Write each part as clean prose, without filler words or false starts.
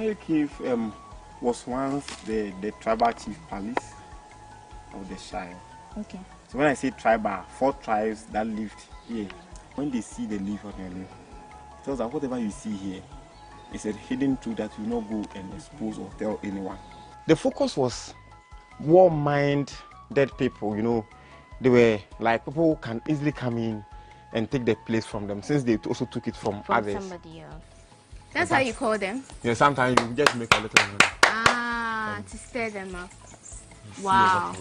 Fire Cave was once the tribal chief palace of the Shai. Okay. So when I say tribal, 4 tribes that lived here, when they see the leaf on your leaf, it tells that whatever you see here is a hidden truth that you will not go and expose or tell anyone. The focus was war-minded people, you know. They were like people who can easily come in and take the place from them, since they also took it from others. Somebody else. That's how you call them? Yeah, sometimes you just make a little money. Ah, to stir them up. Wow.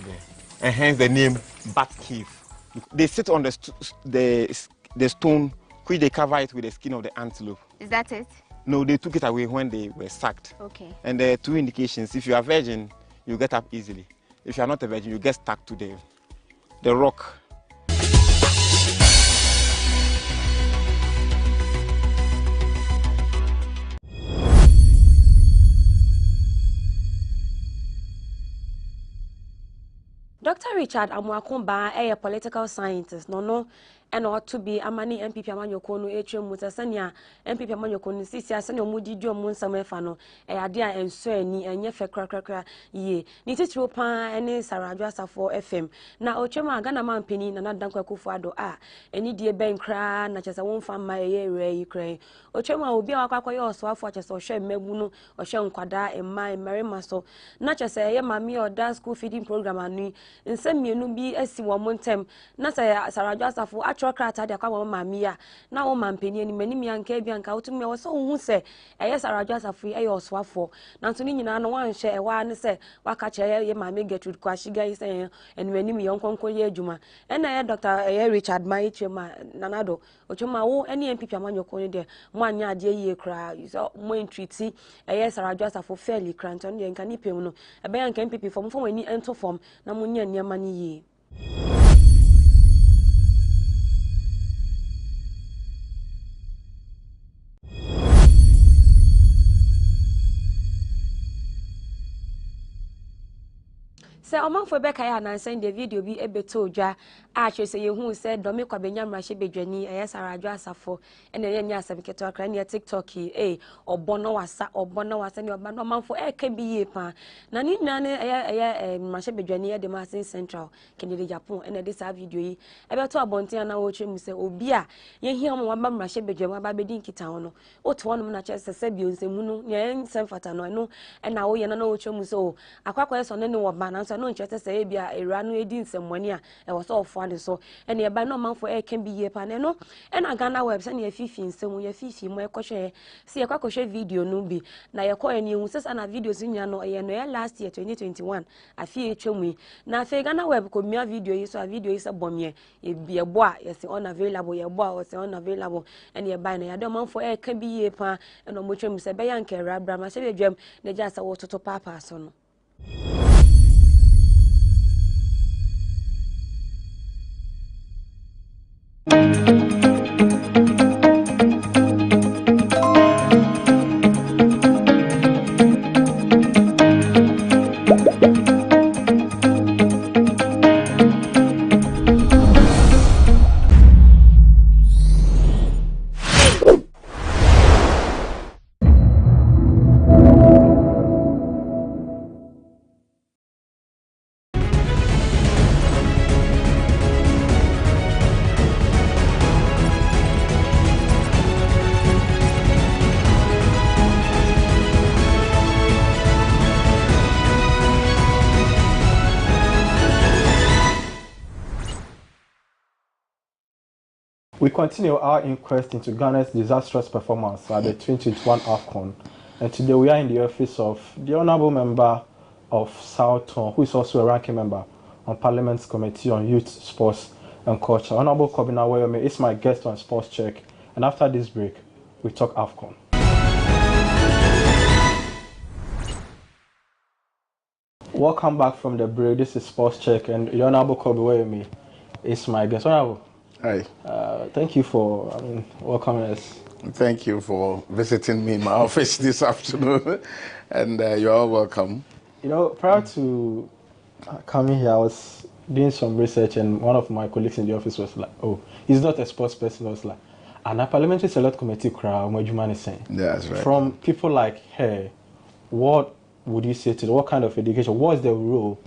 And hence the name Bat Cave. They sit on the stone, which they cover it with the skin of the antelope. Is that it? No, they took it away when they were sacked. Okay. And there are 2 indications. If you are a virgin, you get up easily. If you are not a virgin, you get stuck to the rock. Dr. Richard Amuakumba, a political scientist, no, and ought to be a money MPP Amanyokono, H.M. Mutasania, MPP Amanyokono, Sisia, Sano Mudi, Joe Munsamefano, a idea and Sweni, and Yefe Cracker, ye. Nitty Tropa, and Sarajasa for FM. Now, Ochema, Ganaman Penny, and Adanka Kufado, any dear bank cry, not as I won't find my ray, Ukraine. Ochema will be our Quakoyo, so for just or share Mebuno, or Shan Quada, and my Mary Maso, not just a mammy or dance school feeding program, and in some you be a see 1 term, not a Sarajasa for crata de kwa mamia na o mampeni ni mani anka bia anka wotumi wo so hu se yes arajo free e oswafo na so ni nyina no wan hye e wa ne se waka kire ye mame Gertrude Kwashiga yi se eni mani mi yonkonko ye adwuma ena ye Dr. Richard Maichema nanado ochuma wo eni MPP amanyoko ni de mo anya ade yi kra so mo entreaty yes arajo asafo fairly kranto ne nka ni pem no e be anka MPP form fo wani ento form na mo nya niam ni yi. Se oman fo be kaya na send the video bi ebeto odwa a hwe se yehu se domi kwabenya mrahye bedwani Sarajo asafo ene ye nya asabiketo akra ne TikTok obono wasa ne oba no manfo ka bi ye pa na ni nna ne mrahye bedwani ye de Masin Central Kennedy Japan ene de sa video yi ebeto abonten na wo twemu se obi a ye hia mo waba mrahye bedwani waba bedi nkita hono oto hono na che se bi onsemu no ye nsemfata no ena wo ye na wo twemu se o akwakwa so ne wo ba na no nchete say bia era no edi nsemmani a e wo so ofo ade so ene e ba no manfo can be ye pa ne no ena GhanaWeb se ne fifi nsemu ye fifi mo e kohwe se ye kwakohwe video no bi na ye ko ene hu sesa na videos nya no ye no last year 2021 afi etwemu na fe GhanaWeb ko mia video yi so a video yi se bomye ye bia bo a ye se unavailable ye bo a o se unavailable ene e ba na ya de manfo can be ye pa eno mo twemu se be ya nke rabra ma se be dwam na ja sa wo toto papa so no. We continue our inquest into Ghana's disastrous performance at the 2021 AFCON, and today we are in the office of the Honourable Member of Southton, who is also a ranking member on Parliament's Committee on Youth, Sports and Culture. Honourable Kobina Weyome is my guest on Sports Check, and after this break, we talk AFCON. Welcome back from the break. This is Sports Check, and the Honourable Kobina Weyome is my guest. Honourable. Hi. Thank you for welcoming us. Thank you for visiting me in my office this afternoon, and you're all welcome. You know, prior to coming here, I was doing some research, and one of my colleagues in the office was like, "Oh, he's not a sports person." I was like, "And a Parliamentary Select Committee crowd, what you man is saying?" That's right. From people like her, what would you say to what kind of education? What is the role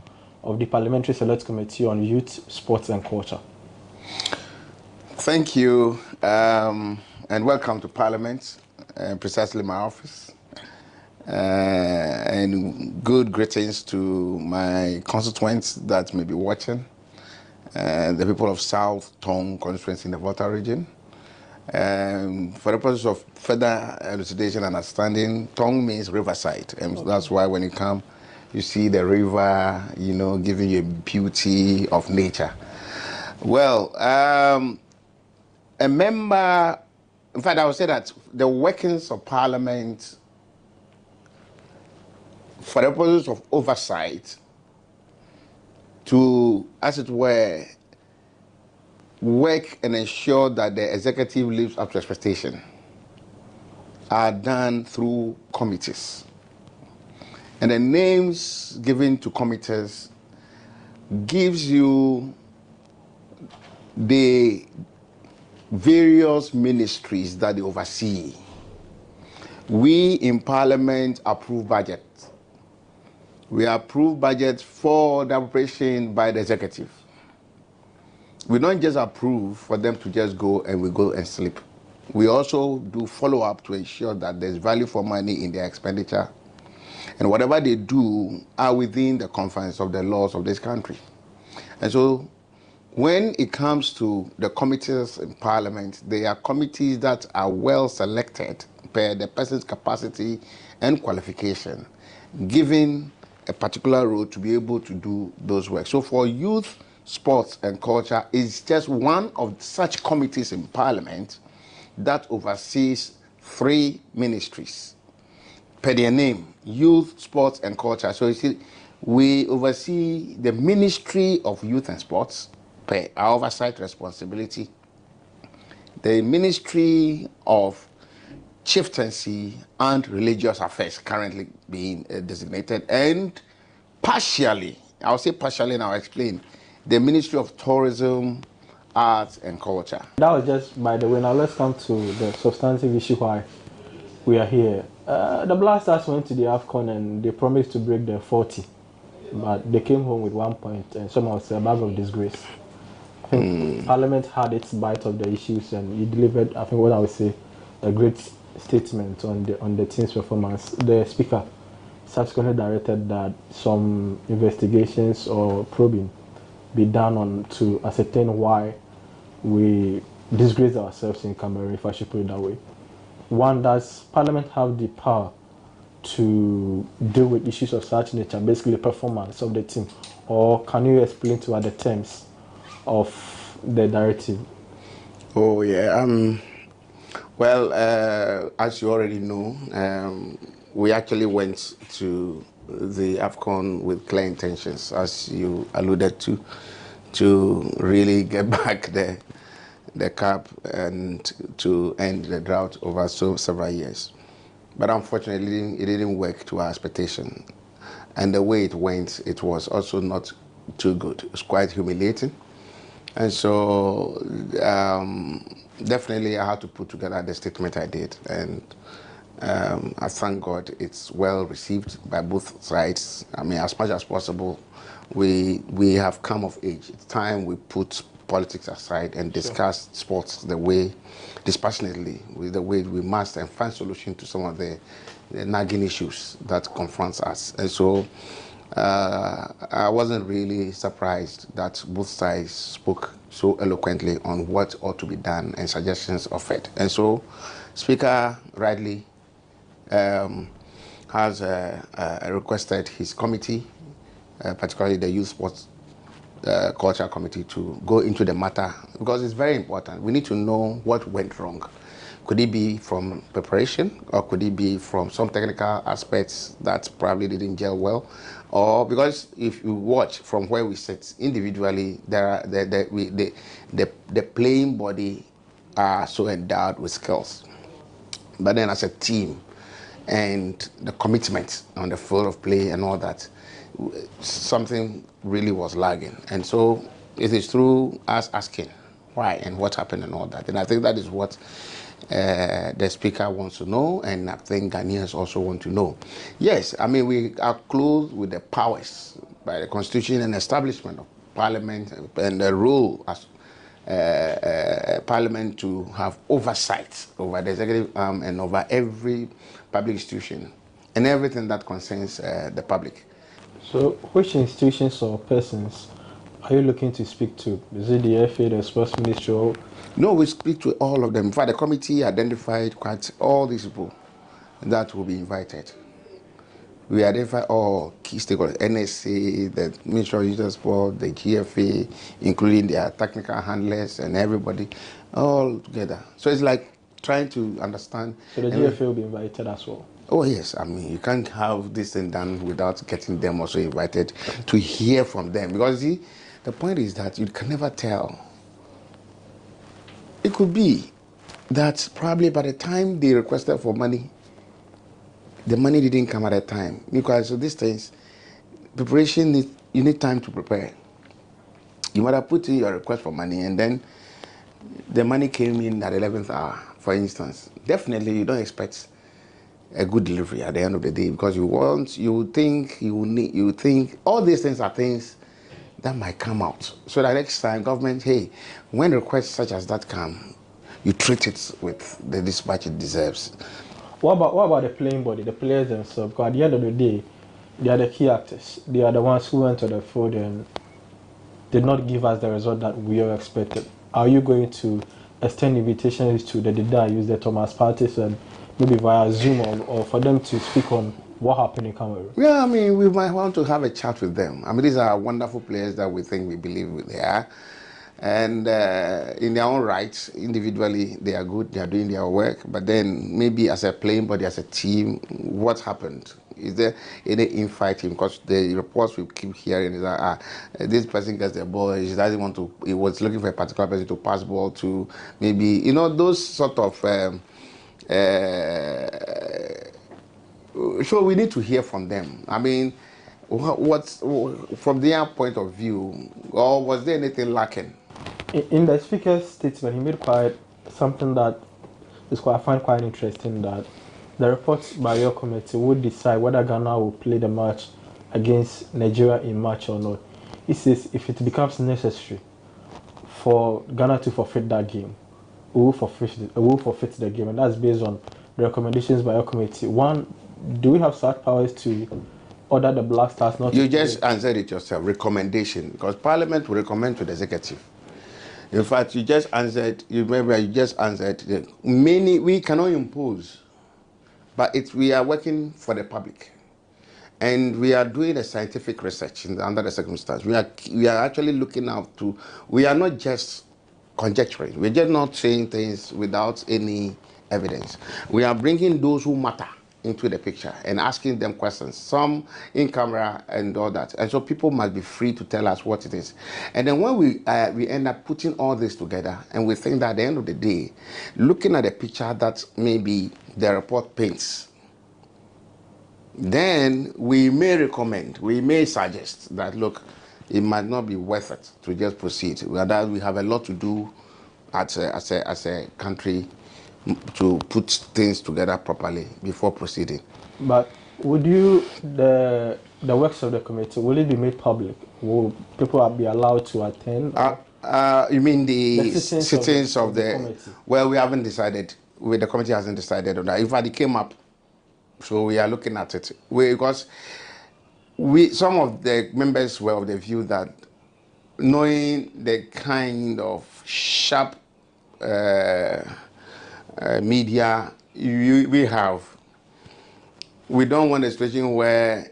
of the Parliamentary Select Committee on Youth, Sports and Culture? Thank you, and welcome to Parliament, precisely my office. And good greetings to my constituents that may be watching, the people of South Tong constituency in the Volta region. For the purpose of further elucidation and understanding, Tong means riverside, and that's why when you come, you see the river, you know, giving you beauty of nature. Well, a member, in fact, I would say that the workings of Parliament, for the purpose of oversight, to, as it were, work and ensure that the executive lives up to expectation, are done through committees. And the names given to committees gives you the various ministries that they oversee. We in Parliament approve budget. We approve budget for the appropriation by the executive. We don't just approve for them to just go and we go and sleep. We also do follow-up to ensure that there's value for money in their expenditure, and whatever they do are within the confines of the laws of this country. And so when it comes to the committees in Parliament, they are committees that are well selected per the person's capacity and qualification, given a particular role to be able to do those work. So for youth, sports and culture is just one of such committees in Parliament that oversees 3 ministries per their name: youth, sports and culture. So you see, we oversee the Ministry of Youth and Sports per our oversight responsibility, the Ministry of Chieftaincy and Religious Affairs currently being designated, and partially, I'll say partially and I'll explain, the Ministry of Tourism, Arts and Culture. That was just by the way. Now let's come to the substantive issue why we are here. The Blasters went to the AFCON and they promised to break the 40, but they came home with 1 point and somehow it's a bag of disgrace. I think Parliament had its bite of the issues and you delivered, I think what I would say, a great statement on the team's performance. The Speaker subsequently directed that some investigations or probing be done on to ascertain why we disgrace ourselves in Cameroon, if I should put it that way. One, does Parliament have the power to deal with issues of such nature, basically the performance of the team, or can you explain to us the terms of the directive? Oh yeah, well, as you already know, we actually went to the AFCON with clear intentions, as you alluded to really get back the cup and to end the drought over several years. But unfortunately, it didn't work to our expectation. And the way it went, it was also not too good. It was quite humiliating. And so definitely I had to put together the statement I did. And I thank God it's well received by both sides. I mean, as much as possible, we have come of age. It's time we put politics aside and discuss sports the way, dispassionately, with the way we must, and find solution to some of the nagging issues that confronts us. And so I wasn't really surprised that both sides spoke so eloquently on what ought to be done and suggestions offered. And so Speaker rightly has requested his committee, particularly the Youth Sports Culture Committee, to go into the matter, because it's very important. We need to know what went wrong. Could it be from preparation, or could it be from some technical aspects that probably didn't gel well? Or because if you watch from where we sit individually, there are the playing body are so endowed with skills, but then as a team and the commitment on the field of play and all that, something really was lagging. And so it is through us asking why and what happened and all that. And I think that is what the speaker wants to know, and I think Ghanaians also want to know. Yes, I mean, we are clothed with the powers by the Constitution and establishment of Parliament and the role as Parliament to have oversight over the executive arm and over every public institution and everything that concerns the public. So, which institutions or persons are you looking to speak to? Is it the FA, the Sports Ministry? Or... No, we speak to all of them. In fact, the committee identified quite all these people that will be invited. We identify all key stakeholders, NSA, the Ministry of Youth and Sport, the GFA, including their technical handlers and everybody, all together. So it's like trying to understand. So the GFA will be invited as well? Oh yes, I mean, you can't have this thing done without getting them also invited to hear from them. Because see, the point is that you can never tell. It could be that probably by the time they requested for money, the money didn't come at that time. Because of these things, preparation, you need time to prepare. You might have put in your request for money and then the money came in at the 11th hour, for instance. Definitely, you don't expect a good delivery at the end of the day because you think all these things are things that might come out. So that next time, government, hey, when requests such as that come, you treat it with the dispatch it deserves. What about the playing body, the players themselves? Because at the end of the day, they are the key actors. They are the ones who went to the field and did not give us the result that we all expected. Are you going to extend invitations to the Dida, use the Thomas parties, and maybe via Zoom or for them to speak on what happened in Cameroon? Yeah, I mean, we might want to have a chat with them. I mean, these are wonderful players that we believe they are. And in their own rights, individually, they are good, they are doing their work. But then maybe as a playing body, as a team, what happened? Is there any infighting? Because the reports we keep hearing is that this person gets the ball, he doesn't want to, he was looking for a particular person to pass ball to, maybe, those sort of, so we need to hear from them. I mean, what's from their point of view, or was there anything lacking? In the speaker's statement, he made quite something that I find quite interesting, that the report by your committee would decide whether Ghana will play the match against Nigeria in March or not. He says if it becomes necessary for Ghana to forfeit that game, we will forfeit the game, and that's based on the recommendations by your committee. One, do we have such powers to order the Black Stars not to play? You just answered it yourself, recommendation, because Parliament will recommend to the executive. In fact, you just answered, we cannot impose, but we are working for the public. And we are doing a scientific research under the circumstance. We are actually looking out to, we are not just conjecturing. We're just not saying things without any evidence. We are bringing those who matter into the picture and asking them questions, some in camera and all that. And so people must be free to tell us what it is. And then when we end up putting all this together, and we think that at the end of the day, looking at the picture that maybe the report paints, then we may recommend, we may suggest that, look, it might not be worth it to just proceed. That we have a lot to do as a country to put things together properly before proceeding. But would you, the works of the committee, will it be made public? Will people be allowed to attend? You mean the sittings of the committee? Well, we haven't decided. The committee hasn't decided on that. In fact, it came up, so we are looking at it. Because some of the members were of the view that knowing the kind of sharp media we have, we don't want a situation where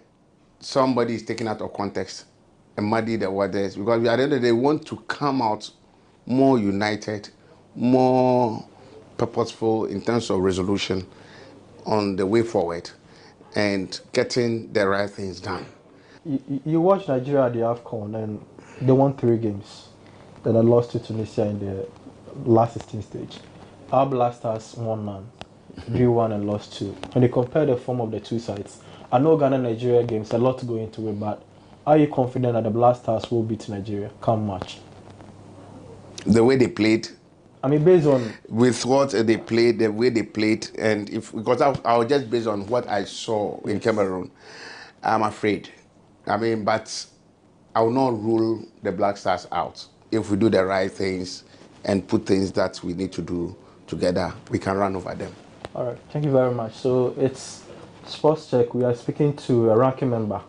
somebody is taken out of context and muddy the waters, because at the end of the day, want to come out more united, more purposeful in terms of resolution on the way forward and getting the right things done. You watched Nigeria at the AFCON and they won 3 games. Then they lost to Tunisia in the last 16 stage. Our Black Stars won none, drew 1 and lost 2. When you compare the form of the two sides, I know Ghana-Nigeria games, a lot to go into it, but are you confident that the Black Stars will beat Nigeria come March? the way they played. I mean, based on With what they played, the way they played, and because I was just based on what I saw in Cameroon, I'm afraid. I mean, but I will not rule the Black Stars out. If we do the right things and put things that we need to do together, we can run over them. All right, thank you very much. So it's Sports Check. We are speaking to a ranking member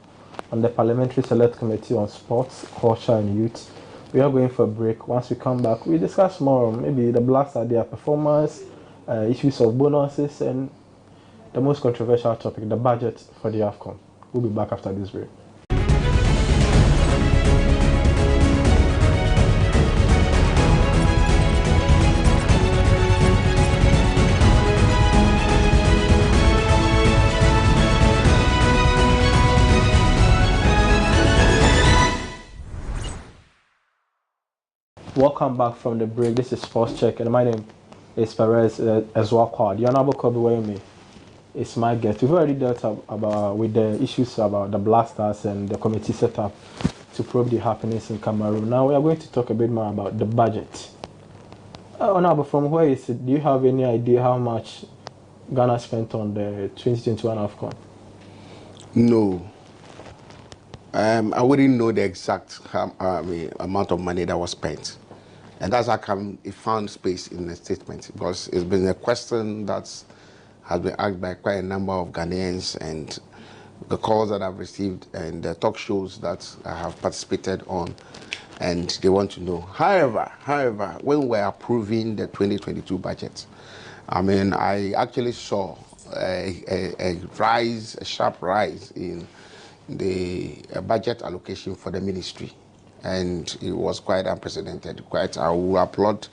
on the Parliamentary Select Committee on Sports, Culture and Youth. We are going for a break. Once we come back, we discuss more, maybe the Black Stars, their performance, issues of bonuses, and the most controversial topic, the budget for the AFCON. We'll be back after this break. Welcome back from the break. This is Sports Check, and my name is Perez Ezwakwa. The Honorable Kobe Wayme is my guest. We've already dealt with the issues about the Black Stars and the committee set up to probe the happenings in Cameroon. Now we are going to talk a bit more about the budget. Honorable, from where is it? Do you have any idea how much Ghana spent on the 2021 AFCON? No. I wouldn't know the exact amount of money that was spent. And that's how come it found space in the statement, because it's been a question that has been asked by quite a number of Ghanaians, and the calls that I've received and the talk shows that I have participated on, and they want to know. However, when we're approving the 2022 budget, I mean, I actually saw a sharp rise in the budget allocation for the ministry, and it was quite unprecedented. I will applaud,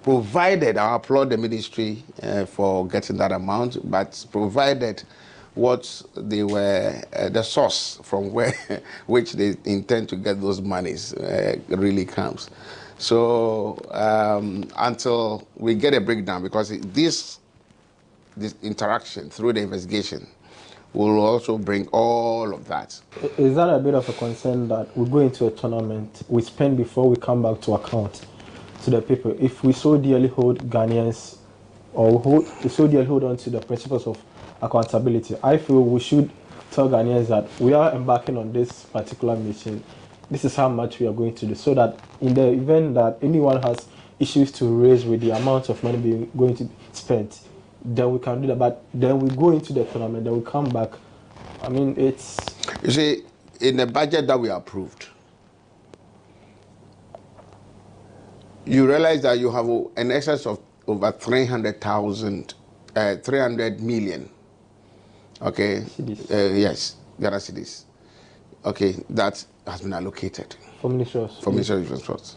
provided I applaud the ministry for getting that amount, but provided what they were, the source from which they intend to get those monies really comes. So until we get a breakdown, because this interaction through the investigation will also bring all of that. Is that a bit of a concern that we go into a tournament, we spend before we come back to account to the people? If we so dearly hold Ghanaians, or we so dearly hold on to the principles of accountability, I feel we should tell Ghanaians that we are embarking on this particular mission. This is how much we are going to do, so that in the event that anyone has issues to raise with the amount of money going to be spent, then we can do that. But then we go into the tournament, then we come back. I mean, it's... You see, in the budget that we approved, you realize that you have an excess of over 300 million. Okay? Yes, Ghana cedis. Okay, that has been allocated. For Ministry of Sports.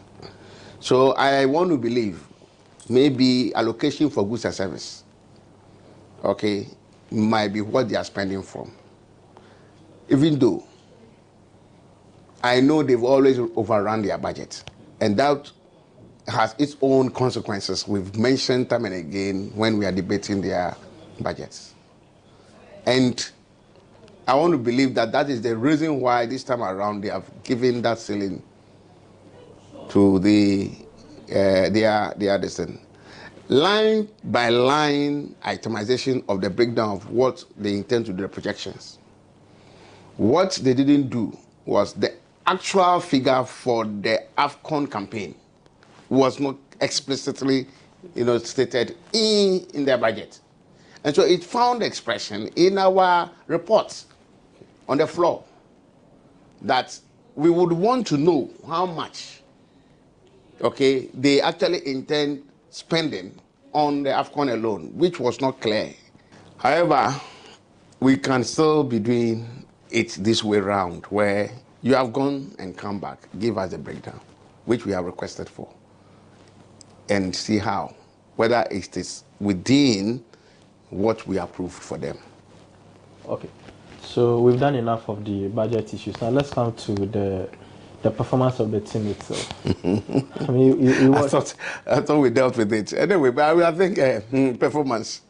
So I want to believe maybe allocation for goods and service, okay, might be what they are spending from. Even though I know they've always overrun their budget, and that has its own consequences. We've mentioned time and again when we are debating their budgets. And I want to believe that that is the reason why this time around they have given that ceiling to their destiny. Line by line itemization of the breakdown of what they intend to do, the projections. What they didn't do was the actual figure for the AFCON campaign was not explicitly, stated in their budget. And so it found expression in our reports on the floor that we would want to know how much, okay, they actually intend spending on the AFCON alone, which was not clear. However, we can still be doing it this way round, where you have gone and come back, give us a breakdown, which we have requested for, and see how, whether it is within what we approved for them. Okay, so we've done enough of the budget issues. Now let's come to the performance of the team itself. I mean, I thought we dealt with it. Anyway, but I think performance,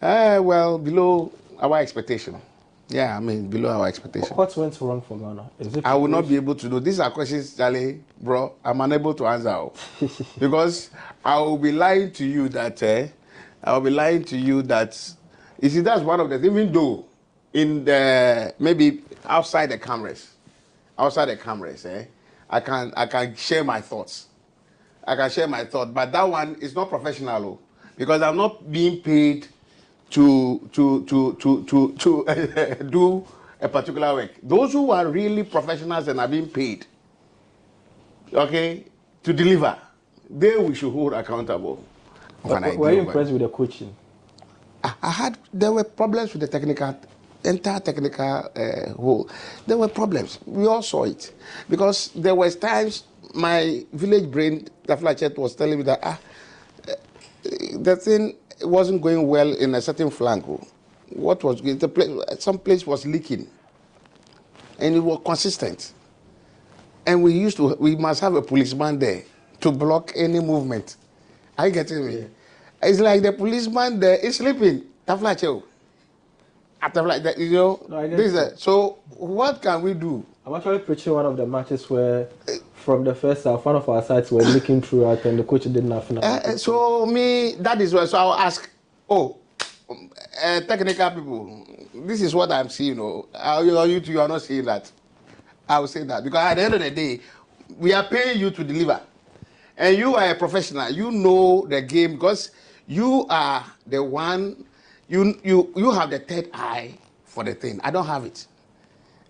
well, below our expectation. Yeah, I mean, below our expectation. What went wrong for Ghana? Is it I will not be able to know. These are questions, Charlie, bro, I'm unable to answer. Because I will be lying to you that, you see, that's one of the, even though in the, maybe outside the cameras, I can share my thoughts. But that one is not professional, because I'm not being paid to do a particular work. Those who are really professionals and are being paid, okay, to deliver, we should hold accountable. Were you impressed with the coaching? There were problems with the entire technical whole. There were problems. We all saw it. Because there was times my village brain, Taflachet, was telling me that the thing wasn't going well in a certain flank. What was some place was leaking, and it was consistent. And we must have a policeman there to block any movement. Are you getting me? Yeah. It's like the policeman there is sleeping. Taflache. No, so what can we do? I'm actually preaching one of the matches where, from the first half, one of our sides were leaking throughout, and the coach didn't have enough. So that is why. So I'll ask, technical people, this is what I'm seeing. You are not seeing that. I will say that because at the end of the day, we are paying you to deliver, and you are a professional. You know the game because you are the one. You have the third eye for the thing. I don't have it,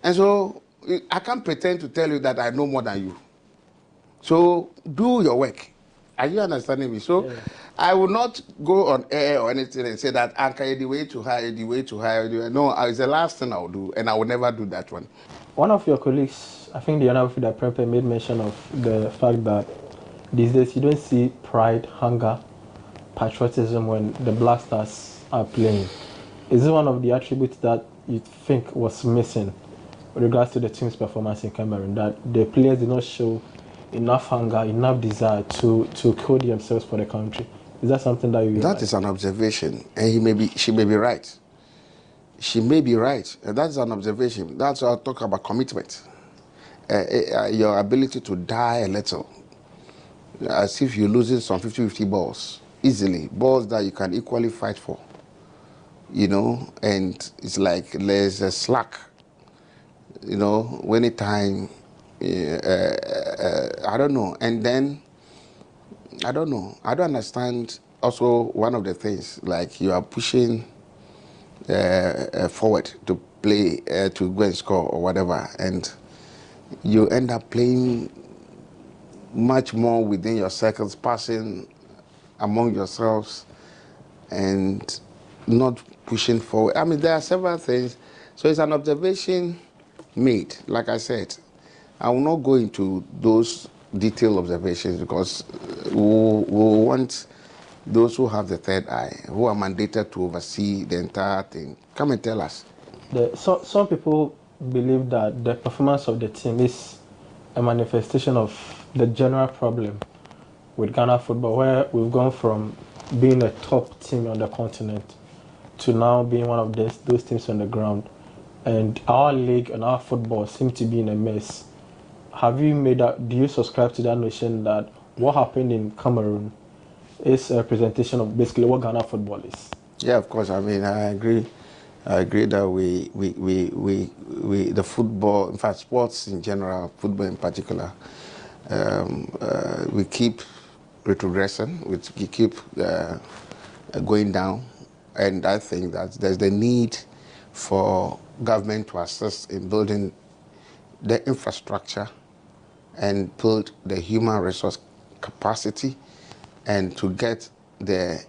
and so I can't pretend to tell you that I know more than you. So do your work. Are you understanding me? So I will not go on air or anything and say that Anka the way to hire, the way to hire. No, it's the last thing I will do, and I will never do that one. One of your colleagues, I think the honorable that Prempe made mention of the fact that these days you don't see pride, hunger, patriotism when the Black Stars are playing. Is it one of the attributes that you think was missing with regards to the team's performance in Cameroon, that the players did not show enough hunger, enough desire to code themselves for the country? Is that something that you... That is an observation, and she may be right. She may be right. That's an observation. That's why I talk about commitment. Your ability to die a little. As if you're losing some 50-50 balls. Easily. Balls that you can equally fight for. And it's like there's a slack. Anytime, I don't know. And then, I don't know. I don't understand also one of the things, like you are pushing forward to play, to go and score or whatever, and you end up playing much more within your circles, passing among yourselves and not pushing forward. I mean, there are several things. So it's an observation made. Like I said, I will not go into those detailed observations because we want those who have the third eye, who are mandated to oversee the entire thing, come and tell us. Some people believe that the performance of the team is a manifestation of the general problem with Ghana football, where we've gone from being a top team on the continent to now being one of those teams on the ground. And our league and our football seem to be in a mess. Have you do you subscribe to that notion that what happened in Cameroon is a representation of basically what Ghana football is? Yeah, of course. I mean, I agree. I agree that we the football, in fact, sports in general, football in particular, we keep retrogressing, we keep going down, and I think that there's the need for government to assist in building the infrastructure and build the human resource capacity, and to get the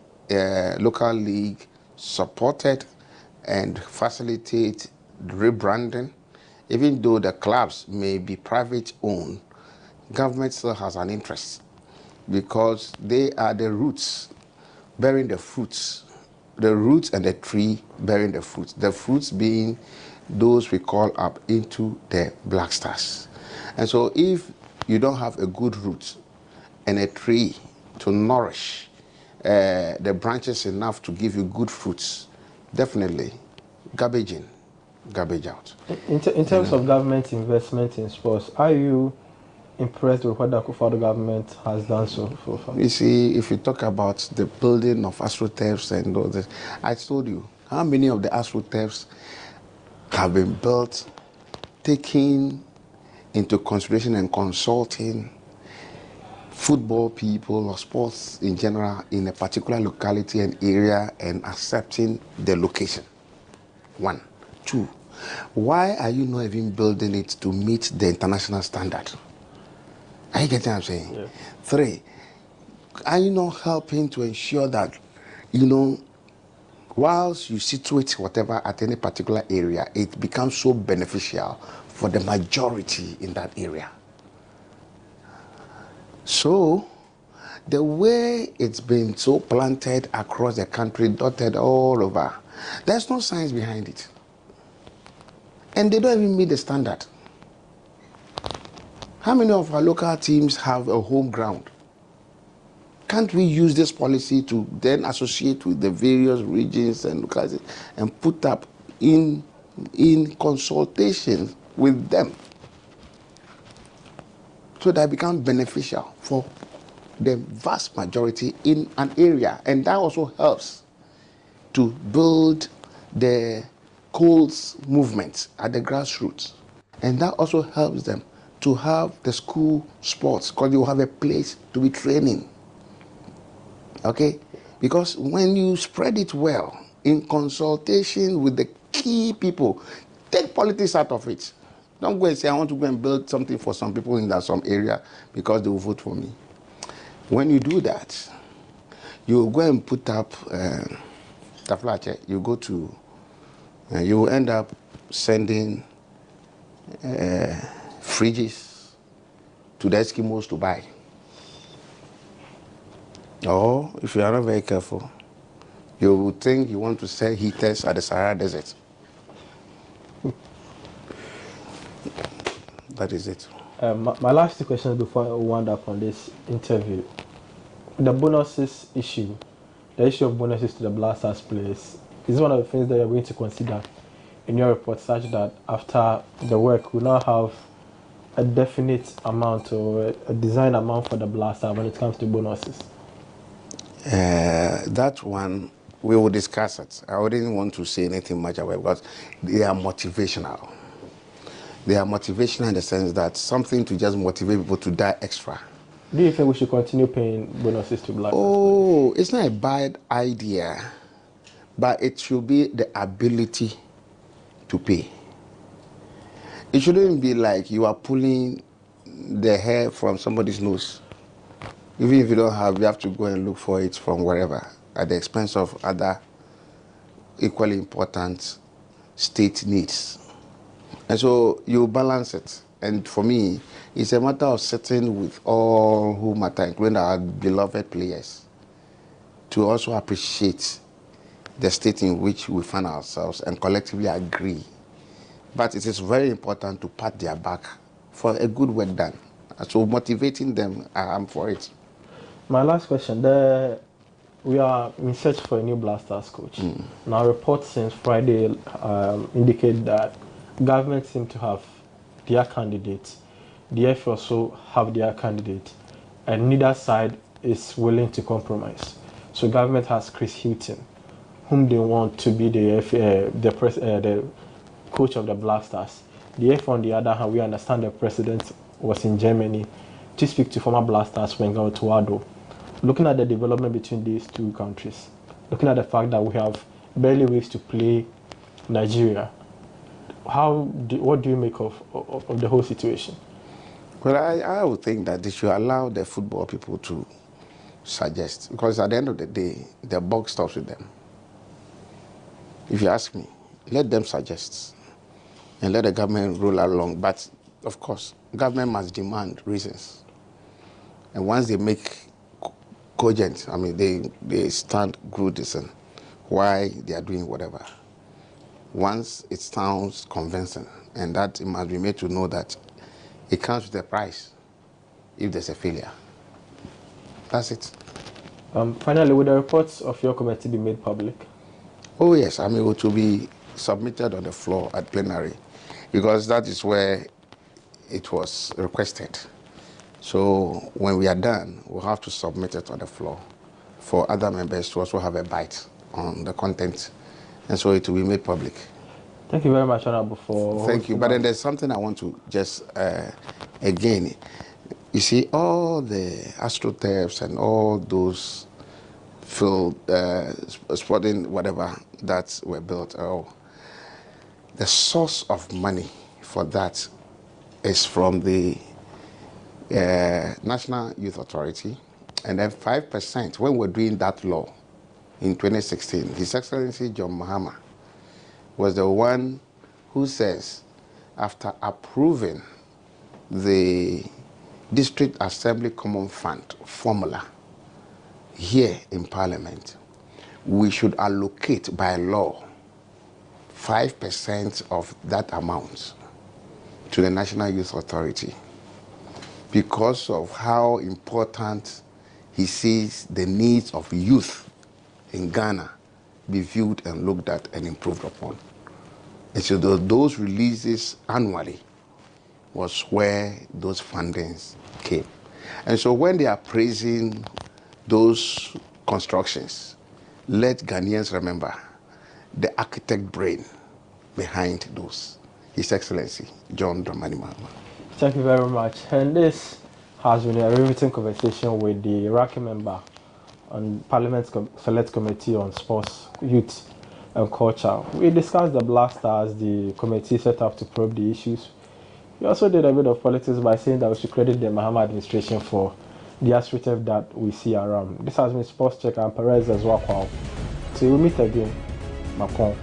local league supported and facilitate rebranding. Even though the clubs may be private owned, government still has an interest because they are the roots bearing the fruits, the roots and the tree bearing the fruits. The fruits being those we call up into the Black Stars. And so if you don't have a good root and a tree to nourish the branches enough to give you good fruits, definitely garbage in, garbage out. In terms of government investment in sports, are you impressed with what the Akufo-Addo government has done so far? You see, if you talk about the building of astroturfs and all this, I told you how many of the astroturfs have been built, taking into consideration and consulting football people or sports in general in a particular locality and area and accepting the location. 1. 2. Why are you not even building it to meet the international standard? Are you getting what I'm saying? Yeah. 3. Are you not helping to ensure that, whilst you situate whatever at any particular area, it becomes so beneficial for the majority in that area? So, the way it's been so planted across the country, dotted all over, there's no science behind it. And they don't even meet the standard. How many of our local teams have a home ground? Can't we use this policy to then associate with the various regions and localities and put up in consultation with them so that it becomes beneficial for the vast majority in an area? And that also helps to build the schools movement at the grassroots. And that also helps them to have the school sports, because you have a place to be training. Okay? Because when you spread it well in consultation with the key people, take politics out of it. Don't go and say, I want to go and build something for some people in that some area because they will vote for me. When you do that, you go and put up Taflache, you go to, you will end up sending fridges to the Eskimos to buy. Or, if you are not very careful, you will think you want to sell heaters at the Sahara Desert. That is it. My last 2 questions before I wind up on this interview. The bonuses issue, the issue of bonuses to the Blasters players, is one of the things that you're going to consider in your report, such that after the work, we now have a definite amount or a design amount for the Blasters when it comes to bonuses. That one, we will discuss it. I wouldn't want to say anything much about it because they are motivational. They are motivational in the sense that something to just motivate people to die extra. Do you think we should continue paying bonuses to Blasters? Oh, it's not a bad idea, but it should be the ability to pay. It shouldn't be like you are pulling the hair from somebody's nose. Even if you don't have, you have to go and look for it from wherever, at the expense of other equally important state needs. And so you balance it. And for me, it's a matter of sitting with all who matter, including our beloved players, to also appreciate the state in which we find ourselves and collectively agree. But it is very important to pat their back for a good work done. So motivating them, I'm for it. My last question, we are in search for a new Blasters coach. Now, reports since Friday indicate that government seem to have their candidate, the FA also have their candidate, and neither side is willing to compromise. So government has Chris Hilton, whom they want to be the coach of the Blasters. The FA, on the other hand, we understand the president was in Germany to speak to former Blasters Wenger Otuado. Looking at the development between these 2 countries, looking at the fact that we have barely ways to play Nigeria, what do you make of the whole situation? Well, I would think that they should allow the football people to suggest, because at the end of the day, the buck stops with them. If you ask me, let them suggest and let the government roll along. But, of course, government must demand reasons. And once they make cogent, I mean, they stand good reason why they are doing whatever. Once it sounds convincing, and that it must be made to know that it comes with a price if there's a failure. That's it. Finally, will the reports of your committee be made public? Oh yes, I mean, it will be submitted on the floor at plenary, because that is where it was requested. So when we are done, we'll have to submit it on the floor for other members to also have a bite on the content, and so it will be made public. Thank you very much, Honorable, for Thank you. But then there's something I want to just, again, you see, all the astroturfs and all those field, sporting, whatever, that were built, the source of money for that is from the National Youth Authority, and then 5%, when we're doing that law in 2016, His Excellency John Mahama was the one who says, after approving the District Assembly Common Fund formula here in Parliament, we should allocate by law 5% of that amount to the National Youth Authority, because of how important he sees the needs of youth in Ghana be viewed and looked at and improved upon. And so those releases annually was where those fundings came. And so when they are praising those constructions, let Ghanaians remember the architect brain behind those, His Excellency John Dramani Mahama. Thank you very much. And this has been a riveting conversation with the ranking member on Parliament's Select Committee on Sports, Youth and Culture. We discussed the Black Stars, the committee set up to probe the issues. We also did a bit of politics by saying that we should credit the Mahama administration for the assertive that we see around. This has been Sports Check and Perez as well. Till we meet again, Macron.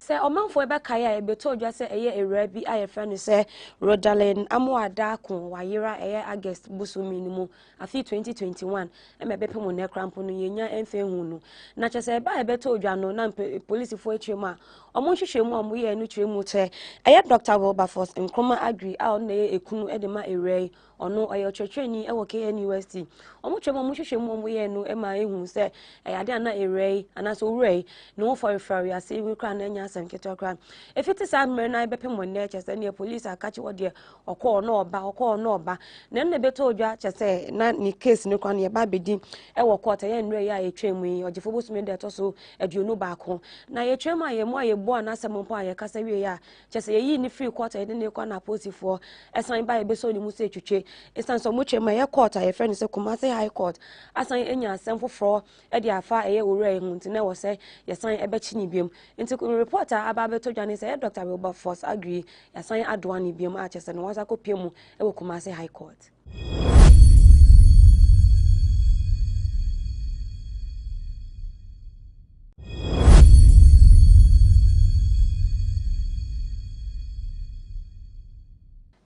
Say omanfo ebe kaya ebe to odwa se eye ewra bi aye fra ne se Rodalen Amuada kun wayera eye August busumi ni mu afi 2021 emebe pe mu ne krampo no yenya emfe hu no na chese ebe ebe to odwa no na police fo atwem a omo hwehwe mu omo ye no twem che eye Dr. Wilberforce Nkrumah Agri a on na ekunu edema ewra ono oye twetweni ewo KNUST omo twem omo hwehwe mu omo ye no ema ehu se ade ana ewra ana so wrai no for refer ase we kra na nya Ketokran. If it is a man, I bepim when nature and your police are catch what dear or call no ba. Then the beto judge say, not ni case no con your baby dim, ever quarter and ray a train we or the fobos made that also at you no back home. Now your train my more born as a mompire, Cassaria, just a ye free quarter and then you can oppose you for a sign by a beso you must say to che. It's not so much in my quarter, a friend is a Kumasi High Court. I sign any sample for Eddie Afar a year ray, and never say, you sign a betchini beam into report. Ababeto Johnny said Dr. Wilberforce Agri yasan adwani biom achese no wasa kopiemu e wo Kumasi High Court.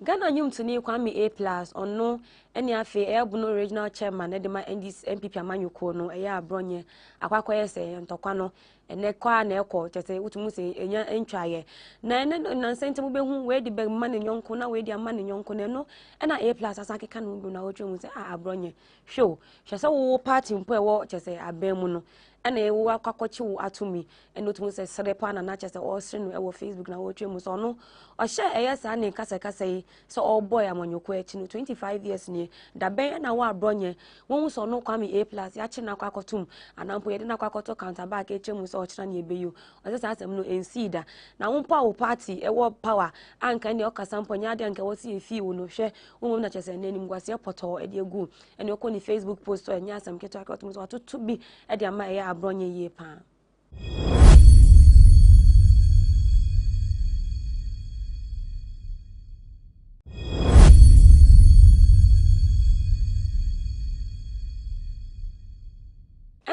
Ghana nyum tuni Kwame A+ ono eni afi Ebuno regional chairman edema NPP amanyuko no eya abronye akwakoye se ntokwa no ene kwa na ekọ chese utumu se enya entwaye na ene na nsente mu behu we di be mane nyonko na we di amane nyonko na no ena A+ asakeka no do na wotwemu se abronye show hwese wo party mpo ewo chese abemu no ena ewo akwakochi wo atumi eno tumu se serepa na chese o sre no ewo Facebook na wotwemu so no o she eyesa na kasa yi so all boy amanyoko echi no 25 years ni da ben na wa abronye won so no Kwame A+ ya chi na kwakotum anampo ye de na kwakoto counter back echemu so ochira na ebeyo o se asem no ensida na won pa wo party ewo power anka ne okasa mpo nya de anka wo si efi wo no hwe won na chese na nim gwase poto e de egu ene okọ ni Facebook post o nya asem keto akatum so atoto bi e de ama ya abronye ye pa.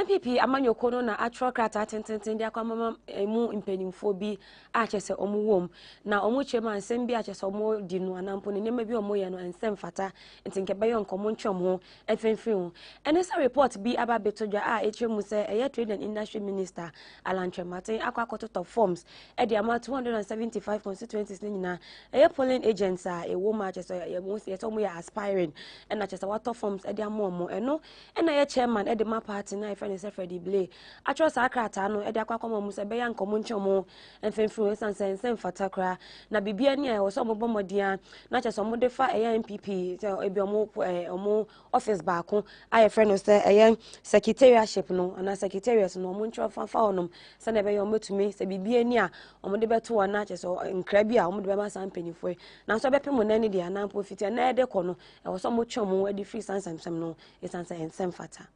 MPP amanyoko no na atro krata tententen dia kwa mama emu mpanimfo bi a chese omu wom na omu chema nsem bi a chese omu di no anampo ne nema bi omu ye no nsem fata ntinke bayo nkomo ntwom ho efenfin ho ene sa report bi aba betodwa a etwemu se eye trade and industry minister Alantre Martin akwa top forms e di ama 275 constituencies ni nyina eye polling agents a ewo ma chese ye mo se omu ya aspiring e na chese wato forms e di ama omo eno ena ye chairman e di ma party na friend is Freddy Blay atro sakrata no e de akwakwama mu se be ya nkomo nchomo enfenfru sansen fatakra na bibia ne e wo so mo bomodia na che so mo de fa e MPP se e bi omo office baako aye friend no se e secretariatship no na secretariat no mo ntro fa onom se na be yo metumi se bibia ni a omo de beto na che so nkra bi a omo de be ma san panifo na so be pemo na ni dia na mpo fitia na e de ko no e wo so mo chomo e di free sansen no e sansen ensem fata.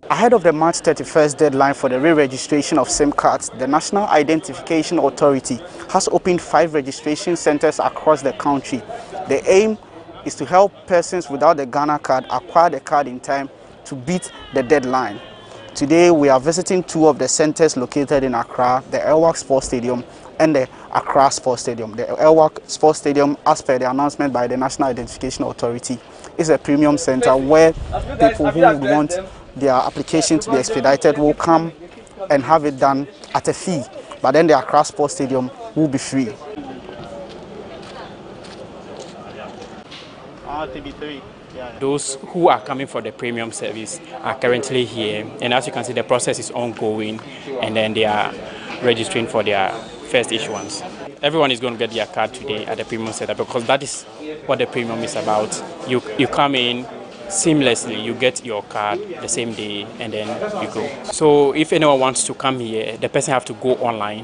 Ahead of the March 31st deadline for the re-registration of SIM cards, the National Identification Authority has opened 5 registration centers across the country. The aim is to help persons without the Ghana card acquire the card in time to beat the deadline. Today we are visiting 2 of the centers located in Accra, the Elwak Sports Stadium and the Accra Sports Stadium. The Elwak Sports Stadium, as per the announcement by the National Identification Authority, is a premium center where people who would want their application to be expedited will come and have it done at a fee. But then the Accra Sports Stadium will be free. Those who are coming for the premium service are currently here, and as you can see, the process is ongoing, and then they are registering for their first issuance. Everyone is going to get their card today at the premium center because that is what the premium is about. You come in seamlessly, you get your card the same day, and then you go. So if anyone wants to come here, the person have to go online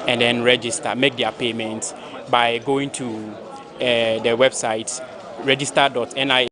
and then register, make their payments by going to the website register.ni.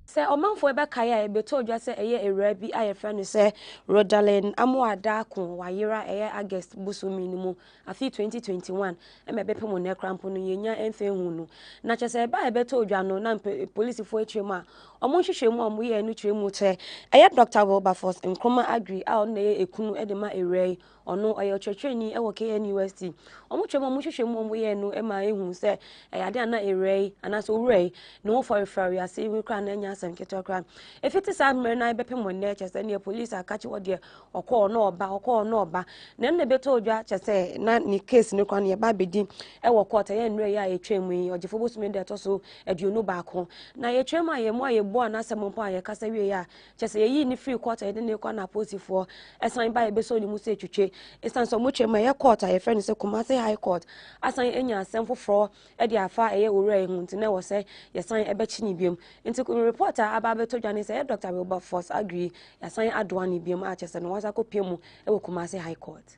Se omanfo ebe kaya ebe to odwa se eye ewra bi aye friend se Rodalen Amuada ko wayera eye August busumi ni mu afi 2021 emebe pemo ne krampo no yenya emfe hu no na chese ebe ebe to odwa no na police fo etwemu a omo hwehwemu omo ye anu twemu che eye Dr. Wilberforce Nkrumah Agri a on eye ekunu edema ewra ono eye twetweni e wo KNUST omo twemu omo hwehwemu omo ye anu ema ehu se ade ana ewra anaso owra no for referral ase we kra na nya ketokra if it is amre na bepe monne chese ne police akachi wode okọ no oba na ne beto odwa chese na ni case ne kwa ne ba bedi e wo court ye nre ya etwemu yi ogefo bosume de to so aduonu baako na ye twemu aye mo aye bo na asem mpo aye kasa wie ya chese ye yi ni free court ye ne kwa na posifo esan ba ye beso ni mu se twetwe esan so mo twemu ye court aye friend se Kumasi High Court asan enya asem foforo e de afa eye owura ye hu ntine wo se ye san e be chi ni biem nti reporter ababeto dwane say Dr. Wilberforce Agri yasan adwani biem a chese no wasa kopiemu e wo Kumasi High Court.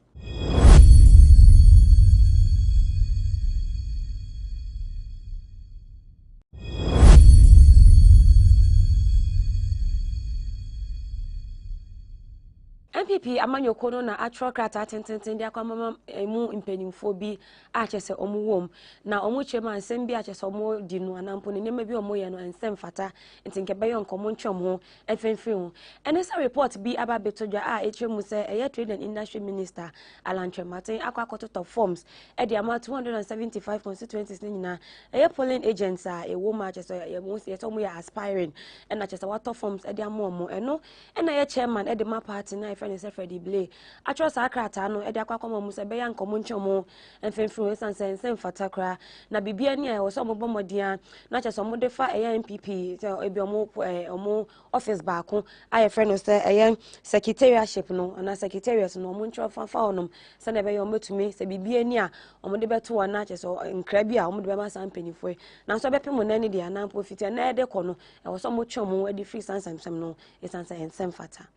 MPP amanyoko no na atro krata tententen dia kwamama emu mpanimfo bi a chese omu wom na omu chema nsem bi a chese omu di no anampo ne nema bi omu ye no nsem fata ntinke beyo nkomo ntwom ho efenfin ho ene sa report bi aba betodwa a echemu se eye trade and industry minister Alantre Martin akwakoto forms e dia ma 275 constituencies ni nyina eye polling agents a ewo ma chese ye mu se omu ya aspiring ena chese wato forms e dia mo omo eno ena ye chairman e de ma party na friend say Freddy Blay atro sakrata no e de akwakoma mu se be ya nkomo nchomo enfenfru esanse nsem fatakra na bibia ni e wo so mobomodia na che so mo de fa e MPP so e bi omo office baako aye friend say e secretariatship no na secretariat no mo ntro fa onom se na be yo metumi se bibia ni a omo de beto na che so nkra bi a omo de be ma sampanifo na so be pemo na ni de na profit na e de kono e wo so mo twomo e de free sansam no esanse nsem fata.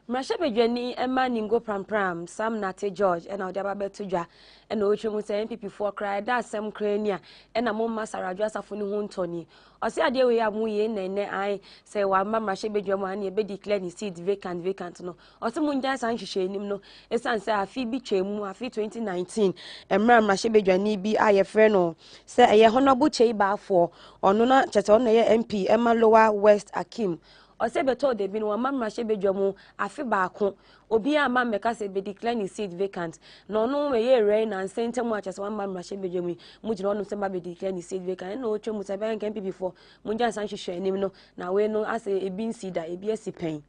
Mrashebedwani Emma Ningo Pram Sam Nate George and Odaba Betudwa and Ochemu say MPP for cry that Sam Crania and a Mama Saradwa Safuni Huntoni. Or say a day we have muye nene I say wa Mamma Shebedwani be declare ni seat vacant no. Or some Munda Sanchi no a son say a fee be chemu a fee 2019 and Mamma Shebedwani be I a friend say a honorable chamber for or nona chaton MP Emma Lower West Akim. Osebeto de bi no mamma Shebedwamu afi baako obi a mamma se be declare ni seat vacant no no we ye rain and sentem a chese mamma Shebedwamu mu gino no se ba be declare ni seat vacant no otwemu se ben kan pipi for mu njan san hwehwe anim no na we no ase ebi nsida ebi asipen.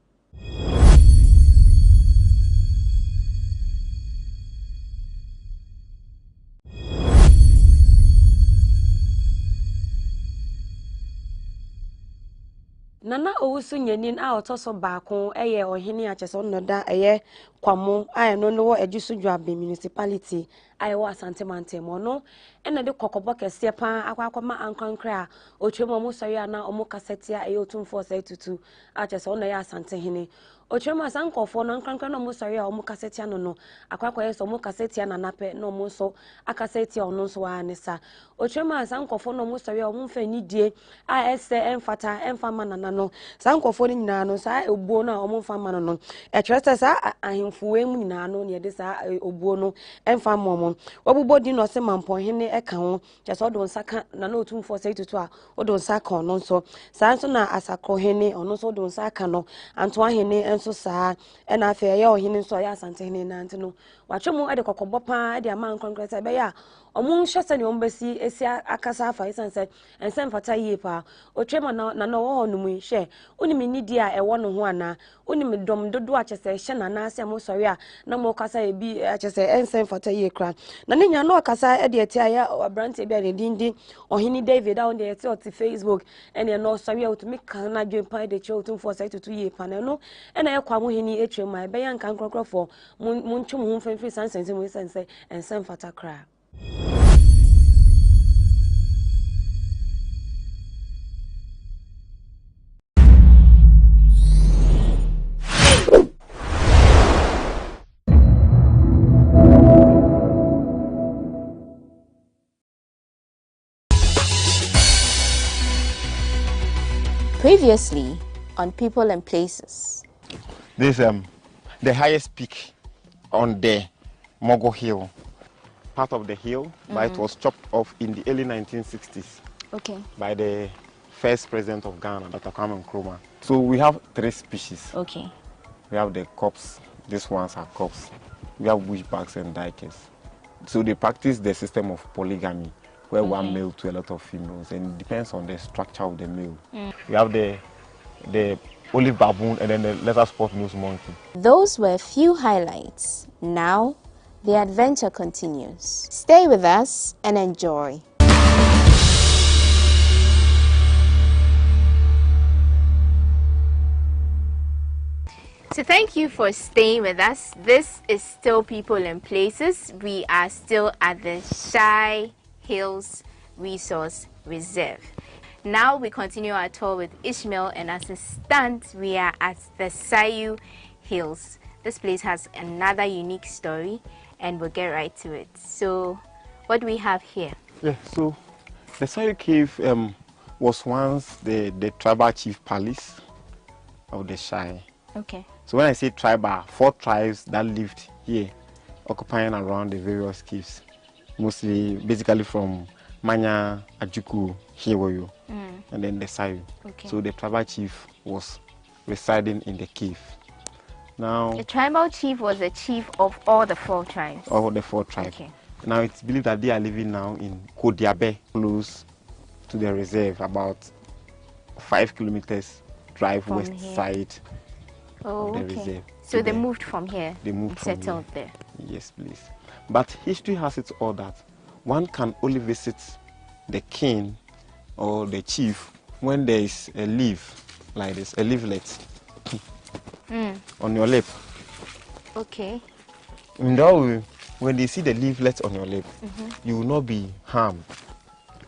Nana owusu nyenin a otoso baako eye ohene a chese onoda eye kwamo aye no no ejusu dwabe municipality aye wo asante mantem no ena de kokobo kese pa akwakoma ankrankra otwemo mo sori ana omo kasetia eye otumfo sai tutu a chese ono ya asante hene otwemo asankofo no ankrankra no mo sori a omo kasetia no akwakoye so omo kasetia na nape no mo so akasetia ono so anesa otwemo asankofo no mo sori a omo mfa nidie a ese emfata emfama nana no sankofo ni nyina no sa obuo no a omo mfama no e twese sa ahemfuwe mu nyina no ne de sa obuo no emfama mo obubodi no se mampo hene eka ho chese odo nsaka na na otumfo sai tutu a odo nsaka ono so sa nso na asakro hene ono so odo nsaka no anto ahene enso sa ena afa ye ohene nso ya asante hene na ntino watwemu ede kokobo pa ede ama nkonkresa be ya omu hwese ne ombesi esi akasa afa isanse ensem fata yie pa otwema na no wo honumu hwe onimi nidi a ewo no ho ana onimi dom dodo a chese hye na na ase mo sori a na mo kasa ebi a chese ensem fata yie kra na ne nya no kasa ede eti aya abrante bi a dindi ohini David a on de eti oti Facebook ene no sori a otumi kan na dwen pa de che otumfo sai tutu yie pa na no ena ye kwa mo hini etwema be ya nkan krokrofo mun twum ho mfemfiri sansense mo sense ensem fata kra. Previously on People and Places. This the highest peak on the Mogo Hill. Part of the hill, but it was chopped off in the early 1960s. Okay. By the first president of Ghana, Dr. Kwame Nkrumah. So we have 3 species. Okay. We have the cops. These ones are cops. We have bushbacks and dikers. So they practice the system of polygamy, where one male to a lot of females, and it depends on the structure of the male. We have the olive baboon and then the leather spot nose monkey. Those were a few highlights. Now, the adventure continues. Stay with us and enjoy. So thank you for staying with us. This is still People and Places. We are still at the Shai Hills Resource Reserve. Now we continue our tour with Ishmael, and as a stunt, we are at the Sayu Hills this place has another unique story, and we'll get right to it. So, what do we have here? Yeah, so the Sayu Cave was once the tribal chief palace of the Shai. Okay. So when I say tribal, 4 tribes that lived here, occupying around the various caves, mostly, basically from Manya, Ajuku, Hiwoyo, and then the Sayu. Okay. So the tribal chief was residing in the cave. Now, the tribal chief was the chief of all the 4 tribes. All the 4 tribes. Okay. Now it's believed that they are living now in Kodiabe, close to the reserve, about 5 kilometers drive From west here. side Oh, of the okay. reserve. So they moved from here. They moved and from settled here. there. Yes, please. But history has it all that one can only visit the king or the chief when there is a leaf like this, a leaflet on your lip. Okay. In that way, when they see the leaflet on your lip, you will not be harmed.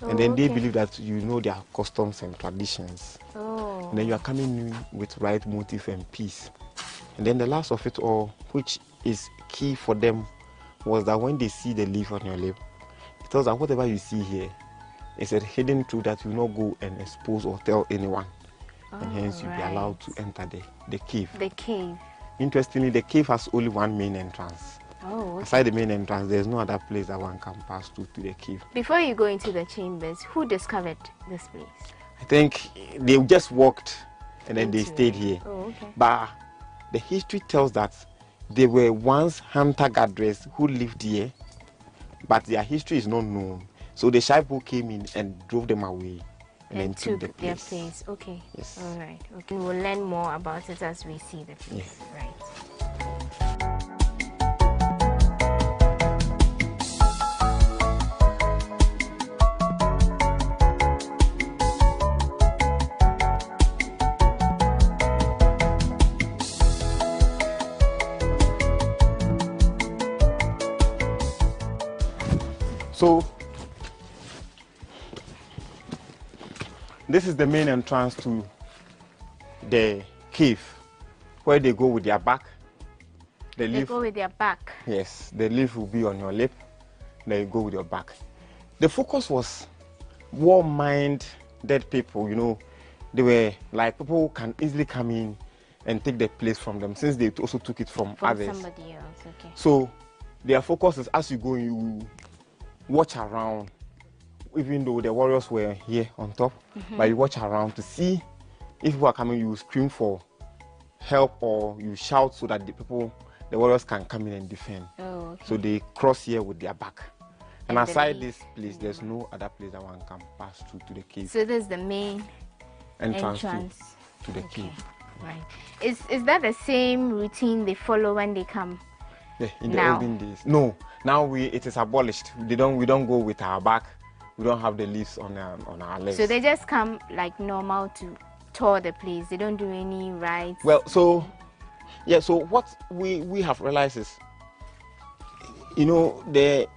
And then they okay. believe that you know their customs and traditions. Oh. And then you are coming in with right motive and peace. And then the last of it all, which is key for them, was that when they see the leaf on your lip, it tells that whatever you see here is a hidden truth that you will not go and expose or tell anyone. And hence you'll be allowed to enter the cave. The cave. Interestingly, the cave has only one main entrance. Oh, okay. Aside the main entrance, there's no other place that one can pass through to the cave. Before you go into the chambers, who discovered this place? I think they just walked and then they Into stayed it. here. Oh, okay. But the history tells that they were once hunter-gatherers who lived here, but their history is not known. So the Shai people came in and drove them away and then took the their place. place. Okay. Yes. All right. Okay. We'll learn more about it as we see the place. Yeah. Right. So this is the main entrance to the cave, where they go with their back. The They leaf, go with their back. yes, the leaf will be on your lip. Then you go with your back. The focus was war-minded people. You know, they were like people who can easily come in and take the place from them, since they also took it from others. Somebody else. Okay. So their focus is, as you go, you watch around, even though the warriors were here on top, but you watch around to see if people are coming. You scream for help or you shout so that the warriors can come in and defend. Oh, okay. So they cross here with their back. And And the aside leaf. this place, there's no other place that one can pass through to the cave. So this is the main entrance entrance. to the Okay. cave. Right. Is that the same routine they follow when they come? Yeah, in the Now. olden days. No, now it is abolished. We don't go with our back. We don't have the leaves on our legs. So they just come like normal to tour the place. They don't do any rides. Well, so yeah, so what we have realized is, you know, the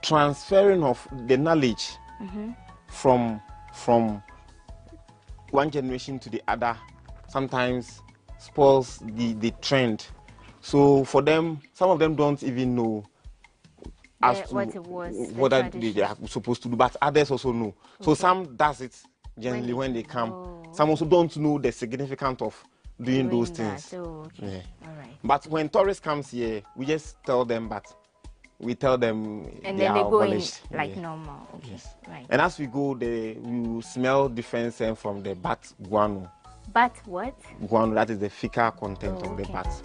transferring of the knowledge from one generation to the other sometimes spoils the trend. So for them, some of them don't even know as to what it was, the what they tradition. are supposed to do, but others also know. So some does it generally when they come. Oh, Some also don't know the significance of doing those Doing that. things. Oh, okay. Yeah. All right. But when tourists comes here, we just tell them, but we tell them And they then they are go in abolished. like Yeah. normal. Okay. Yes. Right. And as we go, you smell different scent from the bat guano. But what? Guano, that is the fecal content Oh, of the okay. bat.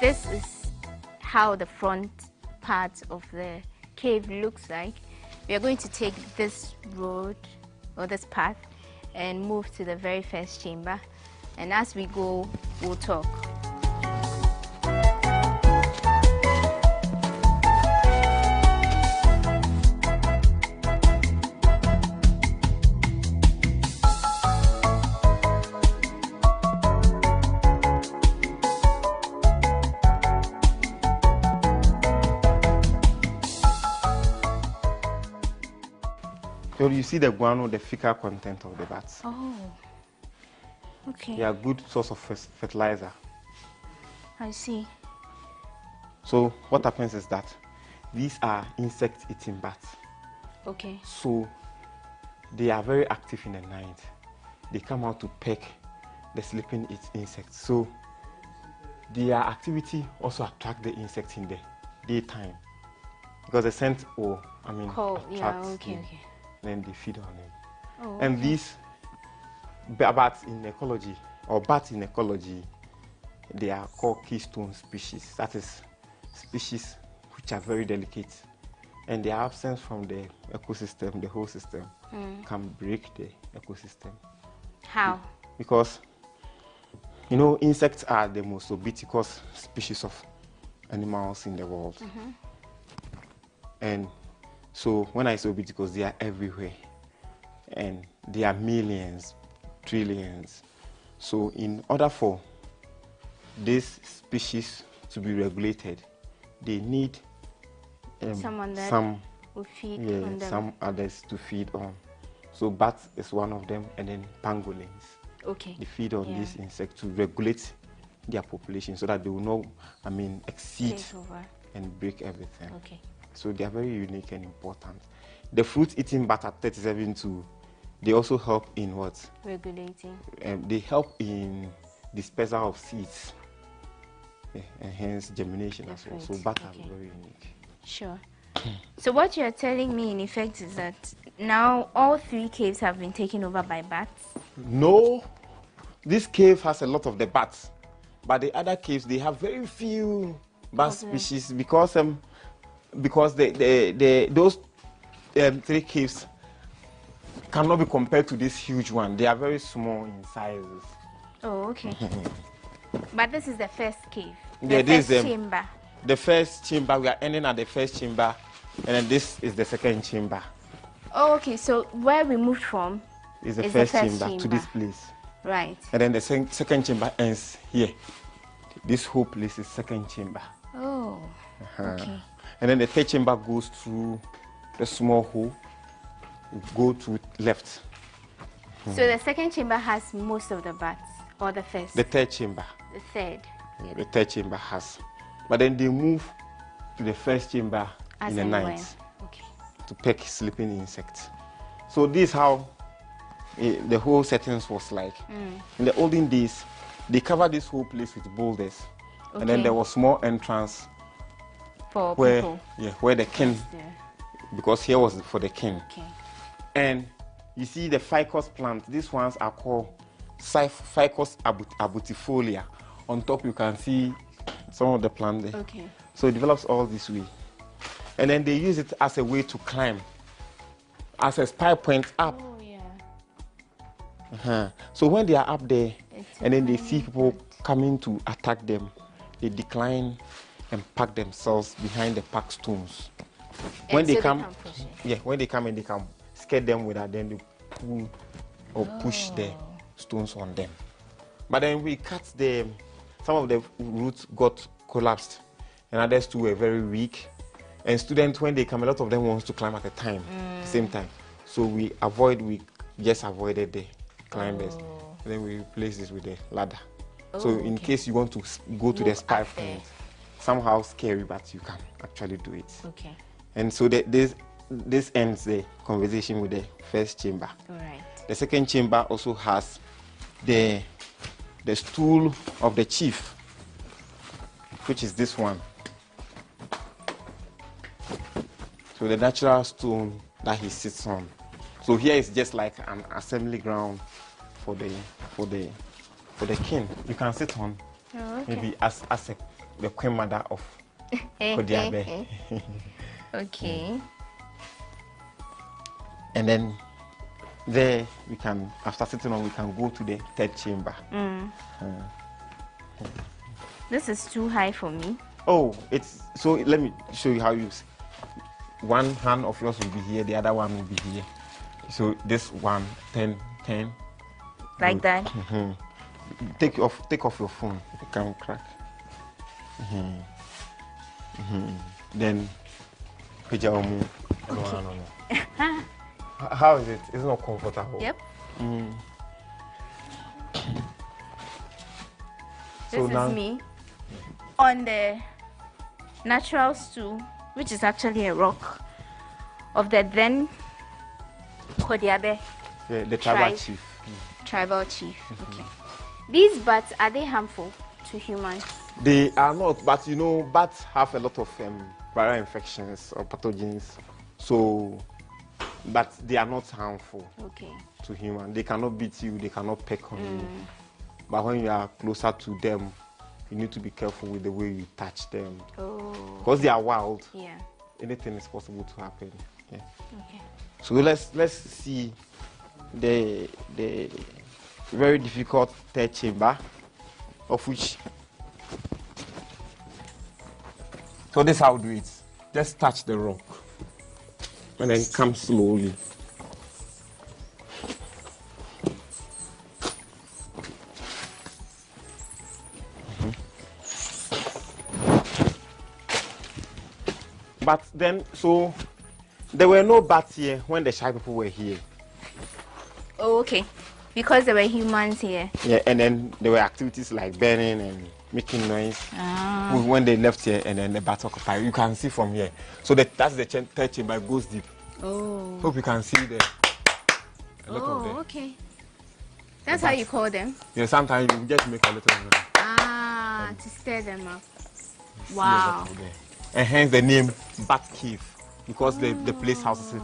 This is how the front part of the cave looks like. We are going to take this road or this path and move to the very first chamber. And as we go, we'll talk. So you see the guano, the fecal content of the bats. Oh. Okay. They are good source of fertilizer. I see. So what happens is that these are insect-eating bats. Okay. So they are very active in the night. They come out to peck the sleeping insects. So their activity also attracts the insects in the daytime because the scent attracts them. Then they feed on them. Oh, okay. And these bats in ecology, or bats in ecology, they are called keystone species. That is species which are very delicate, and their absence from the ecosystem, the whole system, can break the ecosystem. How? Because insects are the most ubiquitous species of animals in the world. And so when I say ubiquitous, they are everywhere, and they are millions, trillions. So in order for this species to be regulated, they need some will feed on them. some others to feed on. So bats is one of them, and then pangolins. Okay. They feed on these insects to regulate their population so that they will not, exceed and break everything. Okay. So they are very unique and important. The fruit-eating bat at 37.2, they also help in what? Regulating. They help in dispersal of seeds, and hence germination as well. So bats are very unique. Sure. So what you're telling me in effect is that now all 3 caves have been taken over by bats? No, this cave has a lot of the bats, but the other caves, they have very few bat species because those 3 caves cannot be compared to this huge one. They are very small in sizes. Oh, okay. But this is the first cave. This first chamber. The first chamber, we are ending at the first chamber, and then this is the second chamber. Oh, okay. So where we moved from is the first chamber to this place. Right. And then the second chamber ends here. This whole place is second chamber. Oh, okay. And then the third chamber goes through the small hole, go to left. So the second chamber has most of the bats, or the first? The third chamber. The third. Yeah, the third chamber has. But then they move to the first chamber in the night to peck sleeping insects. So this is how the whole settings was like. In the olden days, they covered this whole place with boulders, and then there was small entrance for people. Yeah, where the king, because here was for the king. Okay. And you see the ficus plant. These ones are called Ficus abutifolia. On top you can see some of the plant there. Okay. So it develops all this way. And then they use it as a way to climb, as a spy point up. Oh, yeah. So when they are up there, and then they see people coming to attack them, they decline and pack themselves behind the packed stones. When they come, when they come and they can scare them with that, then they pull or push the stones on them. But then we cut them. Some of the roots got collapsed, and others too were very weak. And students, when they come, a lot of them wants to climb at the same time. So we just avoided the climbers. And then we replaced this with the ladder. So in case you want to go to the spy point, somehow scary, but you can actually do it. Okay. And so this ends the conversation with the first chamber. All right. The second chamber also has the stool of the chief, which is this one. So the natural stone that he sits on. So here is just like an assembly ground for the king. You can sit on maybe as the queen mother of Kodiabe. Okay. And then there we can, after sitting on, we can go to the third chamber. This is too high for me. Oh, so let me show you how you use. One hand of yours will be here, the other one will be here. So this one, 10. Like that? Take off your phone, it can crack. Then, How is it? It's not comfortable. Yep. So This now, is me on the natural stool, which is actually a rock of the then Kodiabe the tribal tribe. chief. Tribal chief. Okay. These bats, are they harmful to humans? They are not, but you know, bats have a lot of viral infections or pathogens. So, but they are not harmful to humans. They cannot beat you, they cannot peck on you. But when you are closer to them, you need to be careful with the way you touch them. Because they are wild. Yeah. Anything is possible to happen. Yeah. Okay. So let's see the very difficult third chamber, of which. So this is how we do it. Just touch the rock and then come slowly. But then, so there were no bats here when the Shai people were here. Oh, okay. Because there were humans here. Yeah, and then there were activities like burning and making noise when they left here, and then the bats occupied. You can see from here. So that's the third chamber. It goes deep. Oh. Hope you can see there. A lot of them. Okay. That's how you call them? Yeah, sometimes you just make a little noise. To stir them up. Wow. And hence the name Bat Cave, because the place houses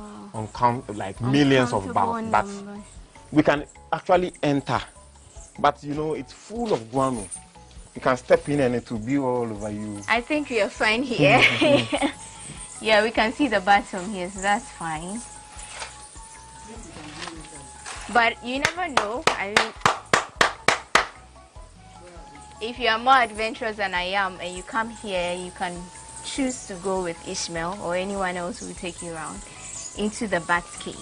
like millions of bats. We can actually enter, but you know it's full of guano. You can step in and it will be all over you. I think we are fine here. Yeah, we can see the bats from here, so that's fine. But you never know. I mean, if you are more adventurous than I am and you come here, you can choose to go with Ishmael or anyone else who will take you around into the bat cave.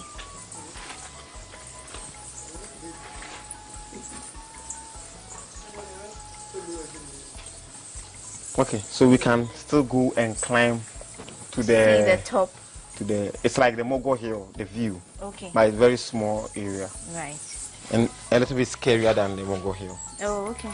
Okay, so we can still go and climb to the top. It's like the Mogo Hill, the view. Okay. But it's a very small area. Right. And a little bit scarier than the Mogo Hill. Oh, okay.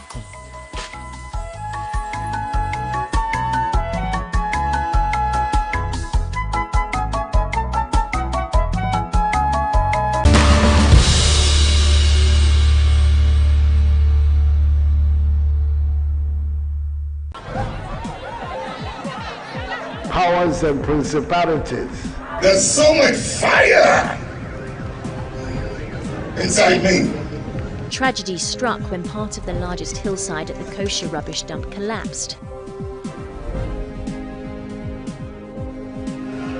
Powers and principalities. There's so much fire inside me. Tragedy struck when part of the largest hillside at the kosher rubbish dump collapsed.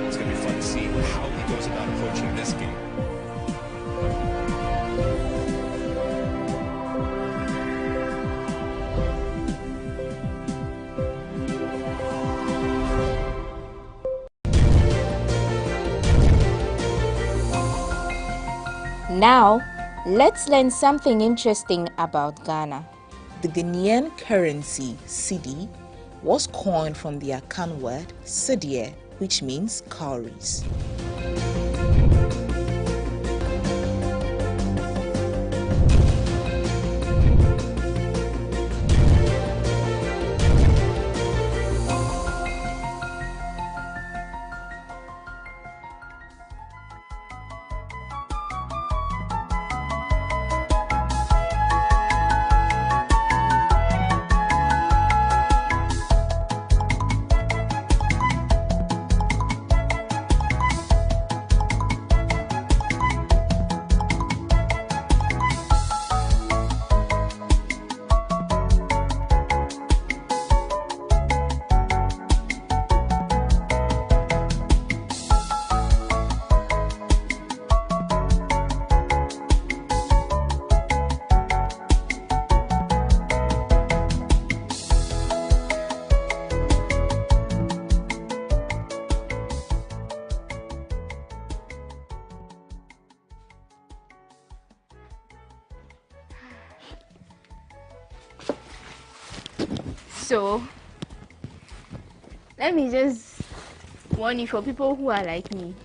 It's going to be fun to see how he goes about approaching this game. Now, let's learn something interesting about Ghana. The Ghanaian currency, cedi, was coined from the Akan word cedie, which means cowries. So, let me just warn you, for people who are like me,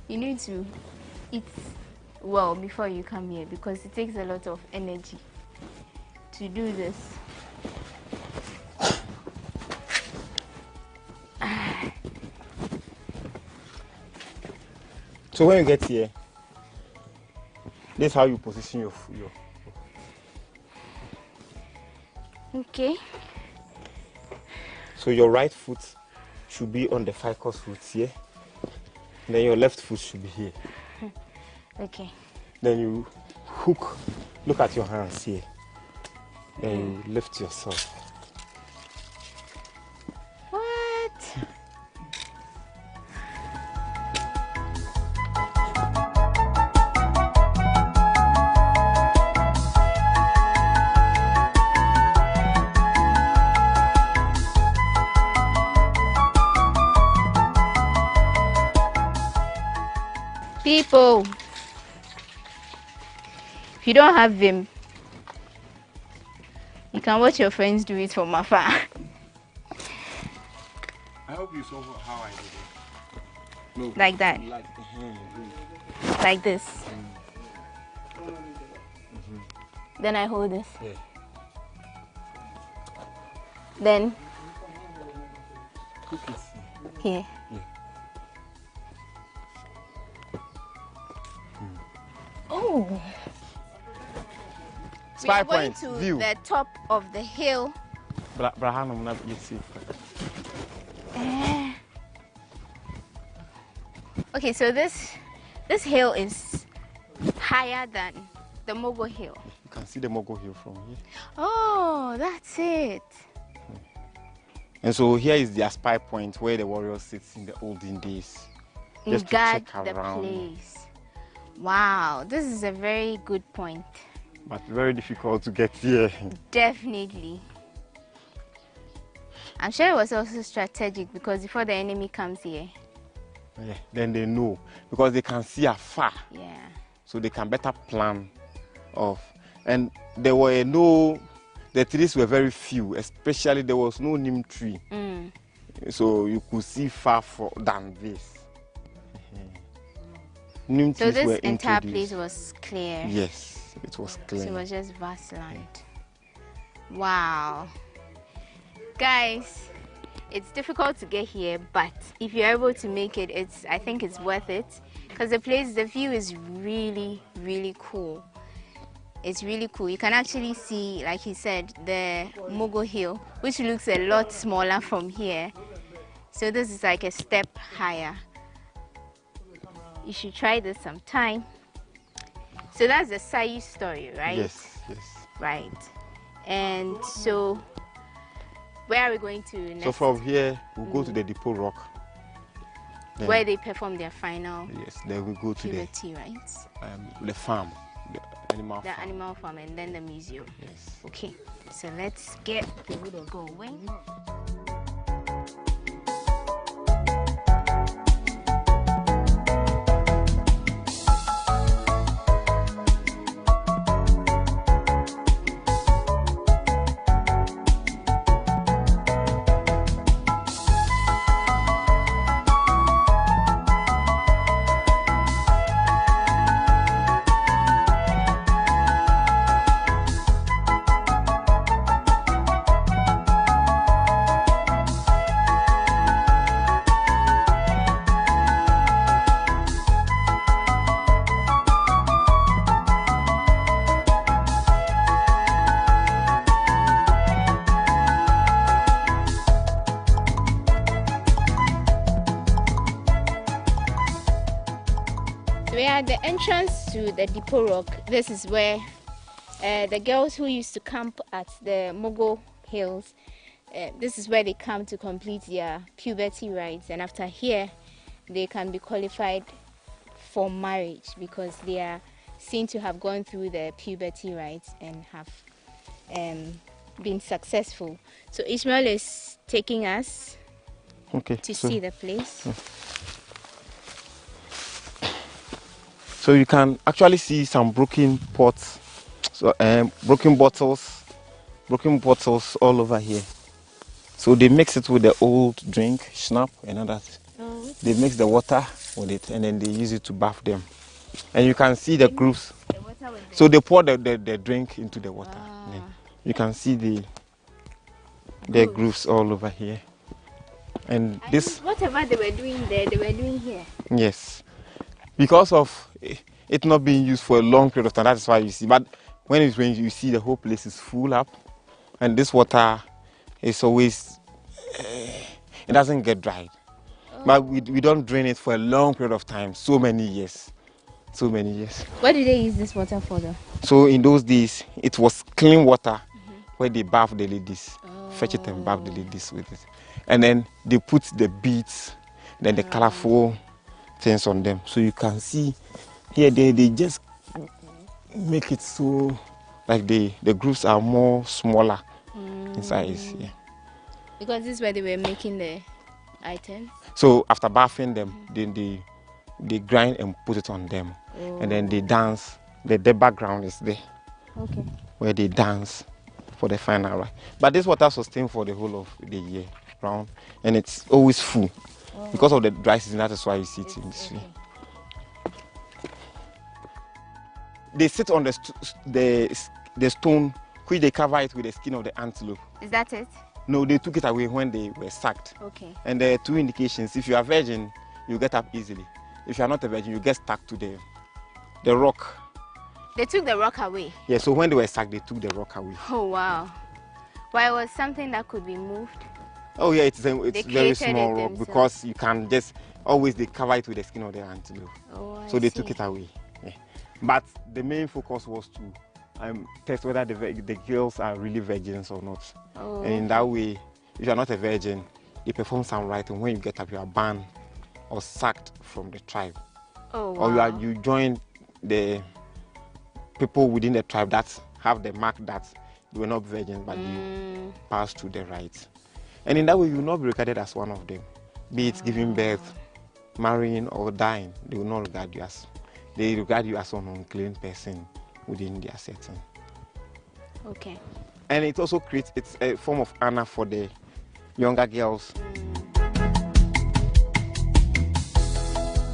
You need to eat well before you come here because it takes a lot of energy to do this. So when you get here, this is how you position your. Okay. So your right foot should be on the ficus roots here. Then your left foot should be here. Okay. Then you hook. Look at your hands here. Then you lift yourself. What? People, if you don't have Vim, you can watch your friends do it from afar. I hope you saw how I did it. No, like that. Like this. Then I hold this. Yeah. Then here. Yeah. Oh. We are going to the top of the hill. Okay, so this hill is higher than the Mogo Hill. You can see the Mogo Hill from here. Oh, that's it. And so here is their spy point where the warriors sit in the olden days. Just to check around. The place. Wow, this is a very good point. But very difficult to get here. Definitely. I'm sure it was also strategic because before the enemy comes here. Yeah, then they know because they can see afar. Yeah. So they can better plan of. And there were the trees were very few, especially there was no neem tree. So you could see far than this. So this entire place was clear. Yes, it was clear. So it was just vast land. Wow. Guys, it's difficult to get here, but if you're able to make it, I think it's worth it because the view is really, really cool. It's really cool. You can actually see, like he said, the Mogo Hill, which looks a lot smaller from here. So this is like a step higher. You should try this sometime. So that's the Shai story, right? Yes, yes. Right. And so, where are we going to next? So from here, we'll go to the Depot Rock. Then, where they perform their final. Yes, then we go to puberty, right? The farm, the animal farm. The animal farm and then the museum. Yes. Okay, so let's get the video going. We are at the entrance to the Depot Rock. This is where the girls who used to camp at the Mogo Hills, this is where they come to complete their puberty rites, and after here they can be qualified for marriage because they are seen to have gone through the puberty rites and have been successful. So Ishmael is taking us to see the place. So you can actually see some broken pots, so broken bottles all over here. So they mix it with the old drink, schnapp and others. They mix the water with it, and then they use it to bath them. And you can see the grooves. So they pour the drink into the water. And then you can see the grooves all over here. And this, whatever they were doing there, they were doing here. yes, because of it not being used for a long period of time. That's why you see. But when it's raining, you see the whole place is full up, and this water is always it doesn't get dried. But we don't drain it for a long period of time. So many years. What do they use this water for, though? So in those days, it was clean water where they bath the ladies, fetch it and bath the ladies with it. And then they put the beads, then the colorful things on them. So you can see here they just make it so like the grooves are more smaller in size. Yeah. Because this is where they were making the items. So after bathing them, then they grind and put it on them, and then they dance. The background is there, where they dance for the final rite. But this water sustains for the whole of the year round, and it's always full because of the dry season. That is why you see it in this way. They sit on the stone, which they cover it with the skin of the antelope. Is that it? No, they took it away when they were sacked. Okay. And there are two indications. If you are virgin, you get up easily. If you are not a virgin, you get stuck to the rock. They took the rock away? Yeah, so when they were sacked, they took the rock away. Oh, wow. Well, it was something that could be moved? Oh, yeah, it's very small rock because you can just always they cover it with the skin of the antelope. Oh, so they took it away. Yeah. But the main focus was to test whether the girls are really virgins or not. Oh, and in that way, if you are not a virgin, they perform some rite, and when you get up, you are banned or sacked from the tribe. Oh, wow. Or you join the people within the tribe that have the mark that they were not virgins, but you pass through the rites. And in that way, you will not be regarded as one of them. Be it giving birth, marrying, or dying, they will not regard you as, they regard you as an unclean person within their setting. Okay. And it also creates, it's a form of honor for the younger girls.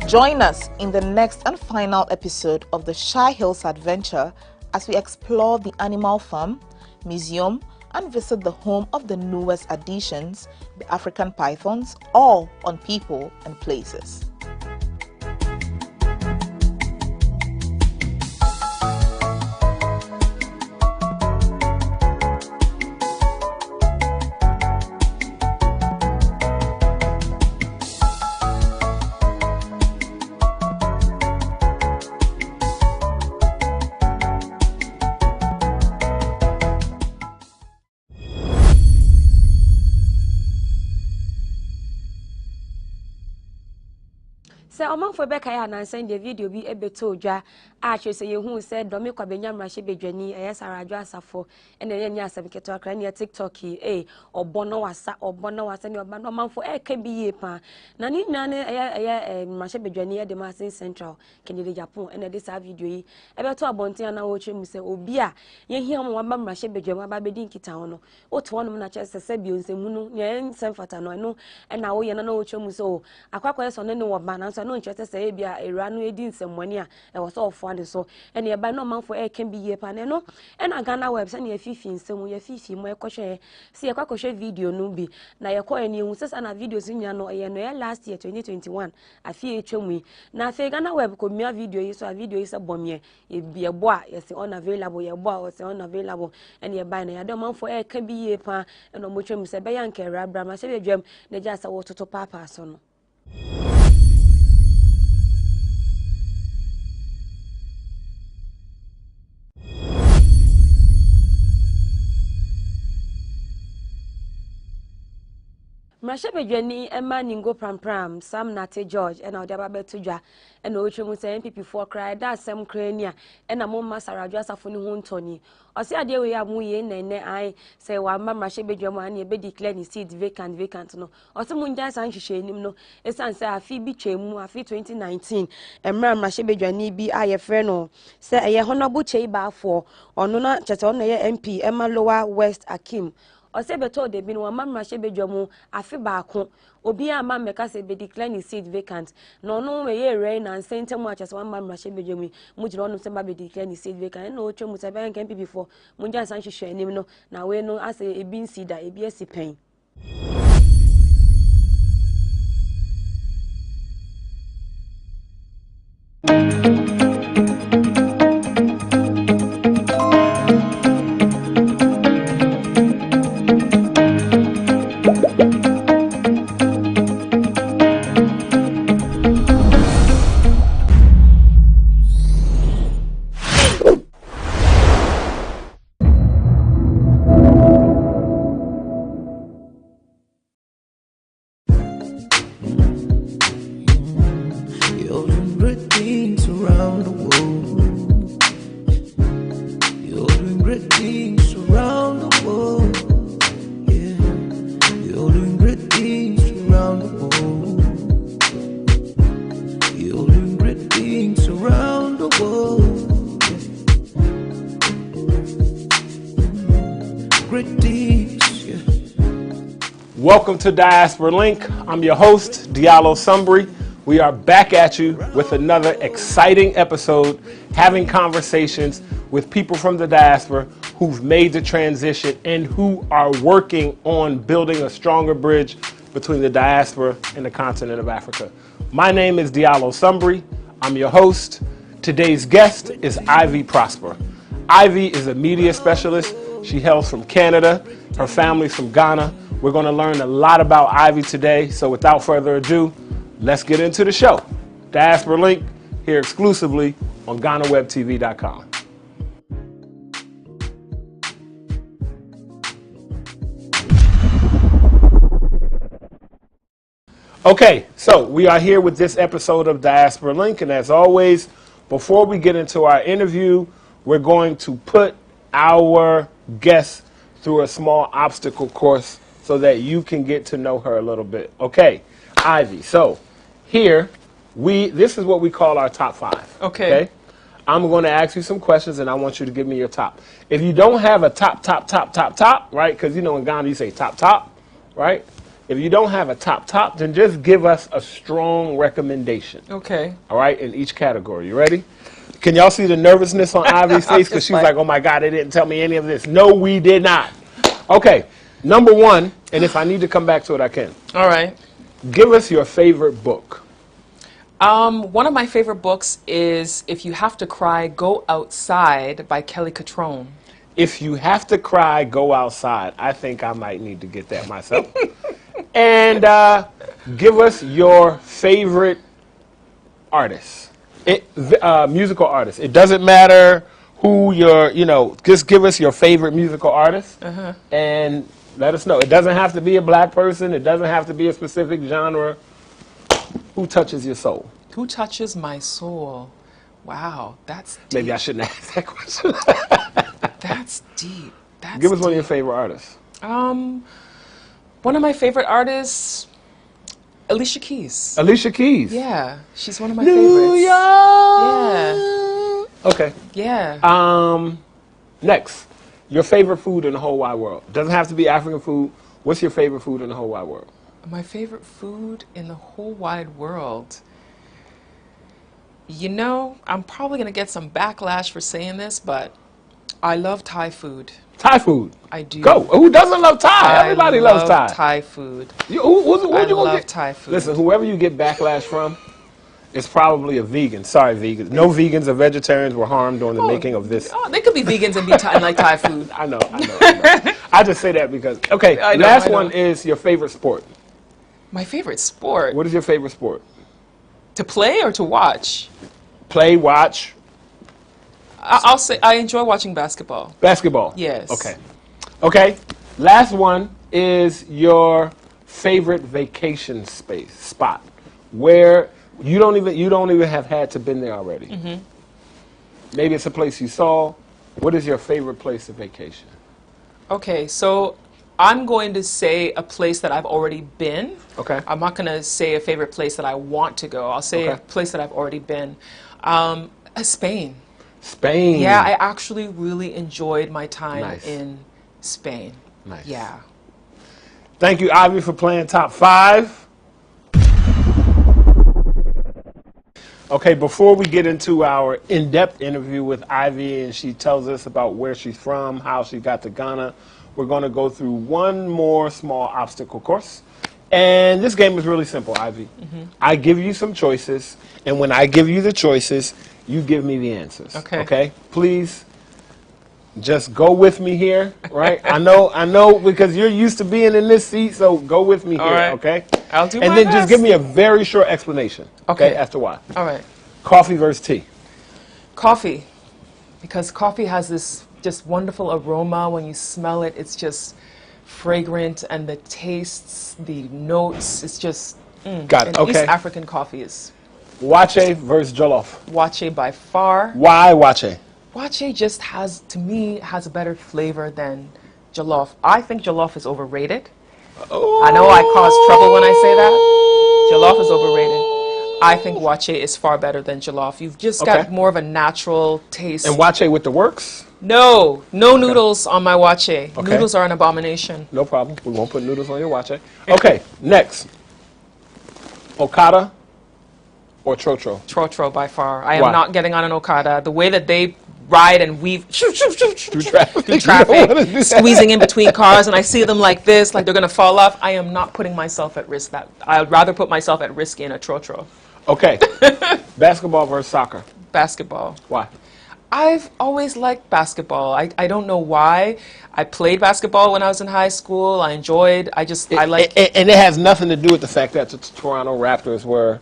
Join us in the next and final episode of the Shai Hills Adventure as we explore the animal farm, museum, and visit the home of the newest additions, the African pythons, all on People and Places. Se omanfo be kai anansan de video bi ebeto dwa a hwe se yehu se domi kwabenya mrahye bedwani eyesarajo asafo ene ye nya asem keto akra ne TikTok obono wasa ne oba no omanfo ka bi ye pa na ni nyina ne mrahye bedwani de masin central kenede Japan ene de sa video yi ebeto abonten na wo twemu se obi a ye hia mo waba mrahye bedwani aba bedi nkita ho no oto wonom na che se bi onsemu no ne nsem fata no no na wo ye na wo twemu se o akwakwa so ne wo ba na no nchete say bia era no edi nsemmoni a e wo so ofo ade so ene e ba no manfo e kan bi ye pa ne no e na GhanaWeb se ne ye fifi nsemu ye fifi mo e kohwe se ye kwakohwe video no bi na ye ko ene hu sesa na videos nya no ye no ye last year 2021 afi etwemu na afi GhanaWeb ko mia video yi so a video yi se bomye ye bia bo a ye se unavailable ye bo a se unavailable ene ye ba na ya de manfo e kan bi ye pa eno mo twemu se be ya nke rabra ma se be dwam na ja sa wo toto papa so no. Mrahye bedwani ema ningo pram Sam Nate George ena odi ababeto dwa ena otwemu se MPP for cry da asem krania ena mo masarajo asafo ni ho ntoni osi ade we ya mu ye nene ai se wa mrahye bedwam an ye be declare ni seat vacant no osi mu nja san hwehwe enim no esan se afi bi twemu afi 2019 mrahye bedwani bi aye frɛ no se eye honorable chei ba afo ono na chete ono ye MP ema Lower West Akim o se beto de bi no ma mmra be dwamu afi ba ko obi a ma meka se be declare ni seat vacant no no we ye rain and sentem a chese ma mmra be dwamu mu jira onu se ba be declare ni seat vacant no otwa mu se be nkan pipi for mu nja san hwehwe anim no na we no ase ebi nsi da ebi asi pen. Welcome to Diaspora Link. I'm your host, Diallo Sumbri. We are back at you with another exciting episode, having conversations with people from the diaspora who've made the transition and who are working on building a stronger bridge between the diaspora and the continent of Africa. My name is Diallo Sumbri. I'm your host. Today's guest is Ivy Prosper. Ivy is a media specialist. She hails from Canada. Her family's from Ghana. We're going to learn a lot about Ivy today. So without further ado, let's get into the show. Diaspora Link here exclusively on GhanaWebTV.com. Okay, so we are here with this episode of Diaspora Link, and as always, before we get into our interview, we're going to put our guest through a small obstacle course so that you can get to know her a little bit. Okay, Ivy, so here, this is what we call our top five. Okay. I'm going to ask you some questions, and I want you to give me your top. If you don't have a top, right, because you know in Ghana you say top, right? If you don't have a top, then just give us a strong recommendation. Okay. All right, in each category. You ready? Can y'all see the nervousness on Ivy's face? Because she's like, oh my God, they didn't tell me any of this. No, we did not. Okay, number one, and if I need to come back to it, I can. All right. Give us your favorite book. One of my favorite books is If You Have to Cry, Go Outside by Kelly Catrone. If You Have to Cry, Go Outside. I think I might need to get that myself. And give us your favorite artist. Musical artist. It doesn't matter who just give us your favorite musical artist and let us know. It doesn't have to be a black person. It doesn't have to be a specific genre. Who touches your soul? Who touches my soul? Wow, that's deep. Maybe I shouldn't ask that question. That's deep. Give us one of your favorite artists. One of my favorite artists, Alicia Keys. Alicia Keys? Yeah, she's one of my New favorites. York! Yeah. Okay. Yeah. Next, your favorite food in the whole wide world. Doesn't have to be African food. What's your favorite food in the whole wide world? My favorite food in the whole wide world. You know, I'm probably going to get some backlash for saying this, but I love Thai food. Thai food? I do. Go. Who doesn't love Thai? Everybody loves Thai. I love Thai food. Who you gonna get? Thai food. Listen, whoever you get backlash from is probably a vegan. Sorry, vegans. No vegans or vegetarians were harmed during the making of this. Oh, they could be vegans and be like Thai food. I know. I just say that because, okay, last one is your favorite sport. My favorite sport? What is your favorite sport? To play or to watch? Play, watch. I'll say I enjoy watching basketball. Basketball? Yes. Okay. Okay. Last one is your favorite vacation spot where you don't even have had to been there already. Mm-hmm. Maybe it's a place you saw. What is your favorite place to vacation? Okay, so I'm going to say a place that I've already been. Okay. I'm not going to say a favorite place that I want to go. I'll say a place that I've already been. Spain. Spain. Yeah, I actually really enjoyed my time in Spain. Nice. Yeah. Thank you, Ivy, for playing top 5. Okay, before we get into our in-depth interview with Ivy and she tells us about where she's from, how she got to Ghana, we're going to go through one more small obstacle course. And this game is really simple, Ivy. I give you some choices, and when I give you the choices, you give me the answers. Okay? Please just go with me here, right? I know because you're used to being in this seat, so go with me here, okay? I'll do and my then best. just give me a very short explanation, okay, as to why. All right. Coffee versus tea. Coffee, because coffee has this just wonderful aroma. When you smell it, it's just fragrant, and the tastes, the notes, it's just Got it. and Okay. East African coffee is Wache versus jollof. Wache by far. Why wache? Wache just has, to me, has a better flavor than jollof. I think jollof is overrated. I know I cause trouble when I say that. Jollof is overrated. I think wache is far better than jollof. You've just got more of a natural taste. And wache with the works? No noodles on my wache. Okay. Noodles are an abomination. No problem. We won't put noodles on your wache. Okay, next. Okada or Trotro? Trotro by far. I am Why? not getting on an Okada. The way that they ride and weave through traffic, through traffic, squeezing in between cars, and I see them like this, like they're going to fall off. I am not putting myself at risk. I'd rather put myself at risk in a Trotro. Okay. Basketball versus soccer? Basketball. Why? I've always liked basketball. I don't know why. I played basketball when I was in high school. I enjoyed. I like. And it has nothing to do with the fact that the Toronto Raptors were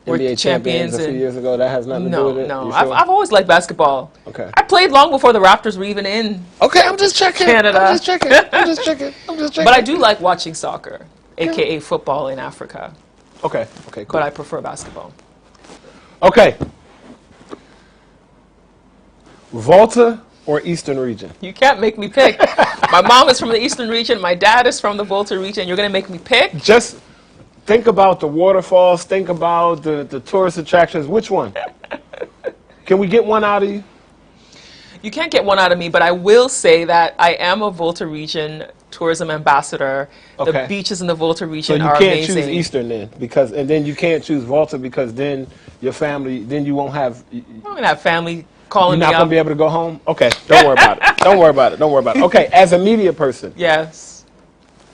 NBA champions a few years ago. That has nothing to do with it. No, You I've sure? always liked basketball. Okay. I played long before the Raptors were even in. Okay, I'm just checking. Canada. I'm just checking. But I do like watching soccer, aka football in Africa. Okay. Okay. Cool. But I prefer basketball. Okay. Volta or Eastern region? You can't make me pick. My mom is from the Eastern region. My dad is from the Volta region. You're going to make me pick? Just think about the waterfalls. Think about the tourist attractions. Which one? Can we get one out of you? You can't get one out of me, but I will say that I am a Volta region tourism ambassador. Okay. The beaches in the Volta region So are you can't amazing. choose Eastern then, and then you can't choose Volta because then your family, then you won't have. I'm going to have family calling me You're not up. going to be able to go home? Okay, don't worry about it. Don't worry about it. Don't worry about it. Okay, as a media person. Yes.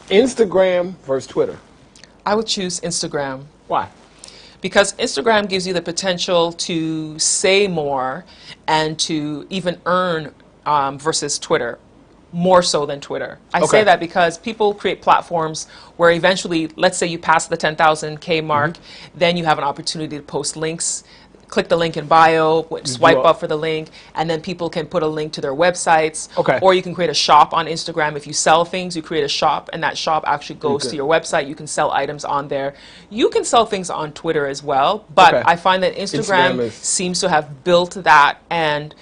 Instagram versus Twitter. I would choose Instagram. Why? Because Instagram gives you the potential to say more and to even earn versus Twitter, more so than Twitter. I say that because people create platforms where eventually, let's say you pass the 10,000K mark, then you have an opportunity to post links. Click the link in bio, swipe up for the link, and then people can put a link to their websites. Okay. Or you can create a shop on Instagram. If you sell things, you create a shop, and that shop actually goes to your website. You can sell items on there. You can sell things on Twitter as well, but I find that Instagram seems to have built that and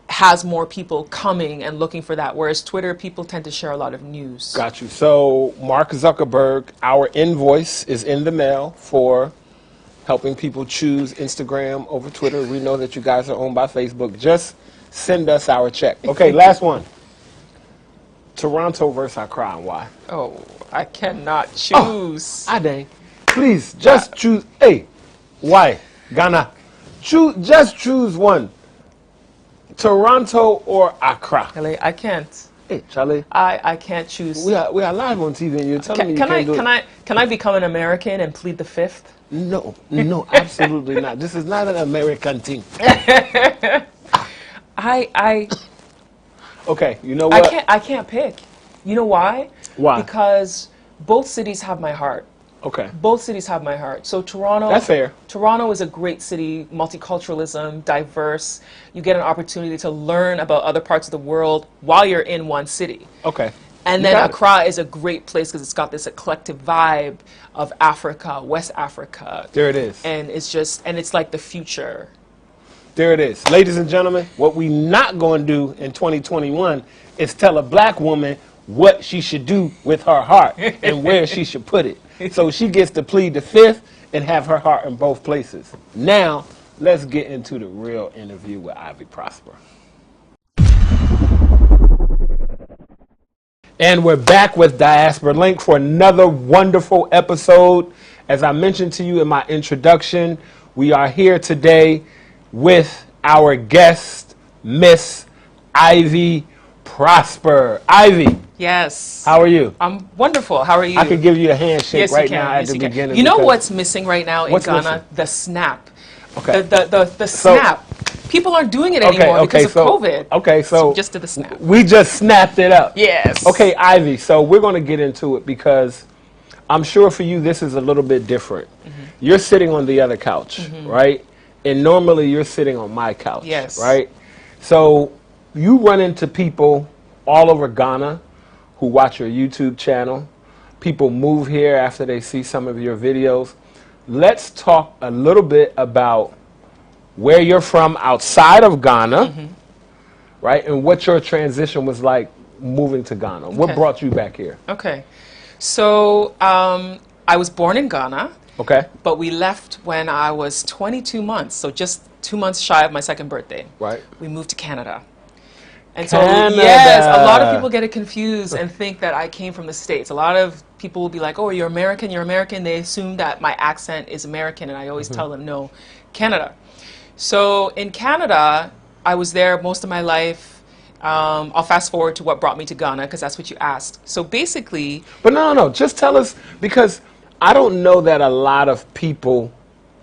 has more people coming and looking for that, whereas Twitter, people tend to share a lot of news. Got you. So, Mark Zuckerberg, our invoice is in the mail for helping people choose Instagram over Twitter. We know that you guys are owned by Facebook. Just send us our check. Okay, last one. Toronto versus Accra, and why? Oh, I cannot choose. Oh, dang. Please, just choose. Hey, why? Ghana. Just choose one. Toronto or Accra? Charlie, I can't. Hey, Charlie. I can't choose. We are live on TV, and you're telling me you can't do it. Can I become an American and plead the fifth? No, absolutely not. This is not an American thing. Okay, you know what? I can't pick. You know why? Why? Because both cities have my heart. Okay. Both cities have my heart. So Toronto. That's fair. Toronto is a great city, multiculturalism, diverse. You get an opportunity to learn about other parts of the world while you're in one city. Okay. And then Accra is a great place because it's got this eclectic vibe of Africa, West Africa. There it is. And it's like the future. There it is. Ladies and gentlemen, what we not going to do in 2021 is tell a black woman what she should do with her heart and where she should put it. So she gets to plead the fifth and have her heart in both places. Now, let's get into the real interview with Ivy Prosper. And we're back with Diaspora Link for another wonderful episode. As I mentioned to you in my introduction, we are here today with our guest, Miss Ivy Prosper. Ivy. Yes. How are you? I'm wonderful. How are you? I could give you a handshake yes, now at the beginning. You know what's missing right now in Ghana? Missing? The snap. Okay. The snap. People aren't doing it anymore because of COVID. Okay, so we just did the snap. We just snapped it up. Yes. Okay, Ivy, so we're going to get into it because I'm sure for you this is a little bit different. You're sitting on the other couch, right? And normally you're sitting on my couch, right? So you run into people all over Ghana who watch your YouTube channel. People move here after they see some of your videos. Let's talk a little bit about where you're from outside of Ghana, right? And what your transition was like moving to Ghana. What brought you back here? Okay. So I was born in Ghana. Okay. But we left when I was 22 months, so just 2 months shy of my second birthday. Right. We moved to Canada. And so, yes, a lot of people get it confused and think that I came from the States. A lot of people will be like, oh, you're American, you're American. They assume that my accent is American, and I always tell them, no, Canada. So in Canada, I was there most of my life. I'll fast forward to what brought me to Ghana, because that's what you asked. So basically... But no, just tell us, because I don't know that a lot of people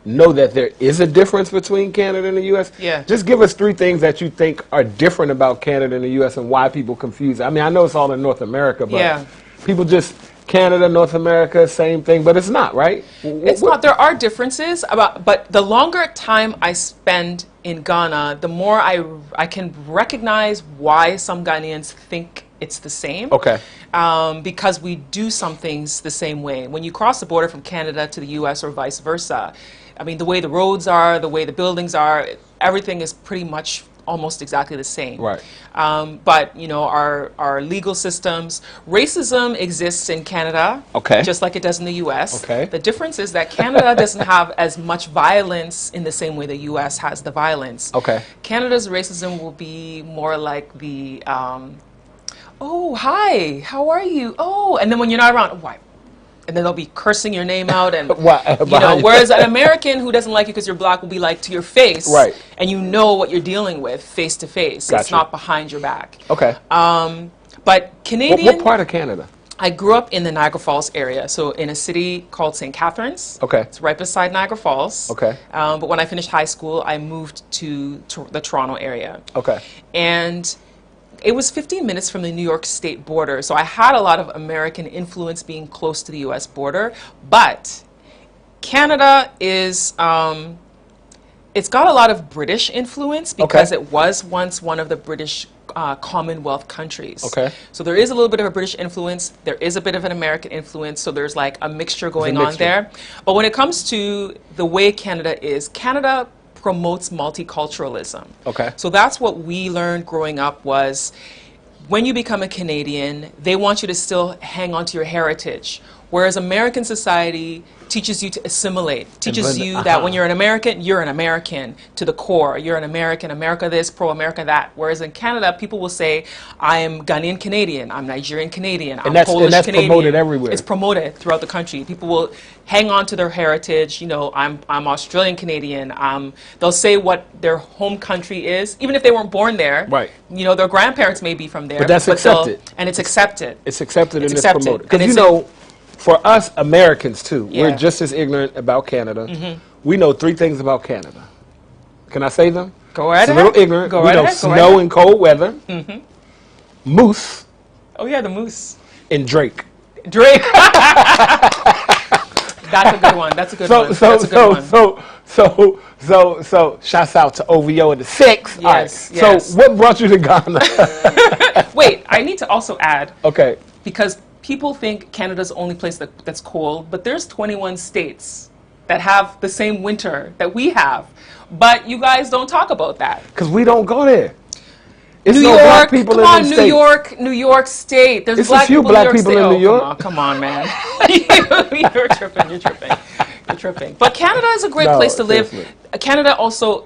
know that there is a difference between Canada and the U.S. Yeah. Just give us 3 things that you think are different about Canada and the U.S. and why people confuse it. I mean, I know it's all in North America, but people just... Canada, North America, same thing, but it's not, right? It's not. There are differences, but the longer time I spend in Ghana, the more I can recognize why some Ghanaians think it's the same. Okay. Because we do some things the same way. When you cross the border from Canada to the U.S. or vice versa, I mean, the way the roads are, the way the buildings are, everything is pretty much almost exactly the same. Right. But, you know, our legal systems, racism exists in Canada, just like it does in the U.S. Okay. The difference is that Canada doesn't have as much violence in the same way the U.S. has the violence. Okay. Canada's racism will be more like the, oh, hi, how are you? Oh, and then when you're not around, why? And then they'll be cursing your name out, and you know. Whereas an American who doesn't like you because you're black will be like to your face, right? And you know what you're dealing with face to face. Gotcha. It's not behind your back. Okay. But Canadian. What part of Canada? I grew up in the Niagara Falls area, so in a city called St. Catharines. Okay. It's right beside Niagara Falls. Okay. But when I finished high school, I moved to the Toronto area. Okay. And it was 15 minutes from the New York state border, so I had a lot of American influence being close to the U.S. border. But Canada is, it's got a lot of British influence because it was once one of the British Commonwealth countries. Okay. So there is a little bit of a British influence, there is a bit of an American influence, so there's like a mixture going on there. But when it comes to the way Canada is, Canada promotes multiculturalism. Okay. So that's what we learned growing up was when you become a Canadian, they want you to still hang on to your heritage. Whereas American society teaches you to assimilate, teaches you that when you're an American to the core. You're an American, America this, pro-America that. Whereas in Canada, people will say, I am Ghanaian Canadian, I'm Nigerian Canadian, I'm Polish Canadian. And that's promoted everywhere. It's promoted throughout the country. People will hang on to their heritage. You know, I'm Australian Canadian. They'll say what their home country is, even if they weren't born there. Right. You know, their grandparents may be from there. But that's accepted. And it's accepted. It's accepted and it's accepted. promoted. Because you know, for us Americans too, Yeah. we're just as ignorant about Canada. We know 3 things about Canada. Can I say them? Go right It's ahead. a little ignorant. Go We right know ahead. snow and cold weather, moose, Oh yeah, the moose. and Drake. Drake. That's a good one. That's a good one. That's a good one. So shouts out to OVO and the 6. Yes, All right. yes. So what brought you to Ghana? Wait, I need to also add, Okay. because people think Canada's the only place that's cold, but there's 21 states that have the same winter that we have. But you guys don't talk about that. Because we don't go there. It's New no York, black people come in on, them New states. York, New York State. There's It's black a few people black in New people York in State. New York. Oh, come on, man. You're tripping. tripping. But Canada is a great place to live. Canada also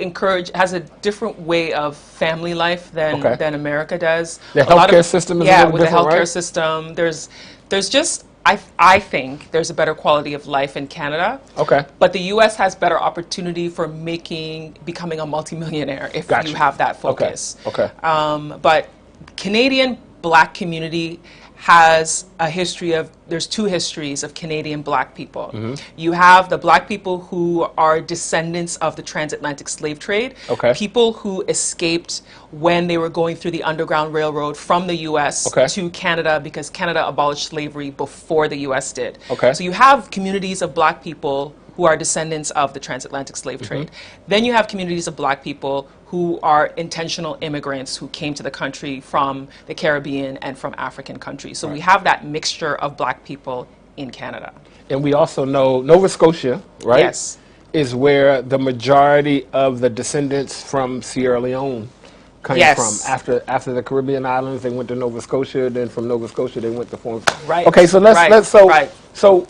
has a different way of family life than America does. The healthcare system is a little with the different, healthcare right? system, there's just I think there's a better quality of life in Canada. Okay. But the U.S. has better opportunity for becoming a multimillionaire if you have that focus. Okay. But Canadian Black community has a history of, there's two histories of Canadian Black people. You have the Black people who are descendants of the transatlantic slave trade, people who escaped when they were going through the Underground Railroad from the U.S. to Canada because Canada abolished slavery before the U.S. did. So you have communities of Black people who are descendants of the transatlantic slave trade. Then you have communities of Black people who are intentional immigrants who came to the country from the Caribbean and from African countries. So we have that mixture of Black people in Canada. And we also know Nova Scotia, right? Yes. Is where the majority of the descendants from Sierra Leone came from. After the Caribbean islands, they went to Nova Scotia. Then from Nova Scotia, they went to form. Right. Okay, so so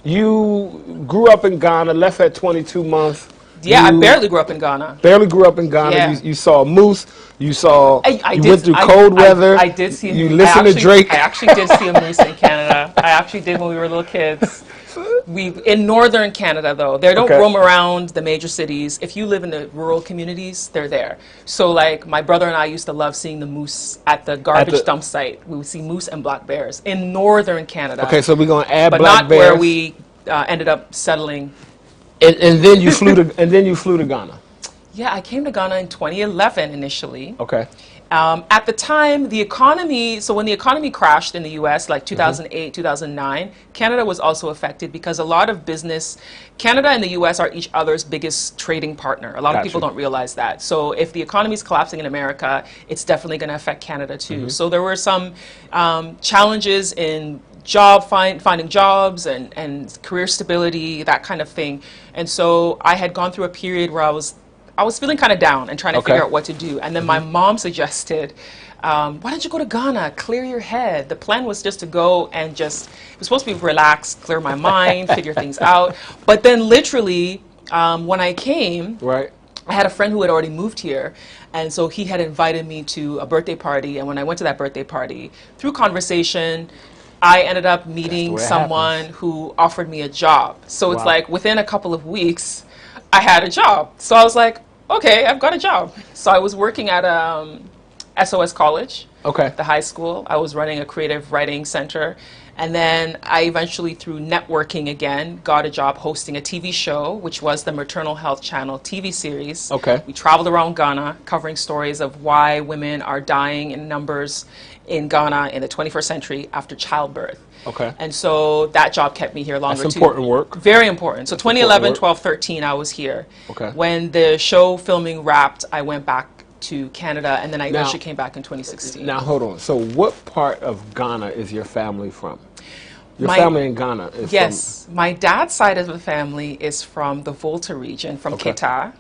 you grew up in Ghana, left at 22 months. Yeah, I barely grew up in Ghana. Barely grew up in Ghana. Yeah. You saw moose. You saw. You went through cold weather. I did see. You listened to Drake. I actually did see a moose in Canada. I actually did when we were little kids. In northern Canada, though, they don't roam around the major cities. If you live in the rural communities, they're there. So, like, my brother and I used to love seeing the moose at the garbage dump site. We would see moose and black bears in northern Canada. Okay, so we're gonna add but black not bears. where we ended up settling. And then you flew to Ghana. Yeah, I came to Ghana in 2011 initially. Okay. At the time, the economy, so when the economy crashed in the US, like 2008, 2009, Canada was also affected because a lot of business, Canada and the US are each other's biggest trading partner. A lot of people don't realize that. So if the economy is collapsing in America, it's definitely going to affect Canada too. So there were some challenges in finding jobs and career stability, that kind of thing. And so I had gone through a period where I was feeling kind of down and trying to figure out what to do. And then my mom suggested, why don't you go to Ghana, clear your head? The plan was just to go and it was supposed to be relaxed, clear my mind, figure things out. But then literally, when I came, I had a friend who had already moved here. And so he had invited me to a birthday party. And when I went to that birthday party, through conversation, I ended up meeting someone who offered me a job. So it's like within a couple of weeks, I had a job. So I was like, okay, I've got a job. So I was working at SOS College, the high school. I was running a creative writing center. And then I eventually, through networking again, got a job hosting a TV show, which was the Maternal Health Channel TV series. We traveled around Ghana, covering stories of why women are dying in numbers in Ghana in the 21st century after childbirth. And so that job kept me here longer too. That's important work. Very important. So 2011, 12, 13, I was here. When the show filming wrapped, I went back to Canada, and then I eventually came back in 2016. Now, hold on. So what part of Ghana is your family from? Your family in Ghana is from? My dad's side of the family is from the Volta region, from Keta.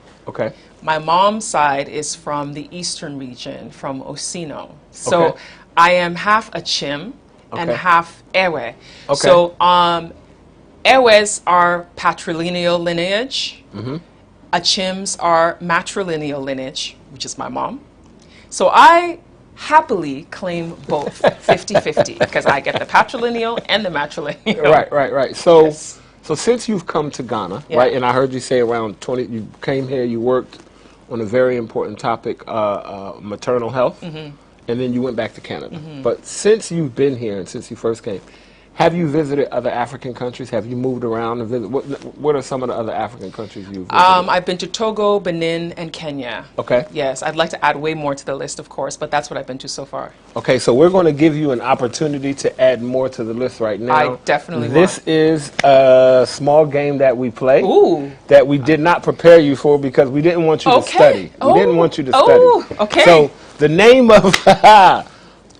My mom's side is from the eastern region, from Osino. So I am half Achim and half Ewe. So Ewes are patrilineal lineage. Achims are matrilineal lineage, which is my mom. So I happily claim both 50-50 because I get the patrilineal and the matrilineal. Right. So since you've come to Ghana, right, and I heard you say around 20, you came here, you worked on a very important topic, maternal health, and then you went back to Canada. But since you've been here and since you first came, have you visited other African countries? Have you moved around and visited? What are some of the other African countries you've visited? I've been to Togo, Benin, and Kenya. Yes, I'd like to add way more to the list, of course, but that's what I've been to so far. Okay, so we're going to give you an opportunity to add more to the list right now. I definitely This is a small game that we play that we did not prepare you for because we didn't want you to study. We didn't want you to study. So the name of...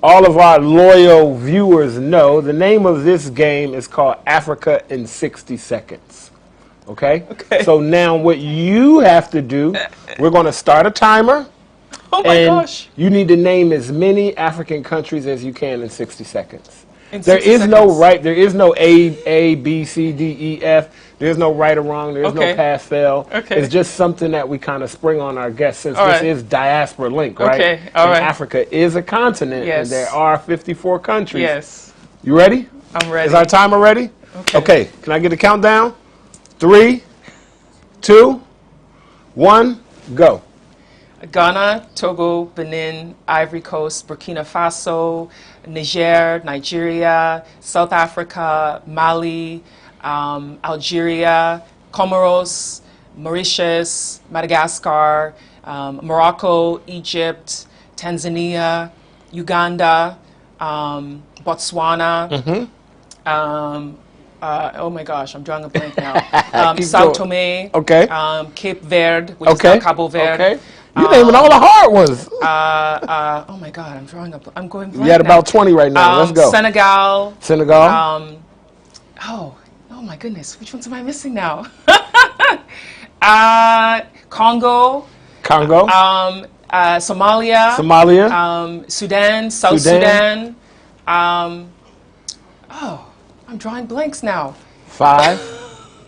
all of our loyal viewers know the name of this game is called Africa in 60 Seconds. Okay? So now what you have to do, we're going to start a timer. Oh my gosh. You need to name as many African countries as you can in 60 seconds. There is no right. There is no A, B, C, D, E, F. There's no right or wrong. There's no pass fail. Okay. It's just something that we kind of spring on our guests since All this right. is Diaspora Link, right? Okay. All right. Africa is a continent, Yes. and there are 54 countries. Yes. You ready? I'm ready. Is our timer ready? Okay. Okay. Can I get a countdown? 3, 2, 1, go. Ghana, Togo, Benin, Ivory Coast, Burkina Faso, Niger, Nigeria, South Africa, Mali, Algeria, Comoros, Mauritius, Madagascar, Morocco, Egypt, Tanzania, Uganda, Botswana. Oh my gosh, I'm drawing a blank now. Sao Tome, okay. Cape Verde, which is now Cabo Verde. Okay. You're naming all the hard ones. Oh my God, I'm going blank. You had about 20 right now. Let's go. Senegal. Oh my goodness, which ones am I missing now? Congo. Somalia. Sudan. South Sudan. I'm drawing blanks now. 5,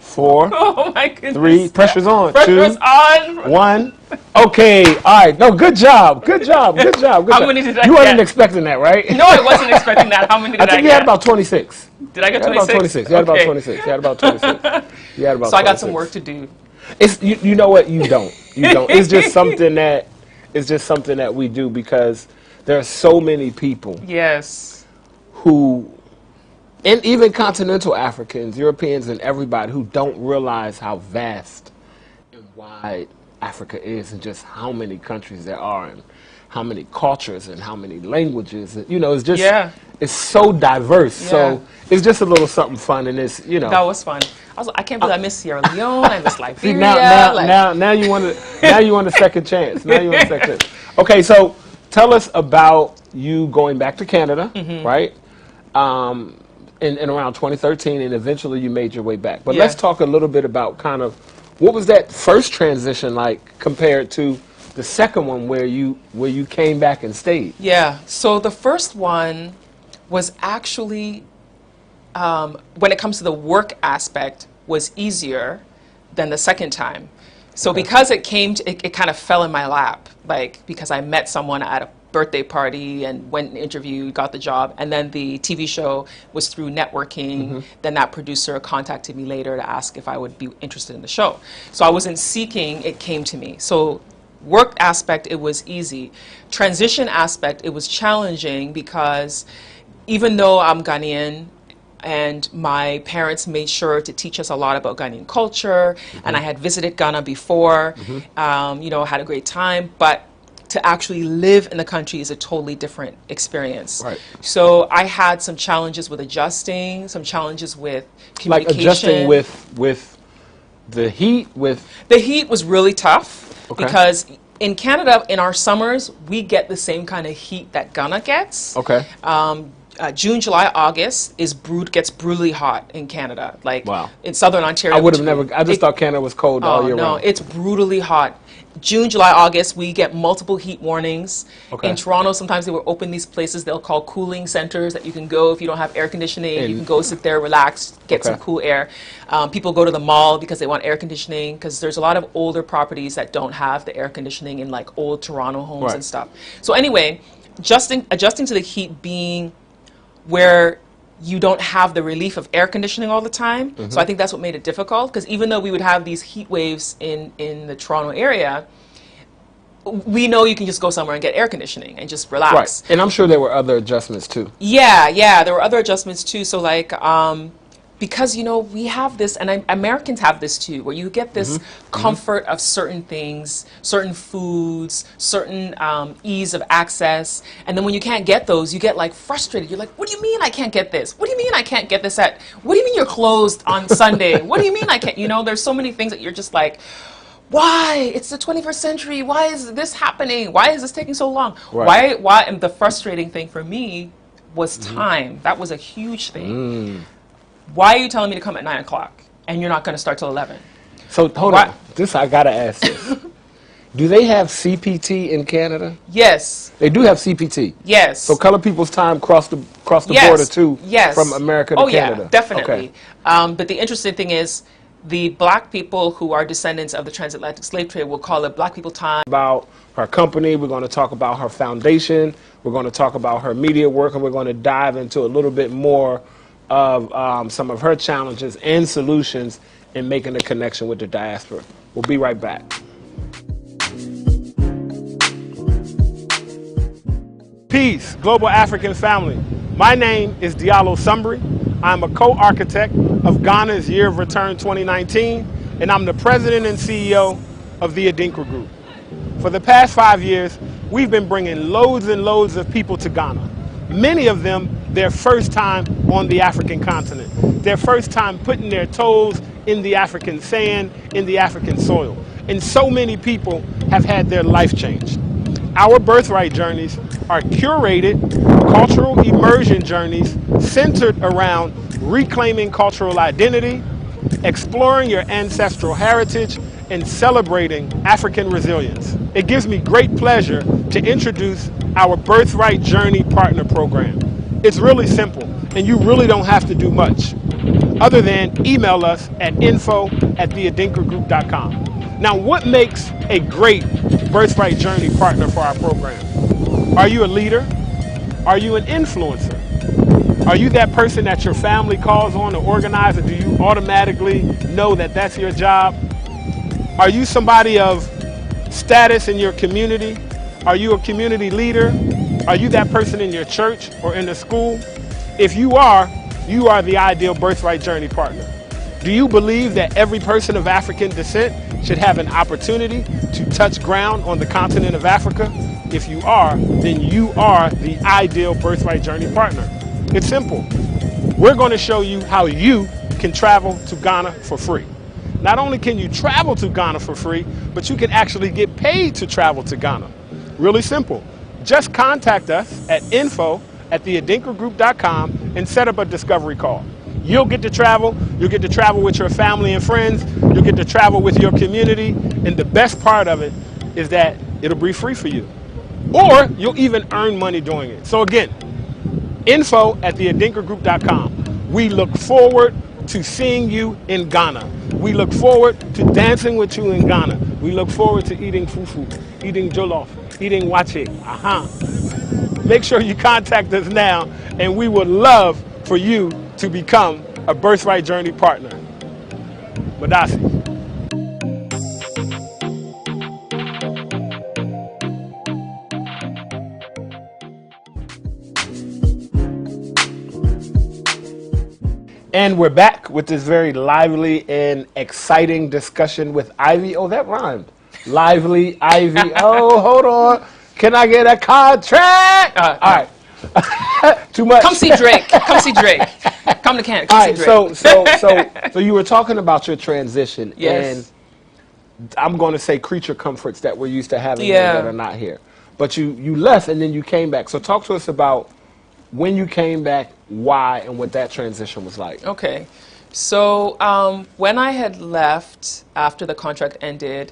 4, oh my goodness. 3. Pressure's on. Pressure's 2, on. 1. Okay. All right. No, good job. Good job. Good job. Good How job. many did I You get? wasn't expecting that, right? No, I wasn't expecting that. How many did I get? I think you had about 26. Did I get 26? About 26. You had about 26. You had about 26. You had about so 26. I got some work to do. It's you know what? You don't. You don't. It's just something that we do because there are so many people. Yes. Who, and even continental Africans, Europeans, and everybody who don't realize how vast and wide Africa is, and just how many countries there are, and how many cultures, and how many languages. You know, it's just it's so diverse. Yeah. So it's just a little something fun, and it's that was fun. I can't believe I missed Sierra Leone. I missed Liberia. See, now you want a second chance. Now you want a second chance. Okay, so tell us about you going back to Canada, right? In around 2013, and eventually you made your way back. But let's talk a little bit about kind of what was that first transition like compared to the second one where you came back and stayed. Yeah. So the first one was actually, when it comes to the work aspect, was easier than the second time. So because it came to, it kind of fell in my lap, like because I met someone at a birthday party and went and interviewed, got the job, and then the TV show was through networking. Then that producer contacted me later to ask if I would be interested in the show. So I wasn't seeking, it came to me. So work aspect, it was easy. Transition aspect, it was challenging because even though I'm Ghanaian, and my parents made sure to teach us a lot about Ghanaian culture, and I had visited Ghana before, you know, had a great time, but to actually live in the country is a totally different experience. Right. So I had some challenges with adjusting, some challenges with communication. Like adjusting with the heat, The heat was really tough because in Canada, in our summers, we get the same kind of heat that Ghana gets. Okay. June, July, August gets brutally hot in Canada. Like in Southern Ontario. I would have never. I just thought Canada was cold all year round. No, it's brutally hot. June, July, August, we get multiple heat warnings. In Toronto, sometimes they will open these places they'll call cooling centers that you can go if you don't have air conditioning. You can go sit there, relax, get some cool air. People go to the mall because they want air conditioning because there's a lot of older properties that don't have the air conditioning in like old Toronto homes and stuff. So anyway, adjusting to the heat being where you don't have the relief of air conditioning all the time. So I think that's what made it difficult, because even though we would have these heat waves in the Toronto area, we know you can just go somewhere and get air conditioning and just relax. Right. And I'm sure there were other adjustments too. Yeah, there were other adjustments too. So like, because, you know, we have this, and Americans have this too, where you get this comfort of certain things, certain foods, certain ease of access, and then when you can't get those, you get like frustrated. You're like, what do you mean I can't get this? What do you mean I can't get this what do you mean you're closed on Sunday? What do you mean I can't? You know, there's so many things that you're just like, why? It's the 21st century. Why is this happening? Why is this taking so long? Why? And the frustrating thing for me was time. That was a huge thing. Why are you telling me to come at 9 o'clock and you're not going to start till 11? So hold on, I gotta ask this. Do they have CPT in Canada? Yes. They do have CPT. Yes. So colored people's time cross the border too. Yes. From America to Canada. Yeah, definitely. Okay. But the interesting thing is, the black people who are descendants of the transatlantic slave trade will call it Black People Time. About her company, we're going to talk about her foundation, we're going to talk about her media work, and we're going to dive into a little bit more of some of her challenges and solutions in making a connection with the diaspora. We'll be right back. Peace, global African family. My name is Diallo Sumbri. I'm a co-architect of Ghana's Year of Return 2019, and I'm the president and CEO of the Adinkra Group. For the past 5 years, we've been bringing loads and loads of people to Ghana. Many of them, their first time on the African continent, their first time putting their toes in the African sand, in the African soil. And so many people have had their life changed. Our birthright journeys are curated cultural immersion journeys centered around reclaiming cultural identity, exploring your ancestral heritage, and celebrating African resilience. It gives me great pleasure to introduce our Birthright Journey Partner Program. It's really simple, and you really don't have to do much, other than email us at info@theadinkragroup.com. Now, what makes a great Birthright Journey partner for our program? Are you a leader? Are you an influencer? Are you that person that your family calls on to organize, or do you automatically know that that's your job? Are you somebody of status in your community? Are you a community leader? Are you that person in your church or in the school? If you are the ideal Birthright Journey partner. Do you believe that every person of African descent should have an opportunity to touch ground on the continent of Africa? If you are, then you are the ideal Birthright Journey partner. It's simple. We're going to show you how you can travel to Ghana for free. Not only can you travel to Ghana for free, but you can actually get paid to travel to Ghana. Really simple. Just contact us at info@theadinkragroup.com and set up a discovery call. You'll get to travel with your family and friends, you'll get to travel with your community, and the best part of it is that it'll be free for you. Or you'll even earn money doing it. So again, info@theadinkragroup.com. We look forward to seeing you in Ghana. We look forward to dancing with you in Ghana. We look forward to eating fufu, eating jollof, eating wache. Make sure you contact us now, and we would love for you to become a Birthright Journey partner. Madasi. And we're back with this very lively and exciting discussion with Ivy. Oh, that rhymed. Lively, Ivy. Oh, hold on. Can I get a contract? All right. Too much. Come see Drake. Come see Drake. Come to Canada. Come see Drake. So you were talking about your transition. Yes. And I'm going to say creature comforts that we're used to having here that are not here. But you left and then you came back. So talk to us about when you came back, why, and what that transition was like. Okay. So when I had left after the contract ended,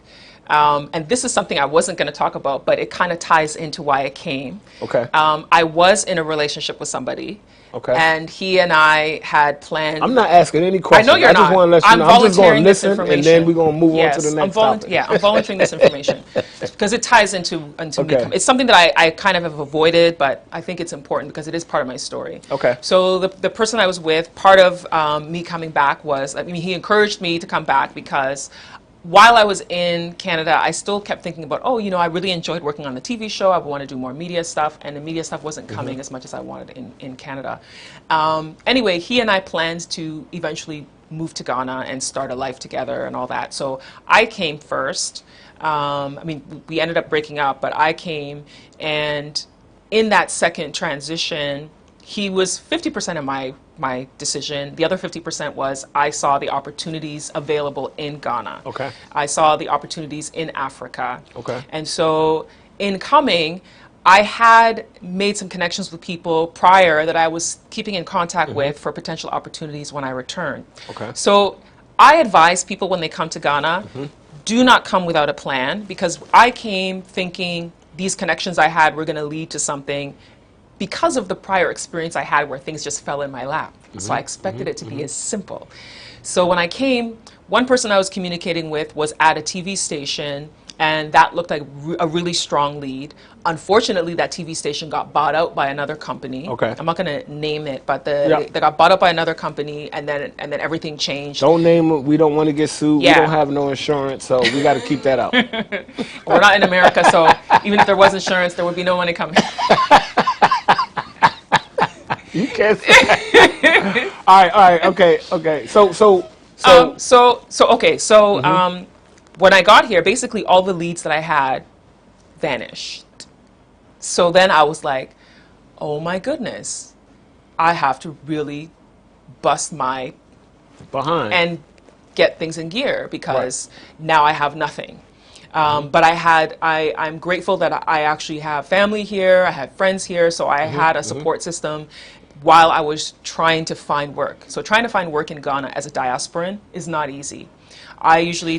and this is something I wasn't going to talk about, but it kind of ties into why I came. Okay. I was in a relationship with somebody. Okay. And he and I had planned. I'm not asking any questions. I know you're not. I just want to let you know. I'm just going to listen, and then we're going to move on to the next topic. Yeah, I'm volunteering this information because it ties into me. It's something that I kind of have avoided, but I think it's important because it is part of my story. Okay. So the person I was with, part of me coming back was, I mean, he encouraged me to come back because while I was in Canada, I still kept thinking about, oh, you know, I really enjoyed working on the TV show. I want to do more media stuff, and the media stuff wasn't coming as much as I wanted in Canada. Anyway, he and I planned to eventually move to Ghana and start a life together and all that. So I came first. I mean, we ended up breaking up, but I came, and in that second transition, he was 50% of my decision. The other 50% was I saw the opportunities available in Ghana. Okay. I saw the opportunities in Africa. Okay. And so in coming, I had made some connections with people prior that I was keeping in contact with for potential opportunities when I returned. Okay. So I advise people when they come to Ghana, do not come without a plan, because I came thinking these connections I had were going to lead to something because of the prior experience I had where things just fell in my lap. So I expected it to be as simple. So when I came, one person I was communicating with was at a TV station, and that looked like a really strong lead. Unfortunately, that TV station got bought out by another company. Okay. I'm not going to name it, but they got bought out by another company, and then everything changed. Don't name it. We don't want to get sued. Yeah. We don't have no insurance, so we got to keep that out. We're not in America, so even if there was insurance, there would be no money coming. You can't say that. All right, okay. So when I got here, basically all the leads that I had vanished. So then I was like, oh my goodness, I have to really bust my behind and get things in gear, because now I have nothing. But I'm grateful that I actually have family here, I have friends here, so I had a support system while I was trying to find work. So trying to find work in Ghana as a diasporan is not easy. I usually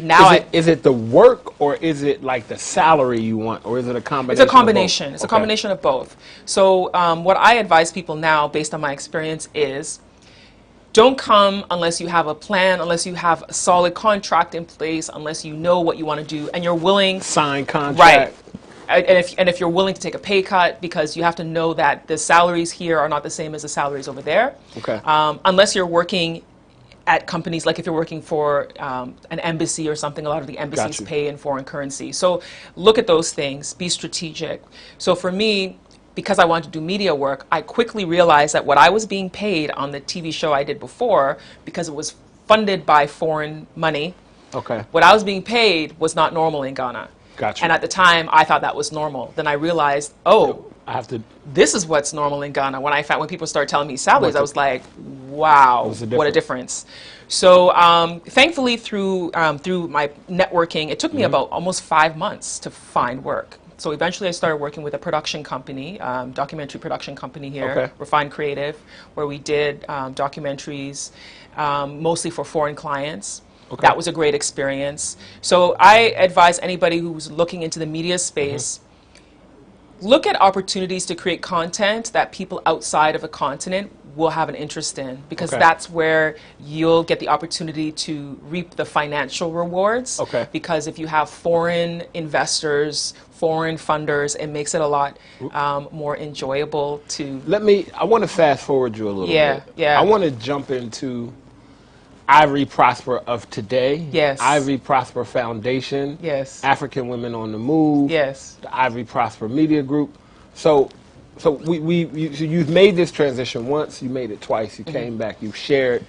is it the work, or is it like the salary you want, or is it a combination? It's a combination. It's a combination of both. So what I advise people now, based on my experience, is don't come unless you have a plan, unless you have a solid contract in place, unless you know what you want to do and you're willing. Sign contract. Right. And if you're willing to take a pay cut, because you have to know that the salaries here are not the same as the salaries over there. Okay. Unless you're working at companies, like if you're working for an embassy or something, a lot of the embassies pay in foreign currency. So look at those things, be strategic. So for me, because I wanted to do media work, I quickly realized that what I was being paid on the TV show I did before, because it was funded by foreign money, what I was being paid was not normal in Ghana. Gotcha. And at the time, I thought that was normal. Then I realized, this is what's normal in Ghana. When people started telling me salaries, I was like, wow, what a difference. So thankfully, through my networking, it took me about almost 5 months to find work. So eventually I started working with a production company, documentary production company here, Refined Creative, where we did documentaries, mostly for foreign clients. That was a great experience. So I advise anybody who's looking into the media space, look at opportunities to create content that people outside of a continent will have an interest in, because that's where you'll get the opportunity to reap the financial rewards. Because if you have foreign investors, foreign funders, it makes it a lot more enjoyable to... I want to fast forward you a little bit. Yeah. I want to jump into Ivory Prosper of today. Yes. Ivory Prosper Foundation. Yes. African Women on the Move. Yes. The Ivory Prosper Media Group. So you've made this transition once, you made it twice, you came back, you shared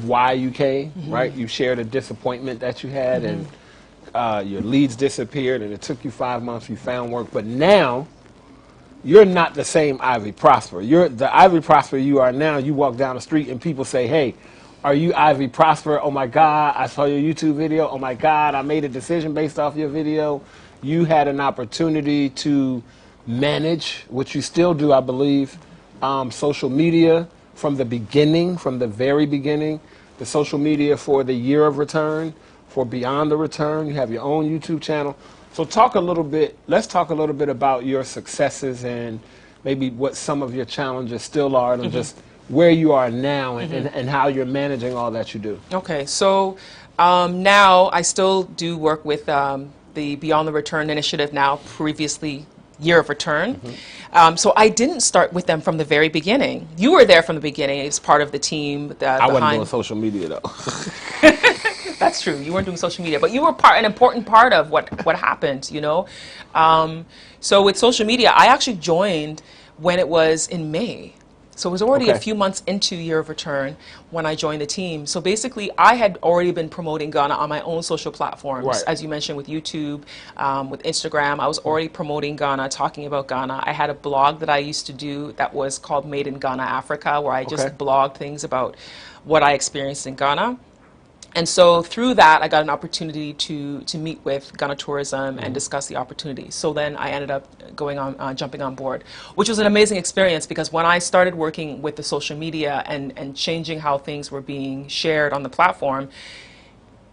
why you came, right? You shared a disappointment that you had, and your leads disappeared, and it took you 5 months, you found work, but now you're not the same Ivory Prosper. You're the Ivory Prosper you are now. You walk down the street and people say, hey, are you Ivory Prosper? Oh my God, I saw your YouTube video. Oh my God, I made a decision based off your video. You had an opportunity to manage, which you still do, I believe, social media from the beginning, from the very beginning, the social media for the year of return, for beyond the return. You have your own YouTube channel. So let's talk a little bit about your successes and maybe what some of your challenges still are, and just where you are now and how you're managing all that you do. Okay, so now I still do work with the Beyond the Return initiative now, previously Year of Return. So I didn't start with them from the very beginning. You were there from the beginning as part of the team. I wasn't doing social media though. That's true. You weren't doing social media, but you were an important part of what happened, you know. So with social media, I actually joined when it was in May. So it was already a few months into Year of Return when I joined the team. So basically, I had already been promoting Ghana on my own social platforms. As you mentioned, with YouTube, with Instagram. I was already promoting Ghana, talking about Ghana. I had a blog that I used to do that was called Made in Ghana, Africa, where I just blogged things about what I experienced in Ghana. And so through that, I got an opportunity to meet with Ghana Tourism and discuss the opportunity. So then I ended up jumping on board, which was an amazing experience, because when I started working with the social media and changing how things were being shared on the platform,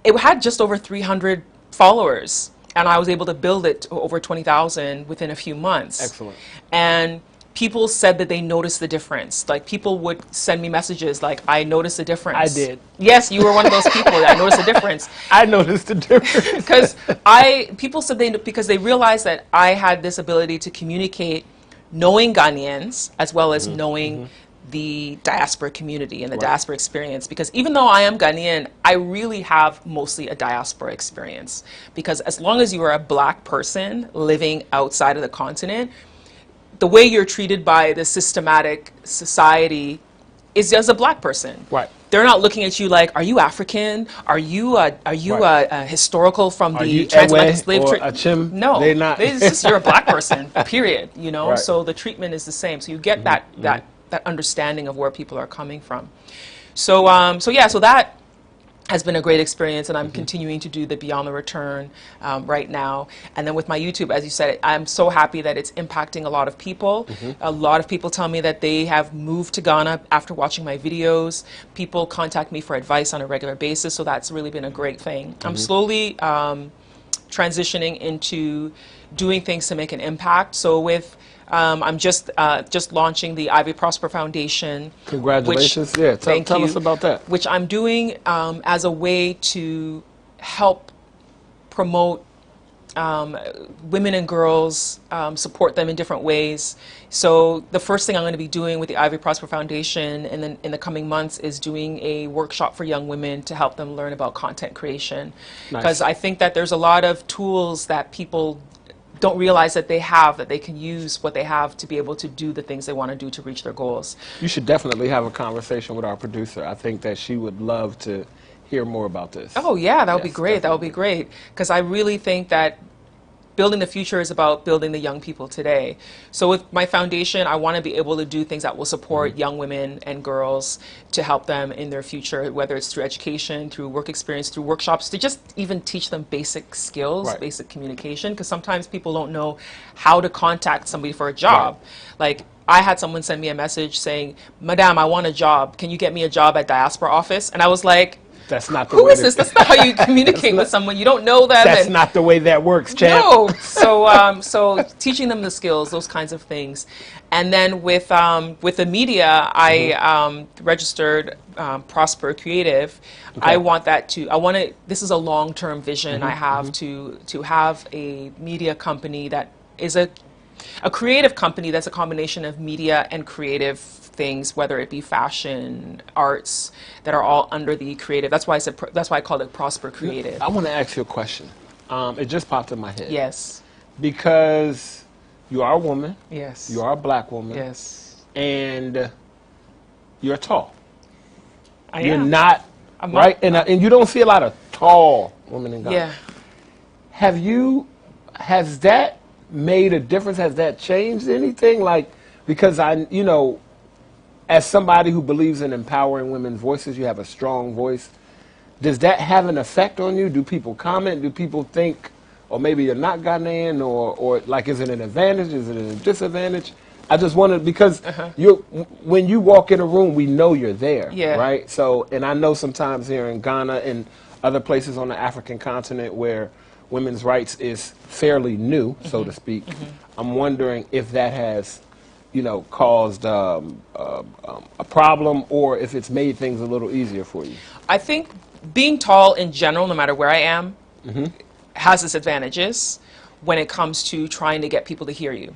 it had just over 300 followers, and I was able to build it to over 20,000 within a few months. Excellent. And people said that they noticed the difference. Like, people would send me messages like, I noticed the difference. I did. Yes, you were one of those people. I noticed the difference. I noticed the difference. Because people said because they realized that I had this ability to communicate knowing Ghanaians as well as knowing the diaspora community and the diaspora experience. Because even though I am Ghanaian, I really have mostly a diaspora experience. Because as long as you are a black person living outside of the continent, the way you're treated by the systematic society is as a black person. Right. They're not looking at you like, are you African? Are you historical from the Transatlantic transatlantic slave trade? Achim? No, They're not. It's just you're a black person. Period. You know, Right. so the treatment is the same. So you get that understanding of where people are coming from. So so that has been a great experience, and I'm continuing to do the Beyond the Return right now. And then with my YouTube, as you said, I'm so happy that it's impacting a lot of people. A lot of people tell me that they have moved to Ghana after watching my videos. People contact me for advice on a regular basis, so that's really been a great thing. I'm slowly transitioning into doing things to make an impact. So with I'm just launching the Ivy Prosper Foundation. Congratulations. Tell us about that. Which I'm doing as a way to help promote women and girls, support them in different ways. So the first thing I'm going to be doing with the Ivy Prosper Foundation in the coming months is doing a workshop for young women to help them learn about content creation. Because I think that there's a lot of tools that people don't realize that they can use what they have to be able to do the things they want to do to reach their goals. You should definitely have a conversation with our producer. I think that she would love to hear more about this. Oh yeah, that would be great. Definitely. That would be great. Because I really think that building the future is about building the young people today. So with my foundation, I want to be able to do things that will support young women and girls to help them in their future, whether it's through education, through work experience, through workshops, to just even teach them basic skills, basic communication, because sometimes people don't know how to contact somebody for a job. Like, I had someone send me a message saying, Madam, I want a job. Can you get me a job at Diaspora office? And I was like, that's not the Who way is this? That's not how you communicate with someone. You don't know them. That's not the way that works, champ. No. So teaching them the skills, those kinds of things. And then with the media, I registered Prosper Creative. Okay. This is a long-term vision I have to have a media company that is a creative company that's a combination of media and creative things, whether it be fashion, arts, that are all under the creative. That's why I called it Prosper Creative. I want to ask you a question. It just popped in my head. Yes. Because you are a woman. Yes. You are a black woman. Yes. And you're tall. You're not, right? And you don't see a lot of tall women in Ghana. Yeah. Has that made a difference? Has that changed anything? Like, because as somebody who believes in empowering women's voices, you have a strong voice. Does that have an effect on you? Do people comment? Do people think, or maybe you're not Ghanaian, or like, is it an advantage? Is it a disadvantage? I just wanted, because when you walk in a room, we know you're there, right? So, and I know sometimes here in Ghana and other places on the African continent where women's rights is fairly new, so to speak, I'm wondering if that has caused a problem, or if it's made things a little easier for you. I think being tall in general, no matter where I am, has its advantages when it comes to trying to get people to hear you.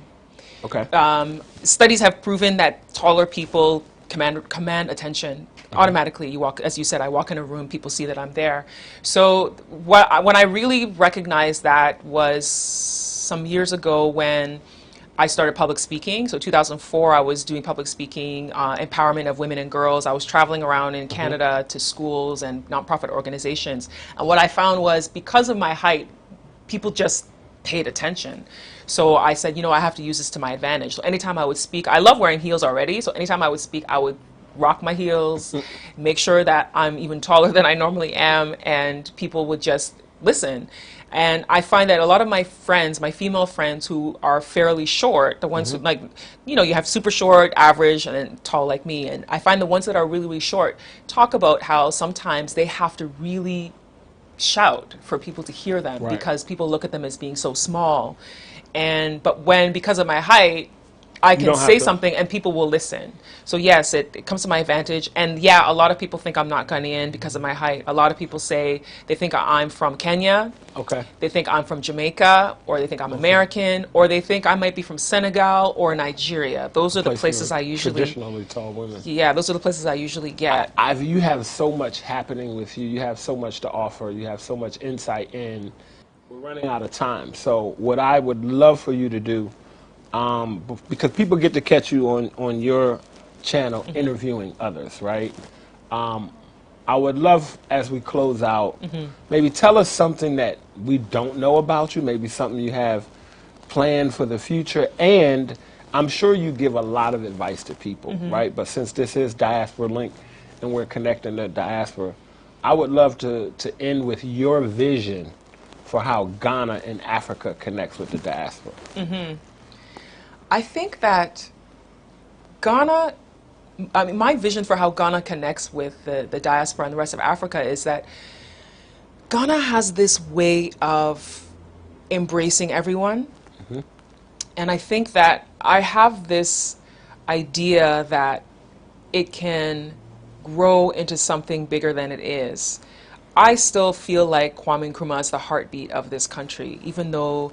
Okay. Studies have proven that taller people command attention automatically. You walk, as you said, I walk in a room, people see that I'm there. So when I really recognized that was some years ago when I started public speaking. So 2004, I was doing public speaking, empowerment of women and girls. I was traveling around in Canada to schools and nonprofit organizations. And what I found was, because of my height, people just paid attention. So I said, I have to use this to my advantage. So anytime I would speak, I love wearing heels already. So anytime I would speak, I would rock my heels, make sure that I'm even taller than I normally am, and people would just listen. And I find that a lot of my friends, my female friends who are fairly short, the ones who, you have super short, average, and then tall like me. And I find the ones that are really, really short talk about how sometimes they have to really shout for people to hear them, Right. because people look at them as being so small. But when, because of my height, I can don't say have to- something and people will listen. So yes, it comes to my advantage. And yeah, a lot of people think I'm not Ghanaian because of my height. A lot of people say they think I'm from Kenya. Okay. They think I'm from Jamaica, or they think I'm American, or they think I might be from Senegal or Nigeria. Those are the places I usually... Traditionally tall women. Yeah, those are the places I usually get. Ivy, you have so much happening with you. You have so much to offer. You have so much insight in. We're running out of time. So what I would love for you to do, because people get to catch you on your channel interviewing others, right? I would love, as we close out, maybe tell us something that we don't know about you, maybe something you have planned for the future. And I'm sure you give a lot of advice to people, right? But since this is Diaspora Link and we're connecting the diaspora, I would love to end with your vision for how Ghana and Africa connects with the diaspora. I think that Ghana, I mean, my vision for how Ghana connects with the diaspora and the rest of Africa is that Ghana has this way of embracing everyone. And I think that I have this idea that it can grow into something bigger than it is. I still feel like Kwame Nkrumah is the heartbeat of this country, even though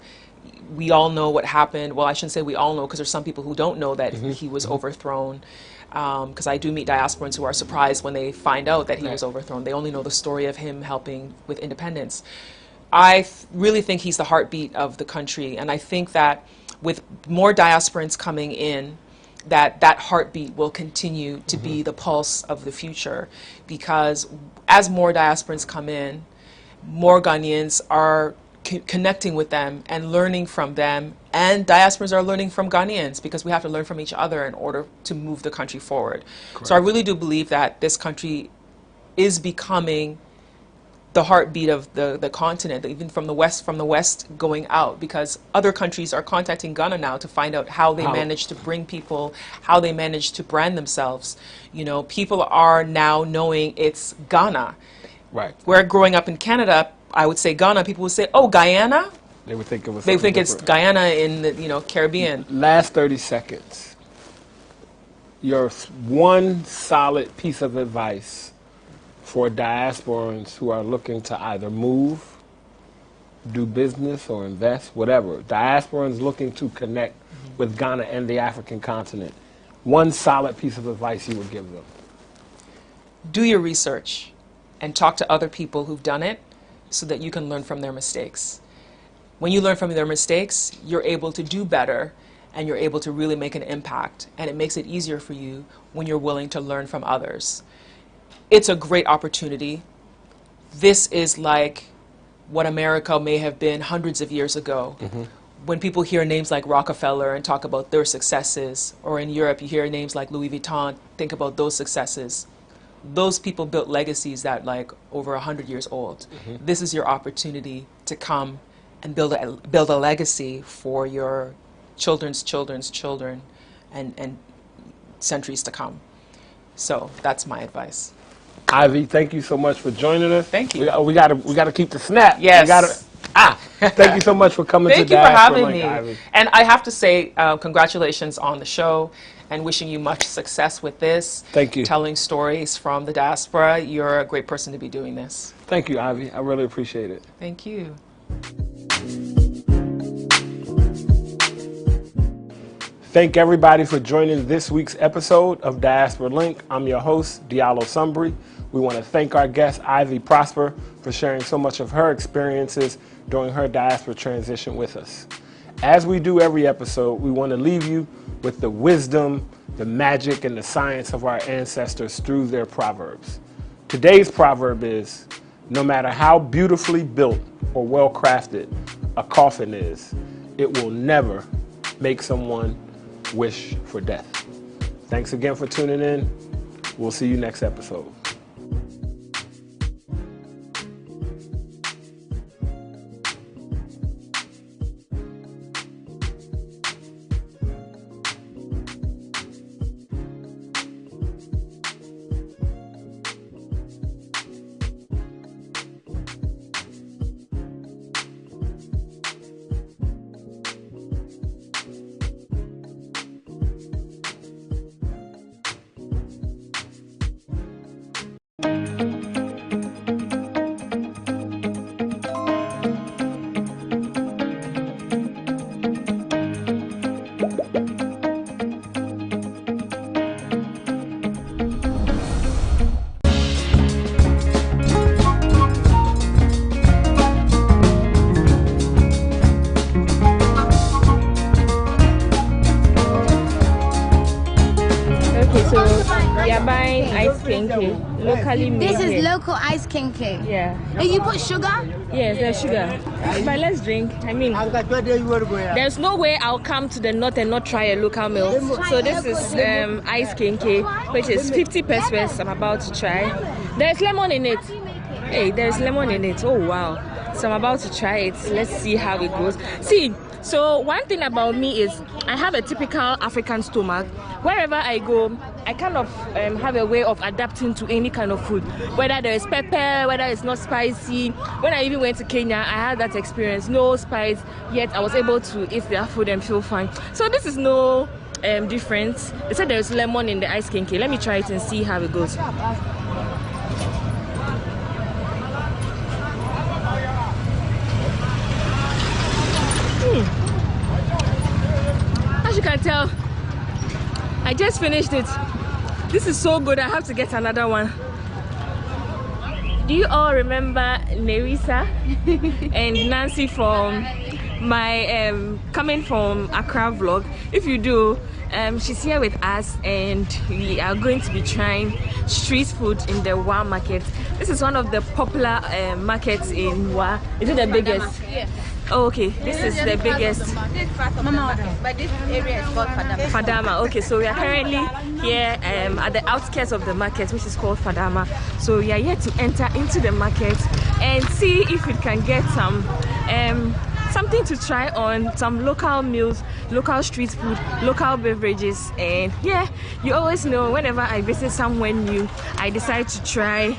we all know what happened. Well, I shouldn't say we all know, because there's some people who don't know that he was overthrown. Because I do meet diasporans who are surprised when they find out that he was overthrown. They only know the story of him helping with independence. I really think he's the heartbeat of the country, and I think that with more diasporans coming in, that heartbeat will continue to be the pulse of the future, because as more diasporans come in, more Ghanaians are connecting with them and learning from them, and diasporans are learning from Ghanaians, because we have to learn from each other in order to move the country forward. Correct. So I really do believe that this country is becoming the heartbeat of the continent, even from the west going out, because other countries are contacting Ghana now to find out how they manage to bring people, how they manage to brand themselves. You know, people are now knowing it's Ghana. Right. Where growing up in Canada, I would say Ghana, people would say, oh, Guyana? They would think of it. They think it's Guyana in the Caribbean. Last 30 seconds. Your one solid piece of advice for diasporans who are looking to either move, do business, or invest, whatever. Diasporans looking to connect with Ghana and the African continent. One solid piece of advice you would give them. Do your research and talk to other people who've done it so that you can learn from their mistakes. When you learn from their mistakes, you're able to do better, and you're able to really make an impact. And it makes it easier for you when you're willing to learn from others. It's a great opportunity. This is like what America may have been hundreds of years ago. When people hear names like Rockefeller and talk about their successes, or in Europe you hear names like Louis Vuitton, think about those successes. Those people built legacies that like over 100 years old. This is your opportunity to come and build a legacy for your children's children's children and centuries to come. So that's my advice. Ivy, thank you so much for joining us. Thank you. We gotta keep the snap. Yes. Thank you so much for coming Thank to you for Diaspora having Link, me. Ivy. And I have to say congratulations on the show, and wishing you much success with this. Thank you. Telling stories from the diaspora. You're a great person to be doing this. Thank you, Ivy. I really appreciate it. Thank you. Thank everybody for joining this week's episode of Diaspora Link. I'm your host, Diallo Sumbri. We want to thank our guest, Ivy Prosper, for sharing so much of her experiences during her diaspora transition with us. As we do every episode, we want to leave you with the wisdom, the magic, and the science of our ancestors through their proverbs. Today's proverb is, no matter how beautifully built or well-crafted a coffin is, it will never make someone wish for death. Thanks again for tuning in. We'll see you next episode. trying ice kenke, locally made. This is local ice kenke. Yeah. And you put sugar? Yes, there's sugar. But let's drink. I mean, there's no way I'll come to the north and not try a local milk. So this is ice kenke, which is 50 pesos. I'm about to try. There's lemon in it. Hey, there's lemon in it. Oh wow. So I'm about to try it. Let's see how it goes. See, so one thing about me is I have a typical African stomach. Wherever I go, I kind of have a way of adapting to any kind of food. Whether there is pepper, whether it's not spicy. When I even went to Kenya, I had that experience. No spice, yet I was able to eat their food and feel fine. So this is no difference. They said there's lemon in the ice kenke. Let me try it and see how it goes. As you can tell, I just finished it. This is so good, I have to get another one. Do you all remember Nerissa and Nancy from my coming from Accra vlog? If you do, she's here with us and we are going to be trying street food in the Wa market. This is one of the popular markets in Wa. Is it the biggest? Yes. Oh, okay, this is the biggest. But this area is called Fadama. Fadama. Okay, so we are currently here at the outskirts of the market, which is called Fadama. So we are here to enter into the market and see if we can get some something to try on, some local meals, local street food, local beverages. And yeah, you always know whenever I visit somewhere new, I decide to try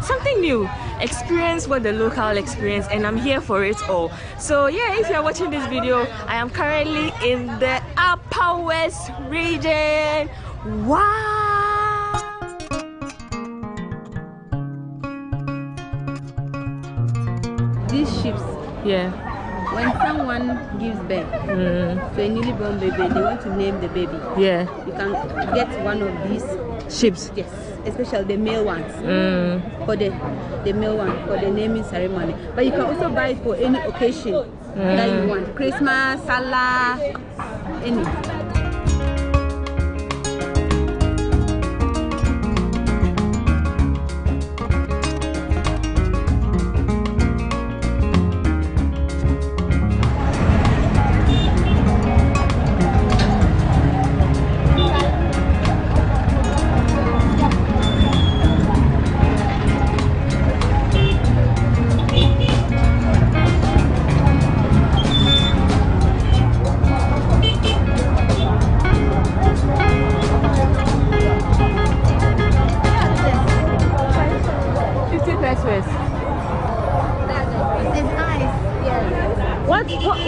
something new, experience what the local experience, and I'm here for it all. So yeah, if you're watching this video, I am currently in the Upper West region. Wow! These ships, yeah, when someone gives birth to a newly born baby, they want to name the baby. Yeah, you can get one of these ships. Yes, especially the male ones. For the male one for the naming ceremony. But you can also buy it for any occasion that you want. Christmas, Salah, any.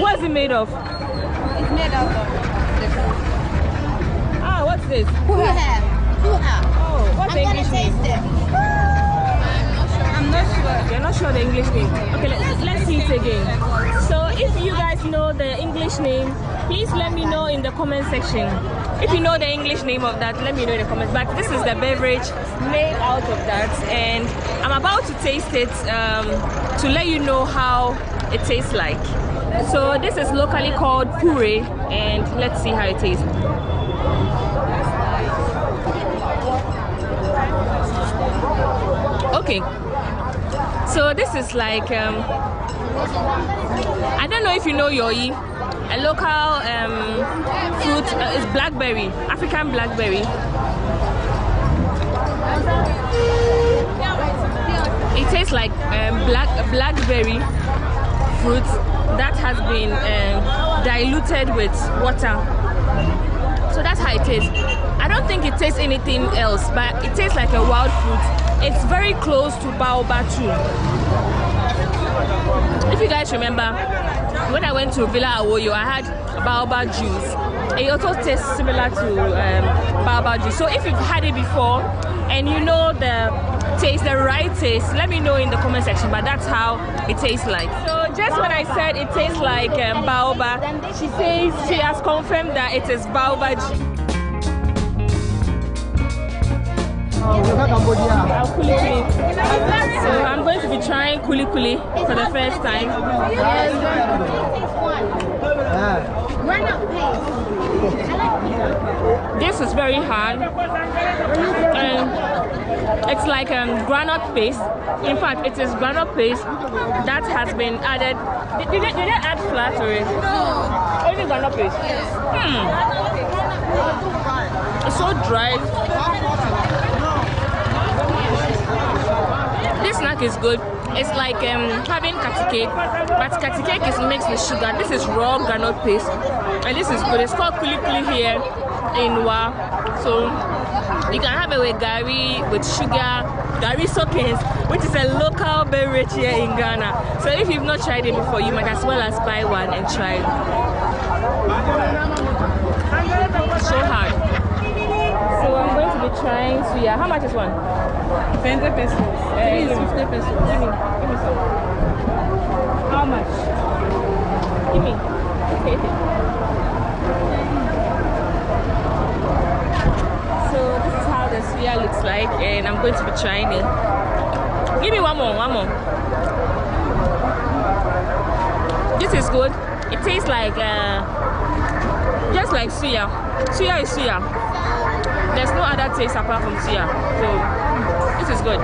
What is it made of? It's made of Ah, what's this? Puha. Oh, what's the English name? I'm not sure. You're not sure the English name? Okay, let's see it again. So if you guys know the English name, please let me know in the comment section. If you know the English name of that, let me know in the comments. But this is the beverage made out of that, and I'm about to taste it to let you know how it tastes like. So this is locally called puree, and let's see how it tastes. Okay, so this is like I don't know if you know yoi, a local fruit. Is blackberry, African blackberry. It tastes like blackberry fruit that has been diluted with water. So that's how it tastes. I don't think it tastes anything else, but it tastes like a wild fruit. It's very close to baobab too. If you guys remember, when I went to Villa Awoyo, I had baobab juice. It also tastes similar to baobab juice. So if you've had it before and you know the taste, the right taste, let me know in the comment section. But that's how it tastes like. So just when I said it tastes like baobab, she says she has confirmed that it is baobab juice. So I'm going to be trying kuli kuli for the first time. This is very hard. It's like granite paste. In fact, it is granite paste that has been added. Did they add flour to it? No. Only granite paste. It's so dry. This snack is good. It's like having kati cake, but kati cake is mixed with sugar. This is raw granite paste, and this is good. It's called kuli kuli here in Wa. So you can have it with gari, with sugar, gari soakings, which is a local beverage here in Ghana. So if you've not tried it before, you might as well as buy one and try it. So hard. So I'm going to be trying suya. How much is one? 20 pesos. 50 pesos. Give me some. How much? Give me. So this is how the suya looks like, and I'm going to be trying it. Give me one more. This is good. It tastes like just like suya. Suya is suya. There's no other taste apart from suya. So this is good.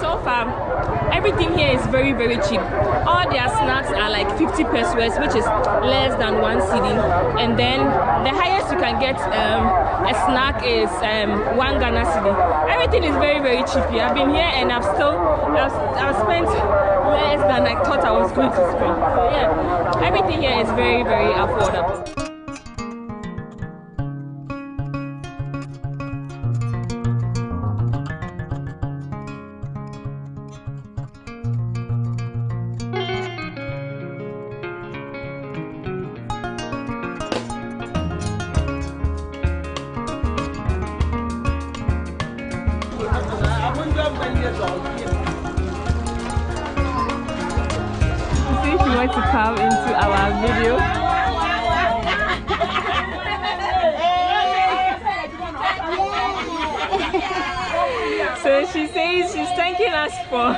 So far, everything here is very, very cheap. All their snacks are like 50 pesos, which is less than 1 cedi. And then the highest you can get a snack is 1 Ghana cedi. Everything is very, very cheap here. I've been here and I've spent less than I thought I was going to spend. So yeah, everything here is very, very affordable. See if you want to come into our video. So she says she's thanking us for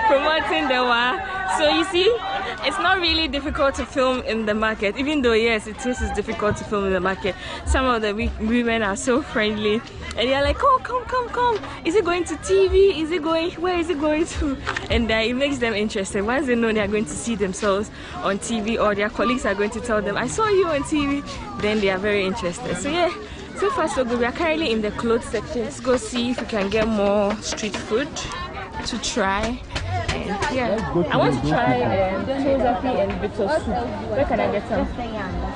promoting the WA. So you see, it's not really difficult to film in the market, even though yes, it is difficult to film in the market. Some of the women are so friendly and they're like, oh, come. Is it going to TV? Where is it going to? And it makes them interested. Once they know they are going to see themselves on TV, or their colleagues are going to tell them, I saw you on TV, then they are very interested. So yeah, so far so good. We are currently in the clothes section. Let's go see if we can get more street food to try. And yeah, I want to try Chozafi and bitter soup. Where can I get some?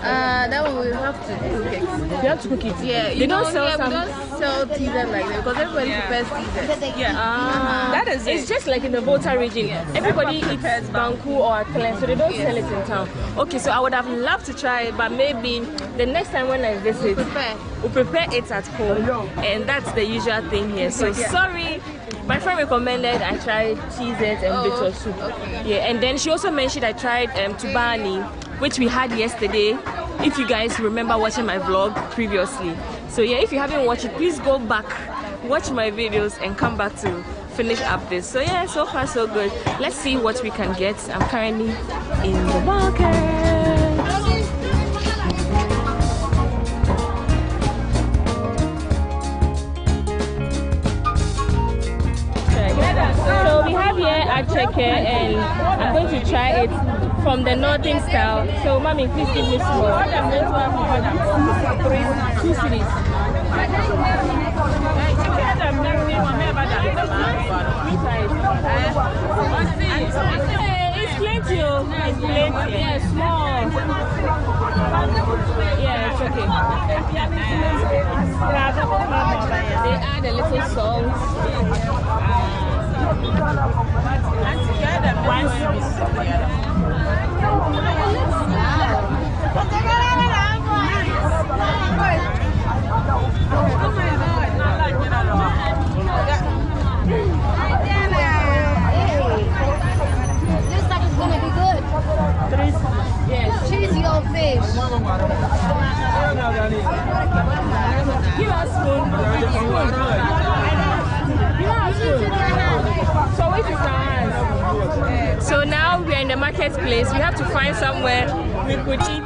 That one we have to cook it. You have to cook it? Yeah, They don't sell we don't sell teaser like that because everybody prefers teasers. Yeah, that is It's just like in the Volta region. Everybody eats Banku or Akelen, so they don't sell it in town. Okay, so I would have loved to try it, but maybe the next time when I visit, we'll prepare it at home. And that's the usual thing here. So sorry. My friend recommended I tried cheeses and bitter soup. Okay. Yeah, and then she also mentioned I tried tubani, which we had yesterday. If you guys remember watching my vlog previously. So yeah, if you haven't watched it, please go back, watch my videos, and come back to finish up this. So yeah, so far so good. Let's see what we can get. I'm currently in the market. So we have here acheke, and I'm going to try it from the northern style. So mommy, please give me some more. 2 cedis. It's plenty. It's plenty. Yeah, small. Yeah, it's okay. They add a little salt. This stuff is gonna be good. Yes. Cheesy old fish. Give us spoon. So which is ours? So now we are in the marketplace. We have to find somewhere we could eat.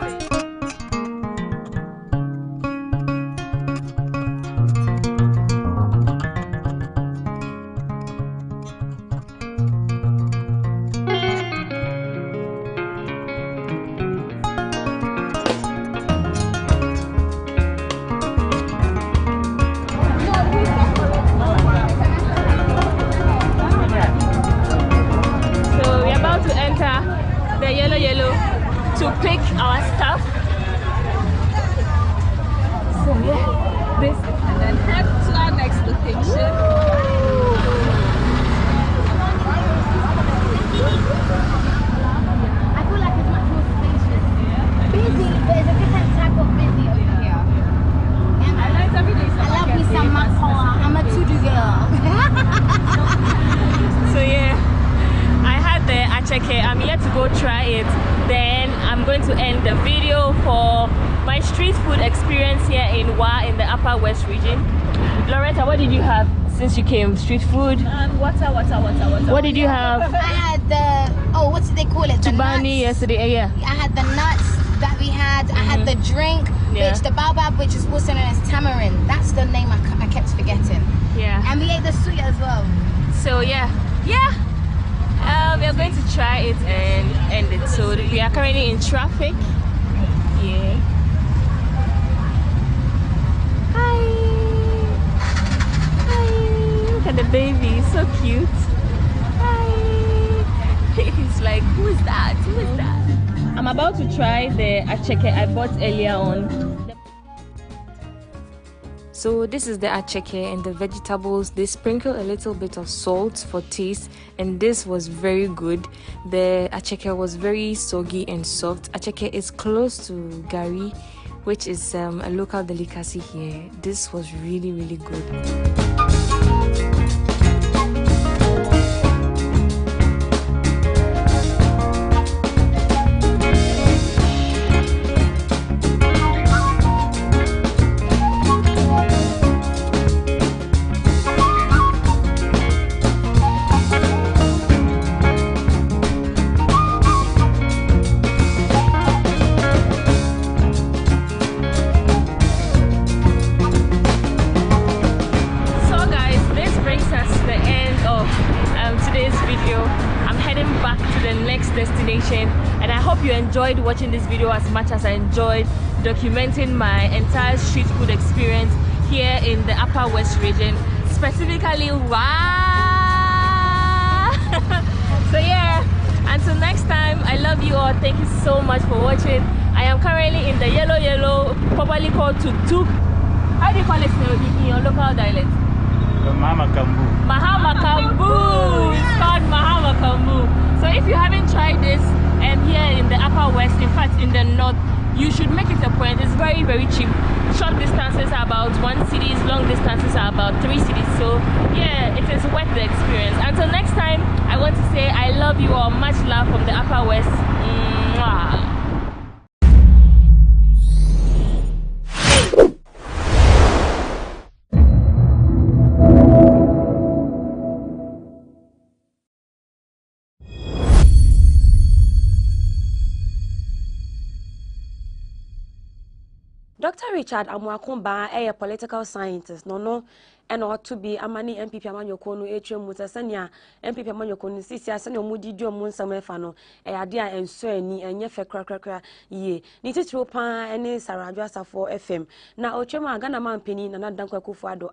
go try it. Then I'm going to end the video for my street food experience here in Wa in the Upper West region. Loretta, what did you have since you came? Street food? Water. What did you have? I had the, what's they call it? Tubani yesterday, yeah. I had the nuts that we had. I had the drink, which the baobab, which is also known as tamarind. That's the name I kept forgetting. Yeah. And we ate the suya as well. So yeah. We are going to try it and end it. So we are currently in traffic. Yeah. Hi. Look at the baby, so cute. Hi. He's like, who is that? I'm about to try the acheke I bought earlier on. So this is the acheke and the vegetables. They sprinkle a little bit of salt for taste, and this was very good. The acheke was very soggy and soft. Acheke is close to gari, which is a local delicacy here. This was really, really good. Destination, and I hope you enjoyed watching this video as much as I enjoyed documenting my entire street food experience here in the Upper West region, specifically so yeah, until next time, I love you all. Thank you so much for watching. I am currently in the yellow, probably called tuk-tuk. How do you call it in your local dialect? Mahamakambu. It's called Mahamakambu. So if you haven't tried this here in the Upper West, in fact in the North, you should make it a point. It's very, very cheap. Short distances are about 1 cedis, long distances are about 3 cedis. So yeah, it is worth the experience. Until next time, I want to say I love you all. Much love from the Upper West. Mwah. Dr. Richard Amuakumba, a political scientist, no, and ought to be a money MPP Amanyokono, Atrium Mutasania, MPP Amanyokono, Sisia, Sano Mudi, Munsame Fano, a dear and Sweni, and Yefe Cracker, ye. Nitty Tropa, and Sarah Jassa for FM. Now, Ochema, Ghana Penny, and not Danko Fado,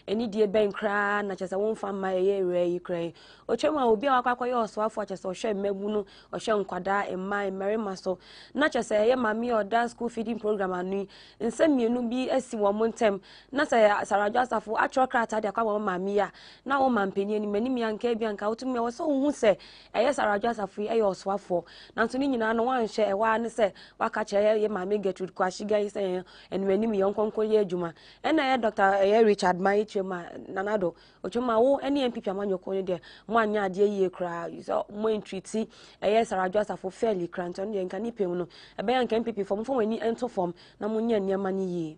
any dear bank cry, not as I won't find my ray, you cray. Ochema will be a quacker, so for just or share Mebuno, or Shan Quada, and my Mary Maso, not just a mammy or dance school feeding program, and in some you be a see one time, not a Sarah Jassa for actual crata, the cow mamma, now man penny, many young Cabian to me was so who say, a yes, Sarah Jassa free a or swap for. Now to me, no one share one say, Wakacha, ye mammy get with Quashiga saying, and when you young Conco Juma, and I Dr. Richard, my Nanado, Ochuma, any MPP among your corner there, 1 year, dear ye cry, so more entreaty, a yes, Sarah Jassa for fairly cranton, and canipe, a bayan can pipi from any enter form, Namunia near money ye.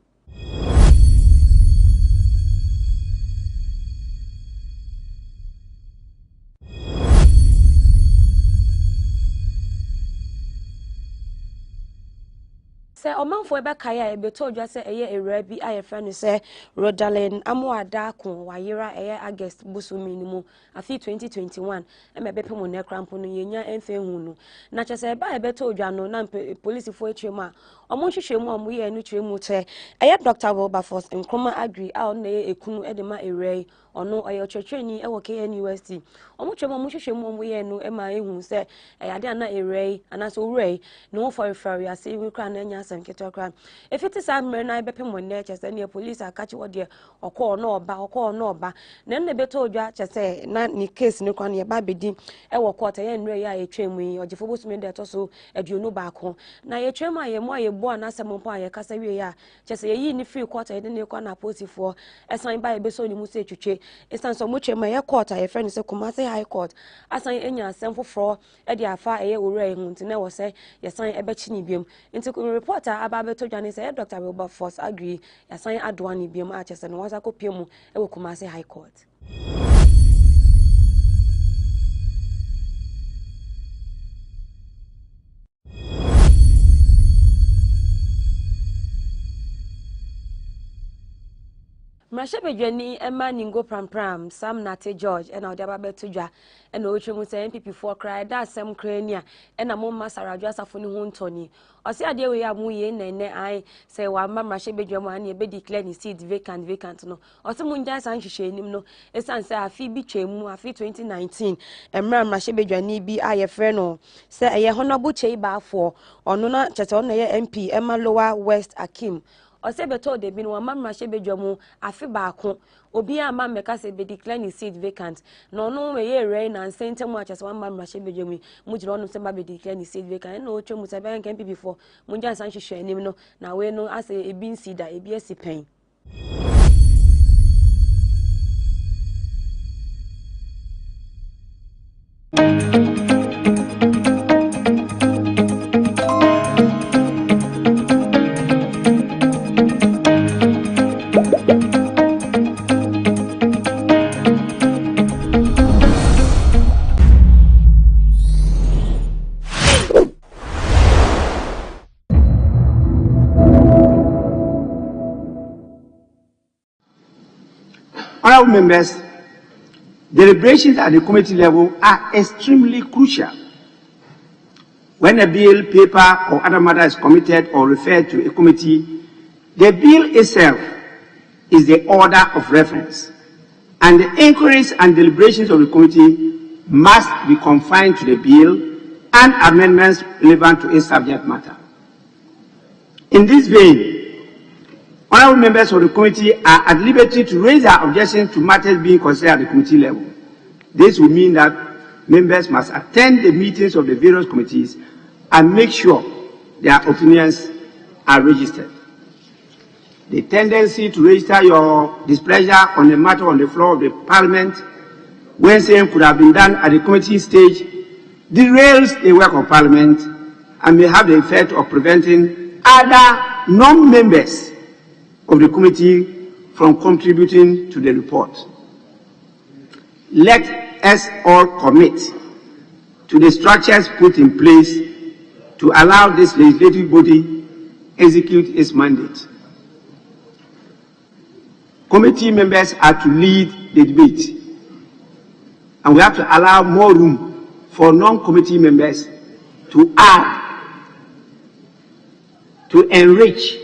Say oman for ebe kaya ebe told you say eye ere bi aye friend say Rodalen Amuada kun wayira eye August busu minimum afi 2021 emebe pe mo ne krampo no yenya emfe hu no na che say ebe ebe told you no na police for etremu a omo hwehwemu omo ye enu tremu che eye Dr. Wilberforce Nkrumah agree a na ekunu edema ere ono oyo checheni e wo KNUST omo twemu omo hwehwemu omo ye enu e ma ehu say ade ana ere ana so ure no for refer ya say we kra na nya asem keto kra if it is amre na be pem wonne chese na police akachi wo de okọ no oba na ne beto odwa chese na ni case ni kwan ye ba bedi e wo court ye nre ya etwemu yi ogefo bosumi de to so aduonu ba ko na ye twemu aye mo aye bo na asem mpo aye kasa wie ya chese ye yi ni free court ye ne kwa na posifo esan ba ye be so ni mu se twetwe esan so mo twemu ye court aye friend se Kumasi High Court asan enya asem foforo e de afa eye owura ehun nti na wo se ye san e be chi ni biem nti reporter aba beto dwane se Dr. Wilberforce agree ye san adoa ni biem a chese no wasa ko piemu e wo Kumasi High Court. Mrashebedwani Emma Ningo Pram Sam Nate George and Odaba Betudwa and Ochemu say NPP4 cry that Sam Crania and a Mama Sarajwa Safuni Huntoni. Or say a day we are muye nene I say wa Mrashebedwani be declare ni seat vacant no. Or some munja san shishe no. Esan say a fee be chemu a fee 2019 and Mrashebedwani be I a friend no. Say a honorable cheba for or nona chaton MP Emma Lower West Akim. Osebeto de bin wa mamma shebedwamu afi baako obi ama meka se be declare ni seat vacant no no we ye rain and sentem wa chese wa mamma shebedwamu mu jiro no se ba be declare ni seat vacant no otwemu se ben kan before mu nja san hwehwe anim no na we no ase ebi nsida ebi asipen. Honourable members, deliberations at the committee level are extremely crucial. When a bill, paper, or other matter is committed or referred to a committee, the bill itself is the order of reference, and the inquiries and deliberations of the committee must be confined to the bill and amendments relevant to its subject matter. In this vein, honourable members of the committee are at liberty to raise their objections to matters being considered at the committee level. This will mean that members must attend the meetings of the various committees and make sure their opinions are registered. The tendency to register your displeasure on a matter on the floor of the Parliament when same could have been done at the committee stage derails the work of Parliament and may have the effect of preventing other non-members of the committee from contributing to the report. Let us all commit to the structures put in place to allow this legislative body execute its mandate. Committee members are to lead the debate, and we have to allow more room for non-committee members to add, to enrich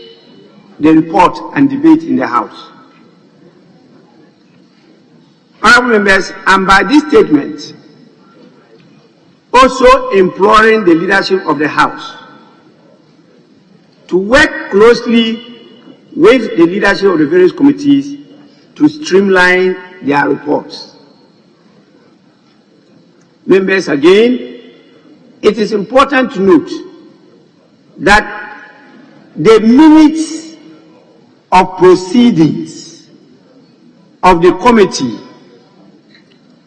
the report and debate in the House. Honourable members, and by this statement, also imploring the leadership of the House to work closely with the leadership of the various committees to streamline their reports. Members, again, it is important to note that the minutes of proceedings of the committee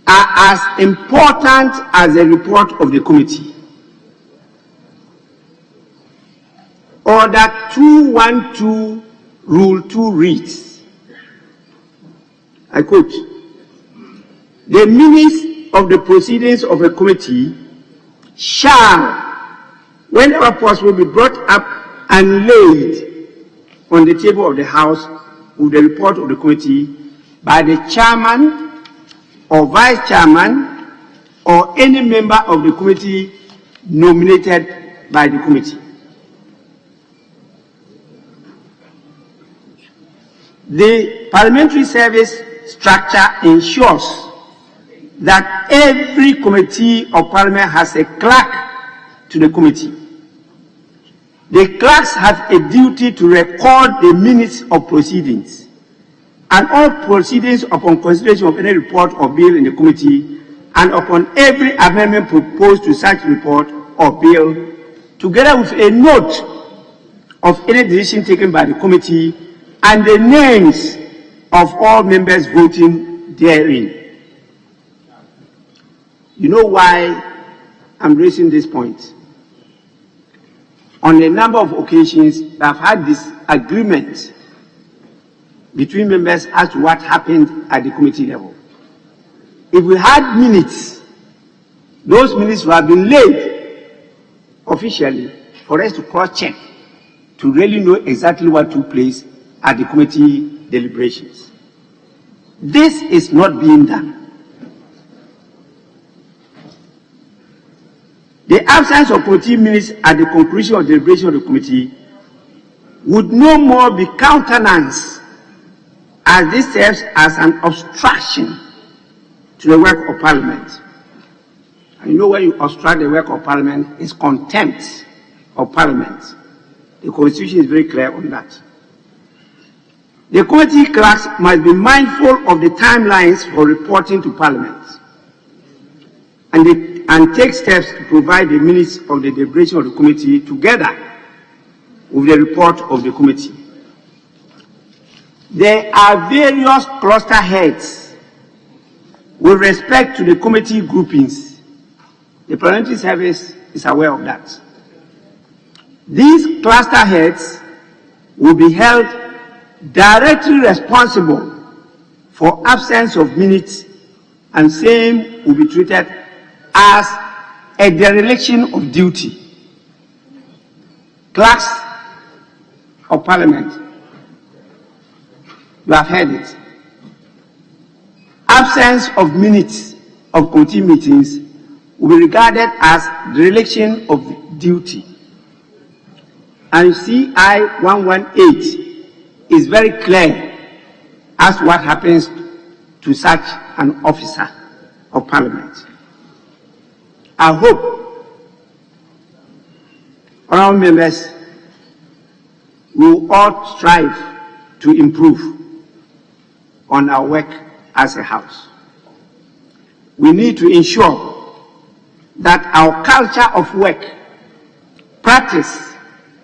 are as important as the report of the committee. Order 212 Rule 2 reads, I quote, "The minutes of the proceedings of a committee shall, whenever possible, be brought up and laid on the table of the House with the report of the committee by the chairman or vice chairman or any member of the committee nominated by the committee." The parliamentary service structure ensures that every committee of parliament has a clerk to the committee. The clerks have a duty to record the minutes of proceedings and all proceedings upon consideration of any report or bill in the committee and upon every amendment proposed to such report or bill, together with a note of any decision taken by the committee and the names of all members voting therein. You know why I'm raising this point? On a number of occasions, I've had disagreement between members as to what happened at the committee level. If we had minutes, those minutes would have been laid officially for us to cross-check to really know exactly what took place at the committee deliberations. This is not being done. The absence of committee minutes at the conclusion of the deliberation of the committee would no more be countenanced, as this serves as an obstruction to the work of Parliament. And you know, when you obstruct the work of Parliament, it's contempt of Parliament. The Constitution is very clear on that. The committee clerks must be mindful of the timelines for reporting to Parliament and take steps to provide the minutes of the deliberation of the committee together with the report of the committee. There are various cluster heads with respect to the committee groupings. The Parliamentary Service is aware of that. These cluster heads will be held directly responsible for absence of minutes, and same will be treated as a dereliction of duty. Clerks of Parliament, you have heard it. Absence of minutes of committee meetings will be regarded as dereliction of duty. And CI 118 is very clear as to what happens to such an officer of Parliament. I hope, honourable members, we will all strive to improve on our work as a House. We need to ensure that our culture of work, practice,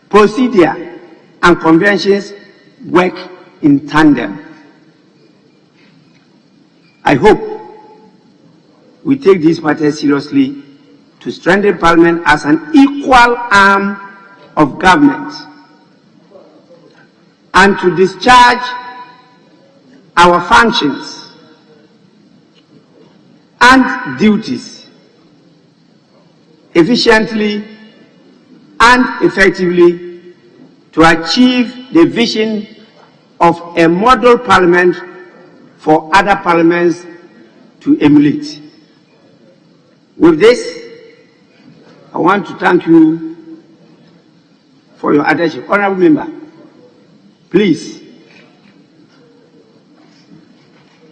procedure, and conventions work in tandem. I hope we take these matters seriously to strengthen Parliament as an equal arm of government and to discharge our functions and duties efficiently and effectively to achieve the vision of a model parliament for other parliaments to emulate. With this, I want to thank you for your attention. Honourable member, please.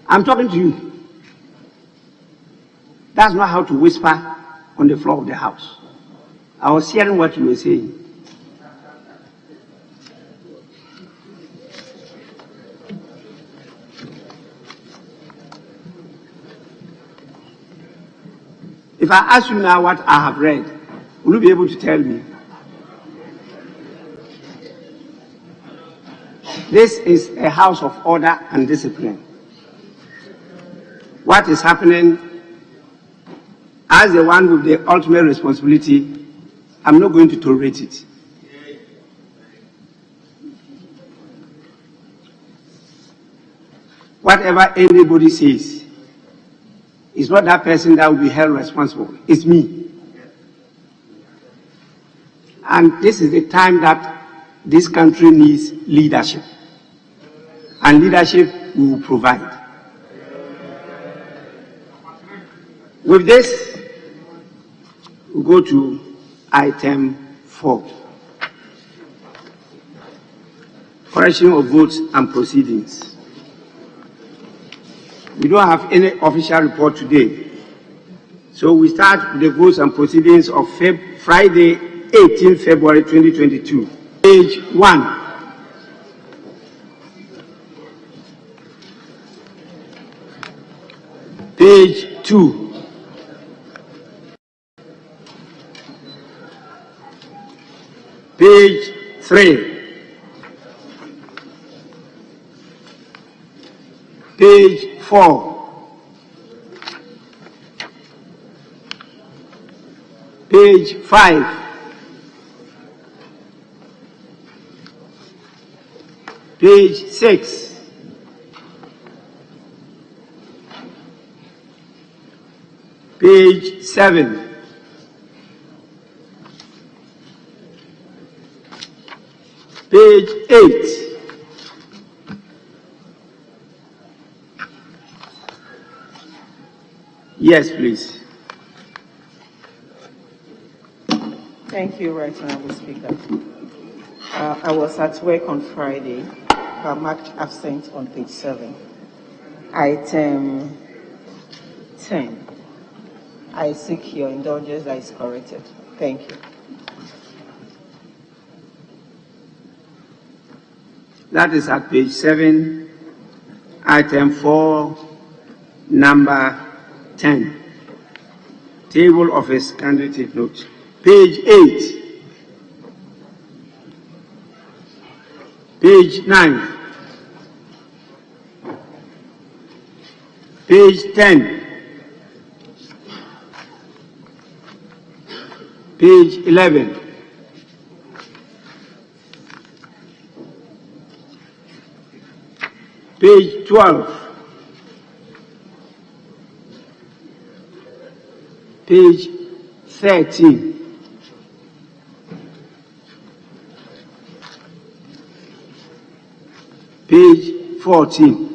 I'm talking to you. That's not how to whisper on the floor of the House. I was hearing what you were saying. If I ask you now what I have read, will you be able to tell me? This is a house of order and discipline. What is happening, as the one with the ultimate responsibility, I'm not going to tolerate it. Whatever anybody says, it's not that person that will be held responsible. It's me. And this is the time that this country needs leadership. And leadership we will provide. With this, we go to item 4. Correction of votes and proceedings. We don't have any official report today. So we start with the votes and proceedings of Friday, 18 February 2022. Page 1. Page 2. Page 3. Page 4. Page 5. Page 6. Page 7. Page 8. Yes, please. Thank you, Right Honourable Speaker. I was at work on Friday. I marked absent on page 7. Item 10. I seek your indulgence that is corrected. Thank you. That is at page 7, item 4, number 10. Table of his candidate note. Page 8. Page 9. Page 10. Page 11. Page 12. Page 13. Page 14.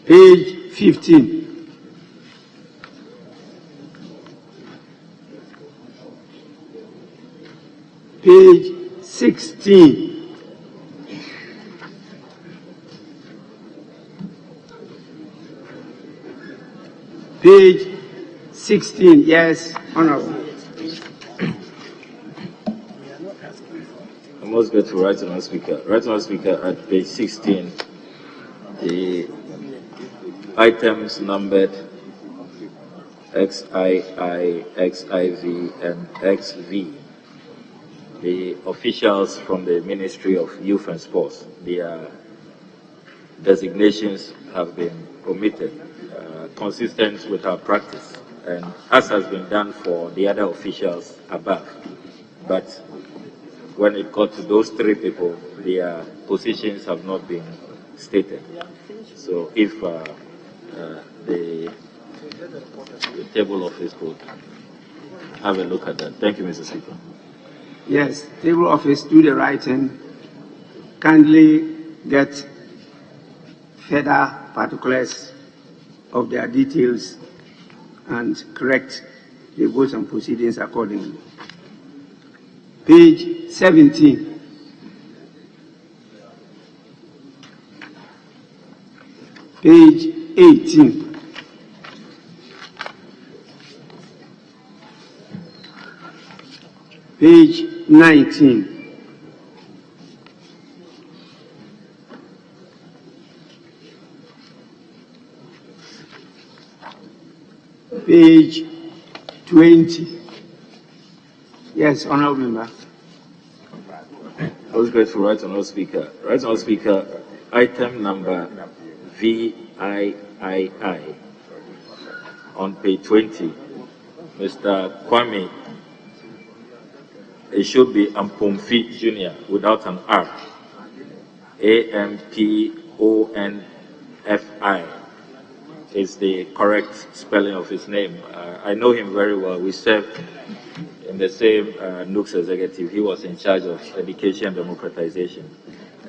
Page 15. Page 16. Page 16. Yes, Honorable. I must go to Right Honourable Speaker. Right Honourable Speaker, at page 16, the items numbered XII, XIV, and XV. The officials from the Ministry of Youth and Sports, their designations have been omitted, consistent with our practice, and as has been done for the other officials above. But when it got to those three people, their positions have not been stated. So if the table office could have a look at that. Thank you, Mr. Speaker. Yes, table office, do the writing. Kindly get further particulars of their details and correct the votes and proceedings accordingly. Page 17. Page 18. Page 19. Page 20. Yes, Honourable Member. I was grateful, Right Honourable Speaker. Right Honourable Speaker, item number VIII on page 20. Mr. Kwame, it should be Ampomfi Jr. without an R. AMPONFI is the correct spelling of his name. I know him very well. We served in the same NUCS executive. He was in charge of education and democratization.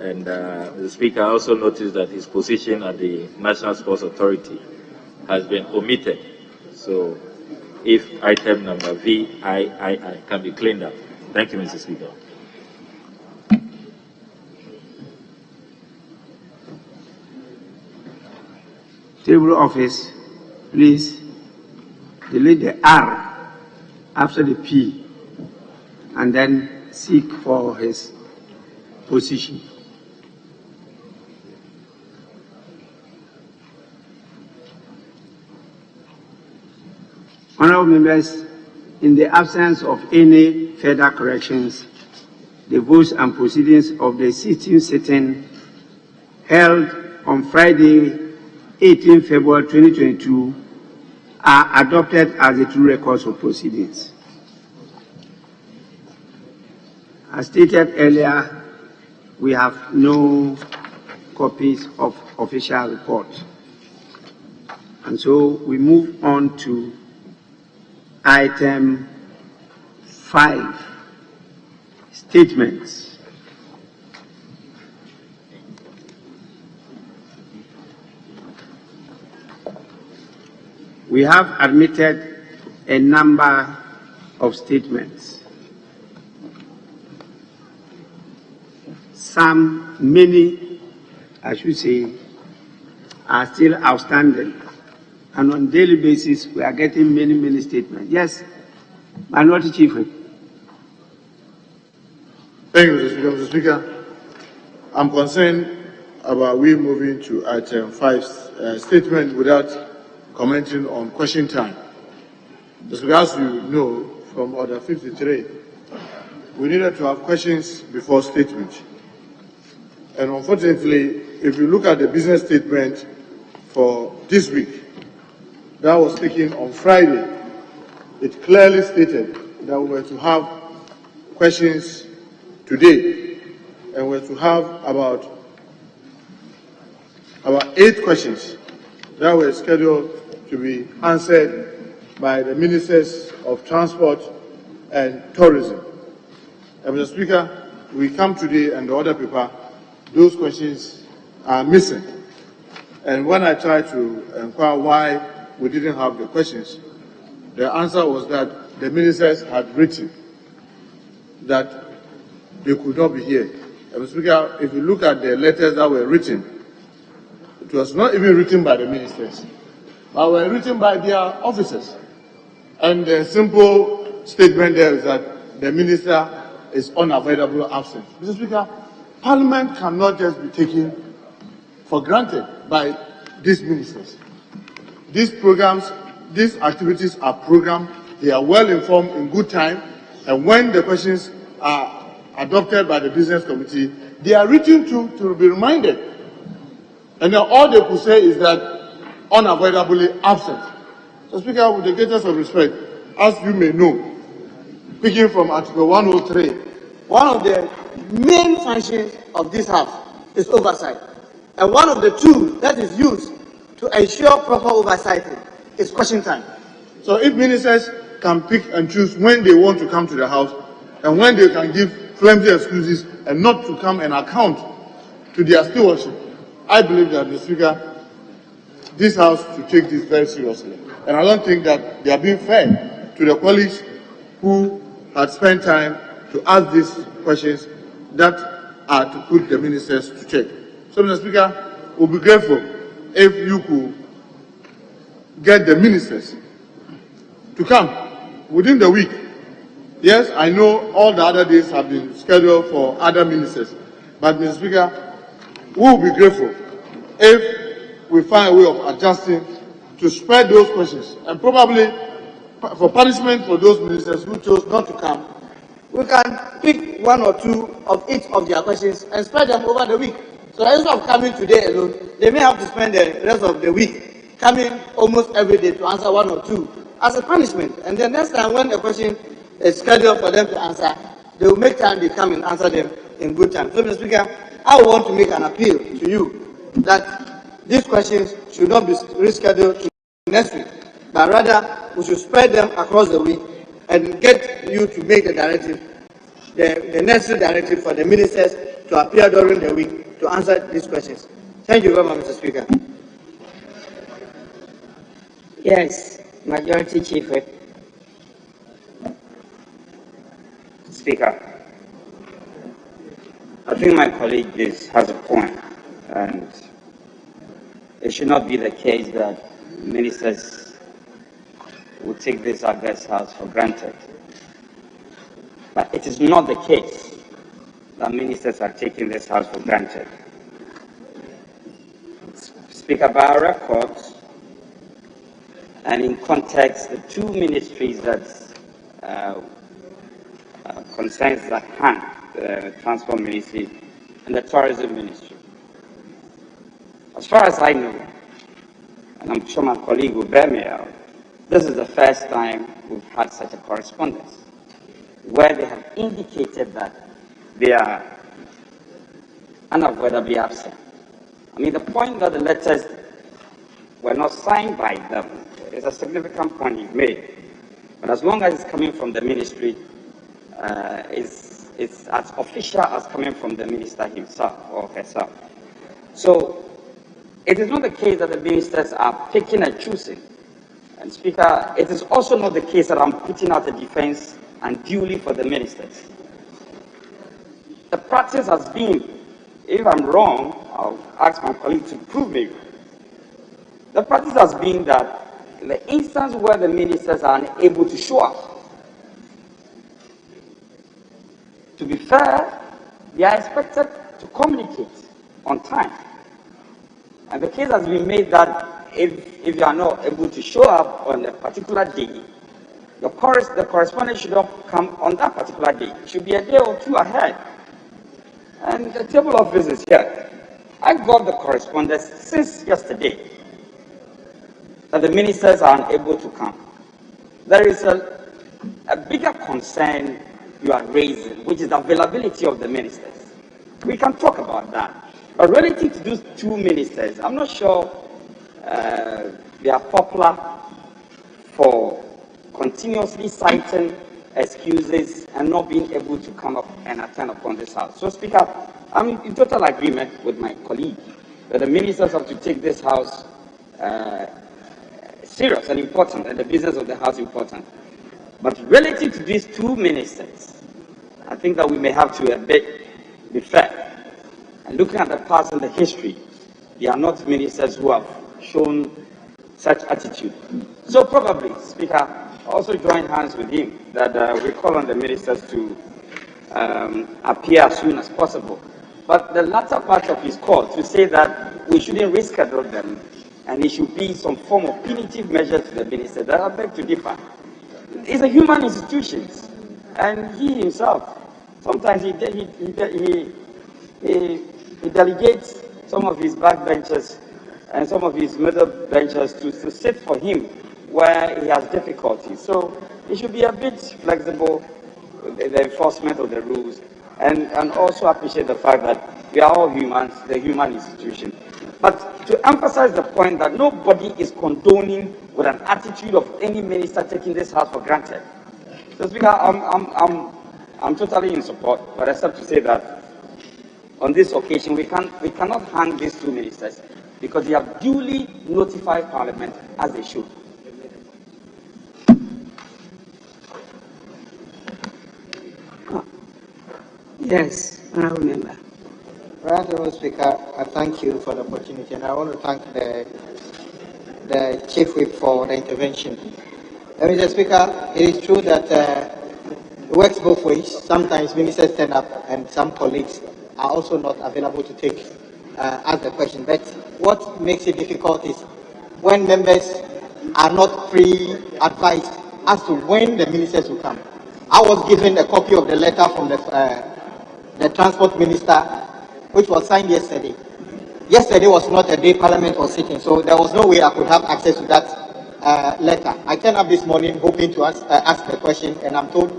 And the Speaker also noticed that his position at the National Sports Authority has been omitted. So if item number VIII can be cleaned up. Thank you, Mr. Speaker. Table office, please. delete the R after the P, and then seek for his position. Honorable members, in the absence of any further corrections, the votes and proceedings of the 16th sitting held on Friday, 18 February 2022 are adopted as the true records of proceedings. As stated earlier, we have no copies of official report. And so we move on to item 5, statements. We have admitted a number of statements. Many, I should say, are still outstanding. And on a daily basis, we are getting many statements. Yes, Minority Chief Whip. Thank you, Mr. Speaker. I'm concerned about we moving to item 5 statement without commenting on question time. As you know, from Order 53, we needed to have questions before statement. And unfortunately, if you look at the business statement for this week, that was taken on Friday, it clearly stated that we were to have questions today, and we were to have about 8 questions that were scheduled to be answered by the Ministers of Transport and Tourism. And Mr. Speaker, we come today and the other paper, those questions are missing. And when I tried to inquire why we didn't have the questions, the answer was that the ministers had written that they could not be here. And Mr. Speaker, if you look at the letters that were written, it was not even written by the ministers, but were written by their officers. And the simple statement there is that the minister is unavoidable absent. Mr. Speaker, Parliament cannot just be taken for granted by these ministers. These programs, these activities are programmed, they are well informed in good time, and when the questions are adopted by the business committee, they are written to be reminded. And then all they could say is that unavoidably absent. So, Speaker, with the greatest of respect, as you may know, speaking from Article 103, one of the main functions of this House is oversight. And one of the tools that is used to ensure proper oversight is question time. So if ministers can pick and choose when they want to come to the House and when they can give flimsy excuses and not to come and account to their stewardship, I believe that, Mr. Speaker, this House should take this very seriously. And I don't think that they are being fair to the colleagues who had spent time to ask these questions that are to put the ministers to check. So, Mr. Speaker, we'll be grateful if you could get the ministers to come within the week. Yes, I know all the other days have been scheduled for other ministers, but, Mr. Speaker, we will be grateful if we find a way of adjusting to spread those questions, and probably for punishment for those ministers who chose not to come, we can pick 1 or 2 of each of their questions and spread them over the week. So instead of coming today alone, they may have to spend the rest of the week coming almost every day to answer 1 or 2 as a punishment. And then next time when the question is scheduled for them to answer, they will make time to come and answer them in good time. So, Mr. Speaker, I want to make an appeal to you that these questions should not be rescheduled to next week, but rather we should spread them across the week and get you to make the directive, the necessary directive for the ministers to appear during the week to answer these questions. Thank you very much, Mr. Speaker. Yes, Majority Chief Whip. Speaker, I think my colleague has a point, and it should not be the case that ministers will take this August House for granted. But it is not the case that ministers are taking this House for granted. Speaker, by our records, and in context, the two ministries that concerns at hand, the Transport Ministry and the Tourism Ministry. As far as I know, and I'm sure my colleague will bear me out, this is the first time we've had such a correspondence where they have indicated that they are unavoidably absent. I mean, the point that the letters were not signed by them is a significant point you've made. But as long as it's coming from the ministry, it's as official as coming from the minister himself or herself. So it is not the case that the ministers are picking and choosing. And Speaker, it is also not the case that I'm putting out a defense unduly for the ministers. The practice has been, if I'm wrong, I'll ask my colleague to prove me. The practice has been that in the instance where the ministers are unable to show up, to be fair, they are expected to communicate on time. And the case has been made that if you are not able to show up on a particular day, the correspondence should not come on that particular day. It should be a day or two ahead. And the table of business here, I got the correspondence since yesterday that the ministers are unable to come. There is a bigger concern you are raising, which is the availability of the ministers. We can talk about that. But relative to those two ministers, I'm not sure they are popular for continuously citing excuses and not being able to come up and attend upon this House. So, Speaker, I'm in total agreement with my colleague that the ministers have to take this House serious and important, and the business of the House important. But relative to these two ministers, I think that we may have to be fair. And looking at the past and the history, they are not ministers who have shown such attitude. So probably, Speaker, also join hands with him that we call on the ministers to appear as soon as possible. But the latter part of his call to say that we shouldn't reschedule them and it should be some form of punitive measure to the minister, that I beg to differ. It's a human institution, and he himself, sometimes he delegates some of his backbenchers and some of his middle benchers to sit for him where he has difficulties. So he should be a bit flexible with the enforcement of the rules and also appreciate the fact that we are all humans, the human institution. But to emphasize the point that nobody is condoning with an attitude of any minister taking this House for granted. So Speaker, I'm totally in support, but except to say that on this occasion we cannot hang these two ministers because they have duly notified Parliament as they should. Yes, I remember. Honourable Speaker, I thank you for the opportunity, and I want to thank the Chief Whip for the intervention. Mr. Speaker, it is true that it works both ways. Sometimes ministers stand up and some colleagues are also not available to ask the question. But what makes it difficult is when members are not pre-advised as to when the ministers will come. I was given a copy of the letter from the Transport Minister, which was signed yesterday. Yesterday was not a day Parliament was sitting, so there was no way I could have access to that letter. I turned up this morning hoping to ask the question, and I'm told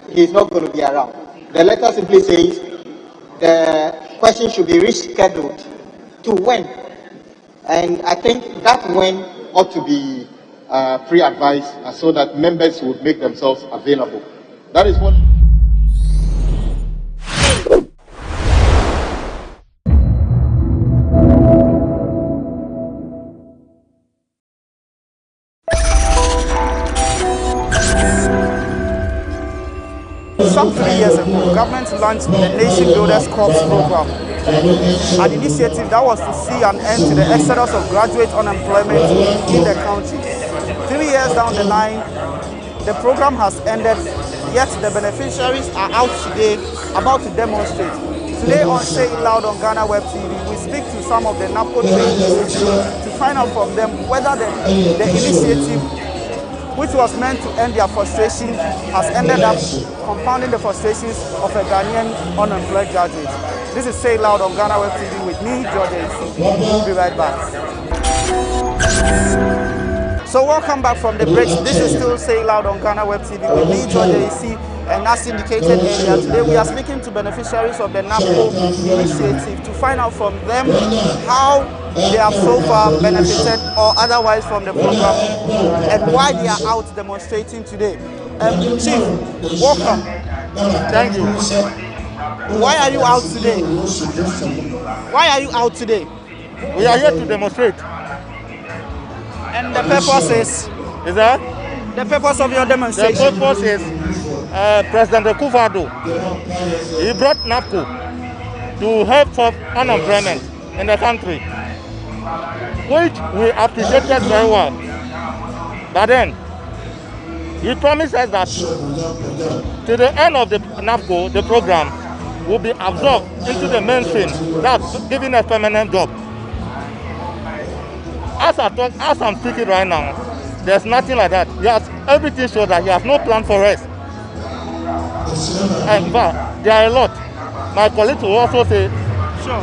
he's not going to be around. The letter simply says the question should be rescheduled to when. And I think that when ought to be pre-advised so that members would make themselves available. That is what... Some 3 years ago, government launched the Nation Builders Corps program, an initiative that was to see an end to the exodus of graduate unemployment in the country. 3 years years down the line, the program has ended, yet the beneficiaries are out today about to demonstrate. Today on Say It Loud on GhanaWeb TV, we speak to some of the NAPCO trainees to find out from them whether the initiative, which was meant to end their frustration, has ended up compounding the frustrations of a Ghanaian unemployed graduate. This is Say It Loud on GhanaWeb TV with me, George. We'll be right back. So welcome back from the break. This is still Say It Loud on GhanaWeb TV with me, George. And as indicated earlier, today we are speaking to beneficiaries of the NAPCO initiative to find out from them how they have so far benefited or otherwise from the program and why they are out demonstrating today. Chief, welcome. Thank you. Why are you out today? Why are you out today? We are here to demonstrate. And the purpose is that? The purpose of your demonstration? The purpose is President Akufo-Addo. He brought NAPCO to help solve unemployment in the country, which we appreciated very well. But then, he promised us that to the end of the NAPCO, the program will be absorbed into the mainstream, that's giving us permanent job. As I'm speaking right now, there's nothing like that. Everything shows that he has no plan for us. And but there are a lot. My colleagues will also say, sure.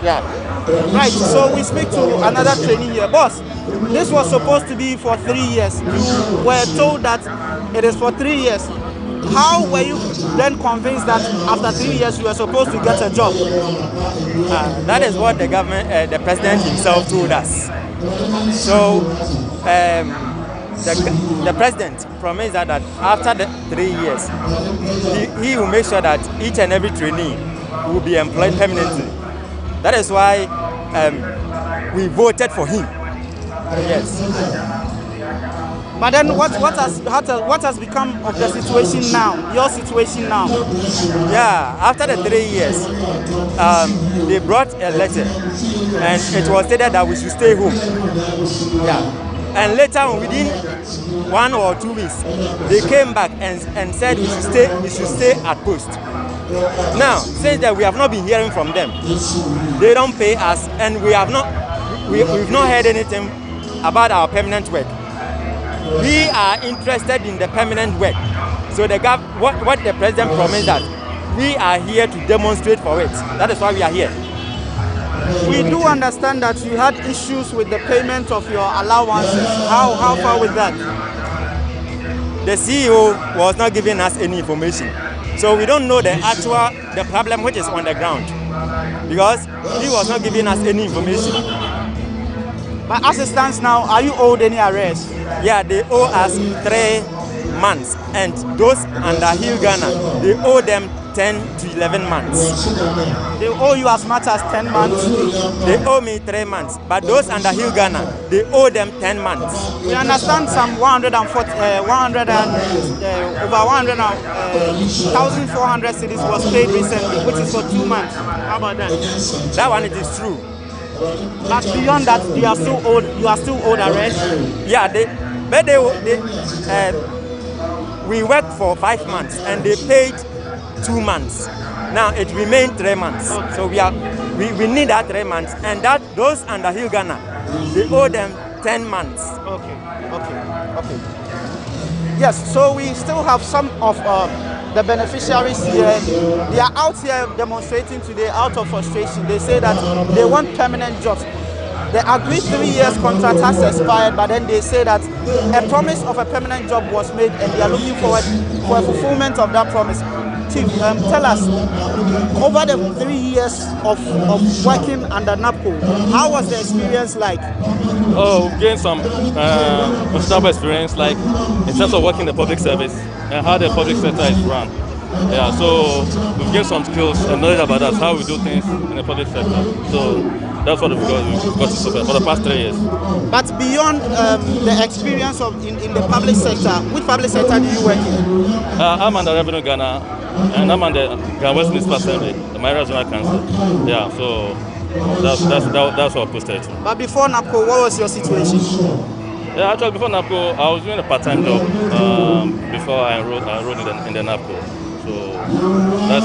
Yeah. Right, so we speak to another trainee here. Boss, this was supposed to be for 3 years. You were told that it is for 3 years. How were you then convinced that after 3 years you were supposed to get a job? That is what the government, the president himself told us. So the president promised that after the 3 years, he will make sure that each and every trainee will be employed permanently. That is why we voted for him. Yes. But then what has become of the situation now, your situation now? Yeah, after the 3 years, they brought a letter and it was stated that we should stay home. Yeah. And later on, within 1 or 2 weeks, they came back and said we should stay at post. Now, since that we have not been hearing from them, they don't pay us and we've not heard anything about our permanent work. We are interested in the permanent work. So what the president promised us, we are here to demonstrate for it. That is why we are here. We do understand that you had issues with the payment of your allowances. How far with that? The CEO was not giving us any information. So we don't know the problem which is on the ground. Because he was not giving us any information. But as it stands now, are you owed any arrears? Yeah, they owe us 3 months. And those under Hill Ghana, they owe them 10 to 11 months. They owe you as much as 10 months? They owe me 3 months. But those under Hill Ghana, they owe them 10 months. We understand some 1,400 cities was paid recently, which is for 2 months. How about that? That one, it is true. But beyond that, you are still owed arrears? Yeah, we worked for 5 months and they paid 2 months. Now it remained 3 months. Okay. So we need that 3 months, and those under Hill Ghana, they owe them 10 months. Okay. Yes, so we still have some of the beneficiaries here. They are out here demonstrating today out of frustration. They say that they want permanent jobs. The agreed 3 years contract has expired, but then they say that a promise of a permanent job was made and they are looking forward for a fulfillment of that promise. Chief, tell us, over the 3 years of working under NAPCO, how was the experience like? Oh, we've gained some considerable experience, like in terms of working in the public service and how the public sector is run. Yeah, so we've gained some skills and knowledge about that, how we do things in the public sector. So that's what we've got to suffer for the past 3 years. But beyond the experience in the public sector, which public sector do you work in? I'm under Revenue Ghana, and I'm under Ghana West Municipal Assembly, the Mayoral Zonal Council. Yeah, so that's what I posted. But before NAPCO, what was your situation? Yeah, actually, before NAPCO, I was doing a part-time job before I enrolled in the NAPCO.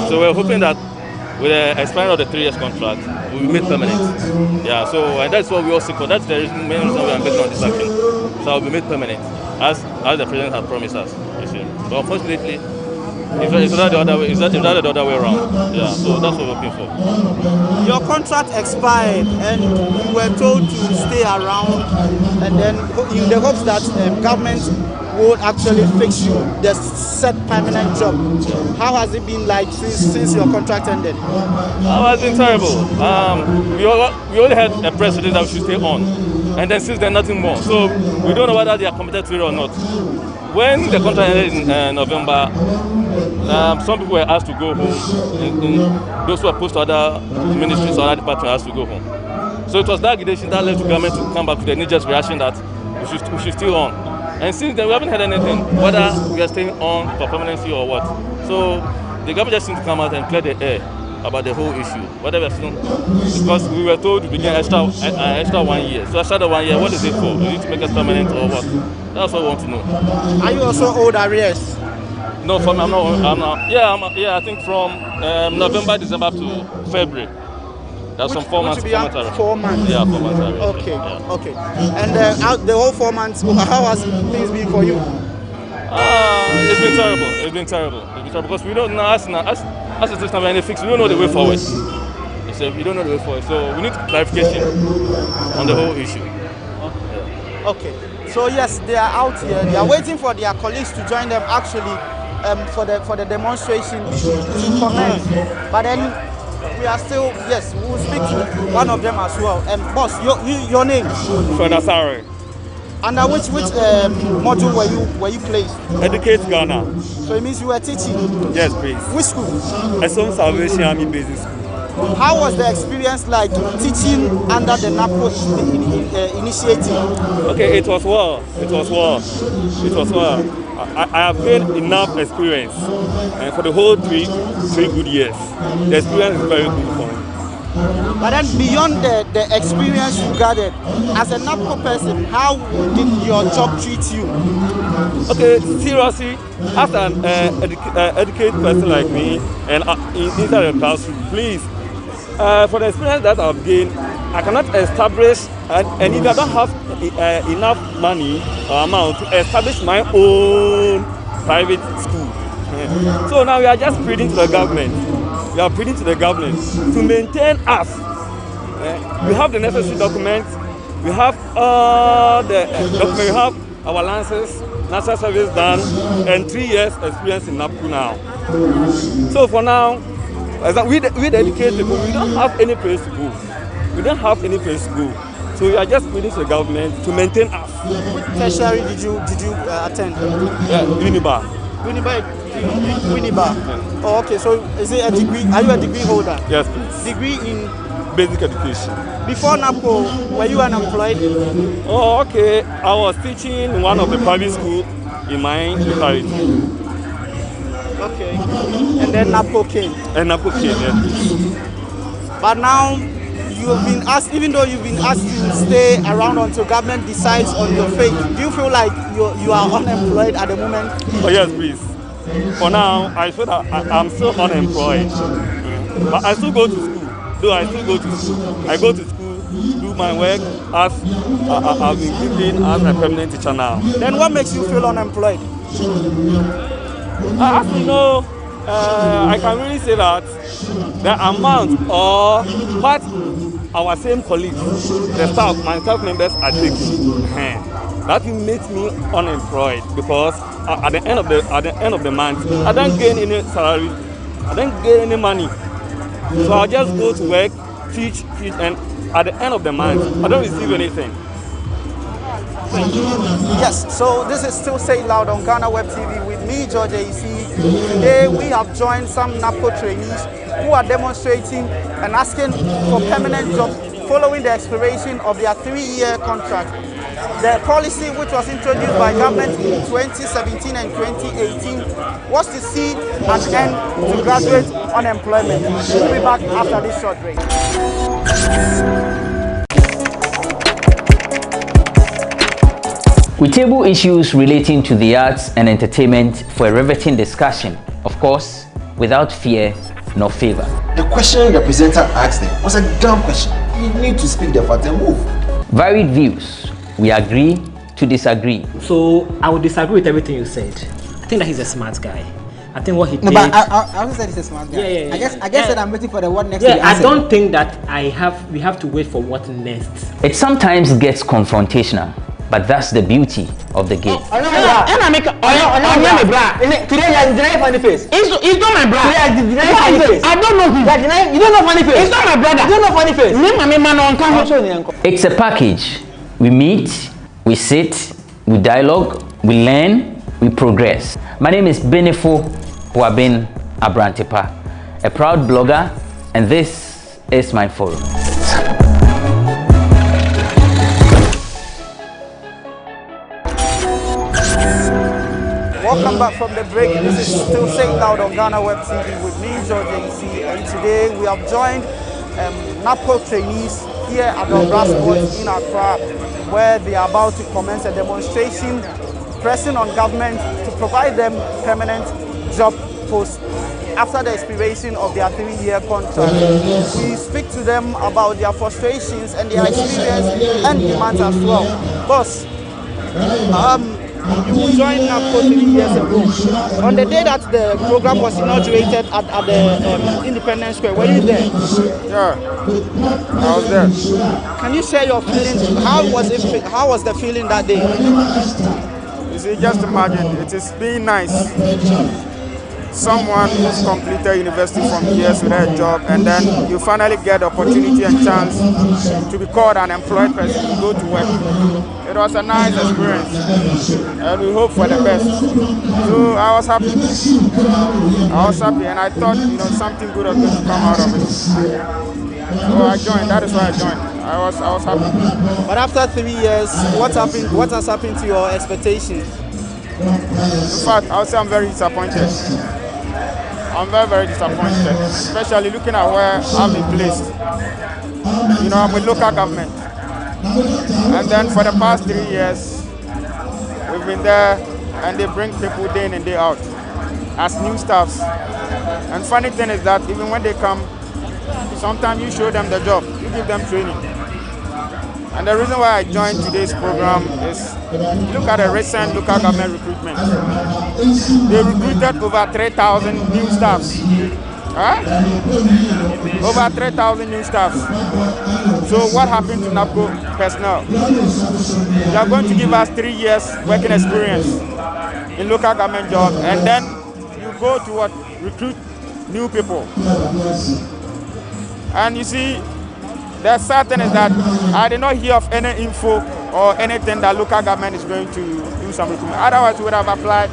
So we're hoping that with the expiring of the 3 years contract, we'll be made permanent. Yeah, so and that's what we all seek for. That's the main reason we are betting on this action. So I'll be made permanent, as the president has promised us. You see. But unfortunately, it's not the other way. It's not the other way around. Yeah, so that's what we're looking for. Your contract expired, and you were told to stay around, and then in the hopes that government would actually fix you the set permanent job. How has it been like since your contract ended? Oh, it's been terrible. We only had a press release that we should stay on, and then since then nothing more. So we don't know whether they are committed to it or not. When the contract ended in November, some people were asked to go home. Those who were posted to other ministries or other departments asked to go home. So it was that agitation that led the government to come back with the knee-jerk reaction that we should stay on. And since then, we haven't heard anything, whether we are staying on for permanency or what. So the government just seems to come out and clear the air about the whole issue. Whether we are still, because we were told to begin extra 1 year. So after the 1 year, what is it for? You need to make us permanent or what? That's what we want to know. Are you also owed arrears? No, for me, I'm not. Yeah, I think from November, December to February. There's some 4 months. 4 months. Yeah, 4 months. Okay, yeah. Okay. And the whole 4 months, how has things been for you? It's been terrible. It's been terrible because we don't know as a system any fix. We don't know the way forward. We don't know the way forward. So we need clarification on the whole issue. Okay. So yes, they are out here. They are waiting for their colleagues to join them. Actually, for the demonstration to commence. But then. We are still, yes, we will speak to one of them as well. Boss, your name? Sorry. Under which module were you placed? Educate Ghana. So it means you were teaching? Yes, please. Which school? Some Salvation Army Basic School. How was the experience like teaching under the NAPCO initiative? Okay, it was well. I have gained enough experience, and for the whole three good years, the experience is very good for me. But then beyond the experience you gathered, as a NAPCO person, how did your job treat you? Okay, seriously, as an educated person like me, and inside the classroom, please, for the experience that I've gained, I cannot establish, and if I don't have enough money or amount to establish my own private school. So now we are just pleading to the government. We are pleading to the government to maintain us. We have the necessary documents. We have all the documents. We have our licenses, national service done, and 3 years experience in NAPCO now. So for now, we the educated people, we don't have any place to go. So we are just pleading to the government to maintain us. Which tertiary did you attend? Unibar. Yeah. Oh, okay. So is it a degree? Are you a degree holder? Yes, please. Degree in basic education. Before NAPCO, were you unemployed? Oh, okay. I was teaching in one of the private schools in my locality. Okay. And then NAPCO came. Yes. But now you have been asked, even though you've been asked to stay around until government decides on your fate, do you feel like you are unemployed at the moment? Oh yes, please. For now, I feel that I'm still unemployed. But I still go to school. I go to school, do my work as I've been given as a permanent teacher now. Then what makes you feel unemployed? As you know, I can really say that the amount or what our same colleagues, my staff members are taking, that makes me unemployed because at the end of the month, I don't gain any salary, I don't gain any money. So I just go to work, teach, and at the end of the month, I don't receive anything. Yes, so this is still Say It Loud on GhanaWeb TV with me, George AC. Today we have joined some NAPCO trainees who are demonstrating and asking for permanent jobs following the expiration of their 3-year contract. The policy, which was introduced by government in 2017 and 2018, was to see an end to graduate unemployment. We'll be back after this short break. We table issues relating to the arts and entertainment for a riveting discussion, of course, without fear nor favor. The question the presenter asked them was a dumb question. You need to speak the fact and move. Varied views. We agree to disagree. So I would disagree with everything you said. I think that he's a smart guy. I think what he did. No, but I also said he's a smart guy. Yeah. I guess that I'm waiting for the what next. Yeah, I don't think that we have to wait for what next. It sometimes gets confrontational, but that's the beauty of the game. Today you are denying funny face. It's not my brother. Today you denying funny face. I don't know him. You don't know funny face. It's not my brother. You don't know funny face. It's a package. We meet, we sit, we dialogue, we learn, we progress. My name is Benefo Wabin Abrantepa, a proud blogger, and this is my forum. Welcome back from the break. This is Still Saying Loud on GhanaWeb TV with me, George AC, and today we have joined NAPCO trainees here at the Diaspora in Accra, where they are about to commence a demonstration pressing on government to provide them permanent job posts after the expiration of their 3-year contract. We speak to them about their frustrations and their experience and demands as well. Boss, you joined NAPCO 3 years ago. On the day that the program was inaugurated at the Independence Square, were you there? Yeah, I was there. Can you share your feelings? How was the feeling that day? You see, just imagine, it is being nice. Someone who's completed university from years without a job, and then you finally get the opportunity and chance to be called an employed person to go to work. It was a nice experience, and we hope for the best. So I was happy. And I thought, something good was going to come out of it. So I joined. That is why I joined. I was happy. But after 3 years, what happened? What has happened to your expectations? In fact, I would say I'm very disappointed. I'm very, very disappointed, especially looking at where I've been placed. I'm with local government. And then for the past 3 years, we've been there, and they bring people day in and day out as new staffs. And funny thing is that even when they come, sometimes you show them the job, you give them training. And the reason why I joined today's program is, look at the recent local government recruitment. They recruited over 3,000 new staffs. Over 3,000 new staffs. So what happened to NAPCO personnel? They are going to give us 3 years working experience in local government jobs, and then you go to recruit new people. And you see, the sad thing is that I did not hear of any info or anything that local government is going to do some recruitment. Otherwise, we would have applied,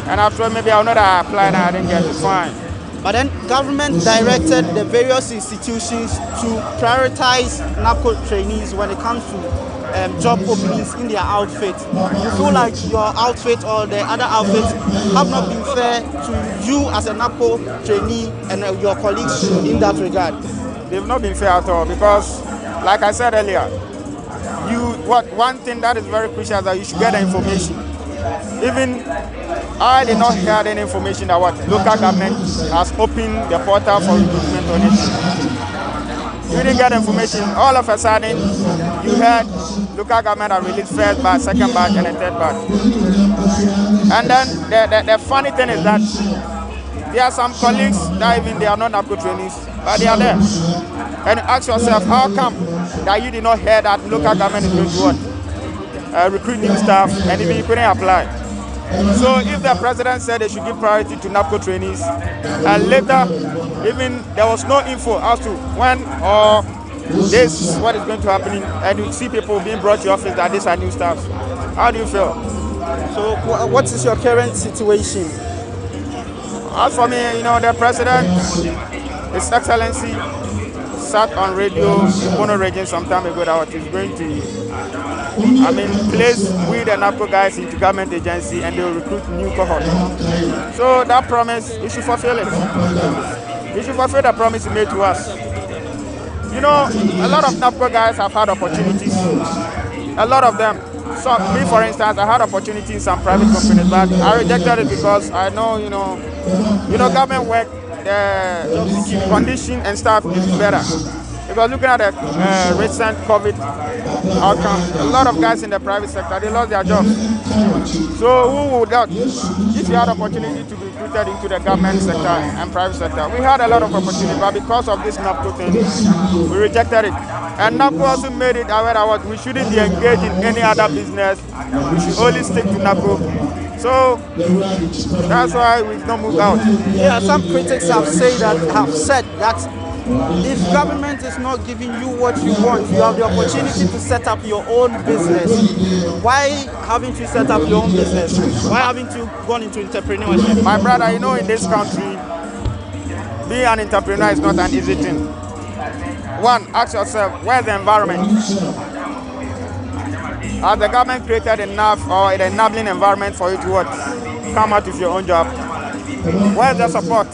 and after maybe I would not have applied and I didn't get it. Fine. But then government directed the various institutions to prioritize NAPCO trainees when it comes to job openings in their outfit. You feel like your outfit or the other outfits have not been fair to you as a NAPCO trainee and your colleagues in that regard? They've not been fair at all, because, like I said earlier, one thing that is very crucial is that you should get the information. Even I did not hear any information that local government has opened the portal for recruitment on it. You didn't get information. All of a sudden, you heard local government have released first batch, second batch, and a third batch. And then the funny thing is that there are some colleagues that even they are not NAPCO trainees, but they are there. And ask yourself, how come that you did not hear that local government is going to recruit new staff, and even you couldn't apply? So if the president said they should give priority to NAPCO trainees, and later even there was no info as to when or this what is going to happen, and you see people being brought to office that these are new staff, how do you feel? So what is your current situation? As for me, the president, His Excellency, sat on radio in Bono region some time ago that he's going to, place we the NAPCO guys into government agency, and they will recruit new cohort. So that promise, he should fulfill it. He should fulfill the promise he made to us. A lot of NAPCO guys have had opportunities. A lot of them. So me, for instance, I had opportunity in some private companies, but I rejected it because I know, government work, the condition and stuff is better. Because looking at the recent COVID outcome, a lot of guys in the private sector, they lost their jobs. So who would not? If you had opportunity to be recruited into the government sector and private sector, we had a lot of opportunity, but because of this NAPCO thing, we rejected it. And NAPCO also made it aware that we shouldn't be engaged in any other business. We should only stick to NAPCO. So that's why we've not moved out. Yeah, some critics have said that if government is not giving you what you want, you have the opportunity to set up your own business. Why haven't you set up your own business? Why haven't you gone into entrepreneurship? My brother, in this country, being an entrepreneur is not an easy thing. One, ask yourself, where's the environment? Has the government created enough or an enabling environment for you to what? Come out with your own job? Where's the support?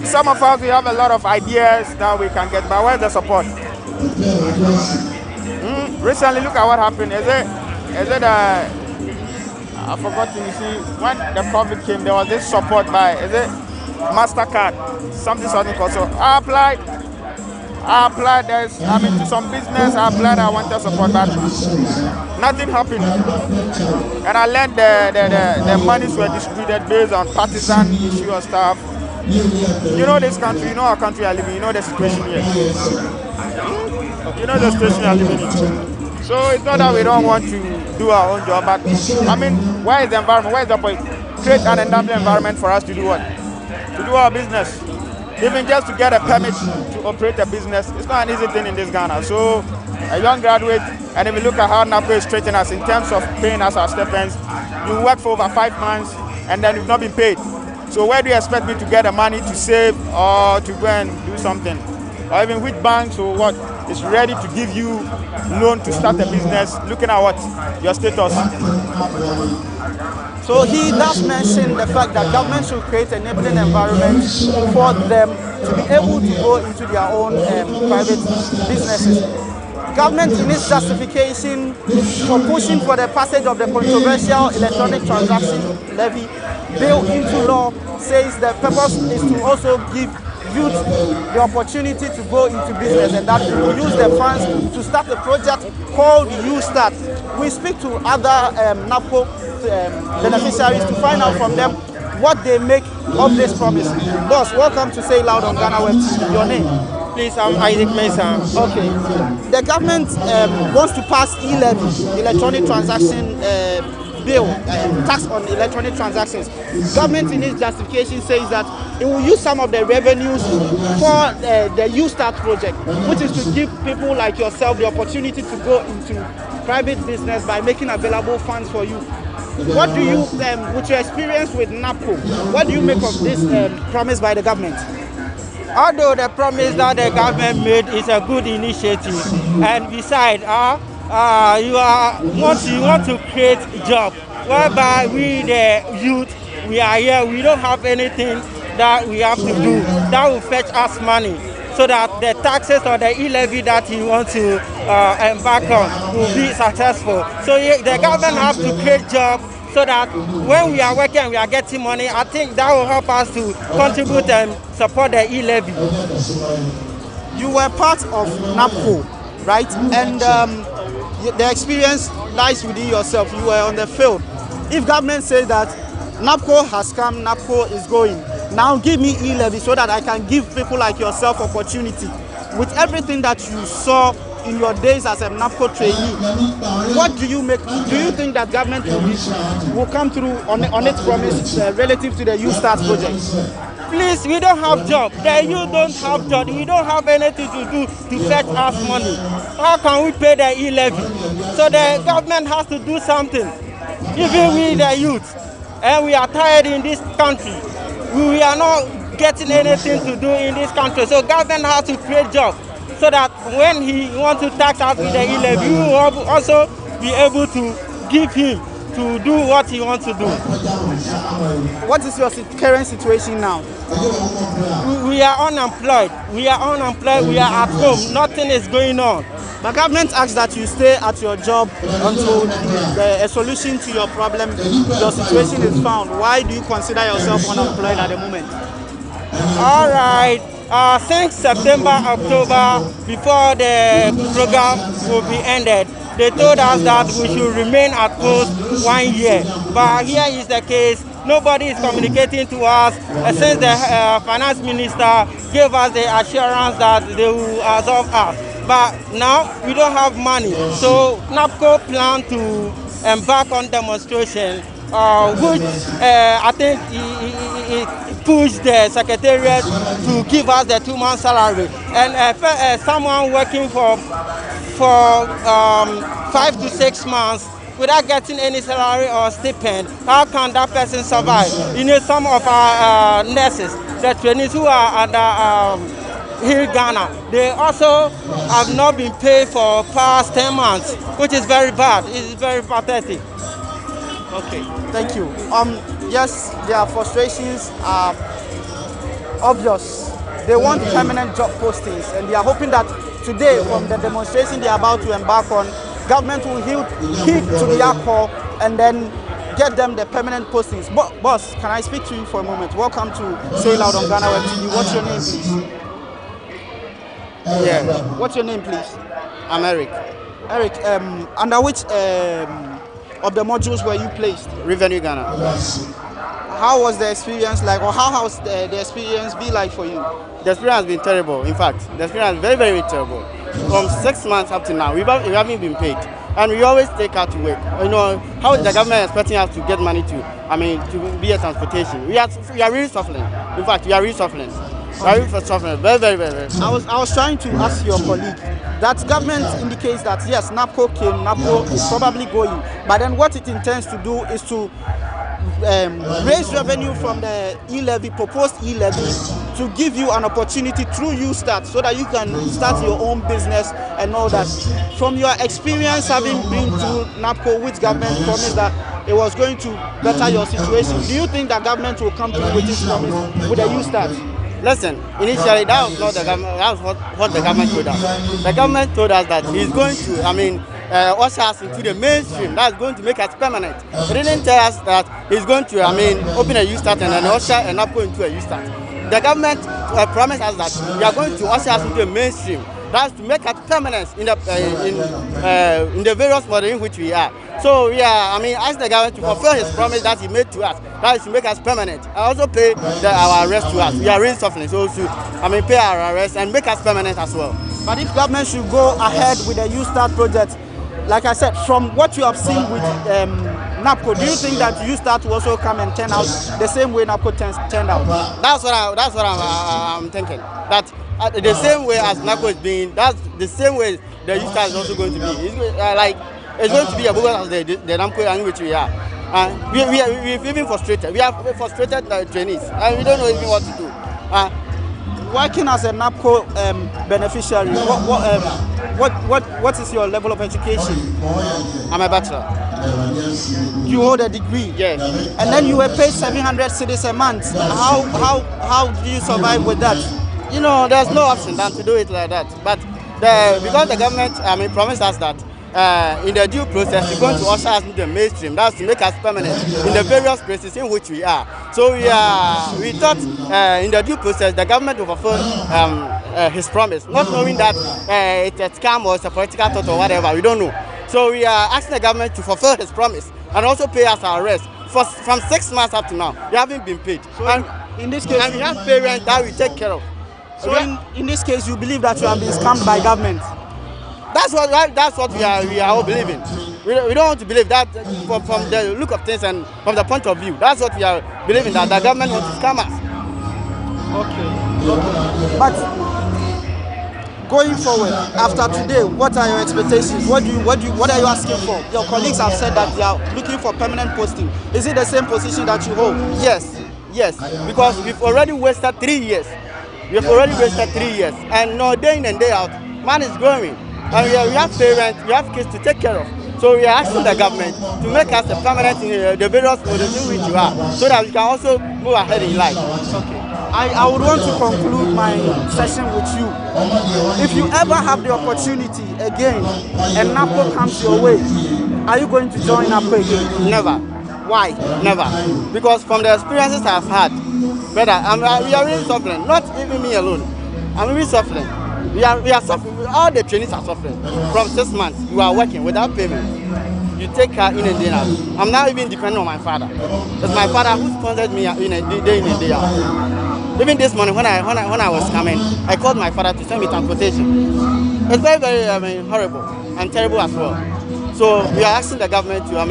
Some of us, we have a lot of ideas that we can get, but where's the support? Recently, look at what happened. Is it I forgot to see, when the COVID came, there was this support by, MasterCard, something called. So I applied to some business, I wanted support, but nothing happened. And I learned the monies were distributed based on partisan issue or stuff. You know this country, our country I live in, the situation here. The situation I live in. So it's not that we don't want to do our own job, but where is the environment? Where is the point? Create an enabling environment for us to do what? To do our business. Even just to get a permit to operate a business, it's not an easy thing in this Ghana. So a young graduate, and if we look at how NAPCO is treating us in terms of paying us our stipends, you work for over 5 months and then you've not been paid. So where do you expect me to get the money to save or to go and do something? Or even which banks or what is ready to give you loan to start a business, looking at what? Your status. So he does mention the fact that government should create an enabling environment for them to be able to go into their own private businesses. Government in its justification for pushing for the passage of the controversial electronic transaction levy bill into law says the purpose is to also give youth the opportunity to go into business, and that we will use the funds to start a project called You Start. We speak to other NAPCO beneficiaries to find out from them what they make of this promise. Boss, welcome to Say Loud on GhanaWeb TV. Your name? Please, I'm Isaac Mesa. Okay. The government wants to pass e-levy, electronic transaction bill, tax on electronic transactions. Government in its justification says that it will use some of the revenues for the You Start project, which is to give people like yourself the opportunity to go into private business by making available funds for you. What do you, with your experience with NAPCO, what do you make of this promise by the government? Although the promise that the government made is a good initiative, and besides, you want to create a job whereby we the youth, we are here, we don't have anything that we have to do that will fetch us money, so that the taxes or the e-levy that you want to embark on will be successful. So the government has to create jobs so that when we are working and we are getting money, I think that will help us to contribute and support the e-levy. You were part of NAPCO, right? And the experience lies within yourself. You were on the field. If government says that NAPCO has come, NAPCO is going, now give me e-levy so that I can give people like yourself opportunity. With everything that you saw in your days as a NAPCO trainee, what do you make? Do you think that government will come through on its promise relative to the You Start project? Please, we don't have job. The youth don't have job. We don't have anything to do to fetch us money. How can we pay the e-levy? So the government has to do something. Even we the youth, and we are tired in this country. We are not getting anything to do in this country. So government has to create jobs so that when he wants to tax us with the e-levy, we will also be able to give him to do what he wants to do. What is your current situation now? We are unemployed. We are at home. Nothing is going on. But government asks that you stay at your job until a solution to your problem, your situation is found. Why do you consider yourself unemployed at the moment? All right. Since September, October, before the program will be ended, they told us that we should remain at post 1 year. But here is the case. Nobody is communicating to us since the finance minister gave us the assurance that they will absorb us. But now we don't have money. So NAPCO plan to embark on demonstration, which I think it pushed the secretariat to give us the 2-month salary. And someone working for 5 to 6 months without getting any salary or stipend, how can that person survive? You know, some of our nurses, the trainees who are under here in Ghana, they also have not been paid for past 10 months, which is very bad. It's very pathetic. Okay, thank you. Yes, their frustrations are obvious. They want permanent job postings, and they are hoping that today, from the demonstration they are about to embark on, government will heed to their call and then get them the permanent postings. Boss, can I speak to you for a moment? Welcome to Say Loud on GhanaWeb TV. What's your name, please? Yeah. What's your name, please? I'm Eric. Eric, under which of the modules were you placed? Revenue Ghana. How was the experience like, or how has the experience been like for you? The experience has been terrible. In fact, the experience is very, very terrible. From 6 months up to now, we haven't been paid. And we always take out to work. You know, how is the government expecting us to get money to be a transportation? We are really suffering. In fact, we are really suffering. Very, very, very, very. I was trying to ask your colleague that government indicates that yes, NAPCO came, NAPCO is probably going, but then what it intends to do is to raise revenue from the e-levy, proposed e-levy, to give you an opportunity through YouStart so that you can start your own business and all that. From your experience having been to NAPCO, which government promised that it was going to better your situation, do you think that government will come through with this promise with the YouStart? Listen, initially that was not the government. That was what the government told us. The government told us that he's going to, usher us into the mainstream. That's going to make us permanent. He didn't tell us that he's going to, open a YouStart and then usher and NAPCO into a YouStart. The government promised us that we are going to usher us into the mainstream. That's to make us permanent in the various models in which we are. So we are, ask the government to fulfill his promise that he made to us. That is to make us permanent. And also pay our arrest to us. We are really suffering. So to, pay our arrest and make us permanent as well. But if government should go ahead with the YouStart project, like I said, from what you have seen with NAPCO, do you think that YouStart will also come and turn out the same way NAPCO turned out? That's what I'm thinking. That the same way as NAPCO is being, that's the same way the YouStart is also going to be. It's going to be a bogus as the NAPCO in which we are. We've even frustrated. We are frustrated trainees, and we don't know even what to do. Working as a NAPCO beneficiary, what is your level of education? I'm a bachelor. You hold a degree? Yes. And then you were paid 700 cedis a month. How do you survive with that? You know, there's no option than to do it like that. But because the government, promised us that in the due process, we're going to usher us into the mainstream. That's to make us permanent in the various places in which we are. So we thought in the due process, the government will fulfill his promise, not knowing that it's a scam or it's a political thought or whatever. We don't know. So we are asking the government to fulfill his promise and also pay us our rest. From 6 months up to now, we haven't been paid. So in this case, and we have parents that we take care of. So in this case, you believe that you have been scammed by government? That's what we are all believing. We don't want to believe that from the look of things and from the point of view. That's what we are believing, that the government wants to scam us. Okay. But going forward, after today, what are your expectations? What are you asking for? Your colleagues have said that they are looking for permanent posting. Is it the same position that you hold? Yes, because we've already wasted 3 years. And no, day in and day out, man is growing. And we have parents, we have kids to take care of. So we are asking the government to make us permanent in the various models in which you are, so that we can also move ahead in life. Okay. I would want to conclude my session with you. If you ever have the opportunity again and NAPCO comes your way, are you going to join NAPCO again? Never. Why? Never. Because from the experiences I've had, brother, we are really suffering. Not even me alone. I'm really suffering. We are suffering. All the trainees are suffering. From 6 months, you are working without payment. You take care in and day out. I'm now even depending on my father. It's my father who sponsored me in a day out. Even this morning when I was coming, I called my father to send me transportation. It's very, very horrible and terrible as well. So we are asking the government to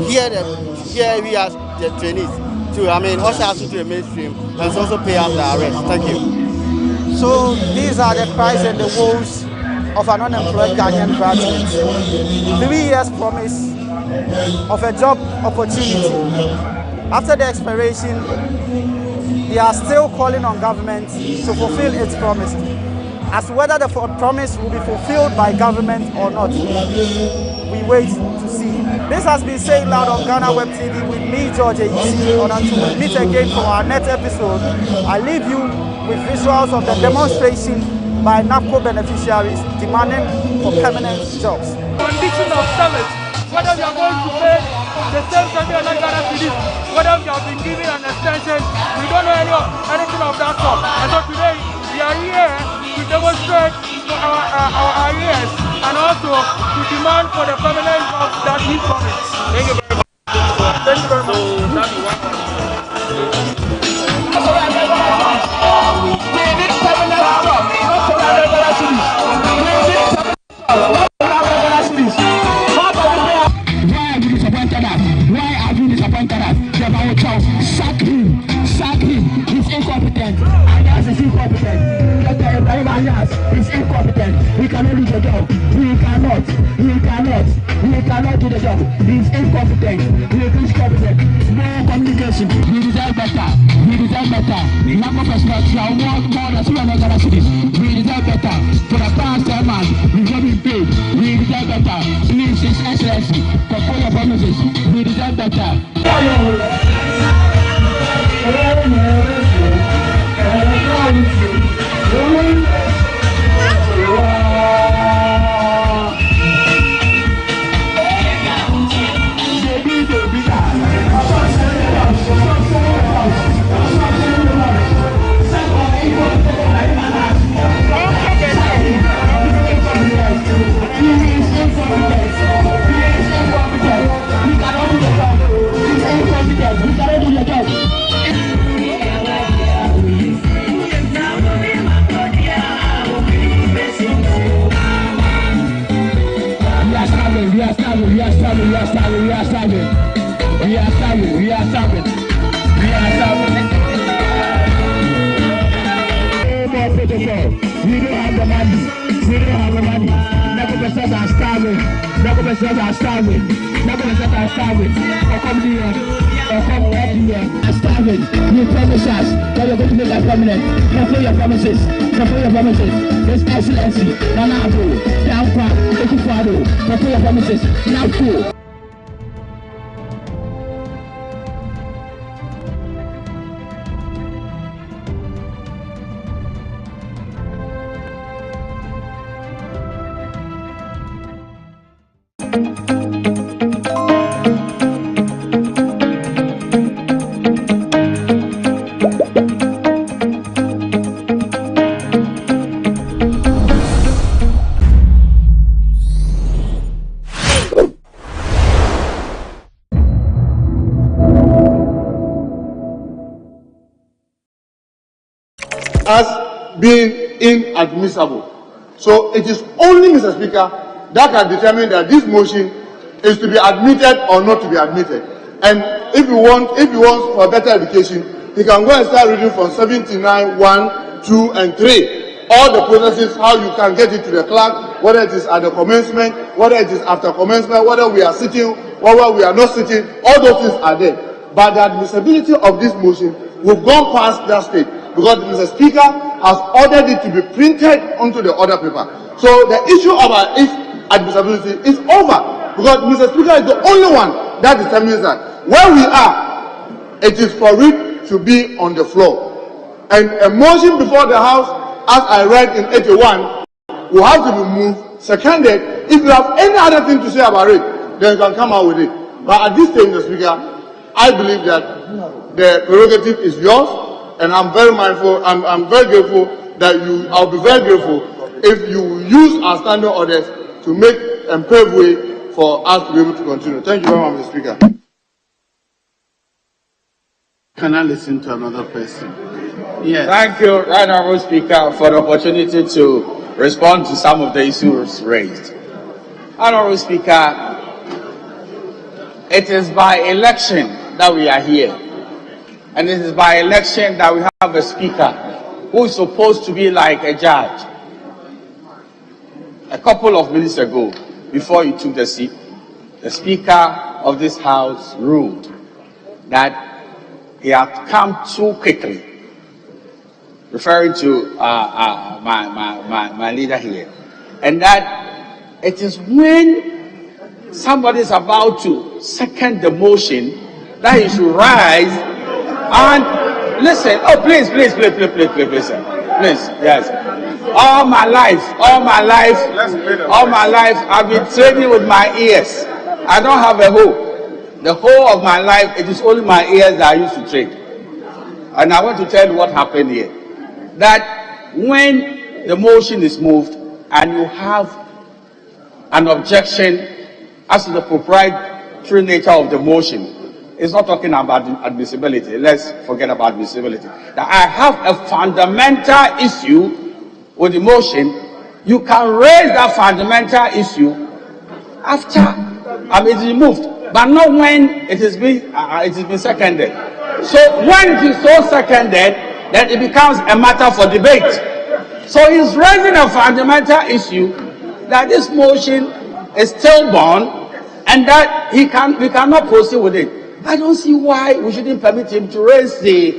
here we are the trainees to usher us into the mainstream and also pay us the arrest. Thank you. So these are the cries and the woes of an unemployed Ghanaian graduate. 3 years promise of a job opportunity. After the expiration, they are still calling on government to fulfill its promise. As to whether the promise will be fulfilled by government or not, we wait to see. This has been said loud on GhanaWeb TV with me, George Ayisi. Until we meet again for our next episode, I leave you with visuals of the demonstration by NAPCO beneficiaries demanding for permanent jobs. Condition of service, whether you are going to pay the same $700 cedis, whether you have been given an extension, we don't know anything of that sort. And so today we are here to demonstrate for our arrears and also to demand for the permanent jobs that we promise. Thank you very much. Thank you very much. Sack him, he's incompetent. Anyas is incompetent. Dr. Ibrahim Anyas is incompetent. He cannot do the job. He cannot do the job. He's incompetent. He is incompetent. No communication. He deserves better. NAPCO personnel shall work more than 200 cities. We deserve better. For the past 10 months, we've not been paid. We deserve better. Please, His Excellency, fulfill your promises. We deserve better. We don't have the money. NAPCO personnel are starving. Starving. You promise us that you're going to make that permanent. Fulfill your promises. His Excellency, Nanabo, Downpa, Ekufado, fulfill your promises. NAPCO. As being inadmissible. So it is only, Mr. Speaker, that can determine that this motion is to be admitted or not to be admitted. And if you want for better education, you can go and start reading from 79, 1, 2, and 3. All the processes, how you can get it to the clerk, whether it is at the commencement, whether it is after commencement, whether we are sitting, whether we are not sitting, all those things are there. But the admissibility of this motion, we've gone past that stage, because Mr. Speaker has ordered it to be printed onto the order paper. So the issue about its admissibility is over, because Mr. Speaker is the only one that determines that. Where we are, it is for it should be on the floor. And a motion before the House, as I read in 81, will have to be moved, seconded. If you have any other thing to say about it, then you can come out with it. But at this stage, Mr. Speaker, I believe that the prerogative is yours, and I'm very mindful, I'm very grateful that I'll be very grateful if you use our standing orders to make and pave way for us to be able to continue. Thank you very much, Mr. Speaker. Can I listen to another person? Yes. Thank you, Right Honourable Speaker, for the opportunity to respond to some of the issues raised. Honourable Speaker, it is by election that we are here. And it is by election that we have a speaker who is supposed to be like a judge. A couple of minutes ago, before you took the seat, the Speaker of this House ruled that he had come too quickly, referring to my leader here, and that it is when somebody is about to second the motion that he should rise and listen. Oh, please, yes. All my life, I've been training with my ears. I don't have a hoe. The whole of my life, it is only my ears that I used to train. And I want to tell you what happened here. That when the motion is moved and you have an objection as to the proprietary nature of the motion, it's not talking about admissibility. Let's forget about admissibility. That I have a fundamental issue with the motion. You can raise that fundamental issue after it is removed, but not when it has been seconded. So when it is so seconded, then it becomes a matter for debate. So he's raising a fundamental issue that this motion is stillborn and that we cannot proceed with it. I don't see why we shouldn't permit him to raise the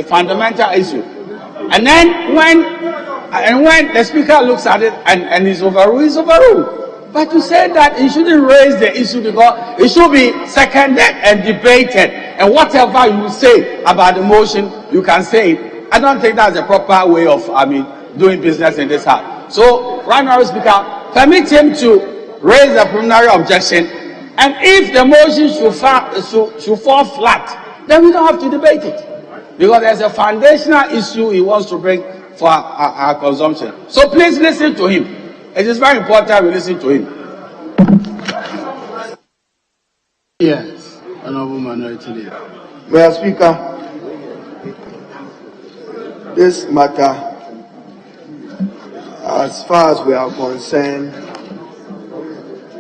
fundamental issue. And then when the speaker looks at it and is overruled, he's overruled. But to say that he shouldn't raise the issue because it should be seconded and debated, and whatever you say about the motion, you can say it. I don't think that's a proper way of doing business in this house. So, Right Honourable Speaker, permit him to raise a preliminary objection, and if the motion should fall flat, then we don't have to debate it, because there's a foundational issue he wants to bring for our consumption. So please listen to him. It is very important we listen to him. Yes, Honourable Minority Leader. Mr. Speaker, this matter, as far as we are concerned,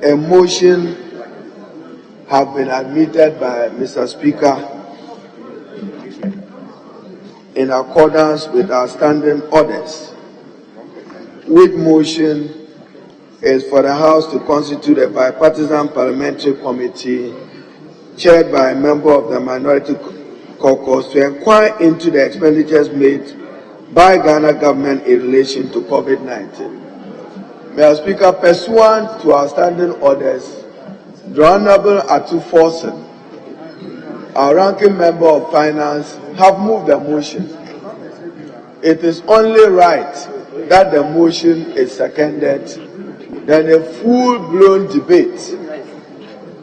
a motion has been admitted by Mr. Speaker in accordance with our standing orders, which motion is for the House to constitute a bipartisan parliamentary committee chaired by a member of the Minority Caucus to inquire into the expenditures made by Ghana government in relation to COVID-19. Mr. Speaker, pursuant to our standing orders, the Honourable Atu Forson, our ranking member of Finance, have moved the motion. It is only right that the motion is seconded, then a full-blown debate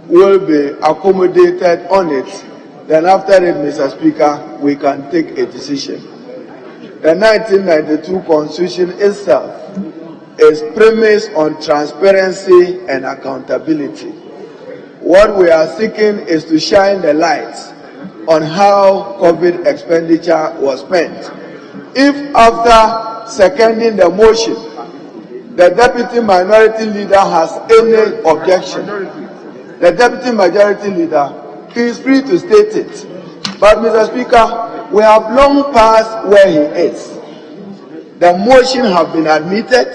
will be accommodated on it. Then after it, Mr. Speaker, we can take a decision. The 1992 Constitution itself is premised on transparency and accountability. What we are seeking is to shine the light on how COVID expenditure was spent. If after seconding the motion, the Deputy Minority Leader has any objection, the Deputy Majority Leader, he is free to state it. But Mr. Speaker, we have long passed where he is. The motion has been admitted,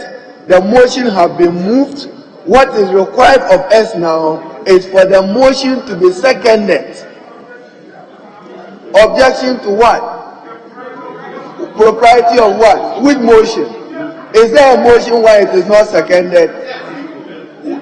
the motion has been moved. What is required of us now is for the motion to be seconded. Objection to what? Propriety of what? Which motion? Is there a motion why it is not seconded?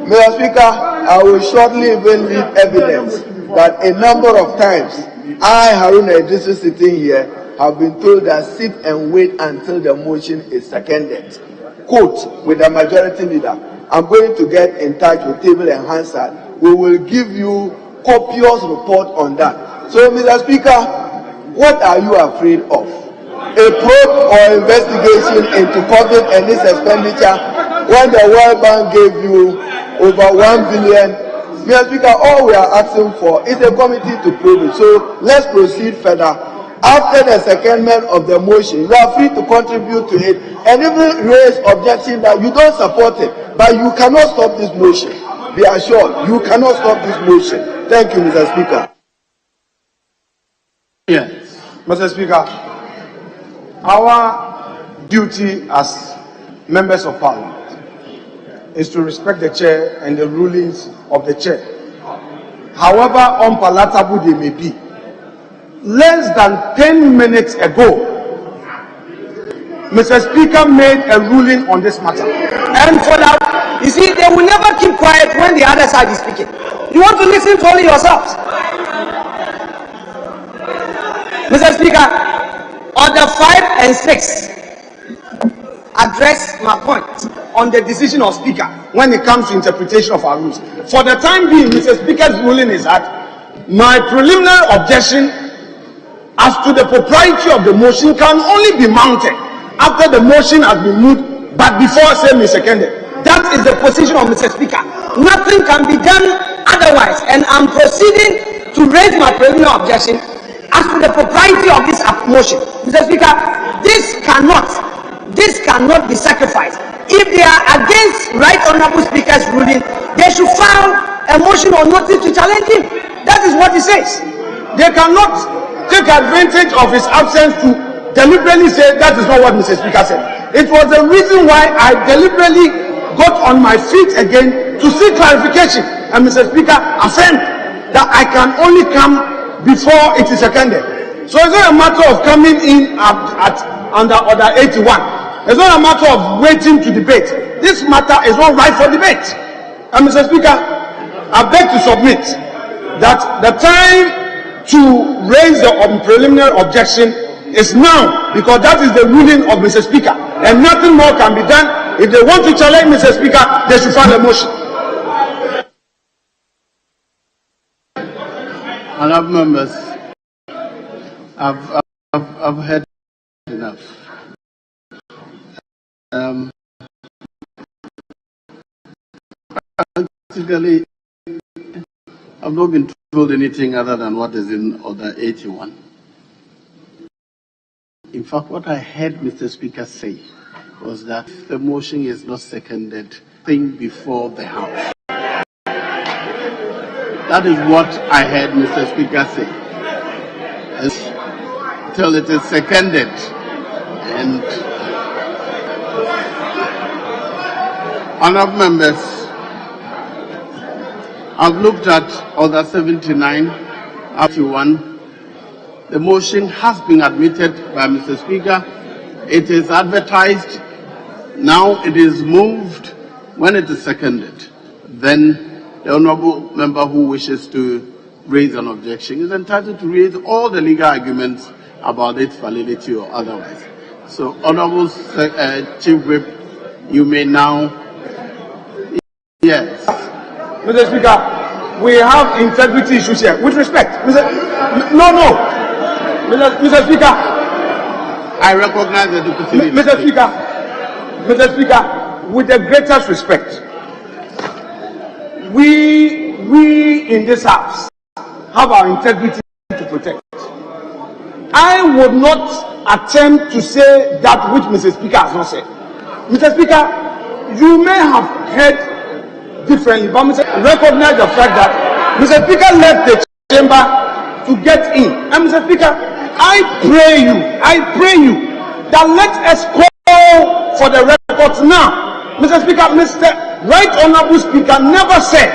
Mr. Speaker, I will shortly even leave evidence that a number of times I, Haruna Idrisu, sitting here, have been told that sit and wait until the motion is seconded. Quote, with the majority leader, I'm going to get in touch with Table and Hansard. We will give you copious report on that. So, Mr. Speaker, what are you afraid of? A probe or investigation into COVID and its expenditure when the World Bank gave you over 1 billion? Mr. Speaker, all we are asking for is a committee to probe it. So let's proceed further. After the secondment of the motion, you are free to contribute to it and even raise objection that you don't support it, but you cannot stop this motion. Be assured, you cannot stop this motion. Thank you, Mr. Speaker. Yes, Mr. Speaker, our duty as members of Parliament is to respect the chair and the rulings of the chair, however unpalatable they may be. Less than 10 minutes ago, Mr. Speaker made a ruling on this matter. And for that, you see, they will never keep quiet when the other side is speaking. You want to listen to only yourselves. Mr. Speaker, Order 5 and 6 address my point on the decision of Speaker when it comes to interpretation of our rules. For the time being, Mr. Speaker's ruling is that my preliminary objection as to the propriety of the motion can only be mounted after the motion has been moved, but before same is seconded. That is the position of Mr. Speaker. Nothing can be done otherwise, and I'm proceeding to raise my preliminary objection as to the propriety of this motion. Mr. Speaker, this cannot be sacrificed. If they are against Right Honourable Speaker's ruling, they should file a motion or notice to challenge him. That is what he says. They cannot take advantage of his absence to deliberately say that is not what Mr. Speaker said. It was the reason why I deliberately got on my feet again to seek clarification, and Mr. Speaker affirmed that I can only come before it is seconded. So it's not a matter of coming in under Order 81. It's not a matter of waiting to debate. This matter is not right for debate. And Mr. Speaker, I beg to submit that the time to raise the preliminary objection is now, because that is the ruling of Mr. Speaker, and nothing more can be done. If they want to challenge Mr. Speaker, they should file a motion. Honourable members, I've heard enough. Practically, I've not been told anything other than what is in Order 81. In fact, what I heard Mr. Speaker say was that the motion is not seconded, thing before the House. That is what I heard Mr. Speaker say. Until it is seconded, and honourable members, I've looked at Order 79 up to 1. The motion has been admitted by Mr. Speaker. It is advertised. Now it is moved. When it is seconded, then the honourable member who wishes to raise an objection is entitled to raise all the legal arguments about its validity or otherwise. So, Honourable Chief Whip, you may now. Yes. Mr. Speaker, we have integrity issues here. With respect, Mr. Speaker, I recognize the deputy leader. Mr. Speaker, with the greatest respect, we in this house have our integrity to protect. I would not attempt to say that which Mr. Speaker has not said. Mr. Speaker, you may have heard differently, but Mr. recognize the fact that Mr. Speaker left the chamber to get in. And Mr. Speaker, I pray you that let us call for the records now. Mr. Speaker, Mr. Right Honourable Speaker never said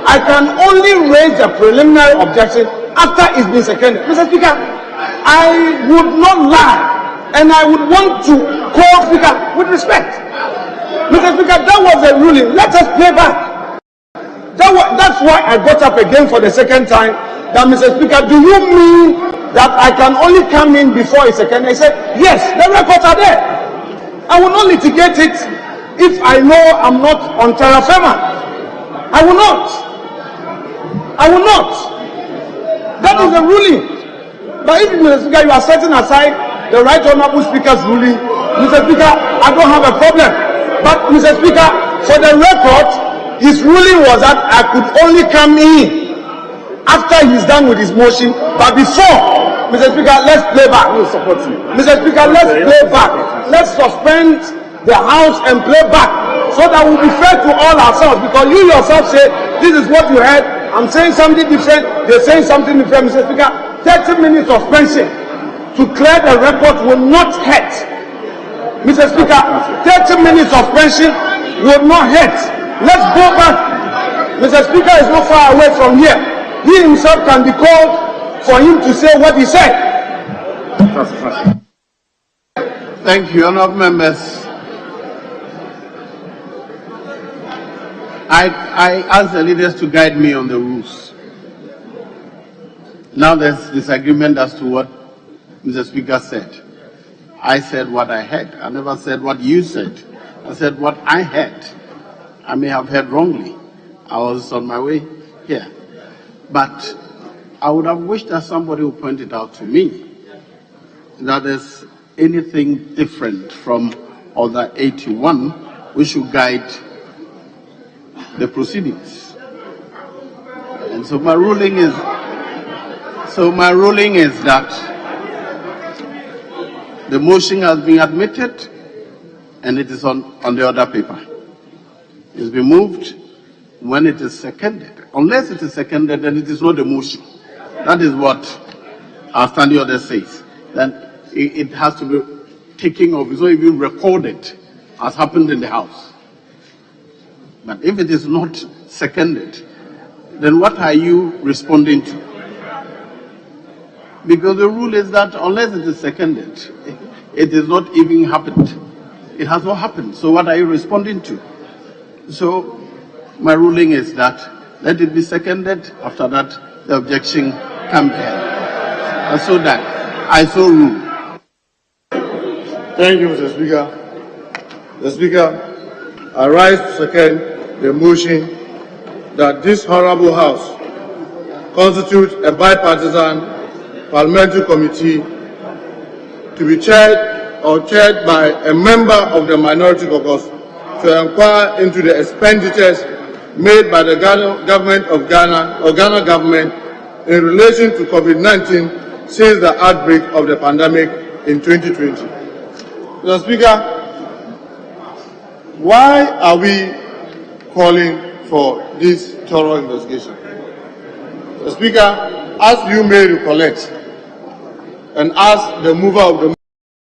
I can only raise a preliminary objection after it's been seconded. Mr. Speaker, I would not lie, and I would want to call Speaker with respect. Mr. Speaker, that was a ruling. Let us play back. That's why I got up again for the second time, that, Mr. Speaker, do you mean that I can only come in before it's seconded? I said, yes, the records are there. I will not litigate it if I know I'm not on terra firma. I will not. I will not. That is the ruling. But if, Mr. Speaker, you are setting aside the right honorable Speaker's ruling, Mr. Speaker, I don't have a problem. But, Mr. Speaker, for the record, his ruling was that I could only come in after he's done with his motion. But before, Mr. Speaker, let's play back. Mr. Speaker, let's play back. Let's suspend the House and play back so that we'll be fair to all ourselves. Because you yourself say, this is what you heard. I'm saying something different. They're saying something different. Mr. Speaker, 30 minutes suspension to clear the record will not hurt. Mr. Speaker, 30 minutes suspension will not hurt. Let's go back. Mr. Speaker is not far away from here. He himself can be called for him to say what he said. Thank you, honourable members. I asked the leaders to guide me on the rules. Now there's disagreement as to what Mr. Speaker said. I said what I heard. I never said what you said. I said what I heard. I may have heard wrongly. I was on my way here. But I would have wished that somebody would point it out to me, that there's anything different from Order 81 which should guide the proceedings. And so my ruling is that the motion has been admitted and it is on the order paper. It's been moved. When it is seconded, unless it is seconded, then it is not a motion. That is what our standing order says. Then it has to be taken off. It's not even recorded as happened in the House. But if it is not seconded, then what are you responding to? Because the rule is that unless it is seconded, it is not even happened. It has not happened. So what are you responding to? So my ruling is that let it be seconded. After that, the objection can be held. And so that I so rule. Thank you, Mr. Speaker. Mr. Speaker, I rise to second the motion that this honorable House constitute a bipartisan parliamentary committee to be chaired by a member of the minority caucus to inquire into the expenditures made by the government of Ghana or Ghana government in relation to COVID-19 since the outbreak of the pandemic in 2020. Mr. Speaker, why are we calling for this thorough investigation? Mr. Speaker, as you may recollect, and as the mover of the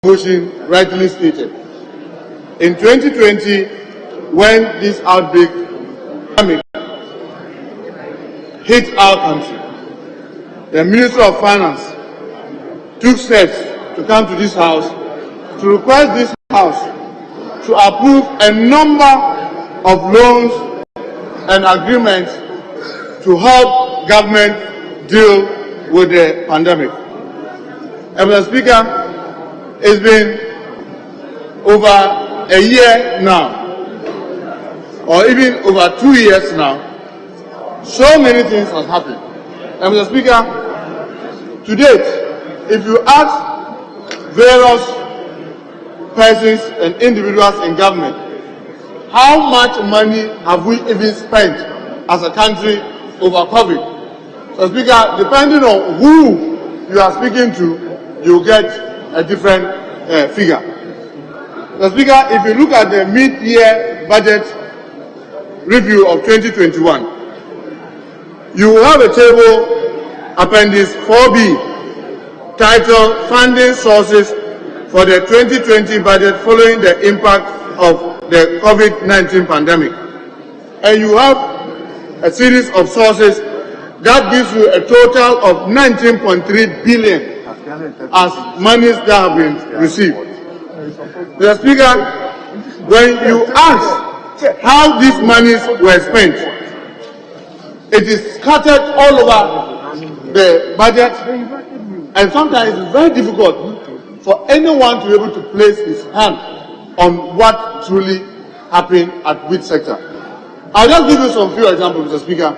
motion rightly stated, in 2020, when this outbreak hit our country, the Ministry of Finance took steps to come to this House to request this House to approve a number of loans and agreements to help government deal with the pandemic. And Mr. Speaker, it's been over a year now, or even over 2 years now. So many things have happened. And Mr. Speaker, to date, if you ask various persons and individuals in government, how much money have we even spent as a country over COVID? So, Speaker, depending on who you are speaking to, you get a different figure. So, Speaker, if you look at the mid-year budget review of 2021, you will have a table, Appendix 4B, titled Funding Sources for the 2020 budget following the impact of the COVID-19 pandemic. And you have a series of sources that gives you a total of 19.3 billion as monies that have been received. Mr. Speaker, when you ask how these monies were spent, it is scattered all over the budget, and sometimes it's very difficult for anyone to be able to place his hand on what truly happened at which sector. I'll just give you some few examples, Mr. Speaker,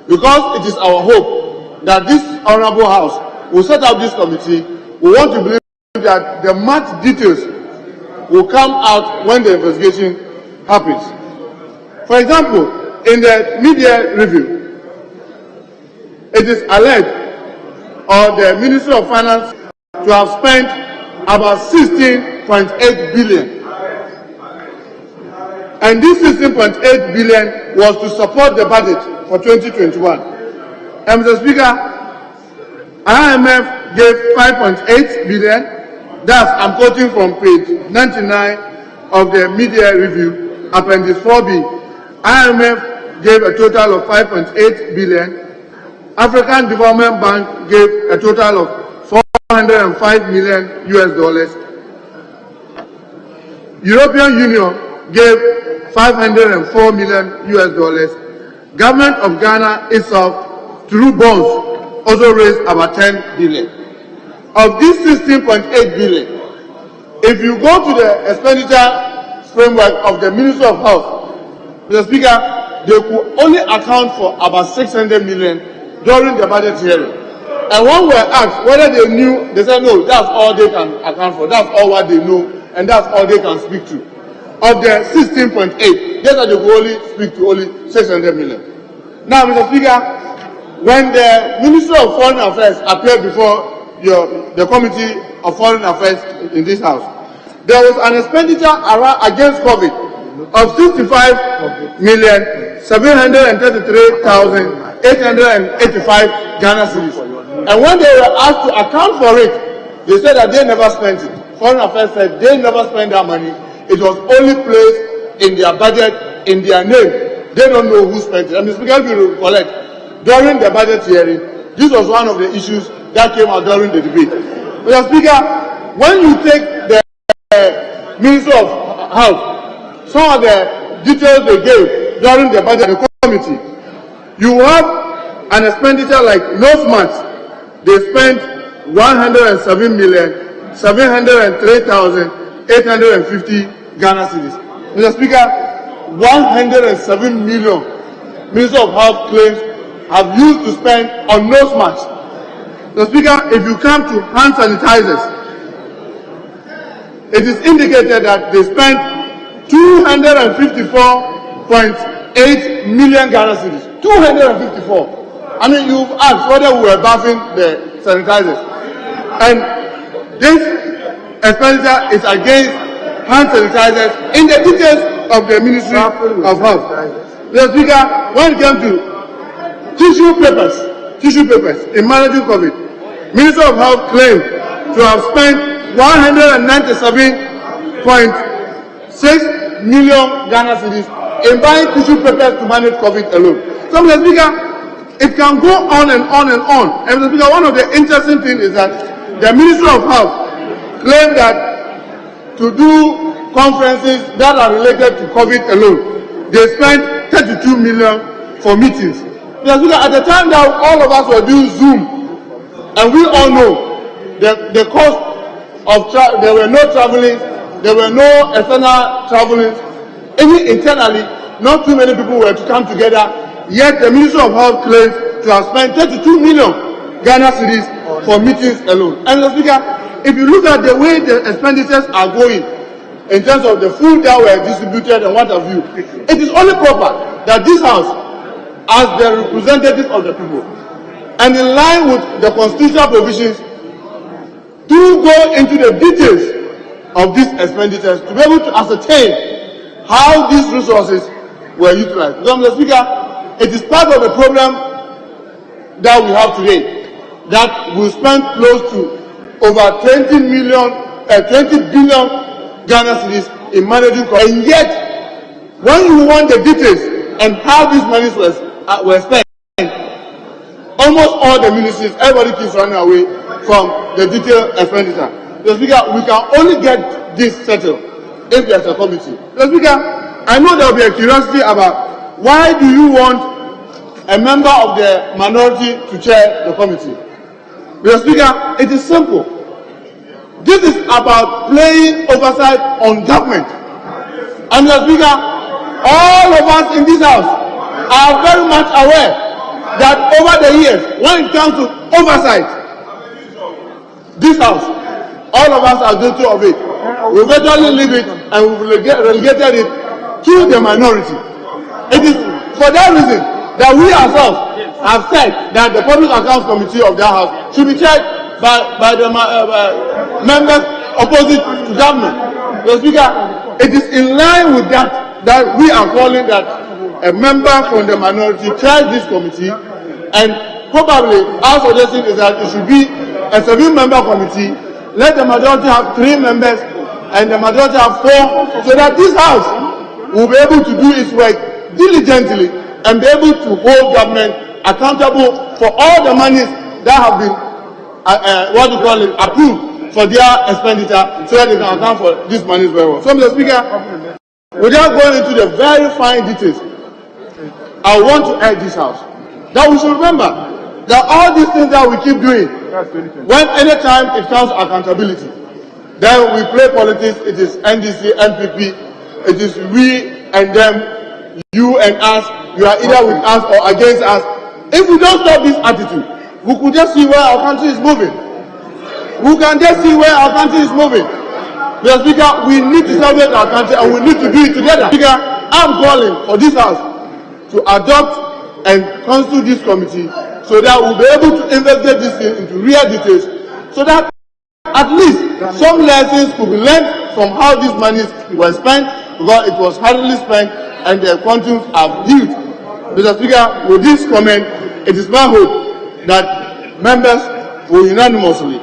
because it is our hope that this Honorable House will set up this committee. We want to believe that the much details will come out when the investigation happens. For example, in the media review, it is alleged, or the Ministry of Finance to have spent about 16.8 billion. And this 16.8 billion was to support the budget for 2021. And Mr. Speaker, IMF gave 5.8 billion. That's, I'm quoting from page 99 of the media review, Appendix 4B. IMF gave a total of 5.8 billion. African Development Bank gave a total of 405 million US dollars. European Union gave 504 million US dollars. Government of Ghana itself, through bonds, also raised about 10 billion. Of this 16.8 billion, if you go to the expenditure framework of the Ministry of Health, Mr. Speaker, they could only account for about 600 million during the budget hearing. And when we were asked whether they knew, they said no, that's all they can account for, that's all what they know, and that's all they can speak to. Of the 16.8, they said they could only speak to only 600 million. Now, Mr. Speaker, when the Ministry of Foreign Affairs appeared before the Committee of Foreign Affairs in this House, there was an expenditure against COVID of 65,733,885 Ghana cedis. And when they were asked to account for it, they said that they never spent it. Foreign Affairs said they never spent that money. It was only placed in their budget, in their name. They don't know who spent it. And Mr. Speaker, if you recollect, during the budget hearing, this was one of the issues that came out during the debate. Mr. Speaker, when you take the Ministry of Health, some of the details they gave during the budget committee, you have an expenditure like nose masks. They spent 107,703,850 Ghana cedis. Mr. Speaker, 107 million Ministry of Health claims have used to spend on nose masks. Mr. Speaker, if you come to hand sanitizers, it is indicated that they spent 254.8 million Ghana cedis. 254. I mean, you've asked whether we were buffing the sanitizers. And this expenditure is against hand sanitizers in the details of the Ministry of Health. Mr. Speaker, when it came to tissue papers in managing COVID, Ministry of Health claimed to have spent 197.6 million Ghana cedis in buying tissue papers to manage COVID alone. So, Mr. Speaker, it can go on and on and on. And Mr. Speaker, one of the interesting things is that the Ministry of Health claimed that to do conferences that are related to COVID alone, they spent 32 million for meetings. Mr. Speaker, at the time that all of us were doing Zoom, and we all know the cost of there were no traveling, there were no external traveling, even internally, not too many people were to come together, yet the Ministry of Health claims to have spent 32 million Ghana cedis for meetings alone. And Mr. Speaker, if you look at the way the expenditures are going, in terms of the food that were distributed and what have you, it is only proper that this House, as the representatives of the people, and in line with the constitutional provisions, to go into the details of these expenditures to be able to ascertain how these resources were utilized. Because, Mr. Speaker, it is part of the problem that we have today, that we spend close to over 20 billion Ghana cedis in managing COVID. And yet, when you want the details and how these monies were spent, almost all the ministries, everybody keeps running away from the detailed expenditure. Mr. Speaker, we can only get this settled if there's a committee. Mr. Speaker, I know there will be a curiosity about why do you want a member of the minority to chair the committee? Mr. Speaker, it is simple. This is about playing oversight on government. And Mr. Speaker, all of us in this house are very much aware that over the years, when it comes to oversight, this house, all of us are guilty of it. We eventually leave it and we relegated it to the minority. It is for that reason that we ourselves have said that the Public Accounts Committee of that house should be chaired by the members opposite to government. Mr. Speaker, it is in line with that we are calling that a member from the minority chairs this committee, and probably our suggestion is that it should be a 7-member committee. Let the majority have 3 members and the majority have 4, so that this house will be able to do its work diligently and be able to hold government accountable for all the monies that have been approved for their expenditure, so that they can account for these monies very well. So, Mr. Speaker, without going into the very fine details, I want to urge this house that we should remember that all these things that we keep doing, when anytime it comes to accountability, then we play politics. It is NDC, NPP, it is we and them, you and us. You are either with us or against us. If we don't stop this attitude, we could just see where our country is moving. We can just see where our country is moving. Mr. Speaker, we need to salvage our country and we need to do it together. Speaker, I'm calling for this house to adopt and constitute this committee so that we'll be able to investigate this thing into real details, so that at least some lessons could be learned from how these monies were spent, because it was hardly spent and the quantums are huge. Mr. Speaker, with this comment, it is my hope that members will unanimously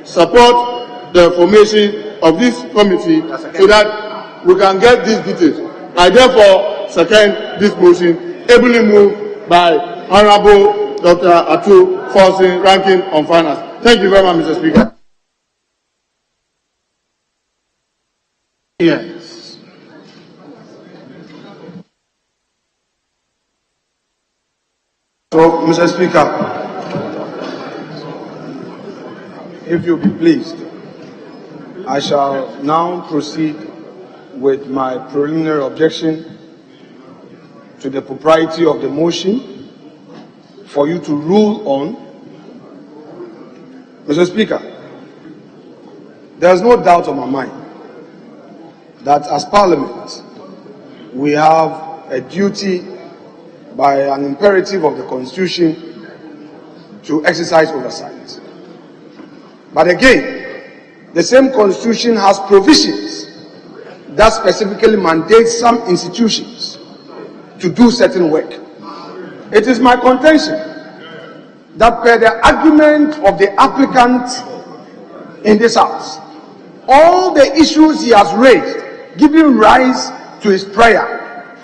support the formation of this committee so that we can get these details. I therefore second this motion, ably moved by Honorable Dr. Atu Forson, ranking on finance. Thank you very much, Mr. Speaker. Yes. So, Mr. Speaker, if you'll be pleased, I shall now proceed with my preliminary objection to the propriety of the motion for you to rule on. Mr. Speaker, there is no doubt on my mind that as Parliament, we have a duty by an imperative of the Constitution to exercise oversight. But again, the same Constitution has provisions that specifically mandate some institutions to do certain work. It is my contention that per the argument of the applicant in this house, all the issues he has raised, giving rise to his prayer,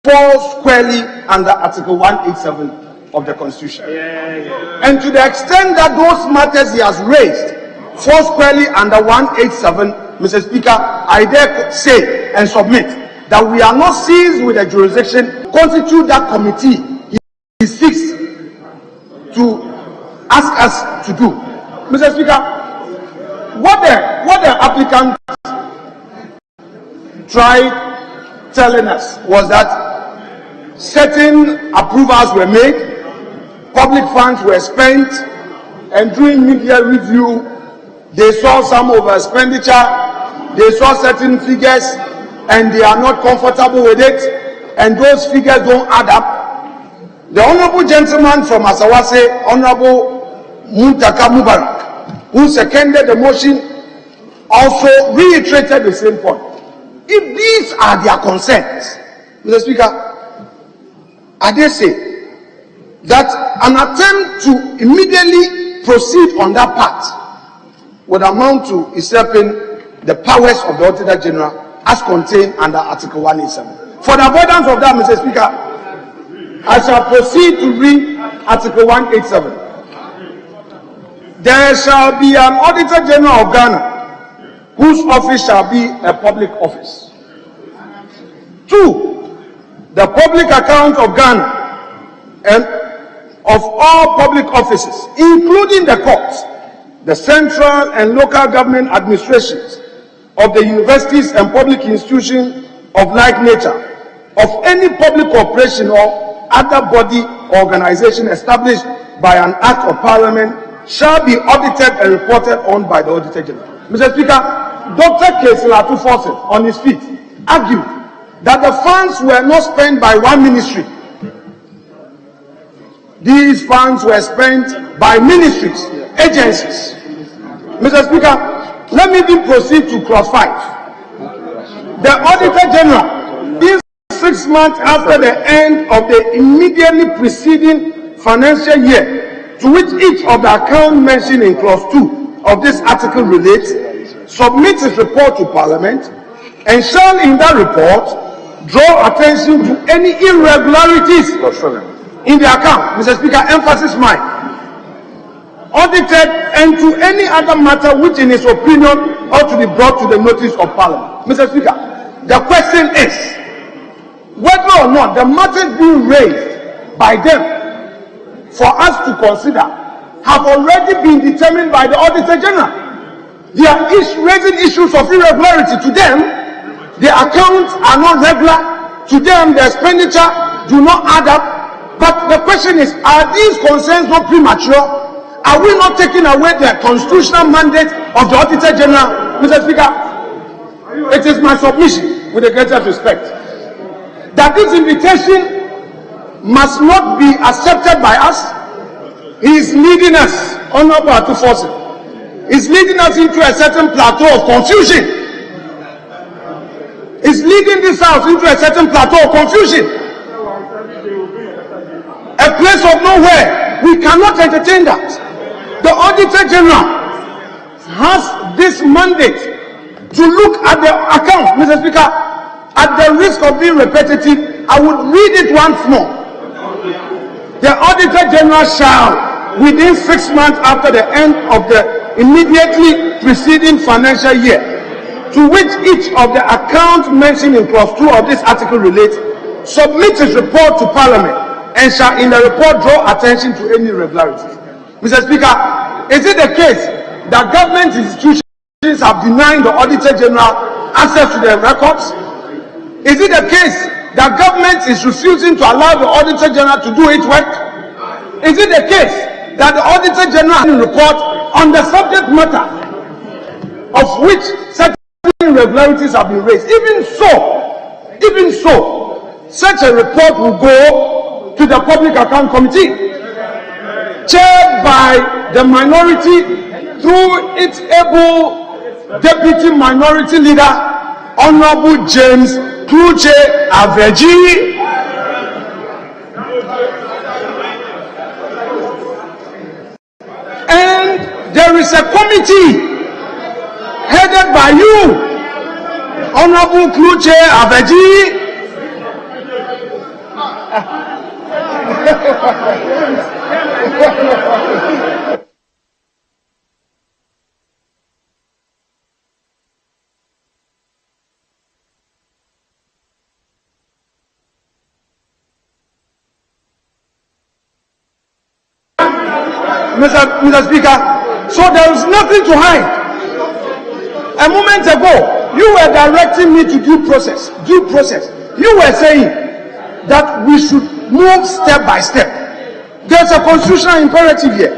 fall squarely under Article 187 of the Constitution. And to the extent that those matters he has raised fall squarely under 187, Mr. Speaker, I dare say and submit that we are not seized with a jurisdiction constitute that committee he seeks to ask us to do. Mr. Speaker, what the applicant tried telling us was that certain approvals were made, public funds were spent, and during media review, they saw some over expenditure, they saw certain figures, and they are not comfortable with it, and those figures don't add up. The Honorable Gentleman from Asawase, Honorable Muntaka Mubarak, who seconded the motion, also reiterated the same point. If these are their concerns, Mr. Speaker, I dare say that an attempt to immediately proceed on that path would amount to usurping the powers of the Auditor General as contained under Article 187. For the avoidance of that, Mr. Speaker, I shall proceed to read Article 187. There shall be an Auditor General of Ghana, whose office shall be a public office. 2. The public account of Ghana and of all public offices, including the courts, the central and local government administrations of the universities and public institutions of like nature, of any public corporation or other body or organization established by an act of parliament shall be audited and reported on by the Auditor General. Mr. Speaker, Dr. Kesilatu Fawcett, on his feet, argued that the funds were not spent by one ministry. These funds were spent by ministries, agencies. Mr. Speaker, let me then proceed to clause 5. The Auditor General, these 6 months after the end of the immediately preceding financial year, to which each of the accounts mentioned in clause 2 of this article relates, submits its report to Parliament, and shall in that report draw attention to any irregularities in the account. Mr. Speaker, emphasis mine. Audited, and to any other matter which in his opinion ought to be brought to the notice of Parliament. Mr. Speaker, the question is whether or not the matters being raised by them for us to consider have already been determined by the Auditor General. They are raising issues of irregularity. To them, the accounts are not regular. To them, the expenditure do not add up. But the question is, are these concerns not premature? Are we not taking away the constitutional mandate of the Auditor General? Mr. Speaker, it is my submission, with the greatest respect, that this invitation must not be accepted by us. He is leading us, Honorable Atufosi, is leading us into a certain plateau of confusion. Is leading this house into a certain plateau of confusion. A place of nowhere. We cannot entertain that. The Auditor General has this mandate to look at the account. Mr. Speaker, at the risk of being repetitive, I would read it once more. The Auditor General shall, within 6 months after the end of the immediately preceding financial year, to which each of the accounts mentioned in clause 2 of this article relates, submit its report to Parliament, and shall in the report draw attention to any irregularities. Mr. Speaker, is it the case that government institutions have denied the Auditor General access to their records? Is it the case that government is refusing to allow the Auditor General to do its work? Is it the case that the Auditor General report on the subject matter of which certain irregularities have been raised? Even so, such a report will go to the Public Account Committee, chaired by the minority through its able Deputy Minority Leader, Honorable James Kluche Aveji. And there is a committee headed by you, Honorable Kluche Aveji. Mr. Speaker, so there is nothing to hide. A moment ago, you were directing me to due process. You were saying that we should move step by step. There's a constitutional imperative here.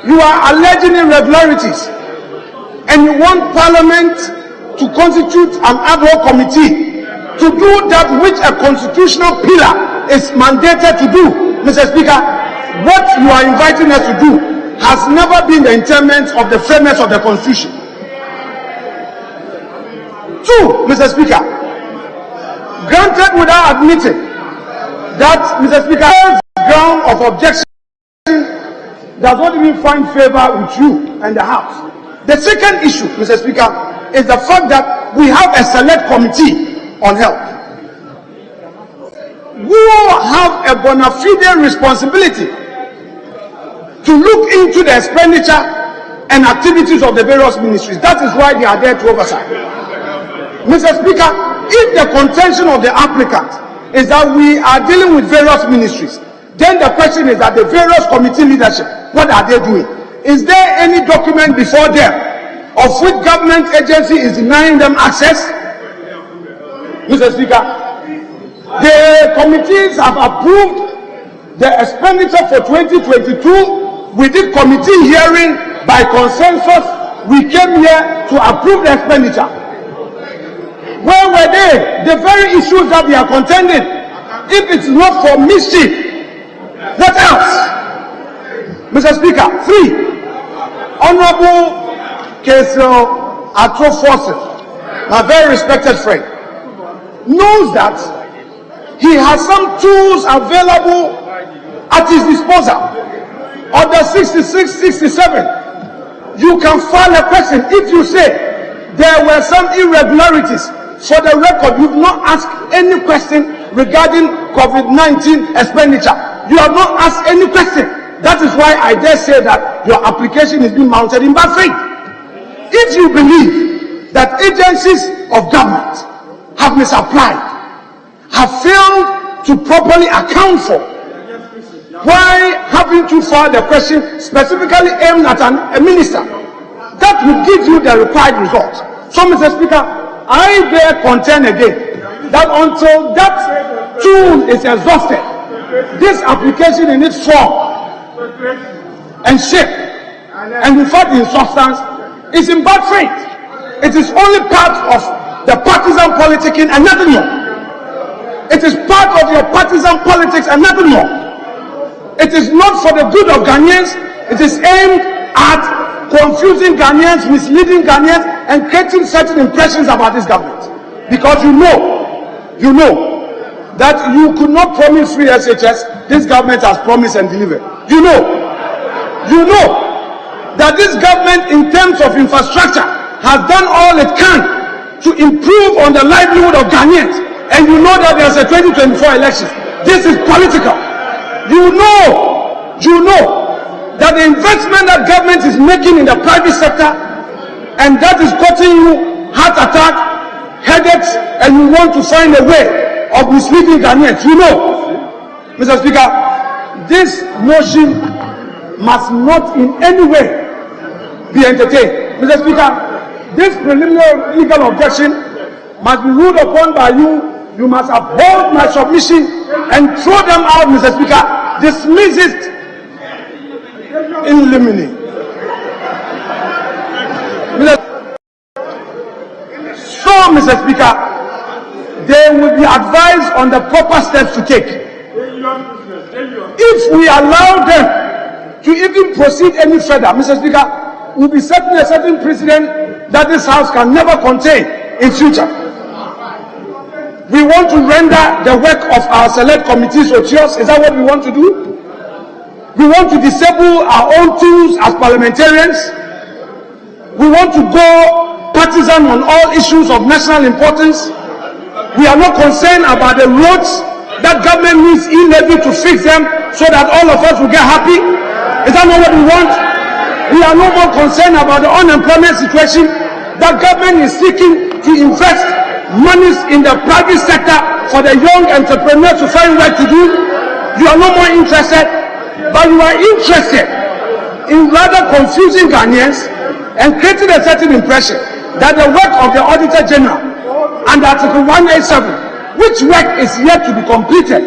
You are alleging irregularities, and you want Parliament to constitute an ad hoc committee to do that which a constitutional pillar is mandated to do. Mr. Speaker, what you are inviting us to do has never been the intent of the framers of the Constitution. 2, Mr. Speaker, granted without admitting that, Mr. Speaker, ground of objection does not even find favor with you and the House. The second issue, Mr. Speaker, is the fact that we have a select committee on health who have a bona fide responsibility to look into the expenditure and activities of the various ministries. That is why they are there to oversight. Mr. Speaker, if the contention of the applicant is that we are dealing with various ministries, then the question is that the various committee leadership, what are they doing? Is there any document before them of which government agency is denying them access? Mr. Speaker, the committees have approved the expenditure for 2022. We did committee hearing by consensus. We came here to approve the expenditure. Where were they? The very issues that we are contending. If it's not for mischief, what else? Mr. Speaker, 3. Honorable Kesel Atrofosin, my very respected friend, knows that he has some tools available at his disposal. Under 66, 67, you can file a question if you say there were some irregularities. For the record, you've not asked any question regarding COVID-19 expenditure. You have not asked any question. That is why I dare say that your application is being mounted in bad faith. If you believe that agencies of government have misapplied, have failed to properly account for, why haven't you filed a question specifically aimed at a minister? That will give you the required result. So, Mr. Speaker, I dare contend again that until that tool is exhausted, this application in its form and shape, and in fact in substance, is in bad faith. It is only part of the partisan politicking and nothing more. It is part of your partisan politics and nothing more. It is not for the good of Ghanaians. It is aimed at confusing Ghanaians, misleading Ghanaians, and creating certain impressions about this government. Because you know that you could not promise free SHS. This government has promised and delivered. You know that this government, in terms of infrastructure, has done all it can to improve on the livelihood of Ghanaians. And you know that there's a 2024 election. This is political. You know that the investment that government is making in the private sector, and that is causing you heart attack, headaches, and you want to find a way of misleading Ghanaians. You know, Mr. Speaker, this motion must not in any way be entertained. Mr. Speaker, this preliminary legal objection must be ruled upon by you. You must uphold my submission and throw them out, Mr. Speaker. Dismiss it in limine. So, Mr. Speaker, they will be advised on the proper steps to take. If we allow them to even proceed any further, Mr. Speaker, we'll be setting a certain precedent that this House can never contain in future. We want to render the work of our select committees odious. Is that what we want to do? We want to disable our own tools as parliamentarians. We want to go partisan on all issues of national importance. We are not concerned about the roads that government needs e-levy to fix them so that all of us will get happy. Is that not what we want? We are no more concerned about the unemployment situation that government is seeking to invest monies in the private sector for the young entrepreneurs to find work to do. You are no more interested, but you are interested in rather confusing Ghanaians and creating a certain impression that the work of the Auditor General under Article 187, which work is yet to be completed,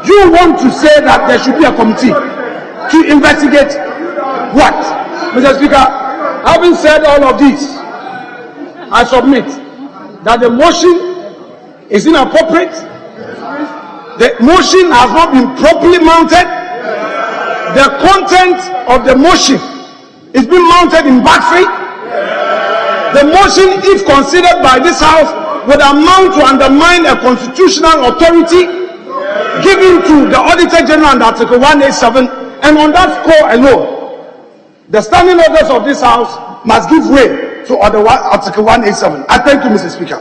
you want to say that there should be a committee to investigate what? Mr. Speaker, having said all of this, I submit that the motion is inappropriate. The motion has not been properly mounted. The content of the motion is being mounted in bad faith. The motion, if considered by this House, would amount to undermine a constitutional authority given to the Auditor General under Article 187, and on that score alone, the standing orders of this House must give way to Article 187. I thank you, Mr. Speaker.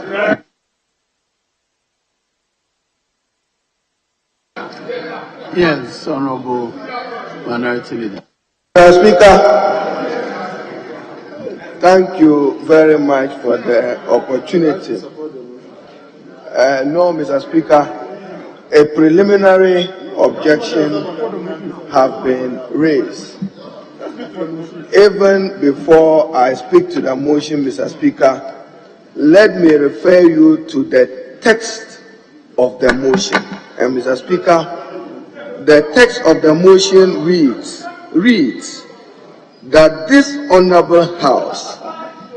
Yes, Honorable Minority Leader. Mr. Speaker, thank you very much for the opportunity. No, Mr. Speaker, a preliminary objection have been raised. even before I speak to the motion, Mr. Speaker, let me refer you to the text of the motion. And Mr. Speaker, the text of the motion reads that this Honorable House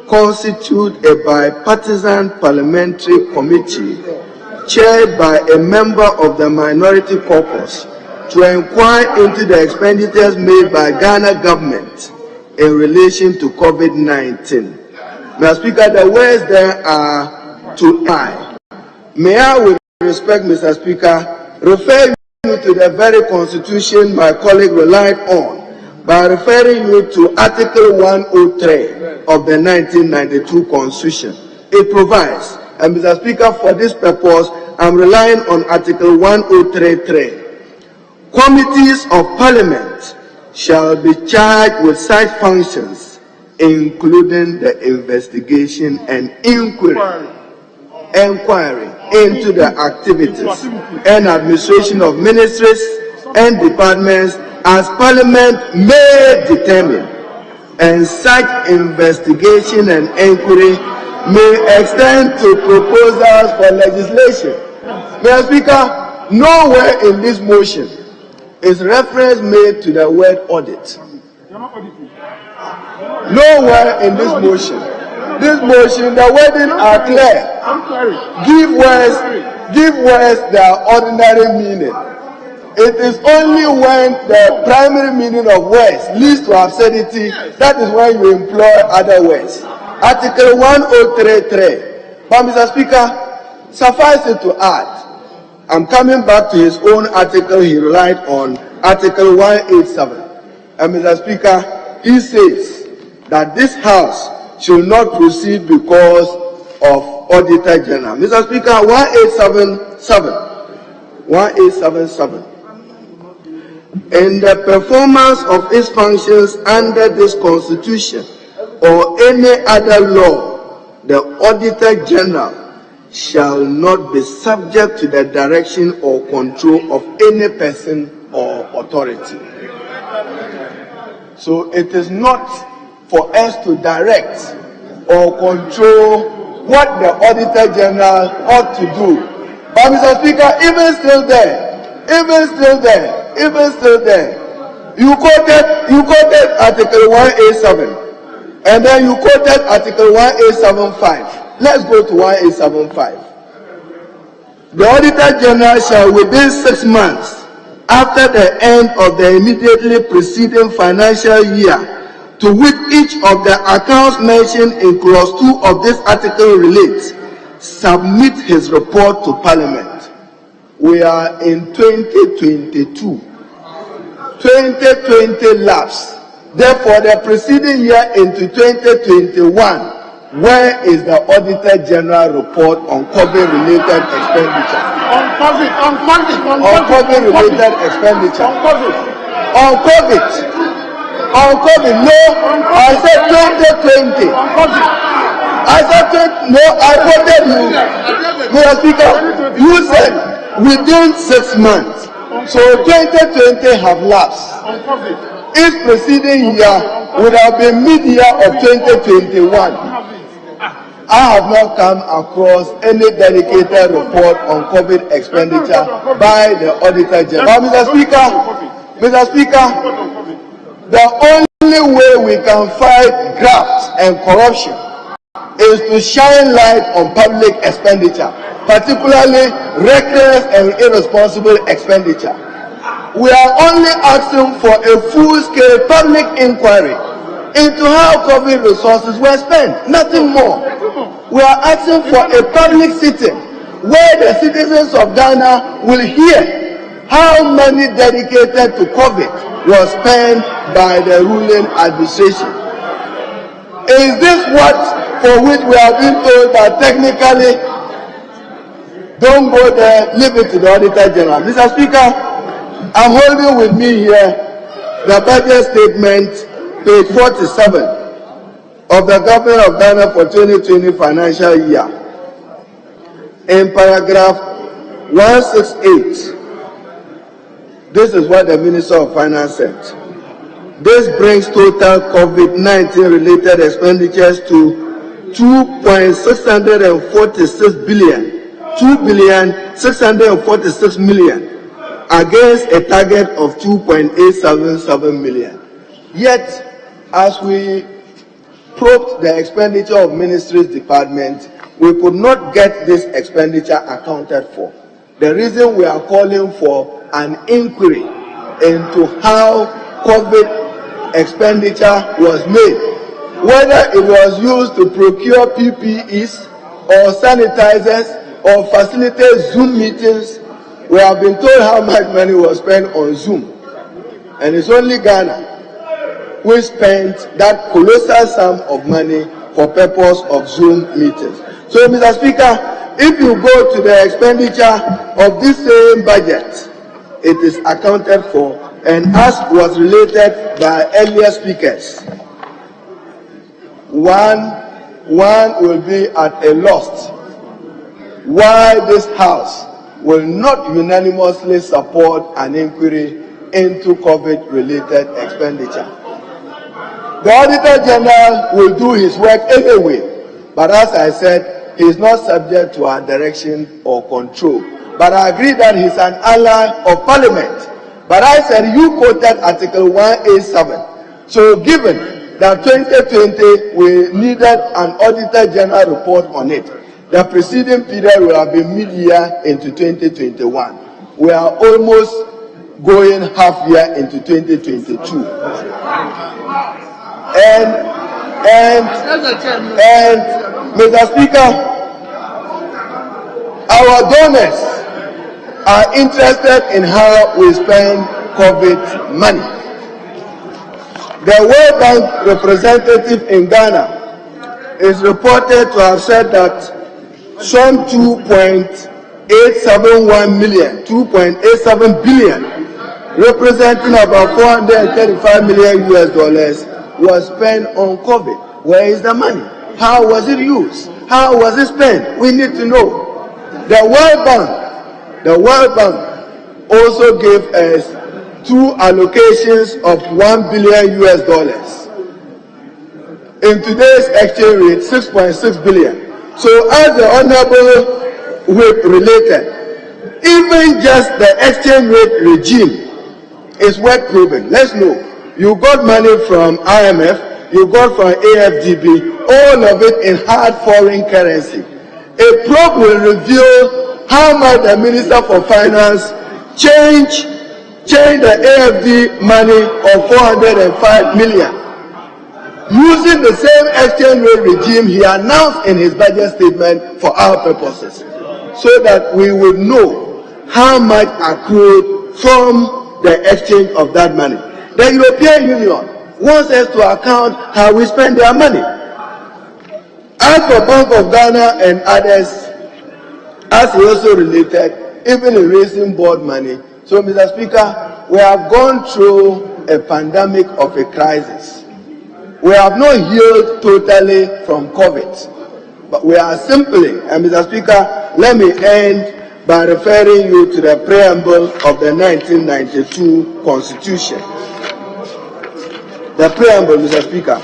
constitute a bipartisan parliamentary committee chaired by a member of the minority caucus to inquire into the expenditures made by Ghana government in relation to COVID-19. Mr. Speaker, the words there are to I. May I, with respect, Mr. Speaker, refer you to the very constitution my colleague relied on by referring you to Article 103 of the 1992 Constitution. It provides, and Mr. Speaker, for this purpose, I'm relying on Article 103.3. Committees of Parliament shall be charged with such functions, including the investigation and inquiry into the activities and administration of ministries and departments as Parliament may determine, and such investigation and inquiry may extend to proposals for legislation. Mr. Speaker, nowhere in this motion is reference made to the word audit. Nowhere in this motion. This motion, the wording are clear. Give words their ordinary meaning. It is only when the primary meaning of words leads to absurdity that is when you employ other words. Article 103.3. But Mr. Speaker, suffice it to add, I'm coming back to his own article he relied on, Article 187. And Mr. Speaker, he says that this House should not proceed because of Auditor General. Mr. Speaker, 1877. In the performance of its functions under this Constitution or any other law, the Auditor General shall not be subject to the direction or control of any person or authority. So it is not for us to direct or control what the Auditor General ought to do. But Mr. Speaker, even still there, you quoted Article 187, and then you quoted Article 1875. Let's go to 1875. The Auditor General shall, within 6 months after the end of the immediately preceding financial year, to which each of the accounts mentioned in Clause 2 of this article relates, submit his report to Parliament. We are in 2022. 2020 lapse. Therefore, the preceding year into 2021, where is the Auditor General report on COVID-related expenditure? On COVID-related expenditure. On COVID. No, I said 2020. I quoted you. Mr. Speaker, you said within 6 months. So 2020 have lapsed. Each preceding year would have been mid-year of 2021. I have not come across any dedicated report on COVID expenditure by the Auditor General. Mr. Speaker, the only way we can fight graft and corruption is to shine light on public expenditure, particularly reckless and irresponsible expenditure. We are only asking for a full-scale public inquiry into how COVID resources were spent, nothing more. We are asking for a public sitting where the citizens of Ghana will hear how money dedicated to COVID was spent by the ruling administration. Is this what for which we have been told that technically don't go there, leave it to the Auditor General? Mr. Speaker, I'm holding with me here the budget statement, page 47 of the Government of Ghana for 2020 financial year. In paragraph 168, this is what the Minister of Finance said. This brings total COVID-19 related expenditures to 2.646 billion, 2,646 million, against a target of 2.877 million. Yet, as we probed the expenditure of ministries departments, we could not get this expenditure accounted for. The reason we are calling for an inquiry into how COVID expenditure was made, whether it was used to procure PPEs or sanitizers or facilitate Zoom meetings. We have been told how much money was spent on Zoom, and it's only Ghana which spent that colossal sum of money for purpose of Zoom meetings. So, Mr. Speaker, if you go to the expenditure of this same budget, it is accounted for, and as was related by earlier speakers, one will be at a loss why this House will not unanimously support an inquiry into COVID-related expenditure. The Auditor General will do his work anyway, but as I said, he is not subject to our direction or control. But I agree that he's an ally of Parliament. But I said you quoted Article 187. So given that 2020 we needed an Auditor General report on it, the preceding period will have been mid-year into 2021. We are almost going half year into 2022. And Mr. Speaker, our donors are interested in how we spend COVID money. The World Bank representative in Ghana is reported to have said that some 2.871 million, 2.87 billion, representing about $435 million was spent on COVID. Where is the money? How was it used? How was it spent? We need to know. The World Bank also gave us two allocations of $1 billion. In today's exchange rate, 6.6 billion. So as the Honorable Whip related, even just the exchange rate regime is worth proving. Let's know. You got money from IMF, you got from AFDB, all of it in hard foreign currency. A probe will reveal how much the Minister for Finance changed the AFD money of 405 million. Using the same exchange rate regime he announced in his budget statement for our purposes, so that we would know how much accrued from the exchange of that money. The European Union wants us to account how we spend their money. As for Bank of Ghana and others, as he also related, even in raising board money. So, Mr. Speaker, we have gone through a pandemic of a crisis. We have not healed totally from COVID, but we are simply, and Mr. Speaker, let me end by referring you to the preamble of the 1992 Constitution. The preamble, Mr. Speaker.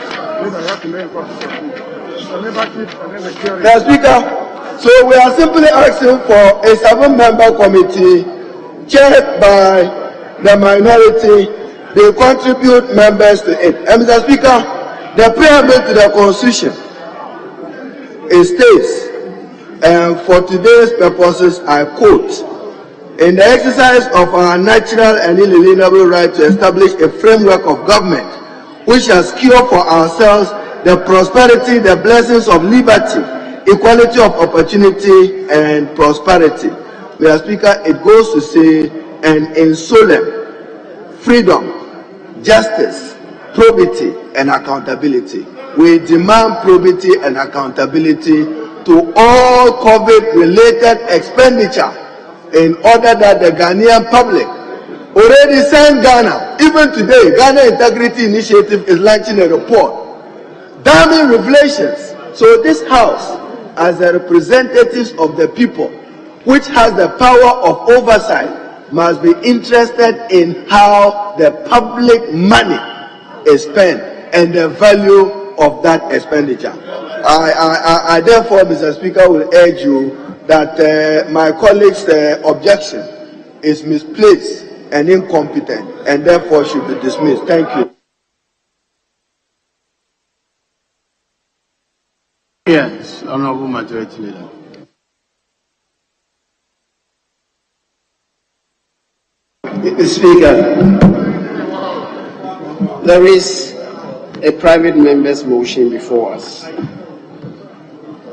Mr. Speaker, so we are simply asking for a 7-member committee chaired by the minority. They contribute members to it. And Mr. Speaker, the preamble to the Constitution, it states, and for today's purposes, I quote, "In the exercise of our natural and inalienable right to establish a framework of government which shall secure for ourselves the prosperity, the blessings of liberty, equality of opportunity, and prosperity." Mr. Speaker, it goes to say, and in solemn freedom, justice, probity, and accountability. We demand probity and accountability to all COVID-related expenditure in order that the Ghanaian public already sent Ghana. Even today, Ghana Integrity Initiative is launching a report, damning revelations. So this House, as the representatives of the people, which has the power of oversight, must be interested in how the public money is spent and the value of that expenditure. I therefore, Mr. Speaker, will urge you that my colleague's objection is misplaced and incompetent and therefore should be dismissed. Thank you. Yes, Honorable Majority Leader. Mr. Speaker, there is a private member's motion before us,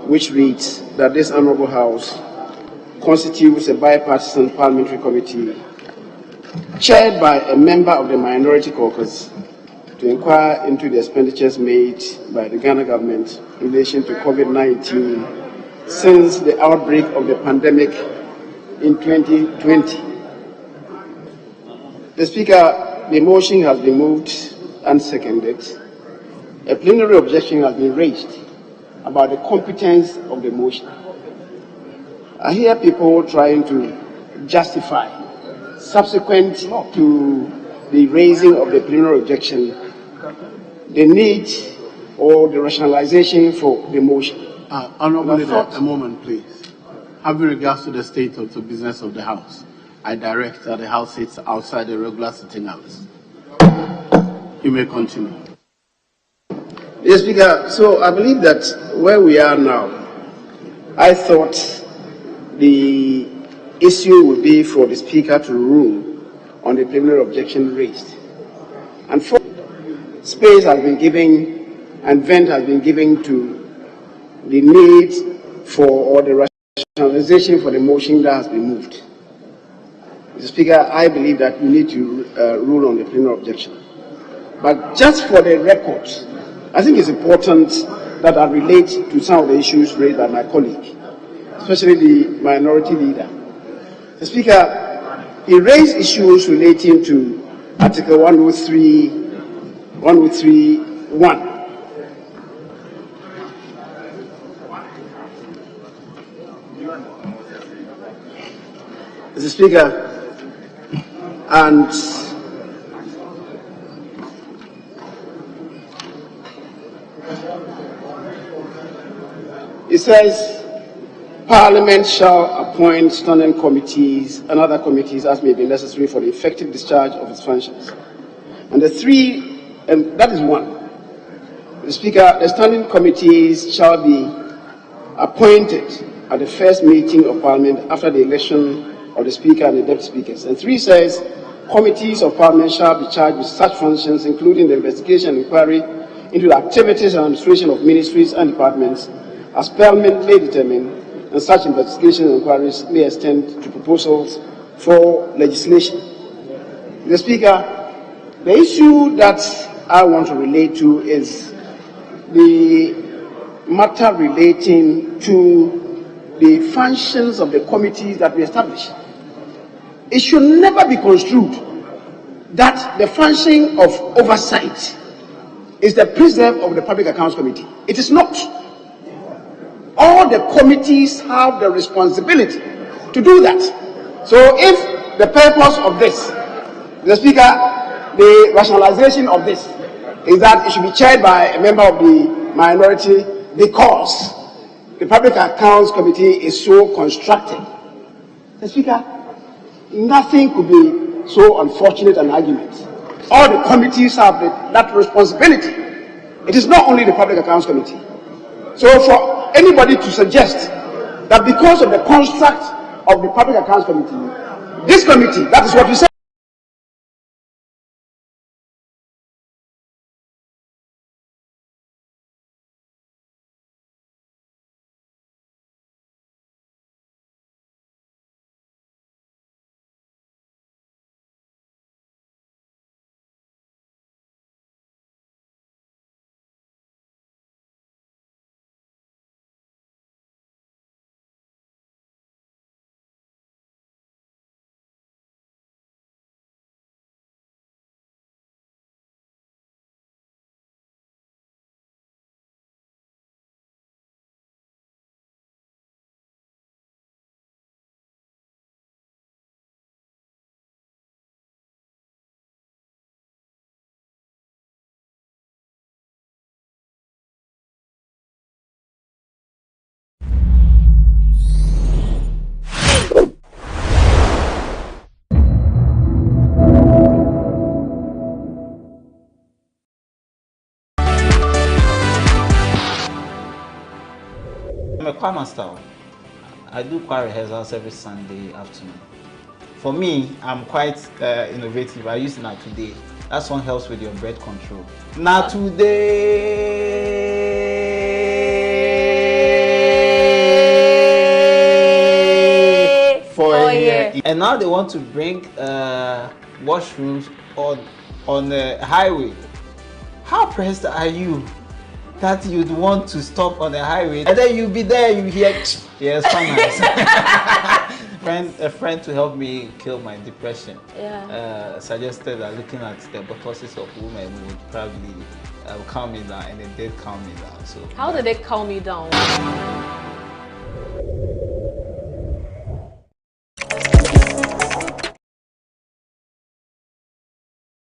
which reads that this Honorable House constitutes a bipartisan parliamentary committee chaired by a member of the minority caucus to inquire into the expenditures made by the Ghana government in relation to COVID-19 since the outbreak of the pandemic in 2020. The Speaker, the motion has been moved and seconded. A plenary objection has been raised about the competence of the motion. I hear people trying to justify, subsequent to the raising of the plenary objection, the need or the rationalization for the motion. Honorable Leader, a moment, please. Having regards to the state of the business of the House, I direct that the House sits outside the regular sitting hours. You may continue. Yes, Speaker, so I believe that where we are now, I thought the issue would be for the Speaker to rule on the plenary objection raised. And for space has been given and vent has been given to the need for or the rationalization for the motion that has been moved. Mr. Speaker, I believe that we need to rule on the plenary objection. But just for the record, I think it's important that I relate to some of the issues raised by my colleague, especially the minority leader. The Speaker, he raised issues relating to Article 103(1). Mr. Speaker, and it says, Parliament shall appoint standing committees and other committees as may be necessary for the effective discharge of its functions. And that is one. The Speaker, the standing committees shall be appointed at the first meeting of Parliament after the election of the Speaker and the Deputy Speakers. And 3 says, committees of Parliament shall be charged with such functions, including the investigation and inquiry into the activities and administration of ministries and departments, as Parliament may determine, and such investigations and inquiries may extend to proposals for legislation. Mr. Speaker, the issue that I want to relate to is the matter relating to the functions of the committees that we established. It should never be construed that the function of oversight is the preserve of the Public Accounts Committee. It is not. All the committees have the responsibility to do that. So if the purpose of this, the Speaker, the rationalization of this is that it should be chaired by a member of the minority because the Public Accounts Committee is so constructed. The Speaker, nothing could be so unfortunate an argument. All the committees have that responsibility. It is not only the Public Accounts Committee. So for anybody to suggest that because of the construct of the Public Accounts Committee, this committee, that is what you said, Kwama style. I do choir rehearsals every Sunday afternoon. For me, I'm quite innovative. I use Now Today. That song helps with your breath control. Now Today for a year. And now they want to bring washrooms on the highway. How pressed are you that you'd want to stop on the highway and then you'll be there, you hear yes, a friend to help me kill my depression suggested that looking at the bosses of women would probably calm me down, and it did calm me down. So how did it calm you down?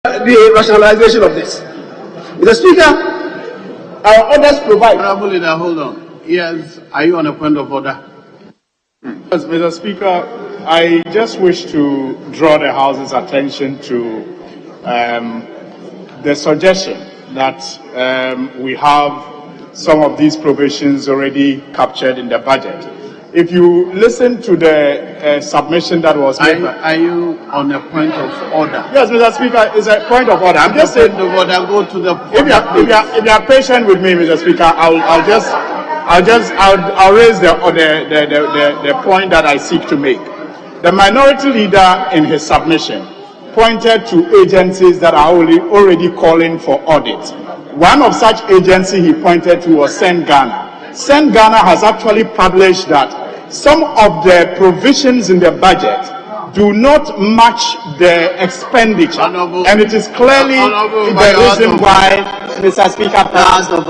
The rationalization of this. Mr. Speaker, our orders provide. Honorable Leader, hold on. Yes, are you on a point of order? Yes, Mr. Speaker, I just wish to draw the House's attention to the suggestion that we have some of these provisions already captured in the budget. If you listen to the submission that was made, are you on a point of order? Yes, Mr. Speaker, it's a point of order. I'm just saying. Go to the. If you are patient with me, Mr. Speaker, I'll raise the point that I seek to make. The minority leader in his submission pointed to agencies that are already calling for audit. One of such agencies he pointed to was Send Ghana. Send Ghana has actually published that some of the provisions in the budget do not match the expenditure, and it is clearly the reason why, Mr. Speaker,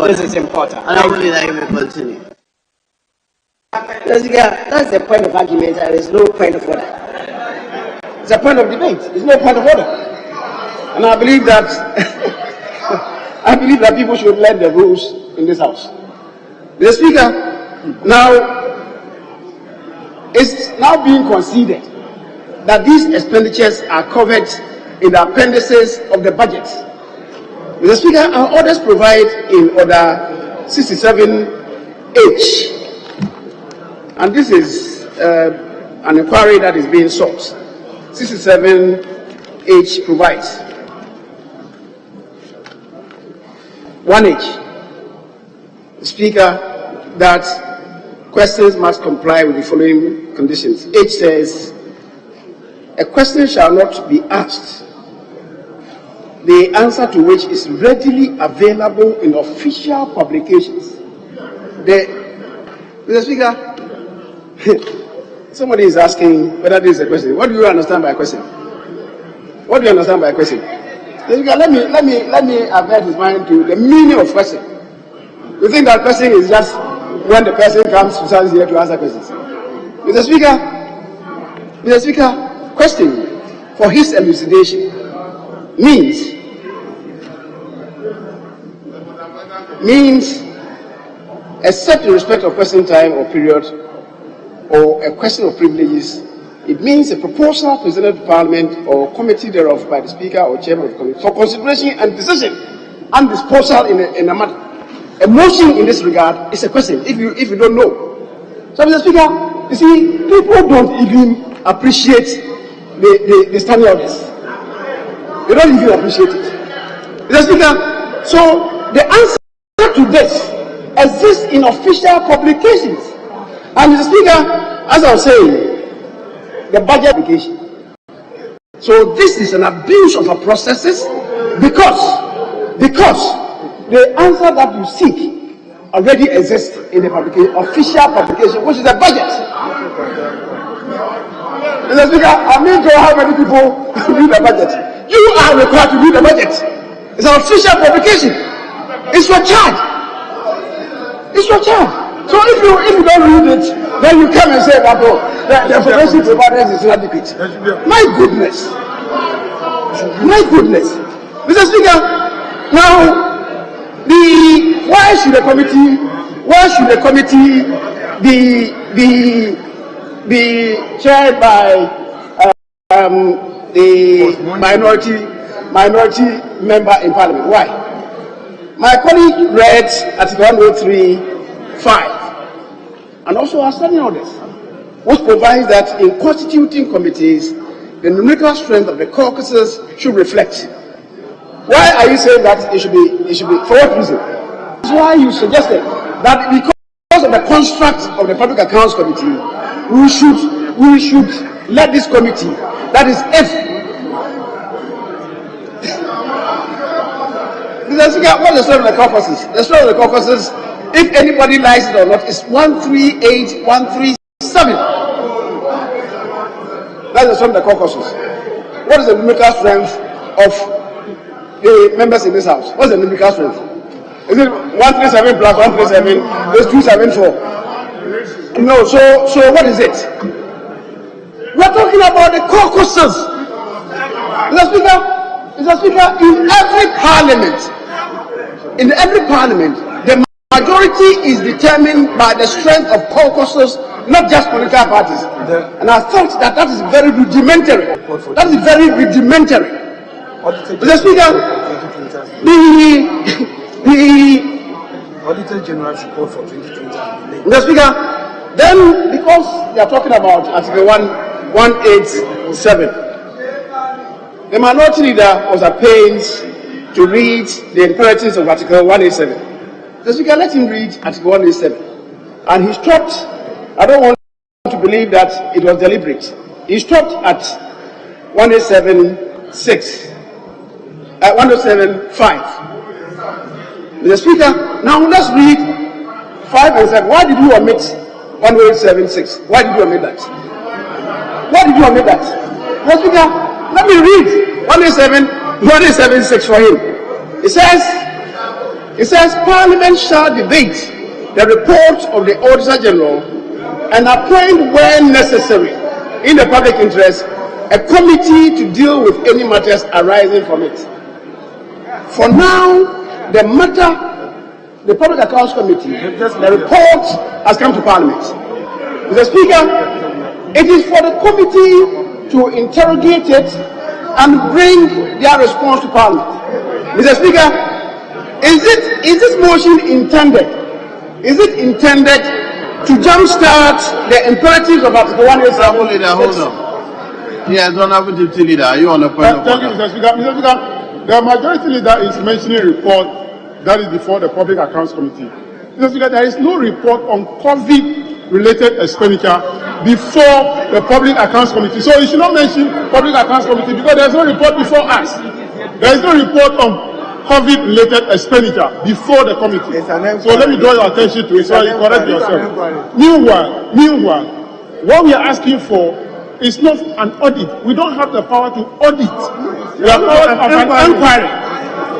this is important. Continue. That's the point of argument. There is no point of order. It's a point of debate. It's no point of order. And I believe that people should learn the rules in this house. Mr. Speaker, now it's now being conceded that these expenditures are covered in the appendices of the budget. Mr. Speaker, our orders provide in order 67H, and this is an inquiry that is being sought. 67H provides 1H, Speaker, that questions must comply with the following conditions. H says, a question shall not be asked, the answer to which is readily available in official publications. Mr. Speaker, somebody is asking whether this is a question. What do you understand by a question? What do you understand by a question? Mr. Speaker, let me avert his mind to the meaning of question. You think that question is just when the person comes to stand here to answer questions? Mr. Speaker, question for his elucidation means except in respect of question time or period or a question of privileges, it means a proposal presented to Parliament or committee thereof by the Speaker or Chairman of the Committee for consideration and decision and disposal in a matter. A motion in this regard is a question if you don't know. So, Mr. Speaker, you see, people don't even appreciate the standing orders. They don't even appreciate it. Mr. Speaker, so the answer to this exists in official publications. And Mr. Speaker, as I was saying, the budget application. So this is an abuse of our processes because the answer that you seek already exists in the official publication, which is the budget. Mr. Speaker, I mean to how many people read the budget. You are required to read the budget. It's an official publication. It's your charge. It's your charge. So if you don't read it, then you come and say that the information provided is inadequate. My goodness. Mr. Speaker, now why should the committee be chaired by the minority member in Parliament? Why? My colleague read Article 103(5), and also our standing orders, which provides that in constituting committees, the numerical strength of the caucuses should reflect. Why are you saying that it should be, for what reason? That's why you suggested that because of the construct of the Public Accounts Committee, we should let this committee, that is if what's the strength of the caucuses? The strength of the caucuses, if anybody likes it or not, is 138, 137. That's the strength of the caucuses. What is the numerical strength of the members in this house? What's the numerical strength? Is it 137 plus 137? There's 274. No, so what is it? We're talking about the caucuses. Mr. Speaker, in every parliament, the majority is determined by the strength of caucuses, not just political parties. And I thought that is very rudimentary. That is very rudimentary. Mr. Speaker, the Auditor General's report for 2020. Mr. Speaker, then because they are talking about Article 187, the minority leader was at pains to read the imperatives of Article 187. Mr. Speaker, let him read Article 187. And he stopped. I don't want to believe that it was deliberate. He stopped at 187.6, 107.5. Mr. Speaker, now let's read 5 and 7. Why did you omit 187.6? Why did you omit that? Why did you omit that? Mr. Speaker, let me read 187.6 for him. It says, Parliament shall debate the report of the Auditor General and appoint, when necessary, in the public interest, a committee to deal with any matters arising from it. For now, the Public Accounts Committee, the report has come to Parliament. Mr. Speaker, it is for the committee to interrogate it and bring their response to Parliament. Mr. Speaker, is this motion intended? Is it intended to jumpstart the imperatives of Article 187? Hold on. Yes, Honorable Deputy Leader, are you on the point? Thank you, Mr. Speaker. Mr. Speaker, the majority leader is mentioning a report that is before the Public Accounts Committee. Mr. Speaker, there is no report on COVID-related expenditure before the Public Accounts Committee. So you should not mention Public Accounts Committee because there is no report before us. There is no report on COVID-related expenditure before the committee. So let me draw your attention to it so you correct yourself. Meanwhile, what we are asking for is not an audit. We don't have the power to audit. We are power of an inquiry.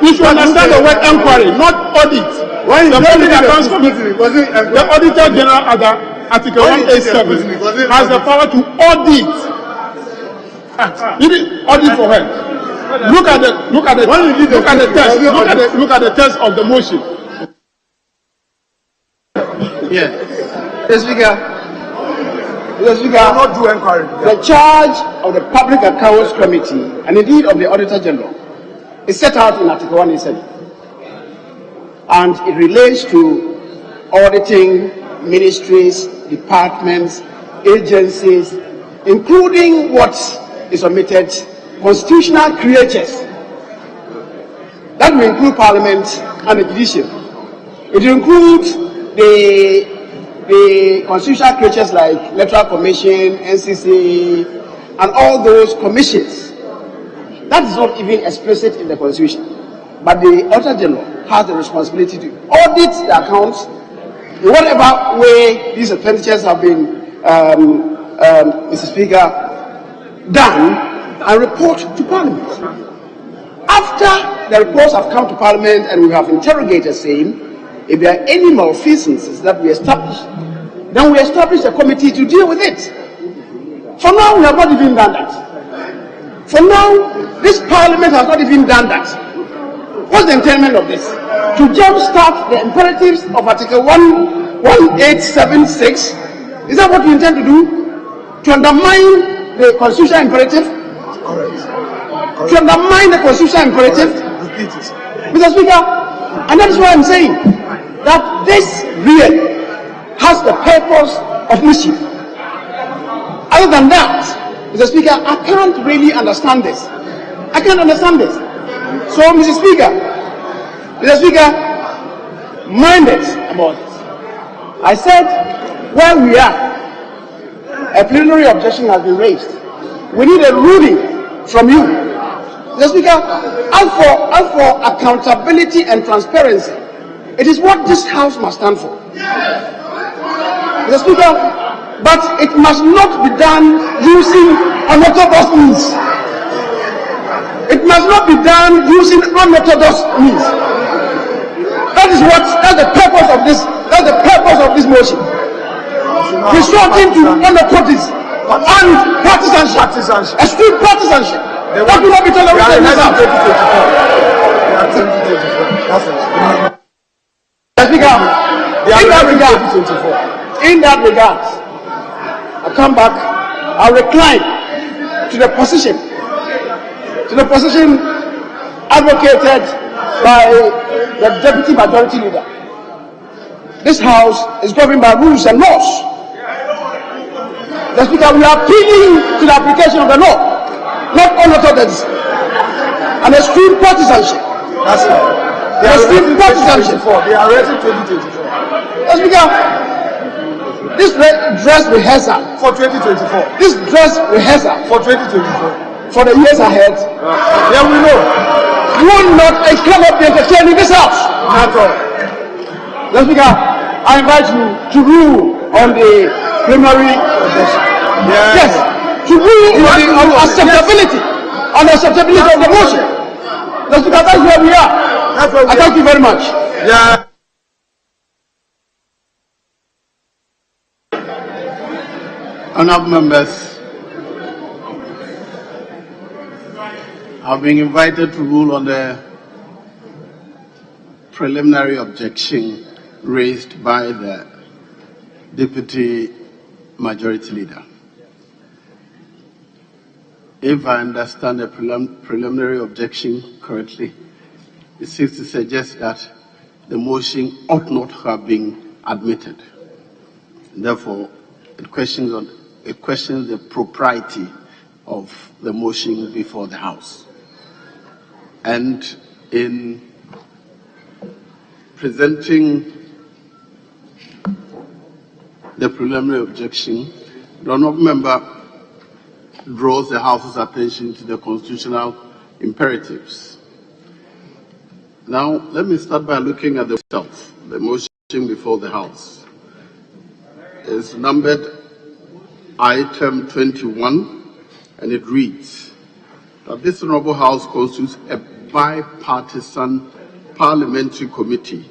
You should understand the word inquiry, not audit. The Public Accounts Committee, the Auditor General under Article 187 has the power to audit. You need audit for her. Look at the text of the motion. Yes. Mr. Speaker, not do inquiry. The charge of the Public Accounts Committee and indeed of the Auditor General is set out in Article 187, and it relates to auditing ministries, departments, agencies, including what is omitted, constitutional creatures. That will include Parliament and the judiciary. It will include the constitutional creatures like Electoral Commission, NCC, and all those commissions. That is not even explicit in the Constitution. But the Auditor General has the responsibility to audit the accounts in whatever way these expenditures have been, Mr. Speaker, done, and report to Parliament. After the reports have come to Parliament and we have interrogated same, if there are any malfeasances that we establish, then we establish a committee to deal with it. For now, we have not even done that. For now, this Parliament has not even done that. What's the intent of this? To jumpstart the imperatives of Article 187.6? Is that what you intend to do? To undermine the constitutional imperative? Correct. To undermine the constitutional imperative? Mr. Speaker, and that is why I'm saying that this real has the purpose of mischief. Other than that, Mr. Speaker, I can't really understand this. I can't understand this. So, Mr. Speaker, mind it about it. I said, where we are, a plenary objection has been raised. We need a ruling from you. Mr. Speaker, as for accountability and transparency, it is what this House must stand for. Mr. Speaker, but it must not be done using unorthodox means. It must not be done using unorthodox means. That's the purpose of this. That's the purpose of this motion. Resorting to unorthodox and partisanship, extreme partisanship. That will not be tolerated in this House. In that regard, I come back, I recline to the position advocated by the Deputy Majority Leader. This House is governed by rules and laws. The Speaker, we are appealing to the application of the law, not unorthodox and extreme partisanship. That's it. Extreme partisanship. They are raising 2024. The Speaker, this dress rehearsal for 2024. This dress rehearsal for 2024. For the years ahead. Yeah, we know. It cannot be entertained in this House. At all. The Speaker, I invite you to rule on the primary objection. Yes. To rule on the acceptability of the motion. The Speaker, that's where we are. I thank you very much. Yeah. Honourable members, I've been invited to rule on the preliminary objection raised by the Deputy Majority Leader. If I understand the preliminary objection correctly, it seems to suggest that the motion ought not to have been admitted. Therefore, it questions the propriety of the motion before the House. And in presenting the preliminary objection, the honourable member draws the House's attention to the constitutional imperatives. Now, let me start by looking at the motion before the House. It's numbered item 21, and it reads that this Honourable House constitutes a bipartisan parliamentary committee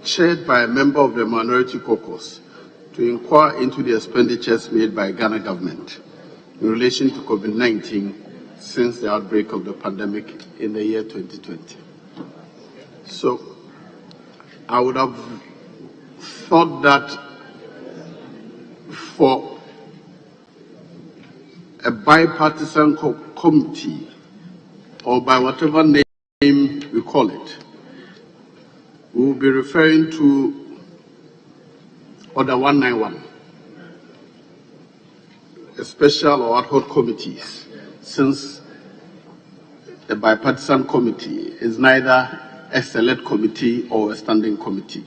chaired by a member of the Minority Caucus to inquire into the expenditures made by Ghana government in relation to COVID-19 since the outbreak of the pandemic in the year 2020. So, I would have thought that for a bipartisan committee, or by whatever name we call it, we will be referring to Order 191, a special or ad hoc committees, since the bipartisan committee is neither a select committee or a standing committee.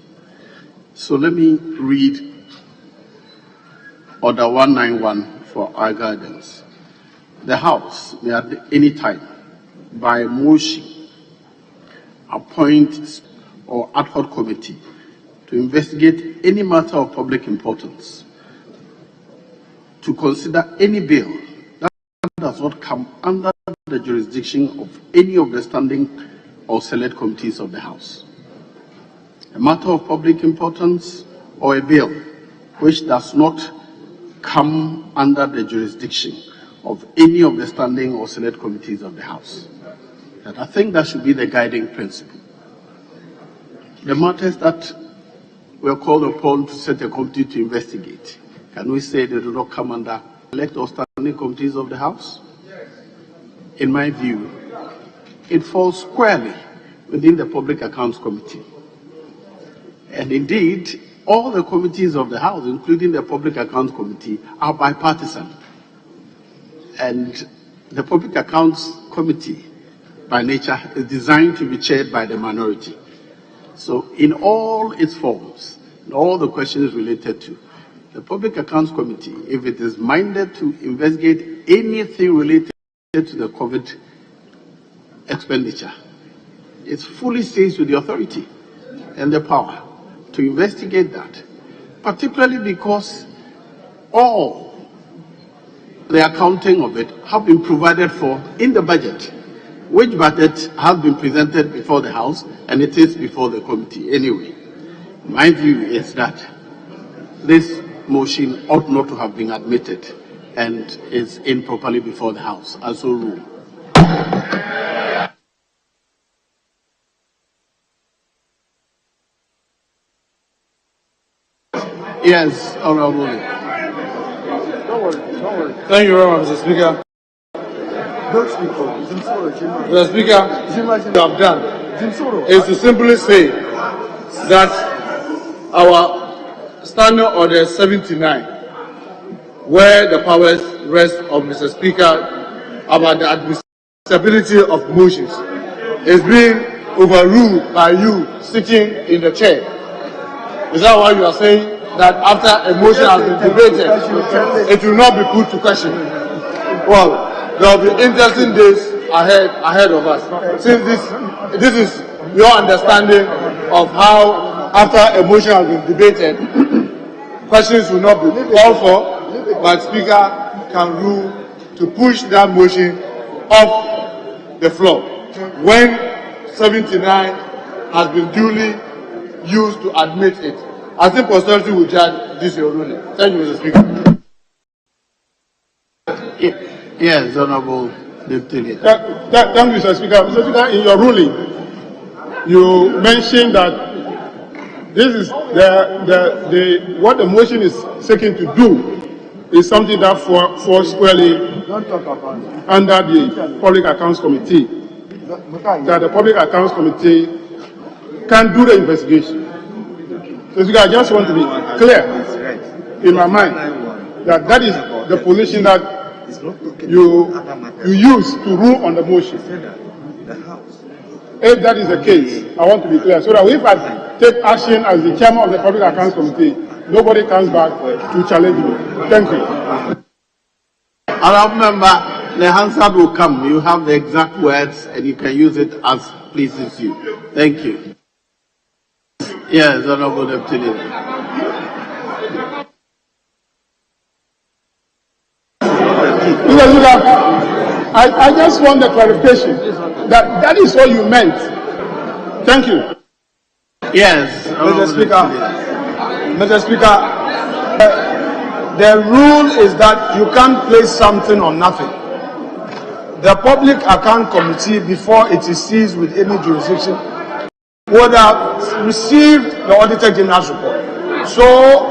So let me read Order 191 for our guidance. The House may at any time, by motion, appoint or ad hoc committee to investigate any matter of public importance, to consider any bill that does not come under the jurisdiction of any of the standing or select committees of the House. A matter of public importance or a bill which does not come under the jurisdiction of any of the standing or select committees of the House. And I think that should be the guiding principle. The matters that we are called upon to set a committee to investigate, can we say they do not come under select or standing committees of the House? In my view, it falls squarely within the Public Accounts Committee. And indeed, all the committees of the House, including the Public Accounts Committee, are bipartisan. And the Public Accounts Committee, by nature, is designed to be chaired by the minority. So in all its forms, and all the questions related to the Public Accounts Committee, if it is minded to investigate anything related to the COVID expenditure, it fully stays with the authority and the power to investigate that, particularly because all the accounting of it have been provided for in the budget, which budget has been presented before the House and it is before the committee anyway. My view is that this motion ought not to have been admitted and is improperly before the House, as so rule. Yes, Honorable. Don't worry. Thank you very much, Mr. Speaker. Mr. Speaker, what you have done is to simply say that our Standing Order 79, where the powers rest of Mr. Speaker about the admissibility of motions, is being overruled by you sitting in the chair. Is that why you are saying that after a motion has been debated, it will not be put to question? Well, there will be interesting days ahead of us. Since this is your understanding of how, after a motion has been debated, questions will not be called for, but Speaker can rule to push that motion off the floor when 79 has been duly used to admit it. I think posterity will judge this your ruling. Thank you, Mr. Speaker. Yes, Honorable Deputy. Thank you, Mr. Speaker. Mr. Speaker, in your ruling, you mentioned that this is what the motion is seeking to do is something that falls squarely under the Public Accounts Committee. That the Public Accounts Committee can do the investigation. So, Speaker, I just want to be clear in my mind that that is the position that you use to rule on the motion. If that is the case, I want to be clear, so that if I take action as the chairman of the Public Accounts Committee, nobody comes back to challenge me. Thank you. Honourable Member, the answer will come. You have the exact words and you can use it as pleases you. Thank you. Yes, Honourable Deputy Leader. I just want the clarification that that is what you meant. Thank you. Yes, Mr. Speaker. Mr. Speaker, the rule is that you can't place something on nothing. The Public Account Committee, before it is seized with any jurisdiction, would have received the Auditor General's report. So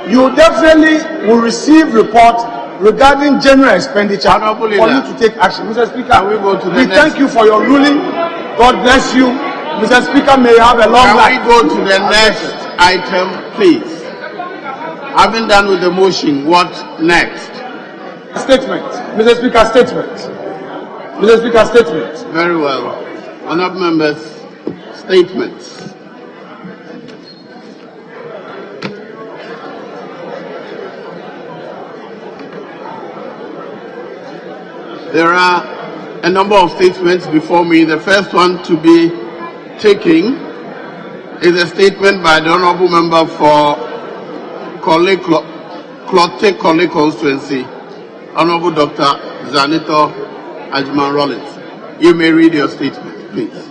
you definitely will receive report regarding general expenditure for you to take action. Mr. Speaker, we thank you for your ruling. God bless you. Mr. Speaker, may you have a long life. Can we go to the next item, please? Having done with the motion, what next? Statement. Mr. Speaker, statement. Mr. Speaker, statement. Very well. Honourable members, statements. There are a number of statements before me. The first one to be taking is a statement by the Honourable Member for Clotte constituency, Honourable Dr. Zanito Ajman Rollins. You may read your statement, please.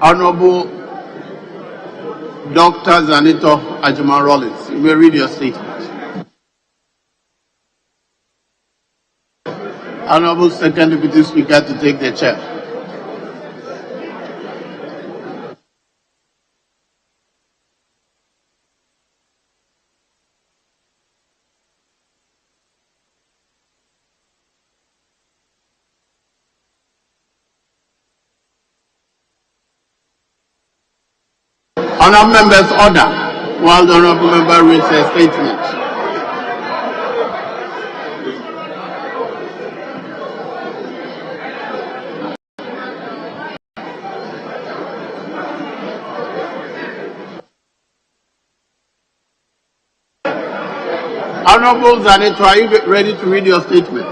Honourable Dr. Zanito Ajman Rollins, you may read your statement. Honourable Second Deputy Speaker to take the chair. Honourable members, order. while the honourable member reads a statement. Honourable Zaneto, are you ready to read your statement?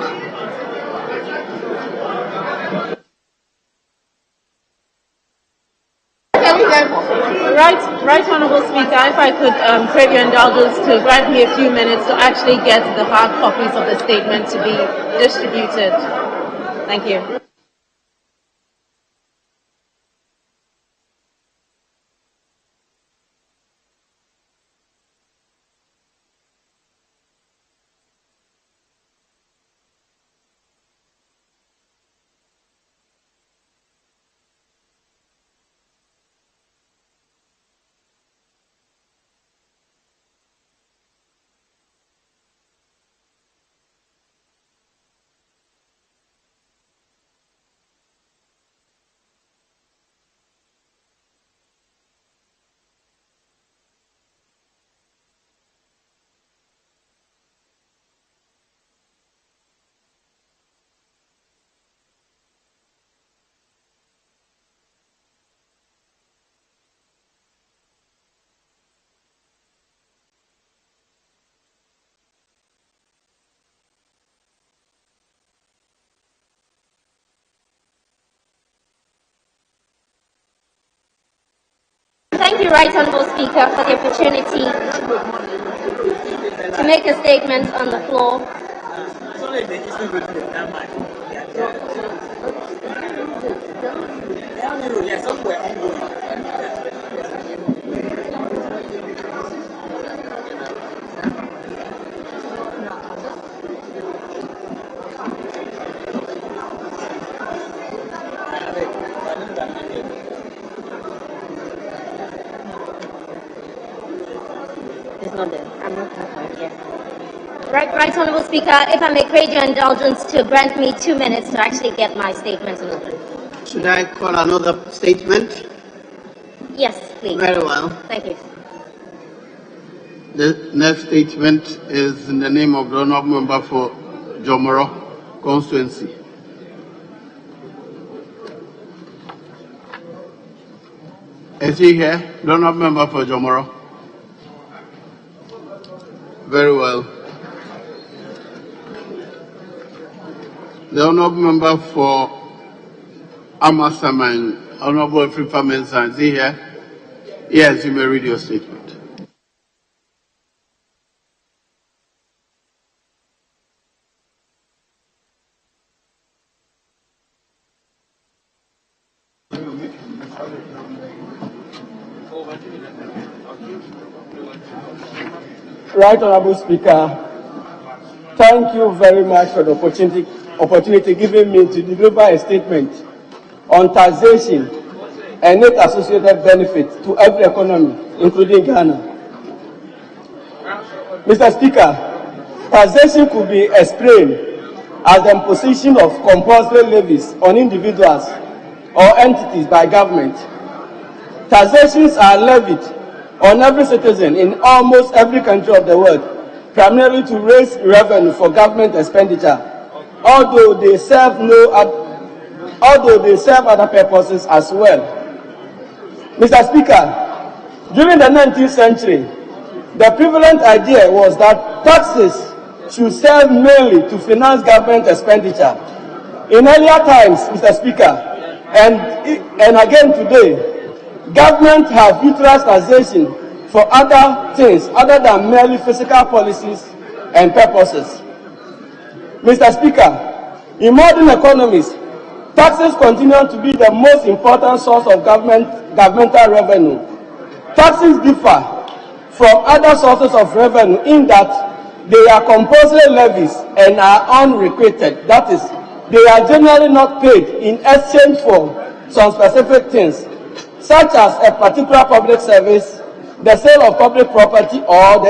Right, Honourable Speaker, if I could crave your indulgence to grant me a few minutes to actually get the hard copies of the statement to be distributed. Thank you. Thank you, Right Honourable Speaker, for the opportunity to make a statement on the floor. It's not there. I'm not yeah. Right, Honourable Speaker, if I may crave your indulgence to grant me 2 minutes to actually get my statement in order. Should I call another statement? Yes, please. Very well. Thank you. The next statement is in the name of the honourable member for Jomoro constituency. Is he here? The honourable member for Jomoro. Very well. The honourable member for Amasaman, Honourable Frifa Mensah, is he here? Yes, you may read your statement. Right Honourable Speaker, thank you very much for the opportunity given me to deliver a statement on taxation and its associated benefits to every economy, including Ghana. Mr. Speaker, taxation could be explained as the imposition of compulsory levies on individuals or entities by government. Taxations are levied on every citizen in almost every country of the world, primarily to raise revenue for government expenditure, although they serve other purposes as well. Mr. Speaker, during the 19th century, the prevalent idea was that taxes should serve mainly to finance government expenditure. In earlier times, Mr. Speaker, and again today, government have utilized taxation for other things other than merely fiscal policies and purposes. Mr. Speaker, in modern economies, taxes continue to be the most important source of governmental revenue. Taxes differ from other sources of revenue in that they are compulsory levies and are unrequited. That is, they are generally not paid in exchange for some specific things, such as a particular public service, the sale of public property, or the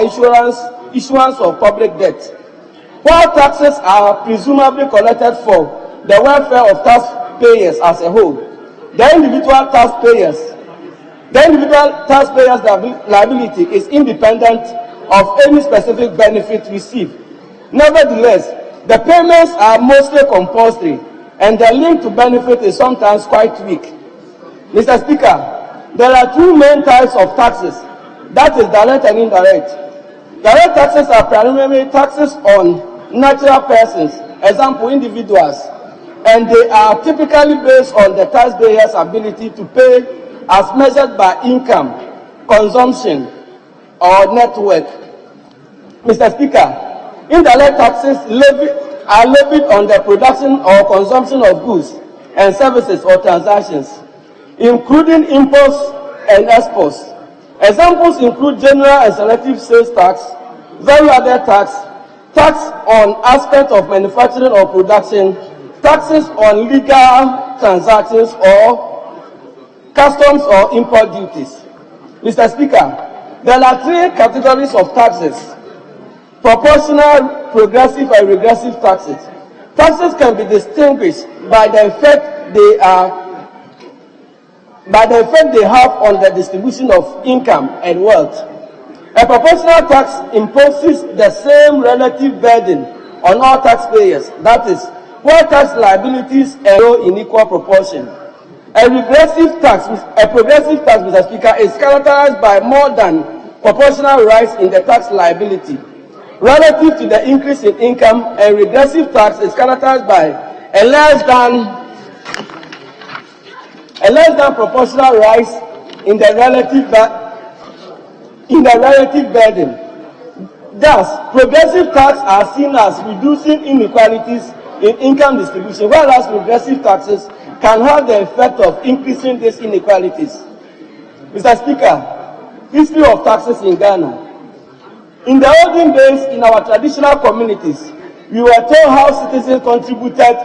issuance of public debt. While taxes are presumably collected for the welfare of taxpayers as a whole, the individual taxpayers The individual taxpayer's liability is independent of any specific benefit received. Nevertheless, the payments are mostly compulsory, and the link to benefit is sometimes quite weak. Mr. Speaker, there are two main types of taxes, that is direct and indirect. Direct taxes are primarily taxes on natural persons, example individuals, and they are typically based on the taxpayer's ability to pay as measured by income, consumption, or net worth. Mr. Speaker, indirect taxes are levied on the production or consumption of goods and services or transactions, including imports and exports. Examples include general and selective sales tax, value-added tax, tax on aspects of manufacturing or production, taxes on legal transactions, or customs or import duties. Mr. Speaker, there are three categories of taxes: proportional, progressive, and regressive taxes. Taxes can be distinguished by the effect they have on the distribution of income and wealth. A proportional tax imposes the same relative burden on all taxpayers, that is, where tax liabilities are in equal proportion. A progressive tax, Mr. Speaker, is characterized by more than proportional rise in the tax liability relative to the increase in income, and regressive tax is characterized by a less than proportional rise in the relative burden. Thus, progressive tax are seen as reducing inequalities in income distribution, whereas regressive taxes can have the effect of increasing these inequalities. Mr. Speaker, history of taxes in Ghana. In the olden days, in our traditional communities, we were told how citizens contributed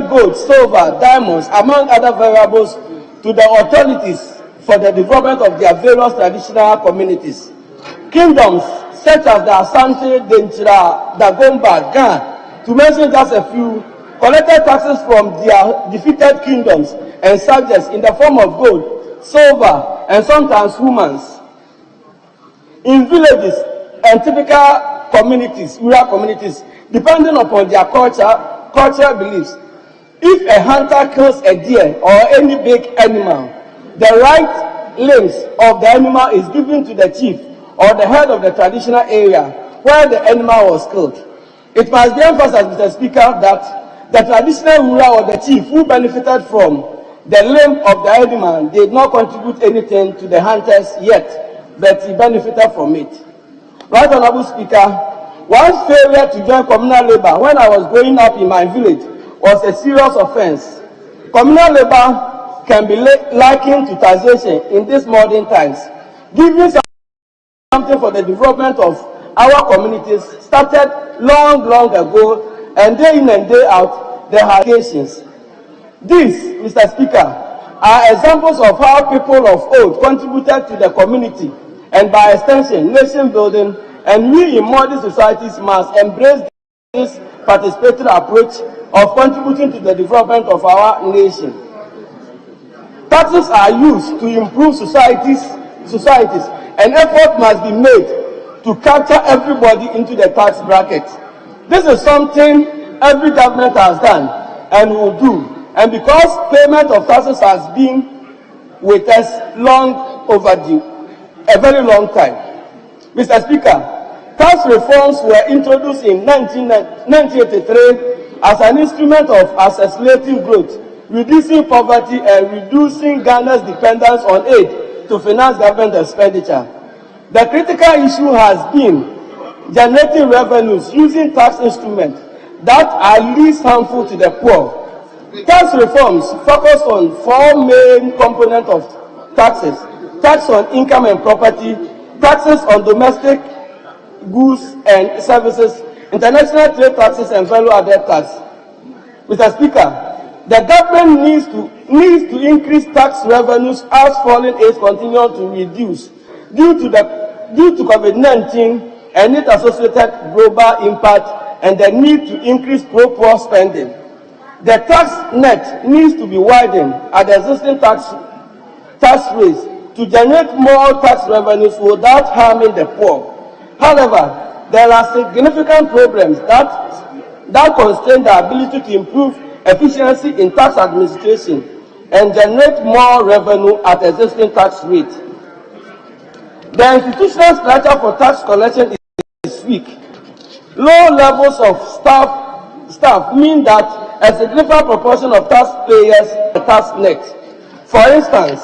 gold, silver, diamonds, among other variables, to the authorities for the development of their various traditional communities. Kingdoms such as the Asante, Denchira, Dagomba, Gan, to mention just a few, collected taxes from their defeated kingdoms and subjects in the form of gold, silver, and sometimes humans. In villages and typical communities, rural communities, depending upon their cultural beliefs, if a hunter kills a deer or any big animal, the right limbs of the animal is given to the chief or the head of the traditional area where the animal was killed. It must be emphasized, Mr. Speaker, that the traditional ruler or the chief who benefited from the limb of the animal did not contribute anything to the hunters yet, but he benefited from it. Right, Honorable Speaker, one failure to join communal labor when I was growing up in my village was a serious offense. Communal labor can be likened to taxation in these modern times. Giving something for the development of our communities started long ago, and day in and day out, there are occasions. These, Mr. Speaker, are examples of how people of old contributed to the community and by extension, nation building, and we in modern societies must embrace this participatory approach of contributing to the development of our nation. Taxes are used to improve societies, and effort must be made to capture everybody into the tax bracket. This is something every government has done and will do, and because payment of taxes has been with us long overdue, a very long time. Mr. Speaker, tax reforms were introduced in 1983 as an instrument of accelerating growth, reducing poverty, and reducing Ghana's dependence on aid to finance government expenditure. The critical issue has been generating revenues using tax instruments that are least harmful to the poor. Tax reforms focus on four main components of taxes: tax on income and property, taxes on domestic goods and services, international trade taxes, and value-added tax. Mr. Speaker, the government needs to increase tax revenues as foreign aid continues to reduce due to COVID-19 and its associated global impact, and the need to increase pro-poor spending. The tax net needs to be widened at the existing tax tax rates to generate more tax revenues without harming the poor. However, there are significant problems that constrain the ability to improve efficiency in tax administration and generate more revenue at existing tax rates. The institutional structure for tax collection is weak. Low levels of staff mean that a significant proportion of taxpayers are tax net. For instance,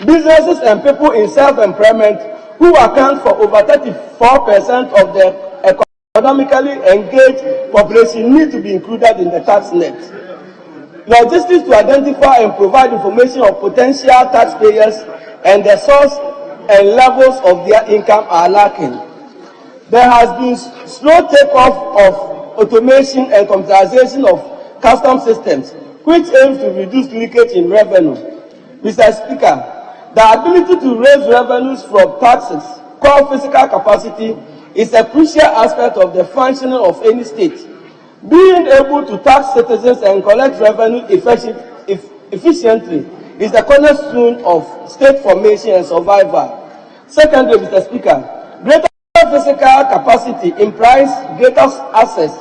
businesses and people in self-employment who account for over 34% of the economically engaged population need to be included in the tax net. Logistics to identify and provide information of potential taxpayers and the source and levels of their income are lacking. There has been slow takeoff of automation and computerization of custom systems, which aims to reduce leakage in revenue. Mr. Speaker, the ability to raise revenues from taxes, called physical capacity, is a crucial aspect of the functioning of any state. Being able to tax citizens and collect revenue efficiently is the cornerstone of state formation and survival. Secondly, Mr. Speaker, greater physical capacity implies greater access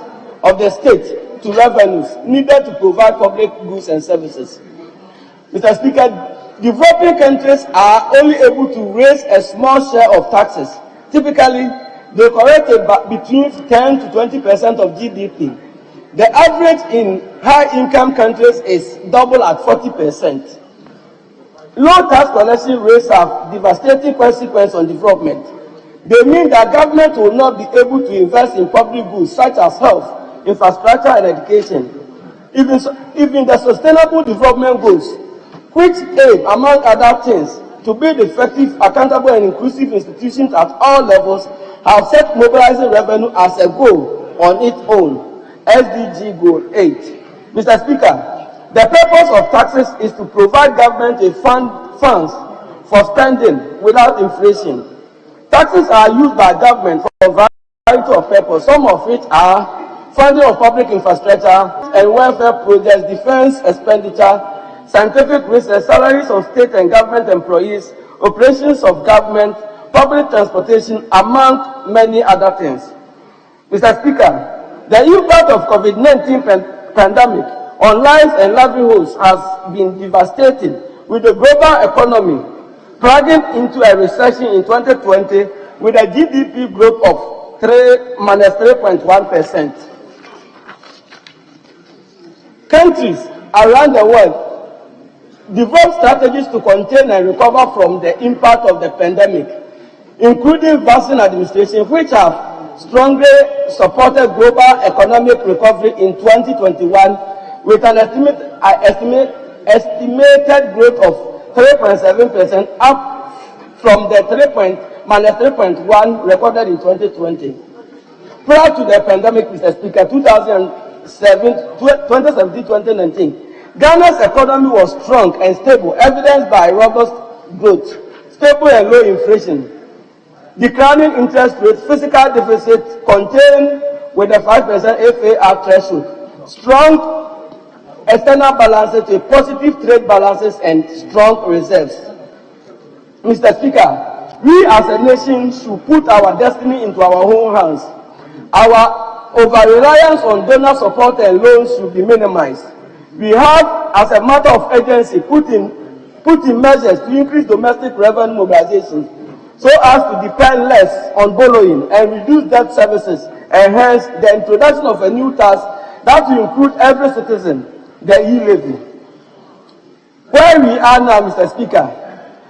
of the state to revenues needed to provide public goods and services. Mr. Speaker, developing countries are only able to raise a small share of taxes. Typically, they collect between 10 to 20% of GDP. The average in high-income countries is double at 40%. Low tax collection rates have devastating consequences on development. They mean that government will not be able to invest in public goods such as health, infrastructure, and education. Even the Sustainable Development Goals, which aim, among other things, to build effective, accountable, and inclusive institutions at all levels, have set mobilizing revenue as a goal on its own. SDG Goal 8. Mr. Speaker, the purpose of taxes is to provide government with funds for spending without inflation. Taxes are used by government for a variety of purposes, some of which are funding of public infrastructure and welfare projects, defense expenditure, scientific research, salaries of state and government employees, operations of government, public transportation, among many other things. Mr. Speaker, the impact of COVID-19 pandemic on lives and livelihoods has been devastating, with the global economy plunging into a recession in 2020 with a GDP growth of -3.1%. Countries around the world develop strategies to contain and recover from the impact of the pandemic, including vaccine administration, which have strongly supported global economic recovery in 2021 with an estimated growth of 3.7%, up from the -3.1 recorded in 2020. Prior to the pandemic, Mr. Speaker, 2017-2019, Ghana's economy was strong and stable, evidenced by robust growth, stable and low inflation, declining interest rates, fiscal deficit contained with a 5% FAR threshold, strong external balances with positive trade balances and strong reserves. Mr. Speaker, we as a nation should put our destiny into our own hands. Our over-reliance on donor support and loans should be minimized. We have, as a matter of urgency, put in measures to increase domestic revenue mobilization so as to depend less on borrowing and reduce debt services, and hence the introduction of a new tax that will include every citizen, the e-levy. Where we are now, Mr. Speaker,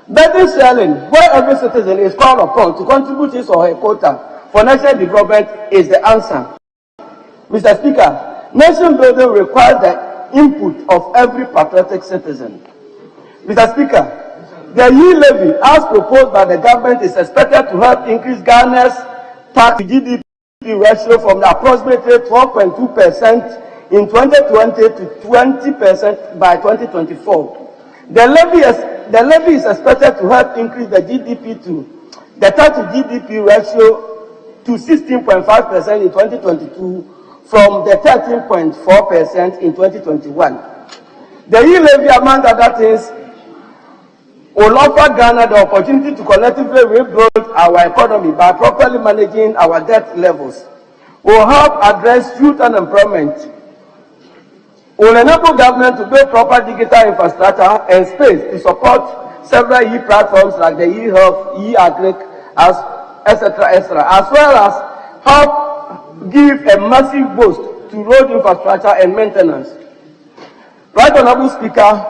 burden sharing, where every citizen is called upon to contribute his or her quota for national development, is the answer. Mr. Speaker, nation building requires the input of every patriotic citizen. Mr. Speaker, the e-levy, as proposed by the government, is expected to help increase Ghana's tax to GDP ratio from the approximately 12.2% in 2020 to 20% by 2024. The levy is expected to help increase the tax to GDP ratio to 16.5% in 2022 from the 13.4% in 2021. The e-levy, among other things, will offer Ghana the opportunity to collectively rebuild our economy by properly managing our debt levels. Will help address youth unemployment. Will enable government to build proper digital infrastructure and space to support several e-platforms like the e-health, e-agric, etc., as well as help give a massive boost to road infrastructure and maintenance. Right Honorable Speaker,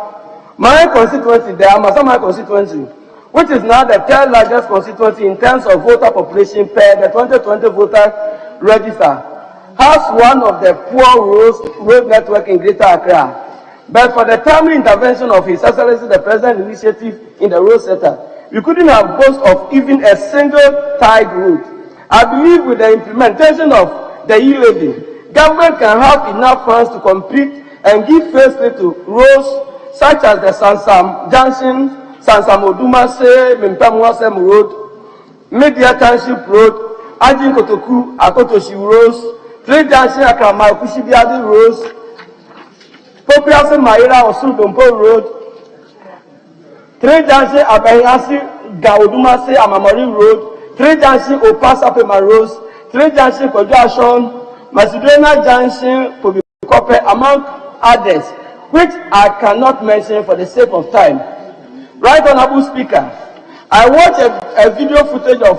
my constituency, the Amasama constituency, which is now the third largest constituency in terms of voter population per the 2020 voter register, has one of the poor road network in Greater Accra. But for the timely intervention of His Excellency the President initiative in the road sector, we couldn't have boast of even a single tied road. I believe with the implementation of the e-levy, government can have enough funds to compete and give facelift to roads such as the Sansam Junction, Sansam Odumase, Mimpamwasem Road, Media Township Road, Ajin Kotoku, Akotoshi Roads, Trade Junction Akrama Kushibiadi Roads, Popiasi Maira Osudompo Road, Trade Junction Abayasi Gaudumase Amamori Road, Trade Junction Opasapema Roads, Trade Junction Kojashon, Macedonia Junction Pobikope, among others, which I cannot mention for the sake of time. Right Honorable Speaker, I watched a video footage of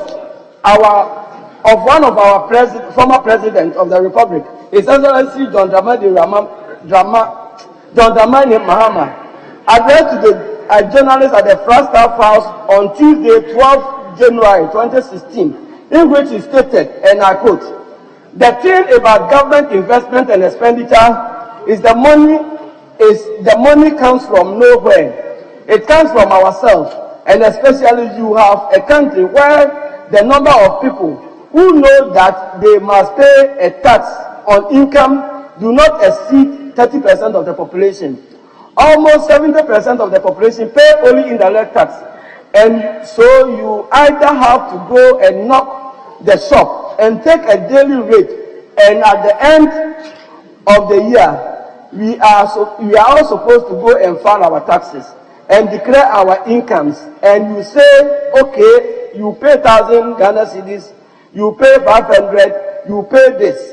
one of our former president of the Republic, His Excellency John Dramani Mahama, addressed to the journalists at the First Staff House on Tuesday, 12 January 2016, in which he stated, and I quote, "The thing about government investment and expenditure is the money comes from nowhere. It comes from ourselves, and especially you have a country where the number of people who know that they must pay a tax on income do not exceed 30% of the population. Almost 70% of the population pay only indirect tax, and so you either have to go and knock the shop and take a daily rate, and at the end of the year, we are all supposed to go and file our taxes and declare our incomes, and you say, okay, you pay 1,000 Ghana cedis, you pay 500, you pay this.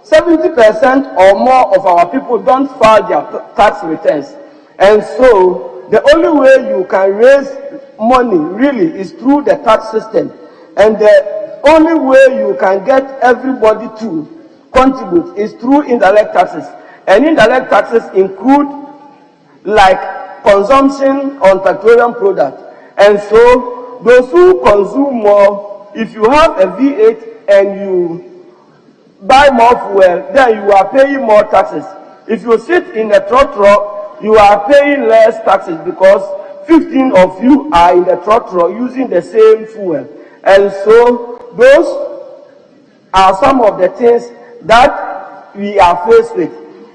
70% or more of our people don't file their tax returns. And so the only way you can raise money really is through the tax system. And the only way you can get everybody to contribute is through indirect taxes. And indirect taxes include like consumption on petroleum products. And so those who consume more, if you have a V8 and you buy more fuel, then you are paying more taxes. If you sit in a trotro, you are paying less taxes because 15 of you are in the trotro using the same fuel. And so those are some of the things that we are faced with.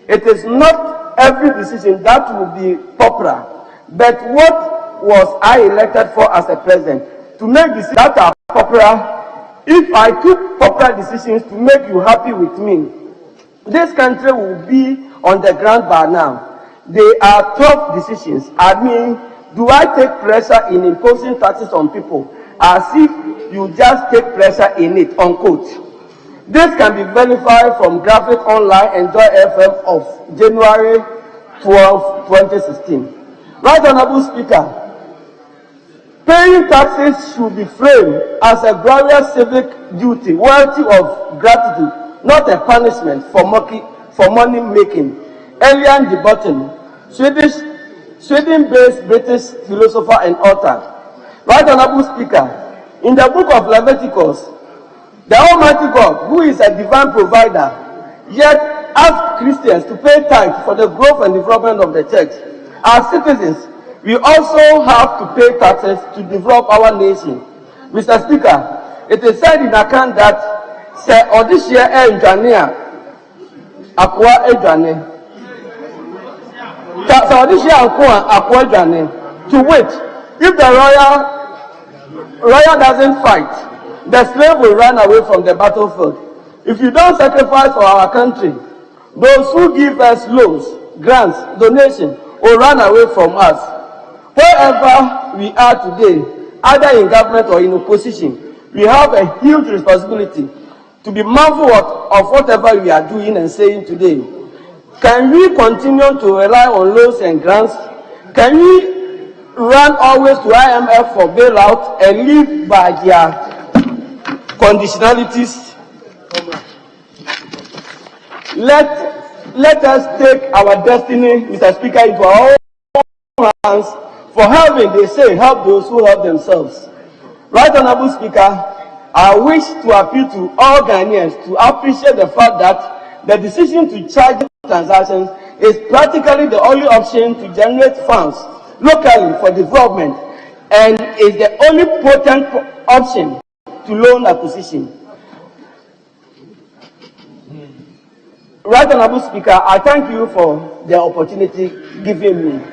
It is not every decision that will be popular, but what was I elected for as a president? To make decisions that are popular. If I took popular decisions to make you happy with me, this country will be on the ground by now. They are tough decisions. I mean, do I take pleasure in imposing taxes on people as if you just take pleasure in it, unquote? This can be verified from graphic online and Joy FM of January 12, 2016. Right Honorable Speaker, paying taxes should be framed as a glorious civic duty worthy of gratitude, not a punishment for money making. Earlier in debating, Sweden-based British philosopher and author, Right Honorable Speaker, in the book of Leviticus, the Almighty God, who is a divine provider, yet asked Christians to pay tithe for the growth and development of the church. As citizens, we also have to pay taxes to develop our nation. Mr. Speaker, it is said in account that Sir Odishia Njania Akwa Ejane. Sir Odishia Akwa Ejane. To which, if the royal doesn't fight, the slave will run away from the battlefield. If you don't sacrifice for our country, those who give us loans, grants, donations will run away from us. Wherever we are today, either in government or in opposition, we have a huge responsibility to be mindful of whatever we are doing and saying today. Can we continue to rely on loans and grants? Can we run always to IMF for bailout and live by their conditionalities? Let us take our destiny, Mr. Speaker, into our own hands. For helping, they say, help those who help themselves. Right Honorable Speaker, I wish to appeal to all Ghanaians to appreciate the fact that the decision to charge transactions is practically the only option to generate funds locally for development and is the only potent option to loan acquisition. Right Honorable Speaker, I thank you for the opportunity given me.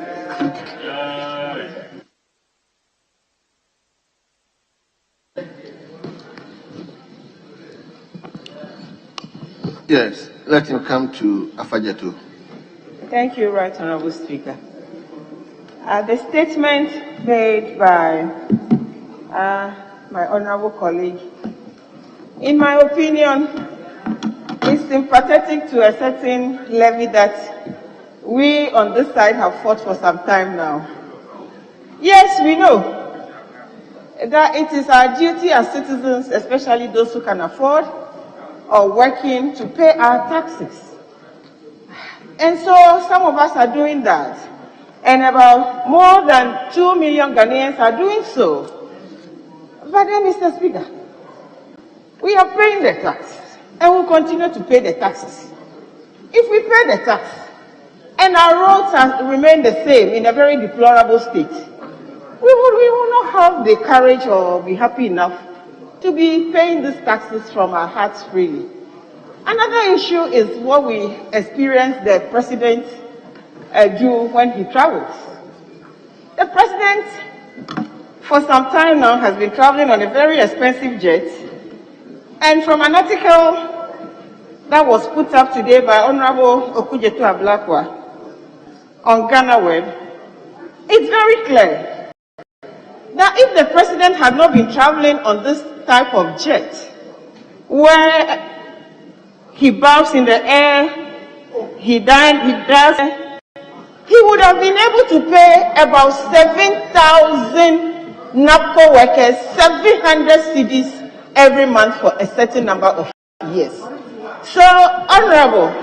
Yes, let him come to Afajeto. Thank you, Right Honorable Speaker. The statement made by my honorable colleague, in my opinion, is sympathetic to a certain levy that we on this side have fought for some time now. Yes, we know that it is our duty as citizens, especially those who can afford or working, to pay our taxes. And so some of us are doing that. And about more than 2 million Ghanaians are doing so. But then, Mr. Speaker, we are paying the tax and will continue to pay the taxes. If we pay the tax and our roads remain the same in a very deplorable state, we will not have the courage or be happy enough to be paying these taxes from our hearts freely. Another issue is what we experienced the president do when he travels. The president, for some time now, has been traveling on a very expensive jet, and from an article that was put up today by Honorable Okujetu Ablakwa on GhanaWeb, it's very clear that if the president had not been traveling on this type of jet, where he bows in the air, he does, he would have been able to pay about 7,000 NAPCO workers 700 cedis every month for a certain number of years. So, Honorable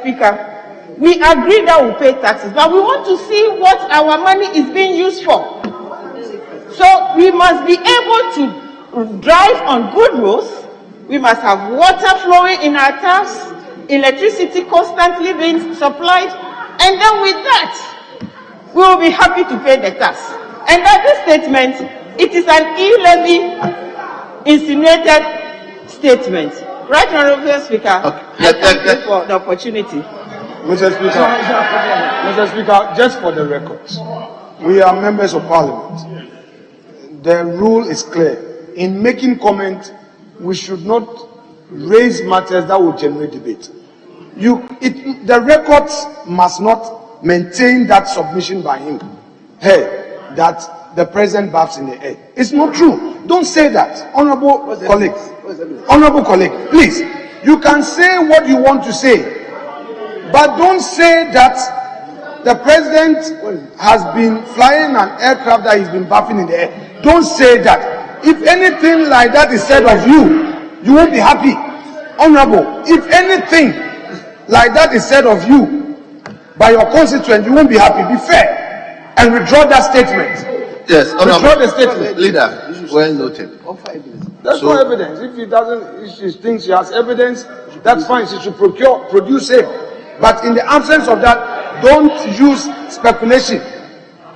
Speaker, we agree that we pay taxes, but we want to see what our money is being used for. So we must be able to drive on good roads. We must have water flowing in our taps, electricity constantly being supplied, and then with that, we will be happy to pay the tax. And that this statement, it is an e-levy insinuated statement. Right, Honorable Speaker, I thank you for the opportunity. Mr. Speaker, just for the record, we are members of Parliament. The rule is clear. In making comment, we should not raise matters that will generate debate. The records must not maintain that submission by him. Hey, that the president baths in the air. It's not true. Don't say that, honorable colleague. Honorable colleague, please. You can say what you want to say, but don't say that the president has been flying an aircraft that he's been bathing in the air. Don't say that. If anything like that is said of you, you won't be happy. Honorable, if anything like that is said of you by your constituent, you won't be happy. Be fair and withdraw that statement. Yes, Honorable. Withdraw the statement. Leader, well noted. That's no evidence. If he doesn't, if she thinks she has evidence, that's fine. She should produce it. But in the absence of that, don't use speculation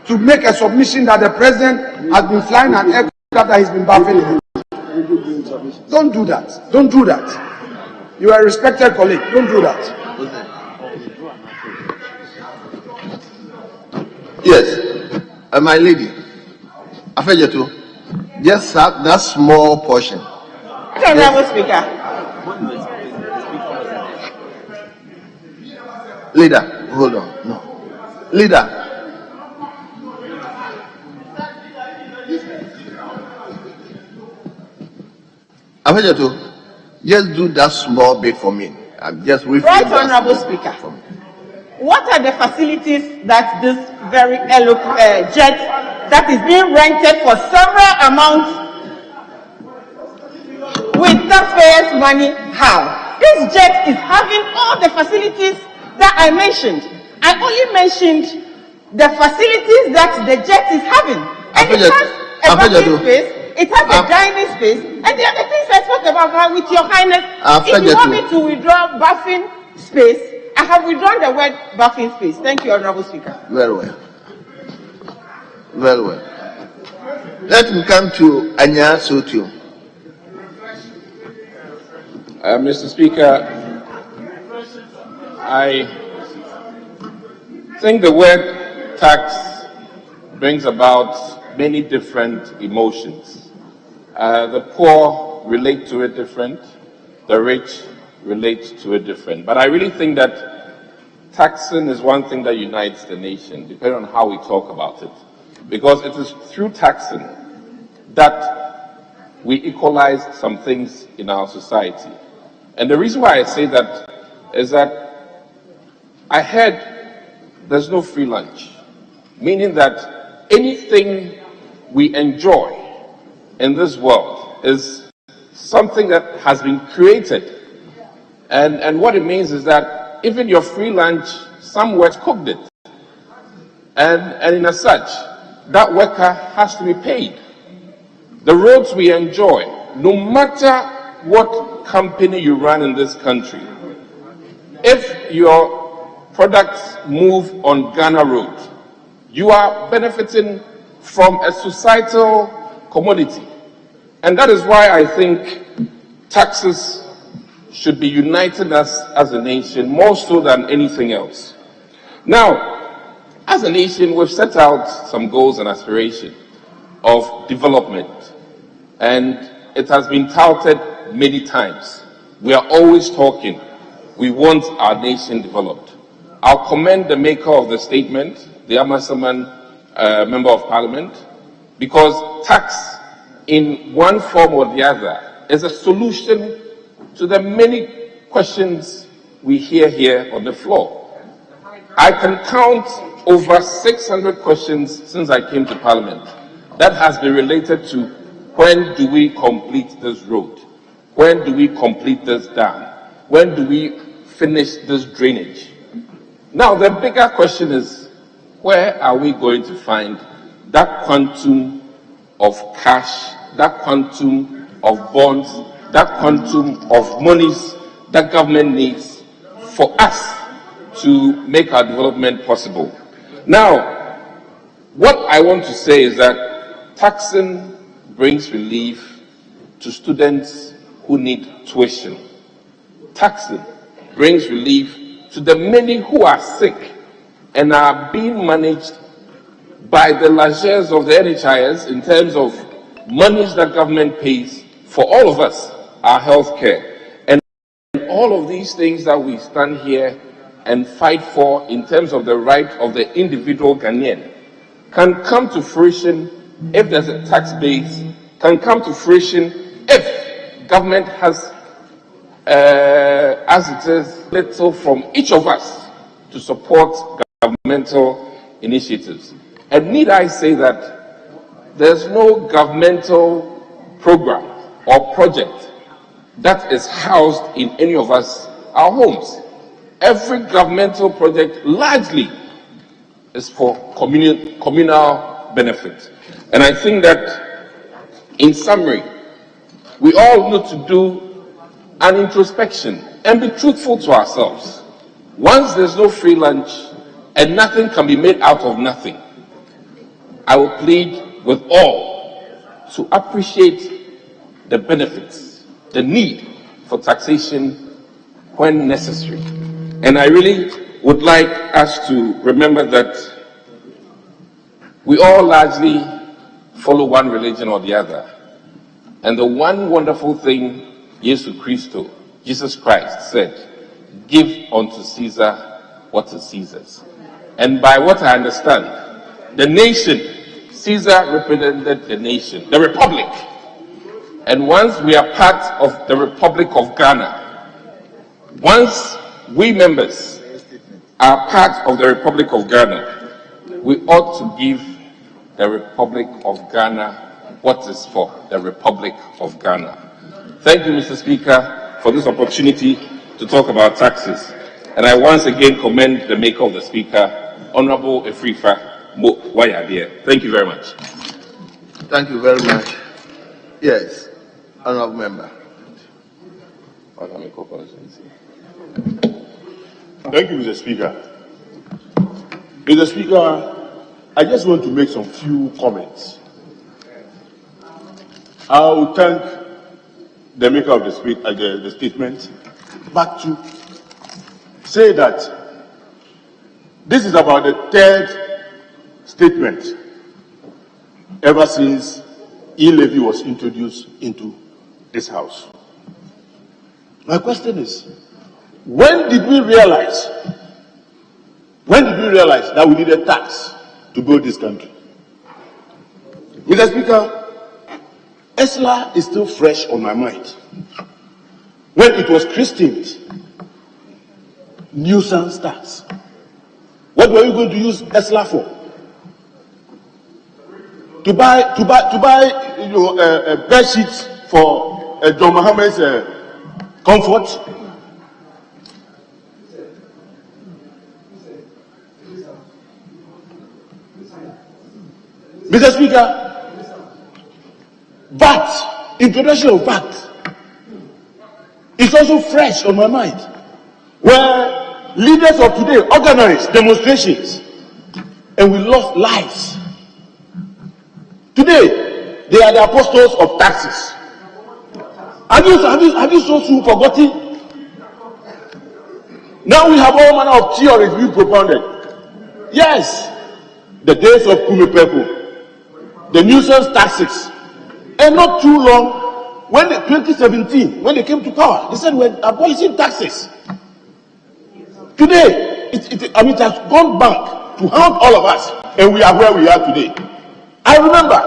to make a submission that the president has been flying an aircraft that he's been bathing in. Don't do that. Don't do that. You are a respected colleague. Don't do that. Yes, my lady, Afejetu, just that small portion. Honorable Speaker. Leader, hold on. No. Leader. Afejato, just do that small bit for me. I'm just refilling. Right, Honorable Speaker. What are the facilities that this very jet that is being rented for several amounts with taxpayers' money have? This jet is having all the facilities that I mentioned. I only mentioned the facilities that the jet is having. And it has a bathing space, it has a dining space, and the other things I spoke about with Your Highness. If you want me to withdraw bathing space, I have withdrawn the word bathing space. Thank you, Honorable Speaker. Very well. Very well. Let me come to Anya Sotio. Mr. Speaker, I think the word tax brings about many different emotions. The poor relate to it different, the rich relate to it different. But I really think that taxing is one thing that unites the nation, depending on how we talk about it. Because it is through taxing that we equalize some things in our society. And the reason why I say that is that I heard there's no free lunch, meaning that anything we enjoy in this world is something that has been created. And what it means is that even your free lunch, some workers cooked it. And in as such, that worker has to be paid. The roads we enjoy, no matter what company you run in this country, if your products move on Ghana Road, you are benefiting from a societal commodity. And that is why I think taxes should be uniting us as a nation more so than anything else. Now, as a nation, we've set out some goals and aspirations of development, and it has been touted many times. We are always talking. We want our nation developed. I'll commend the maker of the statement, the Amasaman Member of Parliament, because tax in one form or the other is a solution to the many questions we hear here on the floor. I can count over 600 questions since I came to Parliament that has been related to when do we complete this road? When do we complete this dam? When do we finish this drainage? Now, the bigger question is, where are we going to find that quantum of cash, that quantum of bonds, that quantum of monies that government needs for us to make our development possible? Now, what I want to say is that taxing brings relief to students who need tuition. Taxing brings relief to the many who are sick and are being managed by the largesse of the NHIS in terms of monies that government pays for all of us, our health care. And all of these things that we stand here and fight for in terms of the right of the individual Ghanaian can come to fruition if there's a tax base, can come to fruition if government has, as it is, little from each of us to support governmental initiatives. And need I say that there's no governmental program or project that is housed in any of us, our homes. Every governmental project largely is for communal benefit. And I think that, in summary, we all need to do an introspection and be truthful to ourselves. Once there's no free lunch and nothing can be made out of nothing, I will plead with all to appreciate the benefits, the need for taxation when necessary. And I really would like us to remember that we all largely follow one religion or the other. And the one wonderful thing Jesus Christ said, give unto Caesar what is Caesar's. And by what I understand, the nation, Caesar represented the nation, the republic. And once we are part of the Republic of Ghana, once we members are part of the Republic of Ghana, we ought to give the Republic of Ghana what is for the Republic of Ghana. Thank you, Mr. Speaker, for this opportunity to talk about taxes. And I once again commend the maker of the speaker, Honorable Efrifa Wayadie. Thank you very much. Thank you very much. Yes, Honorable Member. Thank you, Mr. Speaker. Mr. Speaker, I just want to make some few comments. I will thank the maker of the statement, but to say that this is about the third statement ever since e-levy was introduced into this house. My question is, when did we realize that we needed tax to build this country? Mr. Speaker, ESLA is still fresh on my mind. When it was christened nuisance tax, what were you going to use ESLA for? To buy bed sheets for John Mohammed's comfort? Mr. Speaker, VAT, introduction of VAT, is also fresh on my mind, where leaders of today organized demonstrations and we lost lives. Today, they are the apostles of taxes. Have you so soon forgotten? Now we have all manner of theories being propounded. Yes, the days of Kumipepo, the nuisance taxes, and not too long, when 2017, when they came to power, they said we're abolishing taxes. Today, it has gone back to haunt all of us, and we are where we are today. I remember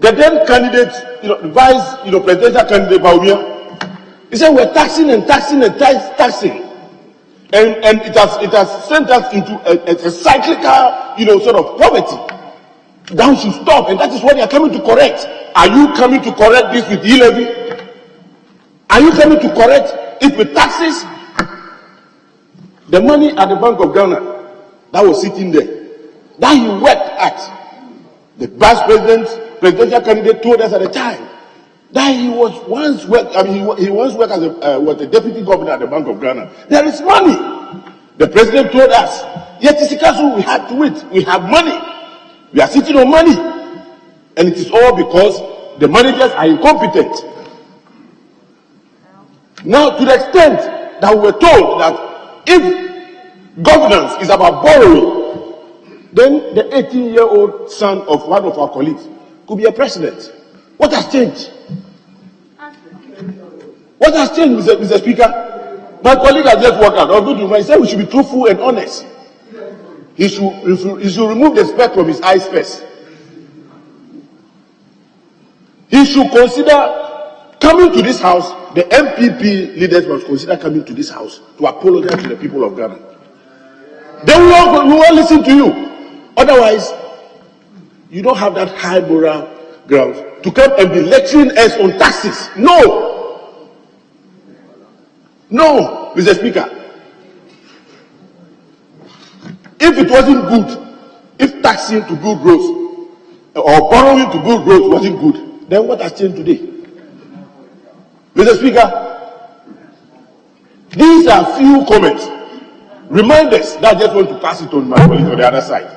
the then candidate, the vice, presidential candidate Baumia, he said we're taxing and taxing and taxing, and it has sent us into a cyclical, sort of poverty. That we should stop, and that is what they are coming to correct. Are you coming to correct this with e-levy? Are you coming to correct it with taxes? The money at the Bank of Ghana that was sitting there, that he worked at, the vice presidential candidate told us at the time that he was once worked. He once worked as was the deputy governor at the Bank of Ghana. There is money. The president told us, yet we had to wait. We have money. We are sitting on money, and it is all because the managers are incompetent. Now, to the extent that we were told that if governance is about borrowing, then the 18-year-old son of one of our colleagues could be a president. What has changed? What has changed, Mr. Speaker? My colleague has just walked out. He said we should be truthful and honest. He should remove the speck from his eyes first. He should consider coming to this house. The MPP leaders must consider coming to this house to apologize to the people of Ghana. Then we will listen to you. Otherwise, you don't have that high moral ground to come and be lecturing us on taxes. No, Mr. Speaker. If it wasn't good, if taxing to build roads or borrowing to build roads wasn't good, then what has changed today? Mr. Speaker, these are few comments, reminders that I just want to pass it on my colleagues on the other side.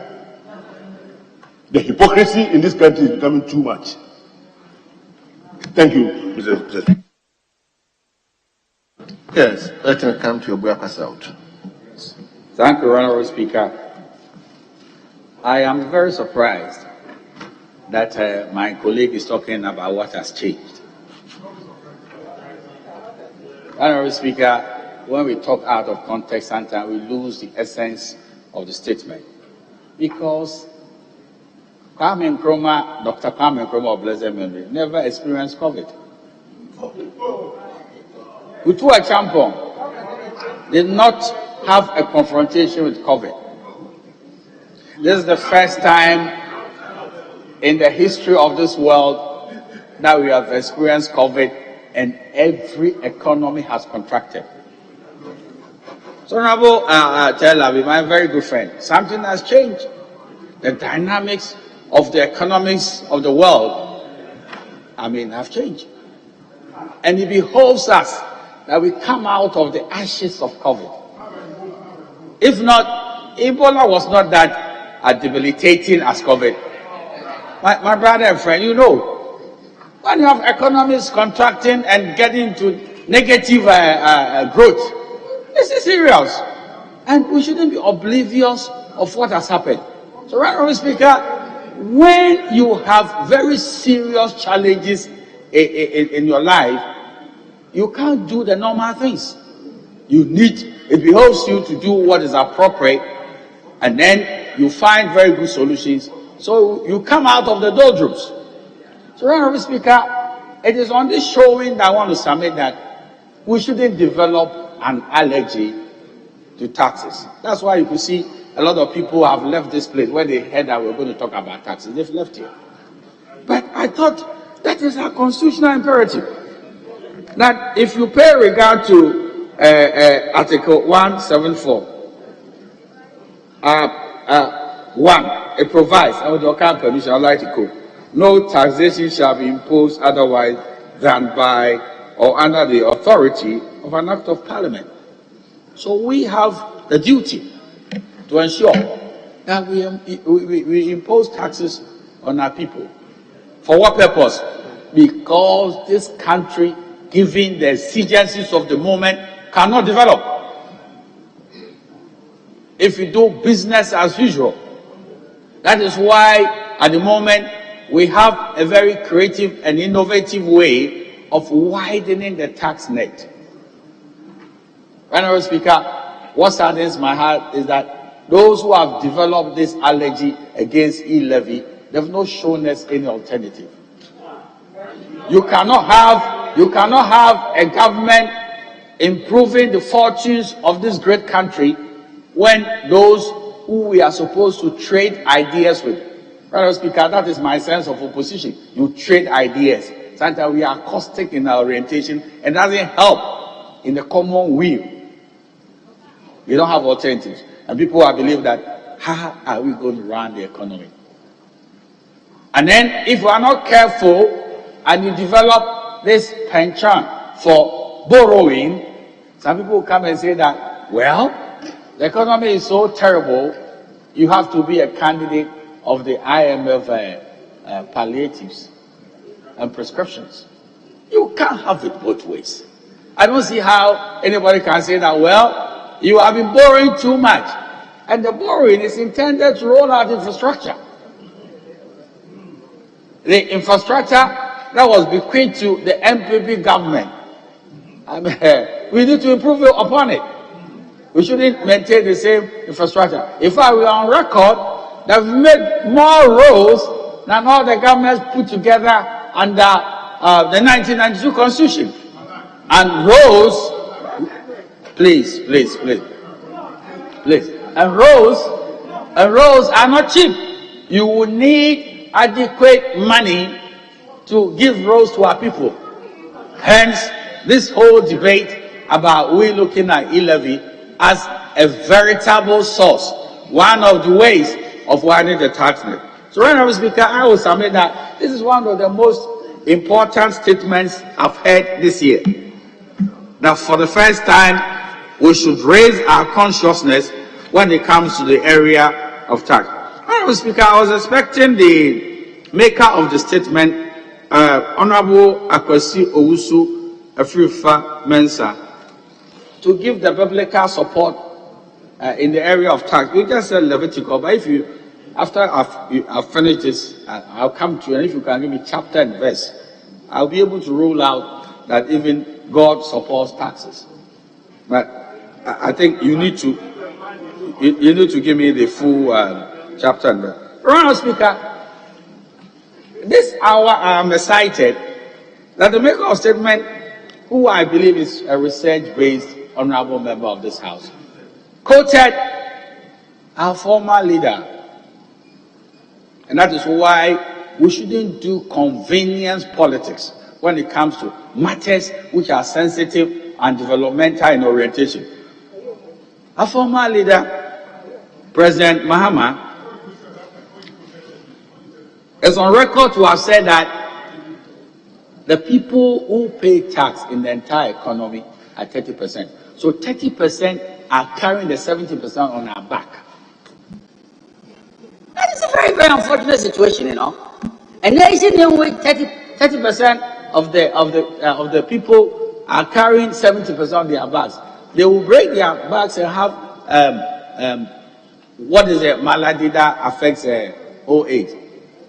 The hypocrisy in this country is becoming too much. Thank you, Mr. Speaker. Yes, let me come to your breakfast out. Thank you, Honorable Speaker. I am very surprised that my colleague is talking about what has changed. Honorable Speaker, when we talk out of context, sometimes we lose the essence of the statement. Because Kwame Nkrumah, Dr. Kwame Nkrumah of blessed memory, never experienced COVID. Utua Champong did not have a confrontation with COVID. This is the first time in the history of this world that we have experienced COVID and every economy has contracted. So, Honorable Telabi, my very good friend, something has changed. The dynamics of the economics of the world, have changed. And it behoves us that we come out of the ashes of COVID. If not, Ebola was not that debilitating as COVID. My brother and friend, you know, when you have economies contracting and getting to negative growth, this is serious. And we shouldn't be oblivious of what has happened. So, Honorable Speaker, when you have very serious challenges in your life, you can't do the normal things. It behoves you to do what is appropriate, and then you find very good solutions. So you come out of the doldrums. So, Honorable Speaker, it is on this showing that I want to submit that we shouldn't develop an allergy to taxes. That's why you can see a lot of people have left this place when they heard that we're going to talk about taxes. They've left here. But I thought that is our constitutional imperative. That if you pay regard to Article 174, 1, it provides, and with your kind permission, I'd like to quote, no taxation shall be imposed otherwise than by or under the authority of an act of Parliament. So we have the duty to ensure that we impose taxes on our people. For what purpose? Because this country, given the exigencies of the moment, cannot develop if we do business as usual. That is why, at the moment, we have a very creative and innovative way of widening the tax net. Honorable Speaker, what saddens my heart is that those who have developed this allergy against e-levy, they've not shown us any alternative. You cannot have a government improving the fortunes of this great country when those who we are supposed to trade ideas with. Honorable Speaker, that is my sense of opposition. You trade ideas. Sometimes we are caustic in our orientation and doesn't help in the common weal. We don't have alternatives. And people are believe that, how are we going to run the economy? And then, if we are not careful and you develop this penchant for borrowing, some people will come and say that, well, the economy is so terrible, you have to be a candidate of the IMF palliatives and prescriptions. You can't have it both ways. I don't see how anybody can say that, well, you have been borrowing too much. And the borrowing is intended to roll out infrastructure. The infrastructure that was bequeathed to the MPP government, we need to improve upon it. We shouldn't maintain the same infrastructure. In fact, we are on record that we've made more roads than all the governments put together under the 1992 Constitution. And roads, please. And roads are not cheap. You will need adequate money to give roads to our people. Hence, this whole debate about we looking at e-levy as a veritable source, one of the ways of widening the tax net. So, Honorable Speaker, I will submit that this is one of the most important statements I've heard this year. That for the first time, we should raise our consciousness when it comes to the area of tax. Honorable Speaker, I was expecting the maker of the statement, Honorable Akwasi Owusu Afrifa Mensah, to give the biblical support in the area of tax. We just said Levitical, but if you, after I've finished this, I'll come to you, and if you can give me chapter and verse, I'll be able to rule out that even God supports taxes. But I think you need to give me the full chapter and verse. Honorable Speaker, This hour I am excited that the maker of statement, who I believe is a research-based honorable member of this House, quoted our former leader. And that is why we shouldn't do convenience politics when it comes to matters which are sensitive and developmental in orientation. Our former leader, President Mahama, is on record to have said that the people who pay tax in the entire economy are 30%. So 30% are carrying the 70% on our back. That is a very, very unfortunate situation, you know. A nation in which 30% of the people are carrying 70% on their backs. They will break their backs and have what is a malady that affects old age?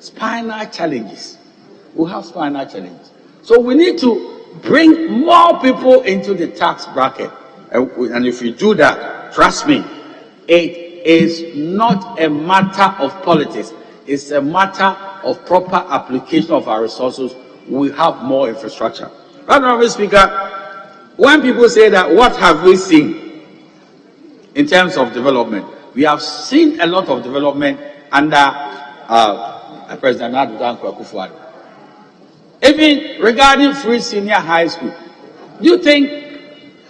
Spinal challenges. We have spinal challenges. So we need to bring more people into the tax bracket. And if you do that, trust me, it is not a matter of politics. It's a matter of proper application of our resources. We have more infrastructure. Right, Honorable Speaker, when people say that, what have we seen in terms of development? We have seen a lot of development under President Akufo-Addo. Even regarding free senior high school, do you think,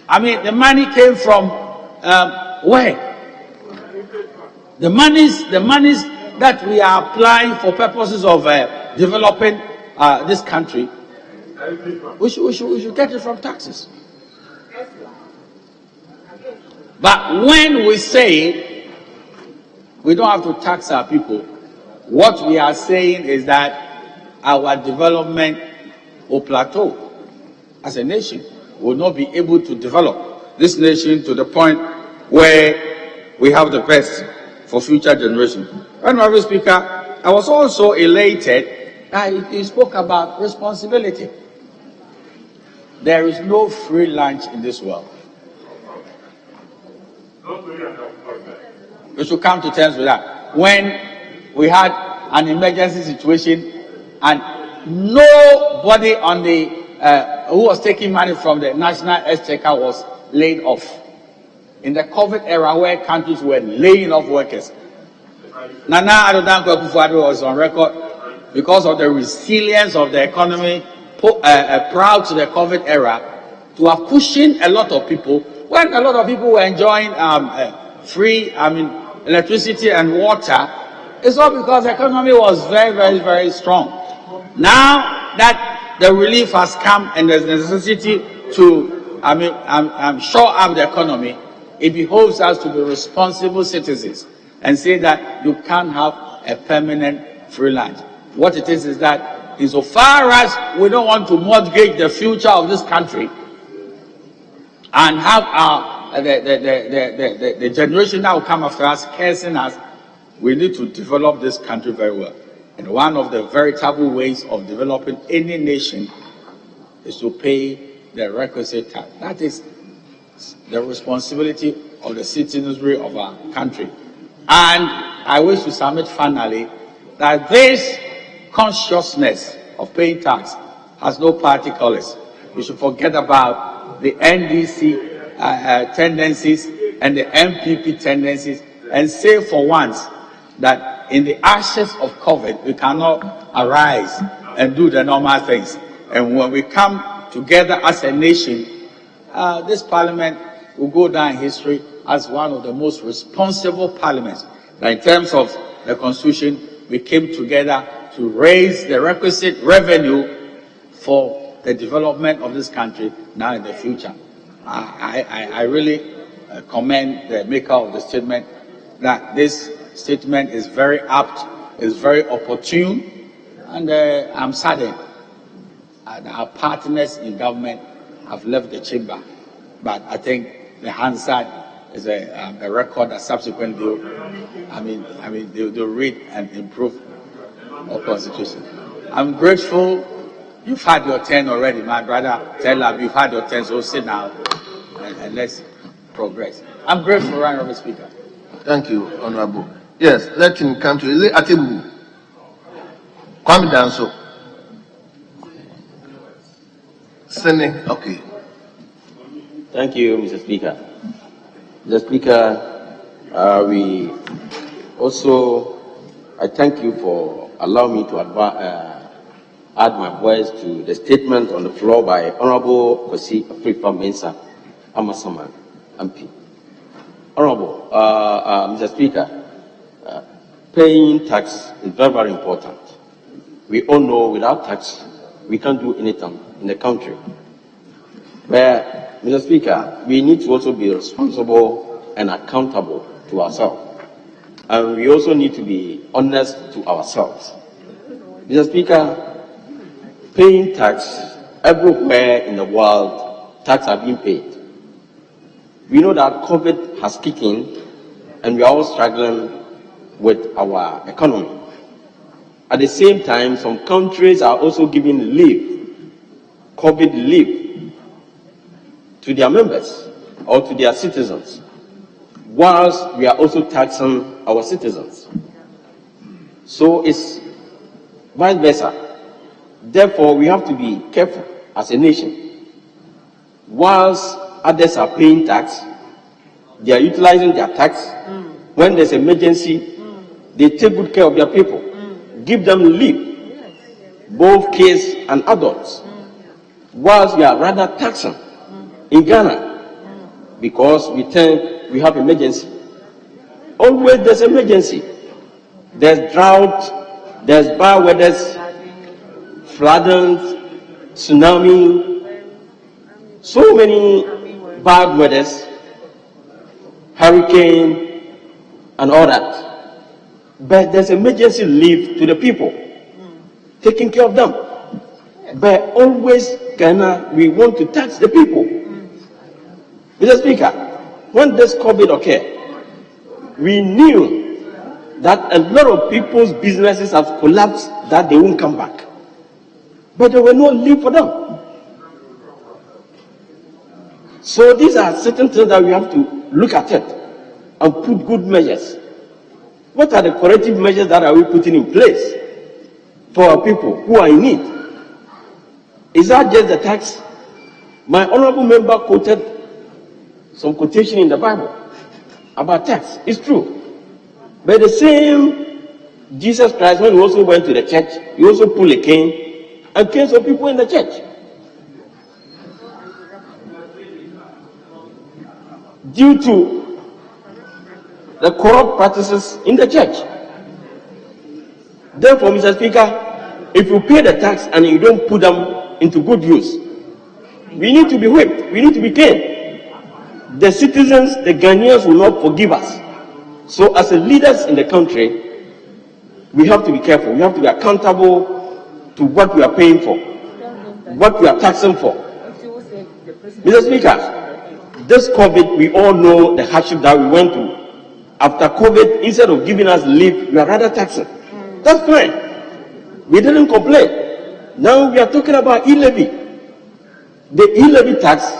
the money came from where? The monies that we are applying for purposes of developing this country, we should get it from taxes. But when we say we don't have to tax our people, what we are saying is that our development will plateau as a nation. We will not be able to develop this nation to the point where we have the best for future generations. Honorable Speaker, I was also elated that he spoke about responsibility. There is no free lunch in this world. We should come to terms with that. When we had an emergency situation and nobody on the who was taking money from the National Exchequer was laid off. In the COVID era where countries were laying off workers, Nana Addo Akufo-Addo was on record because of the resilience of the economy, proud to the COVID era, to have pushing a lot of people. When a lot of people were enjoying free, electricity and water, it's all because the economy was very, very, very strong. Now that the relief has come and there's necessity to, shore up the economy, it behoves us to be responsible citizens and say that you can't have a permanent free lunch. What it is that insofar as we don't want to mortgage the future of this country and have the generation that will come after us cursing us, we need to develop this country very well. And one of the veritable ways of developing any nation is to pay the requisite tax. That is the responsibility of the citizenry of our country. And I wish to submit finally that this consciousness of paying tax has no party colors. We should forget about the NDC tendencies and the MPP tendencies and say for once that in the ashes of COVID, we cannot arise and do the normal things. And when we come together as a nation, this parliament will go down in history as one of the most responsible parliaments. Now, in terms of the constitution, we came together to raise the requisite revenue for the development of this country now in the future. I really commend the maker of the statement that this statement is very apt, is very opportune, and I'm saddened. Our partners in government have left the chamber, but I think the Hansard is a record that subsequently, they'll read and improve our constitution. I'm grateful. You've had your turn already, my brother. Tell her you've had your turn, so sit down and let's progress. I'm grateful, Honorable Speaker. Thank you, Honorable. Yes, let him come to. Is it Atibu? Kwame Danso. Sending, okay. Thank you, Mr. Speaker. Mr. Speaker, I thank you for allowing me to add my voice to the statement on the floor by Honorable Kwesi Afrifa-Mensah Amasaman, MP. Honorable, Mr. Speaker, paying tax is very, very important. We all know without tax, we can't do anything in the country. But, Mr. Speaker, we need to also be responsible and accountable to ourselves. And we also need to be honest to ourselves. Mr. Speaker, paying tax everywhere in the world, tax are being paid. We know that COVID has kicked in and we are all struggling with our economy. At the same time, some countries are also giving leave, COVID leave, to their members or to their citizens, whilst we are also taxing our citizens. So it's vice versa. Therefore, we have to be careful as a nation. Whilst others are paying tax, they are utilizing their tax. When there's emergency, they take good care of their people, give them leave, both kids and adults, whilst we are rather taxing in Ghana because we think we have emergency. Always there's emergency. There's drought, there's bad weather, flooding, tsunami, so many bad weathers, hurricane, and all that. But there's emergency leave to the people, taking care of them. But always, Ghana, we want to tax the people. Mr. Speaker, when this COVID occurred, we knew that a lot of people's businesses have collapsed, that they won't come back. But there were no leave for them. So these are certain things that we have to look at it and put good measures. What are the corrective measures that are we putting in place for our people who are in need? Is that just the tax? My honorable member quoted some quotation in the Bible about tax. It's true. But the same Jesus Christ, when he also went to the church, he also pulled a cane and killed some people in the church. Due to the corrupt practices in the church. Therefore, Mr. Speaker, if you pay the tax and you don't put them into good use, we need to be whipped, we need to be caned. The citizens, the Ghanaians will not forgive us. So as leaders in the country, we have to be careful. We have to be accountable to what we are paying for, what we are taxing for. Mr. Speaker, this COVID, we all know the hardship that we went through. After COVID, instead of giving us leave, we are rather taxing. That's fine. We didn't complain. Now we are talking about e-levy. The e-levy tax,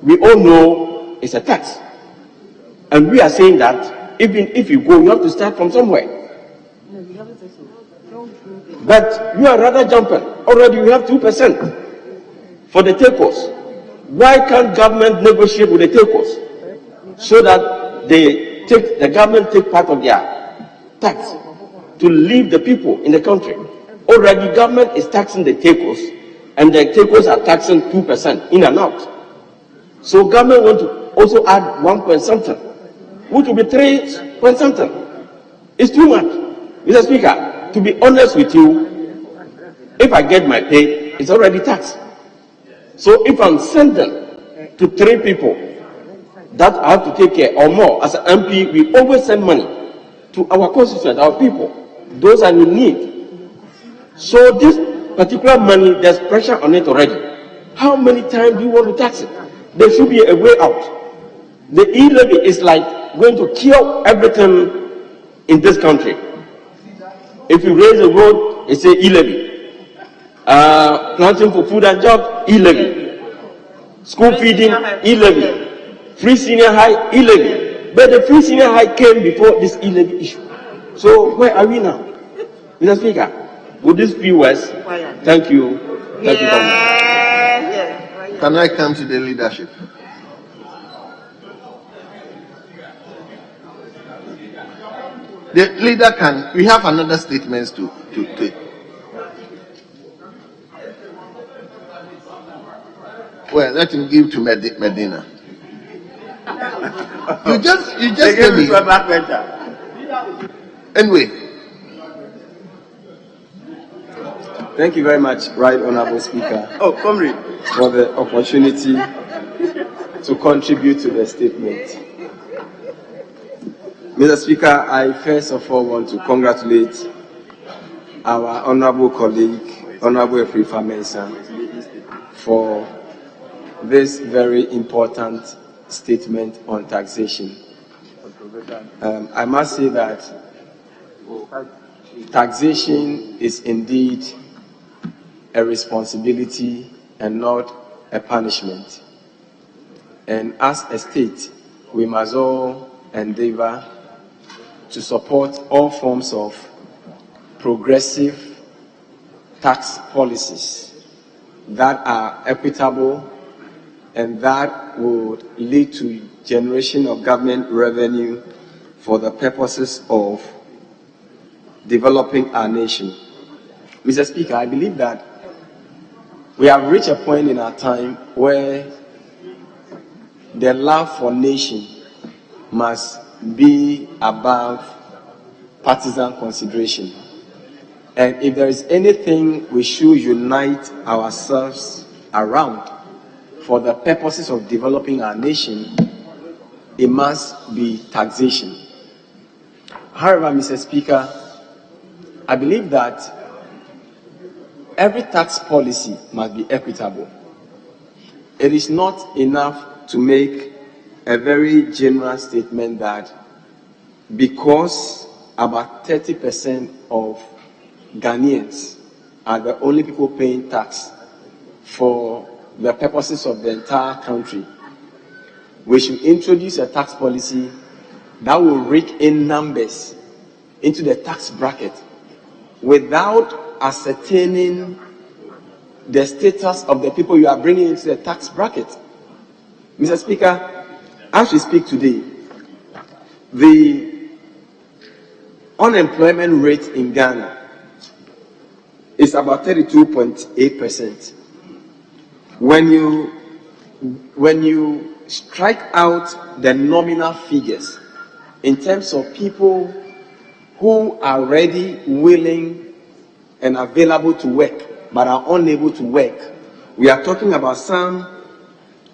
we all know is a tax. And we are saying that even if you go, you have to start from somewhere. But you are rather jumping. Already we have 2% for the takers. Why can't government negotiate with the takers so that the government take part of their tax to leave the people in the country? Already government is taxing the takers, and the takers are taxing 2% in and out. So government want to also add 1 point something, which will be 3 point something. It's too much. Mr. Speaker, to be honest with you, if I get my pay, it's already taxed. So if I'm sending to 3 people that I have to take care or more, as an MP, we always send money to our constituents, our people, those are in need. So this particular money, there's pressure on it already. How many times do you want to tax it? There should be a way out. The e-levy is like going to kill everything in this country. If you raise a road, it's a e-levy. Planting for food and jobs, e-levy. School feeding, e-levy. Free senior high, e-levy. But the free senior high came before this e-levy issue. So where are we now? Mr. Speaker, with these few words, thank you. Thank you very much. Can I come to the leadership? The leader can, we have another statement to take. Well, let him give to Medina. You just gave me. Anyway. Thank you very much, Right Honorable Speaker, for the opportunity to contribute to the statement. Mr. Speaker, I first of all want to congratulate our honorable colleague, Honorable Efrifa Mensah, for this very important statement on taxation. I must say that taxation is indeed a responsibility and not a punishment. And as a state, we must all endeavor to support all forms of progressive tax policies that are equitable and that would lead to generation of government revenue for the purposes of developing our nation. Mr. Speaker, I believe that we have reached a point in our time where the love for nation must be above partisan consideration. And if there is anything we should unite ourselves around for the purposes of developing our nation, it must be taxation. However, Mr. Speaker, I believe that every tax policy must be equitable. It is not enough to make a very general statement that because about 30% of Ghanaians are the only people paying tax for the purposes of the entire country, we should introduce a tax policy that will rake in numbers into the tax bracket without ascertaining the status of the people you are bringing into the tax bracket. Mr. Speaker, as we speak today, the unemployment rate in Ghana is about 32.8%. When you strike out the nominal figures in terms of people who are ready, willing, and available to work but are unable to work, we are talking about some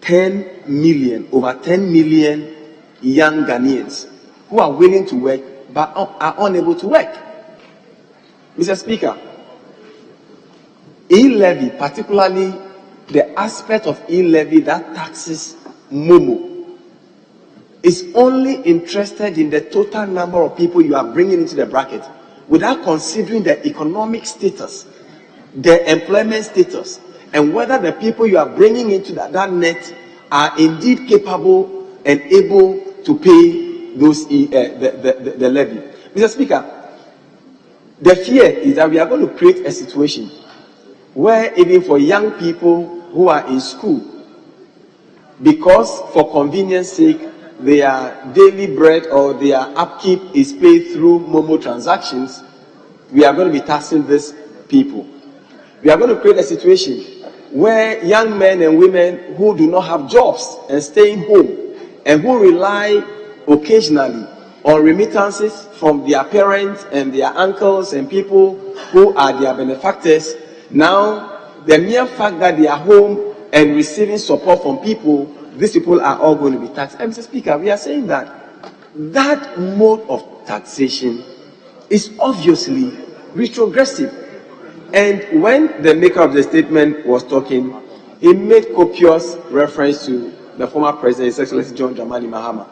10 million, over 10 million young Ghanaians who are willing to work but are unable to work. Mr. Speaker, e-levy, particularly the aspect of e-levy that taxes Momo, is only interested in the total number of people you are bringing into the bracket without considering the economic status, the employment status, and whether the people you are bringing into that net are indeed capable and able to pay those the levy. Mr. Speaker, the fear is that we are going to create a situation where even for young people who are in school, because for convenience sake, their daily bread or their upkeep is paid through Momo transactions, we are going to be taxing these people. We are going to create a situation where young men and women who do not have jobs and staying home and who rely occasionally on remittances from their parents and their uncles and people who are their benefactors, now the mere fact that they are home and receiving support from people, these people are all going to be taxed. And Mr. Speaker, we are saying that that mode of taxation is obviously retrogressive. And when the maker of the statement was talking, he made copious reference to the former president, His Excellency John Dramani Mahama.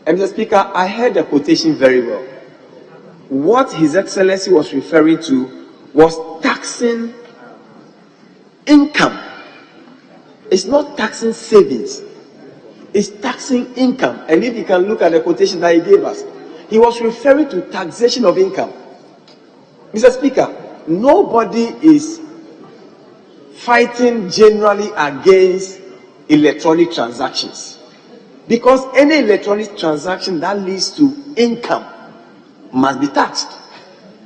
And Mr. Speaker, I heard the quotation very well. What His Excellency was referring to was taxing income. It's not taxing savings. It's taxing income. And if you can look at the quotation that he gave us, he was referring to taxation of income. Mr. Speaker, nobody is fighting generally against electronic transactions, because any electronic transaction that leads to income must be taxed.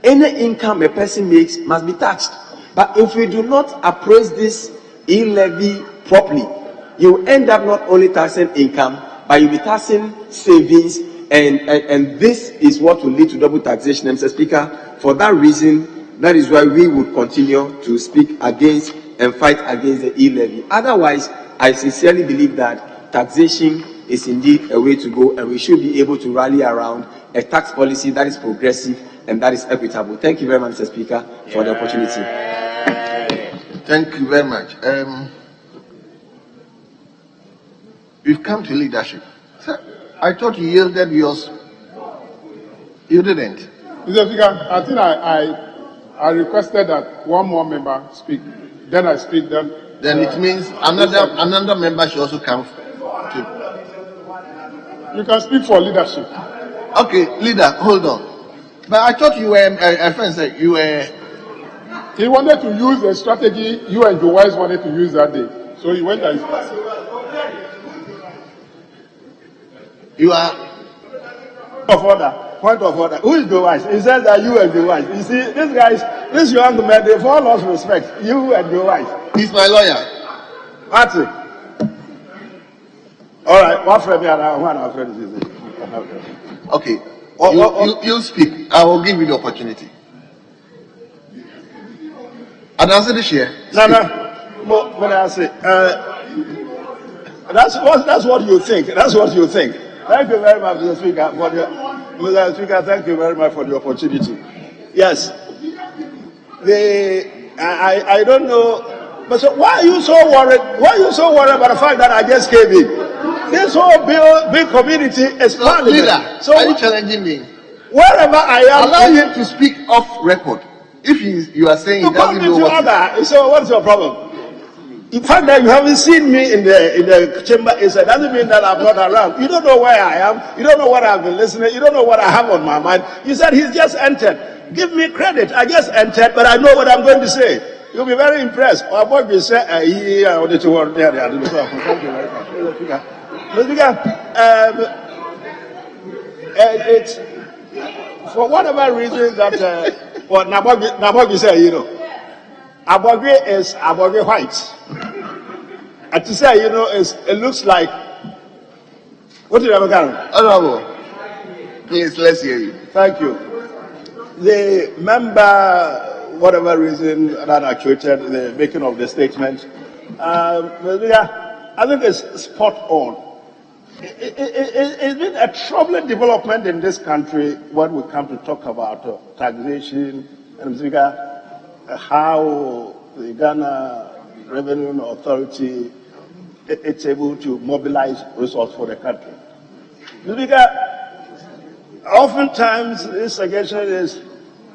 Any income a person makes must be taxed. But if we do not appraise this e-levy properly, you end up not only taxing income, but you'll be taxing savings, and this is what will lead to double taxation. Mr. Speaker, for that reason, that is why we would continue to speak against and fight against the e-levy. Otherwise, I sincerely believe that taxation is indeed a way to go, and we should be able to rally around a tax policy that is progressive and that is equitable. Thank you very much, Mr. Speaker, for the opportunity. Thank you very much. We've come to leadership. Sir, I thought you yielded yours. You didn't. Mr. Speaker, I think I requested that one more member speak. Then I speak. Then it means another member should also come. You can speak for leadership. Okay, leader, hold on. But I thought you were a friend said you were. He wanted to use a strategy you and your wife wanted to use that day. So he went and. You are. Point of order. Who is the wise? He says that you and the wise. You see, this young man, they all lost respect. You and the wise. He's my lawyer. That's it. All right. What friend is it? Okay. You speak. I will give you the opportunity. And answer this year. No. What I say? That's what you think. That's what you think. Thank you very much, Mr. Speaker, Mr. Speaker. Thank you very much for the opportunity. Yes. I don't know, but so why are you so worried? Why are you so worried about the fact that I just came in? This whole big community is Parliament. Leader, so are you challenging me? Wherever I am, allow him to speak off record. If you are saying he doesn't know what. So what's your problem? The fact that you haven't seen me in the chamber doesn't mean that I'm not around. You don't know where I am. You don't know what I've been listening. You don't know what I have on my mind. You said he's just entered. Give me credit. I just entered, but I know what I'm going to say. You'll be very impressed. Or what you say, thank you very much. It's for whatever reason that what Nabogi said, Abogwe is Abogwe white. And to say, it looks like. What did I have? Honorable, please, let's hear you. Thank you. The member, whatever reason that actuated the making of the statement, I think it's spot on. It's been a troubling development in this country when we come to talk about taxation and how the Ghana Revenue Authority is able to mobilize resources for the country. Oftentimes this suggestion is,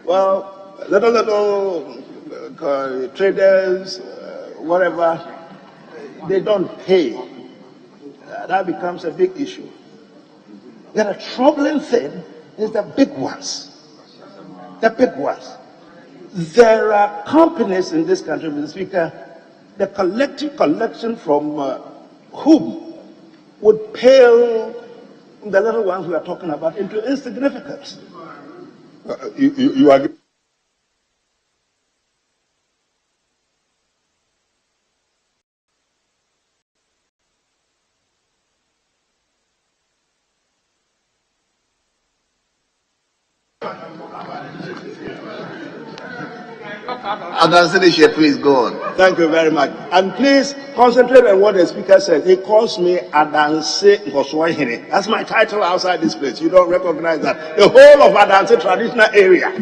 well, little traders, whatever, they don't pay. That becomes a big issue. The troubling thing is the big ones. The big ones. There are companies in this country, Mr. Speaker, the collective collection from whom would pale the little ones we are talking about into insignificance. You agree? Adansinishe, please go on. Thank you very much. And please concentrate on what the speaker said. He calls me Adanse Nkoswahiri. That's my title outside this place. You don't recognize that. The whole of Adanse traditional area.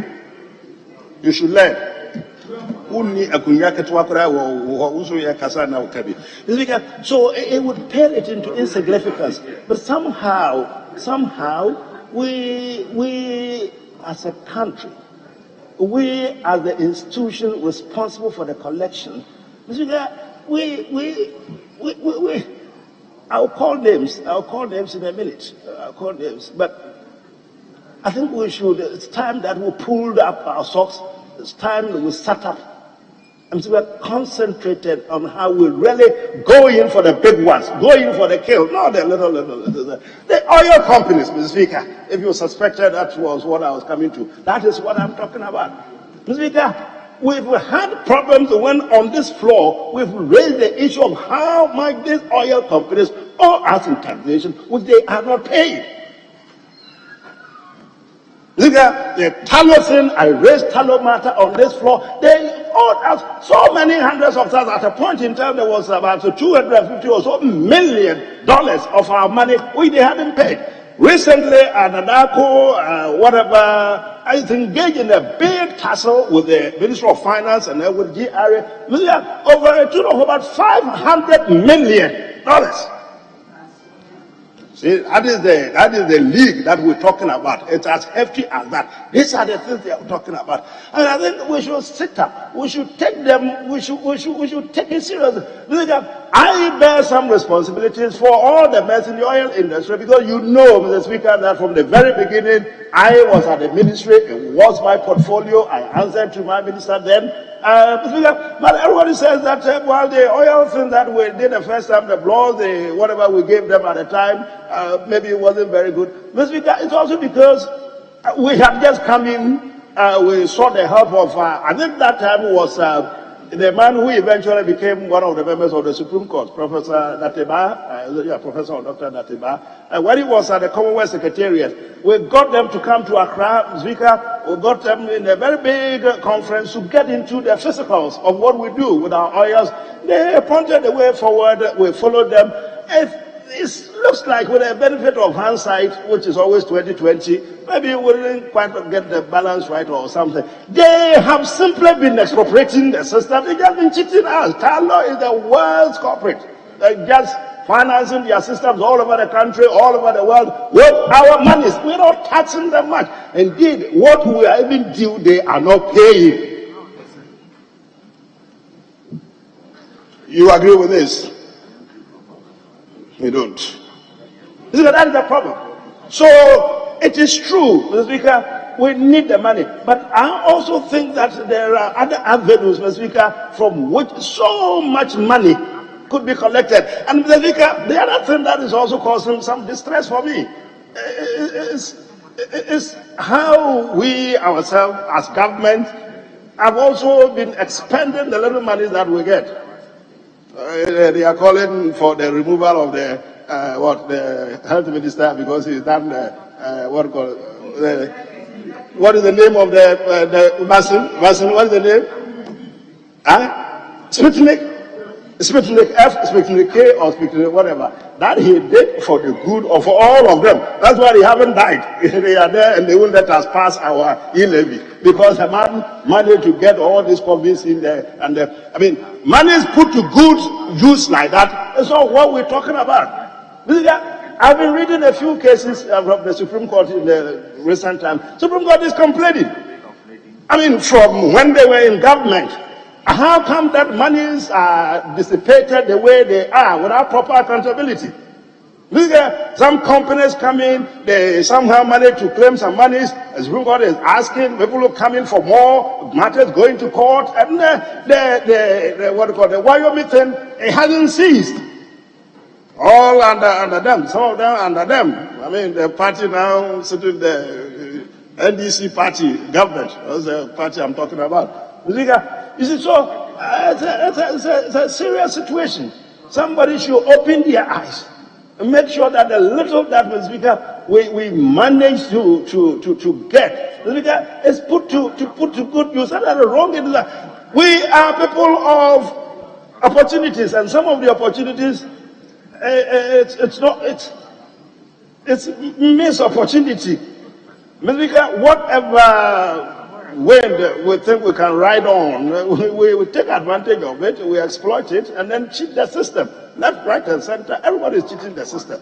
You should learn. So it would pale it into insignificance. But somehow we as a country, we as the institution responsible for the collection, I'll call names in a minute. But I think it's time that we pulled up our socks it's time that we sat up and we were concentrated on how we really go in for the big ones, go in for the kill, not the little. The oil companies, Mr. Speaker, if you suspected that was what I was coming to, that is what I'm talking about. Mr. Speaker, we've had problems when on this floor we've raised the issue of how much these oil companies owe us in taxation, which they are not paid. Look at the tallow thing, I raised tallow matter on this floor. They owed us so many hundreds of thousands. At a point in time, there was about $250 or so million of our money which they hadn't paid. Recently, NAPCO, whatever, is engaged in a big tussle with the Ministry of Finance and then with GRA. Over a tune of about $500 million. See, that is the league that we're talking about. It's as hefty as that. These are the things they are talking about. And I think we should sit up. We should take them, we should take it seriously. I bear some responsibilities for all the mess in the oil industry because you know, Mr. Speaker, that from the very beginning, I was at the ministry, it was my portfolio, I answered to my minister then. But everybody says that, well, the oil thing that we did the first time, the blows, whatever we gave them at the time, maybe it wasn't very good. Mr. Speaker, it's also because we had just come in, we sought the help of, I think that time was the man who eventually became one of the members of the Supreme Court, Professor Nateba, Professor Dr. Nateba. When he was at the Commonwealth Secretariat, we got them to come to Accra, Speaker. We got them in a very big conference to get into the physicals of what we do with our oils. They pointed the way forward. We followed them. It looks like with the benefit of hindsight, which is always 20/20, maybe we didn't quite get the balance right or something. They have simply been expropriating the system. They just been cheating us. Tallow is the world's corporate. They're just financing their systems all over the country, all over the world with our monies. We're not taxing them much. Indeed, what we are even due, they are not paying. You agree with this? We don't. That is the problem. So it is true, Mr. Speaker, we need the money. But I also think that there are other avenues, Mr. Speaker, from which so much money could be collected. And Mr. Speaker, the other thing that is also causing some distress for me is how we ourselves as government have also been expending the little money that we get. They are calling for the removal of the the health minister because he's done what is the name of the vaccine? What is the name? Sputnik F, Sputnik K, or Sputnik whatever. That he did for the good of all of them. That's why they haven't died. They are there and they won't let us pass our e-levy because the man managed to get all this province in there. And money is put to good use like that. That's all what we're talking about. I've been reading a few cases from the Supreme Court in the recent time. Supreme Court is complaining. From when they were in government. How come that monies are dissipated the way they are without proper accountability? Some companies come in, they somehow manage to claim some monies. The Supreme Court is asking, people who come in for more, matters going to court, and the Wyoming thing, it hasn't ceased. All under them, some of them under them. The party now sitting the NDC party government. That's the party I'm talking about. You see, so it's a serious situation. Somebody should open their eyes and make sure that the little that Mr. Speaker we manage to get is put to good use. That's the wrong thing. We are people of opportunities, and some of the opportunities it's missed opportunity. Mr. Speaker, whatever wind we think we can ride on, we take advantage of it, we exploit it, and then cheat the system. Left, right, and center, everybody is cheating the system.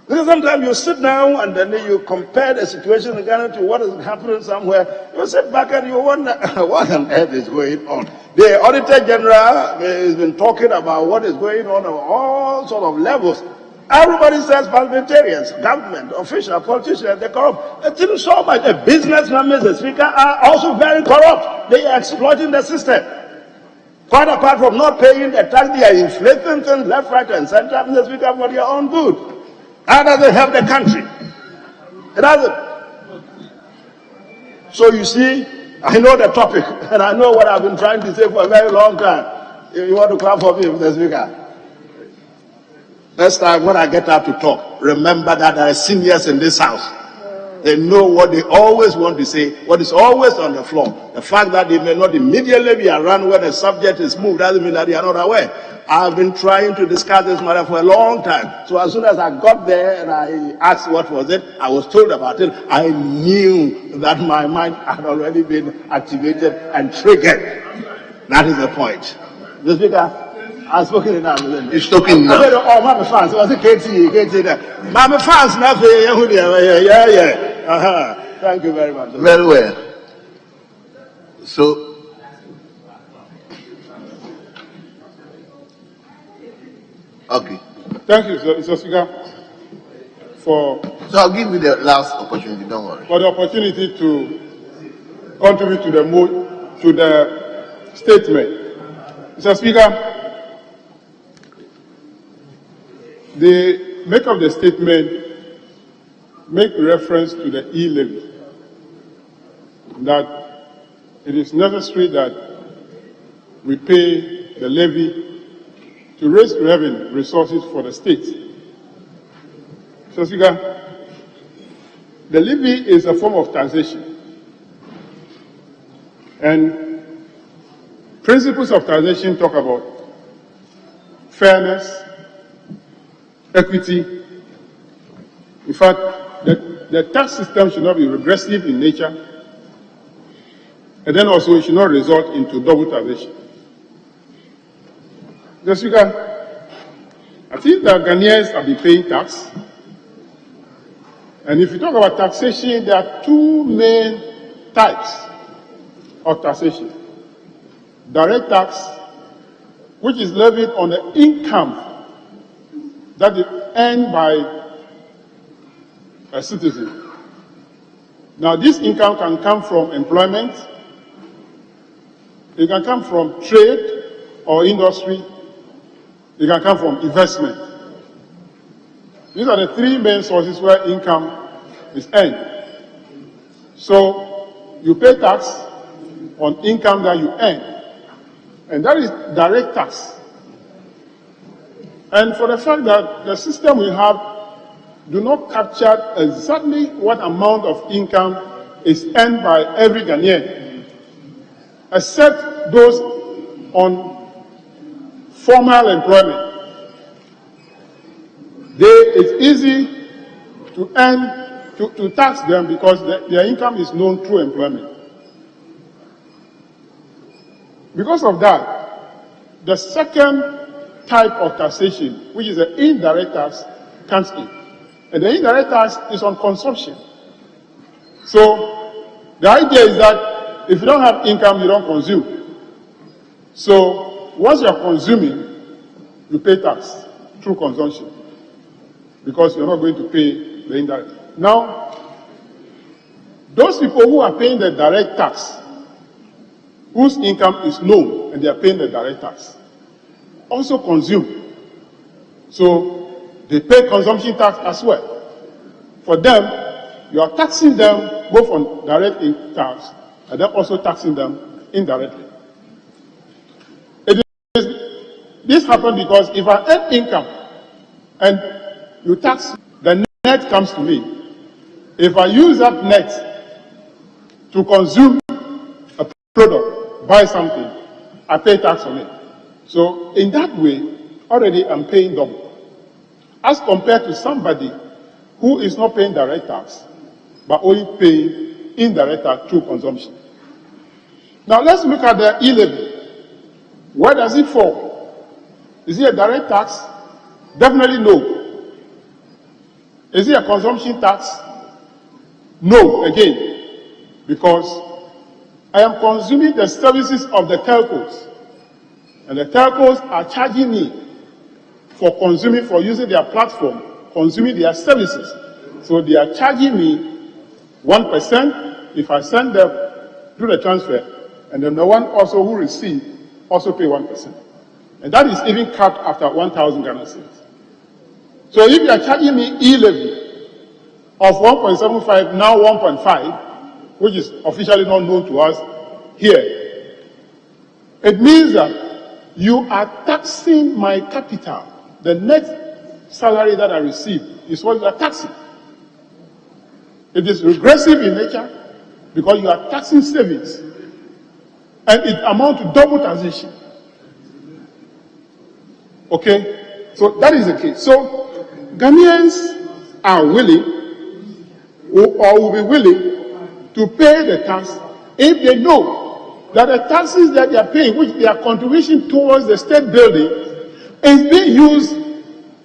Because sometimes you sit down and then you compare the situation in Ghana to what is happening somewhere. You sit back and you wonder, what on earth is going on? The Auditor General has been talking about what is going on all sorts of levels. Everybody says parliamentarians, government, official, politicians, they're corrupt. It isn't so much. The businessmen, Mr. Speaker, are also very corrupt. They are exploiting the system. Quite apart from not paying the tax, they are inflating things left, right, and center, Mr. Speaker, for their own good. That doesn't help the country. It doesn't. So you see, I know the topic, and I know what I've been trying to say for a very long time. If you want to clap for me, Mr. Speaker. Next time when I get up to talk, remember that there are seniors in this house. They know what they always want to say, what is always on the floor. The fact that they may not immediately be around when the subject is moved doesn't mean that they are not aware. I've been trying to discuss this matter for a long time. So as soon as I got there and I asked what was it, I was told about it. I knew that my mind had already been activated and triggered. That is the point. The Speaker, I've spoken enough. You're talking now. I said, oh, my fans. I said, KT there. My fans, yeah. Thank you very much. Very well. So, okay. Thank you, Mr. Speaker, for. So I'll give you the last opportunity. Don't worry. For the opportunity to contribute to the statement, Mr. Speaker. The make of the statement make reference to the e-levy, that it is necessary that we pay the levy to raise revenue resources for the state. So, Speaker, the levy is a form of taxation, and principles of taxation talk about fairness, equity. In fact, the tax system should not be regressive in nature, and then also it should not result into double taxation. Mr. Speaker, I think that Ghanaians have been paying tax, and if you talk about taxation, there are two main types of taxation. Direct tax, which is levied on the income that is earned by a citizen. Now, this income can come from employment, it can come from trade or industry, it can come from investment. These are the three main sources where income is earned. So, you pay tax on income that you earn, and that is direct tax. And for the fact that the system we have do not capture exactly what amount of income is earned by every Ghanaian, except those on formal employment. It's easy to to tax them because their income is known through employment. Because of that, the second type of taxation, which is the indirect tax, comes in. And the indirect tax is on consumption. So the idea is that if you don't have income, you don't consume. So once you are consuming, you pay tax through consumption, because you're not going to pay the indirect. Now, those people who are paying the direct tax, whose income is known and they are paying the direct tax, also consume. So they pay consumption tax as well. For them, you are taxing them both on direct tax and then also taxing them indirectly. This happens because if I earn income and you tax, the net comes to me. If I use that net to consume a product, buy something, I pay tax on it. So in that way, already I'm paying double, as compared to somebody who is not paying direct tax, but only paying indirect tax through consumption. Now let's look at the e-levy. Where does it fall? Is it a direct tax? Definitely no. Is it a consumption tax? No, again, because I am consuming the services of the telcos. And the telcos are charging me for using their platform, consuming their services. So they are charging me 1% if I send them, do the transfer, and then the one also who receive also pay 1%. And that is even capped after 1,000 Ghana cedis. So if you are charging me e-levy of 1.75, now 1.5, which is officially not known to us here, it means that you are taxing my capital. The net salary that I receive is what you are taxing. It is regressive in nature because you are taxing savings, and it amounts to double taxation. Okay? So that is the case. So Ghanaians are willing or will be willing to pay the tax if they know that the taxes that they are paying, which they are contribution towards the state building, is being used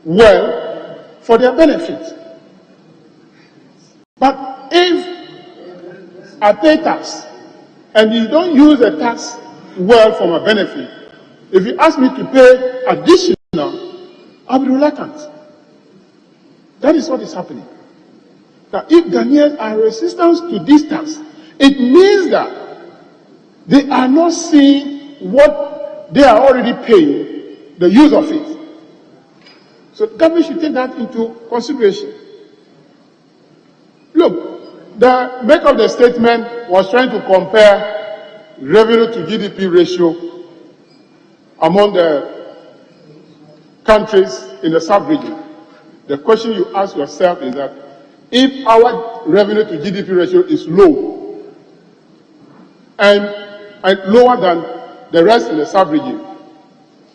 well for their benefit. But if I pay tax and you don't use the tax well for my benefit, if you ask me to pay additional, I'll be reluctant. That is what is happening. That if Ghanaians are resistant to this tax, it means that they are not seeing what they are already paying, the use of it. So the government should take that into consideration. Look, the make of the statement was trying to compare revenue to GDP ratio among the countries in the sub-region. The question you ask yourself is that if our revenue to GDP ratio is low and lower than the rest in the sub-region,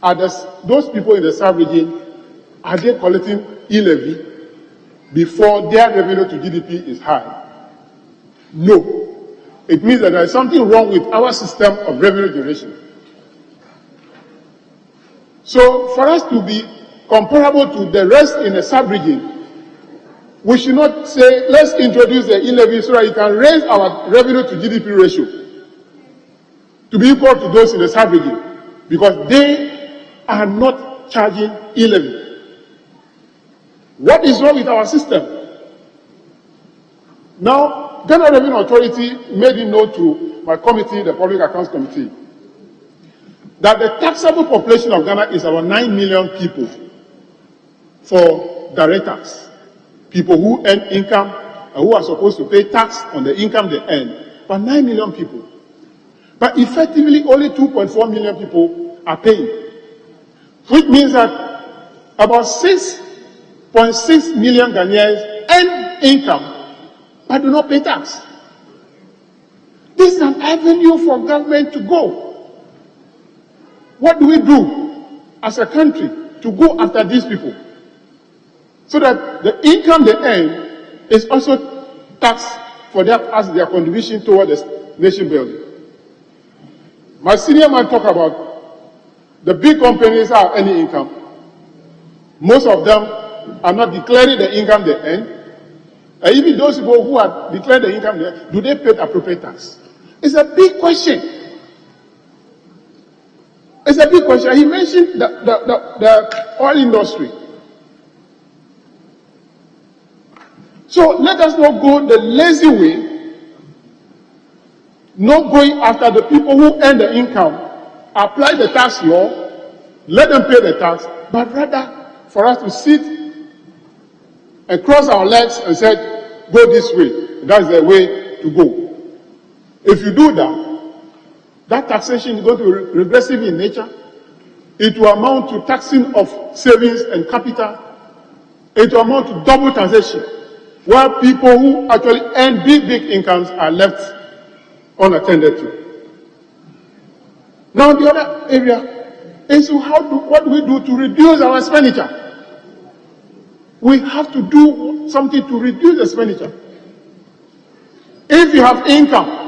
are those people in the sub-region, are they collecting e-levy before their revenue to GDP is high? No. It means that there is something wrong with our system of revenue generation. So for us to be comparable to the rest in the sub-region, we should not say, let's introduce the e-levy so that it can raise our revenue to GDP ratio to be equal to those in the sub-region, because they are not charging e-levy. What is wrong with our system? Now, Ghana Revenue Authority made it known to my committee, the Public Accounts Committee, that the taxable population of Ghana is about 9 million people for direct tax, people who earn income and who are supposed to pay tax on the income they earn, but 9 million people. But effectively, only 2.4 million people are paying, which means that about 6.6 million Ghanaians earn income but do not pay tax. This is an avenue for government to go. What do we do as a country to go after these people so that the income they earn is also taxed for as their contribution toward the nation building? My senior man talked about the big companies are earning income. Most of them are not declaring the income they earn. And even those people who are declaring the income they earn, do they pay the appropriate tax? It's a big question. It's a big question. He mentioned the oil industry. So let us not go the lazy way, not going after the people who earn the income, apply the tax law, let them pay the tax, but rather for us to sit and cross our legs and say, go this way. That's the way to go. If you do that, that taxation is going to be regressive in nature. It will amount to taxing of savings and capital. It will amount to double taxation, where people who actually earn big incomes are left unattended to. Now the other area is what do we do to reduce our expenditure? We have to do something to reduce expenditure. If you have income,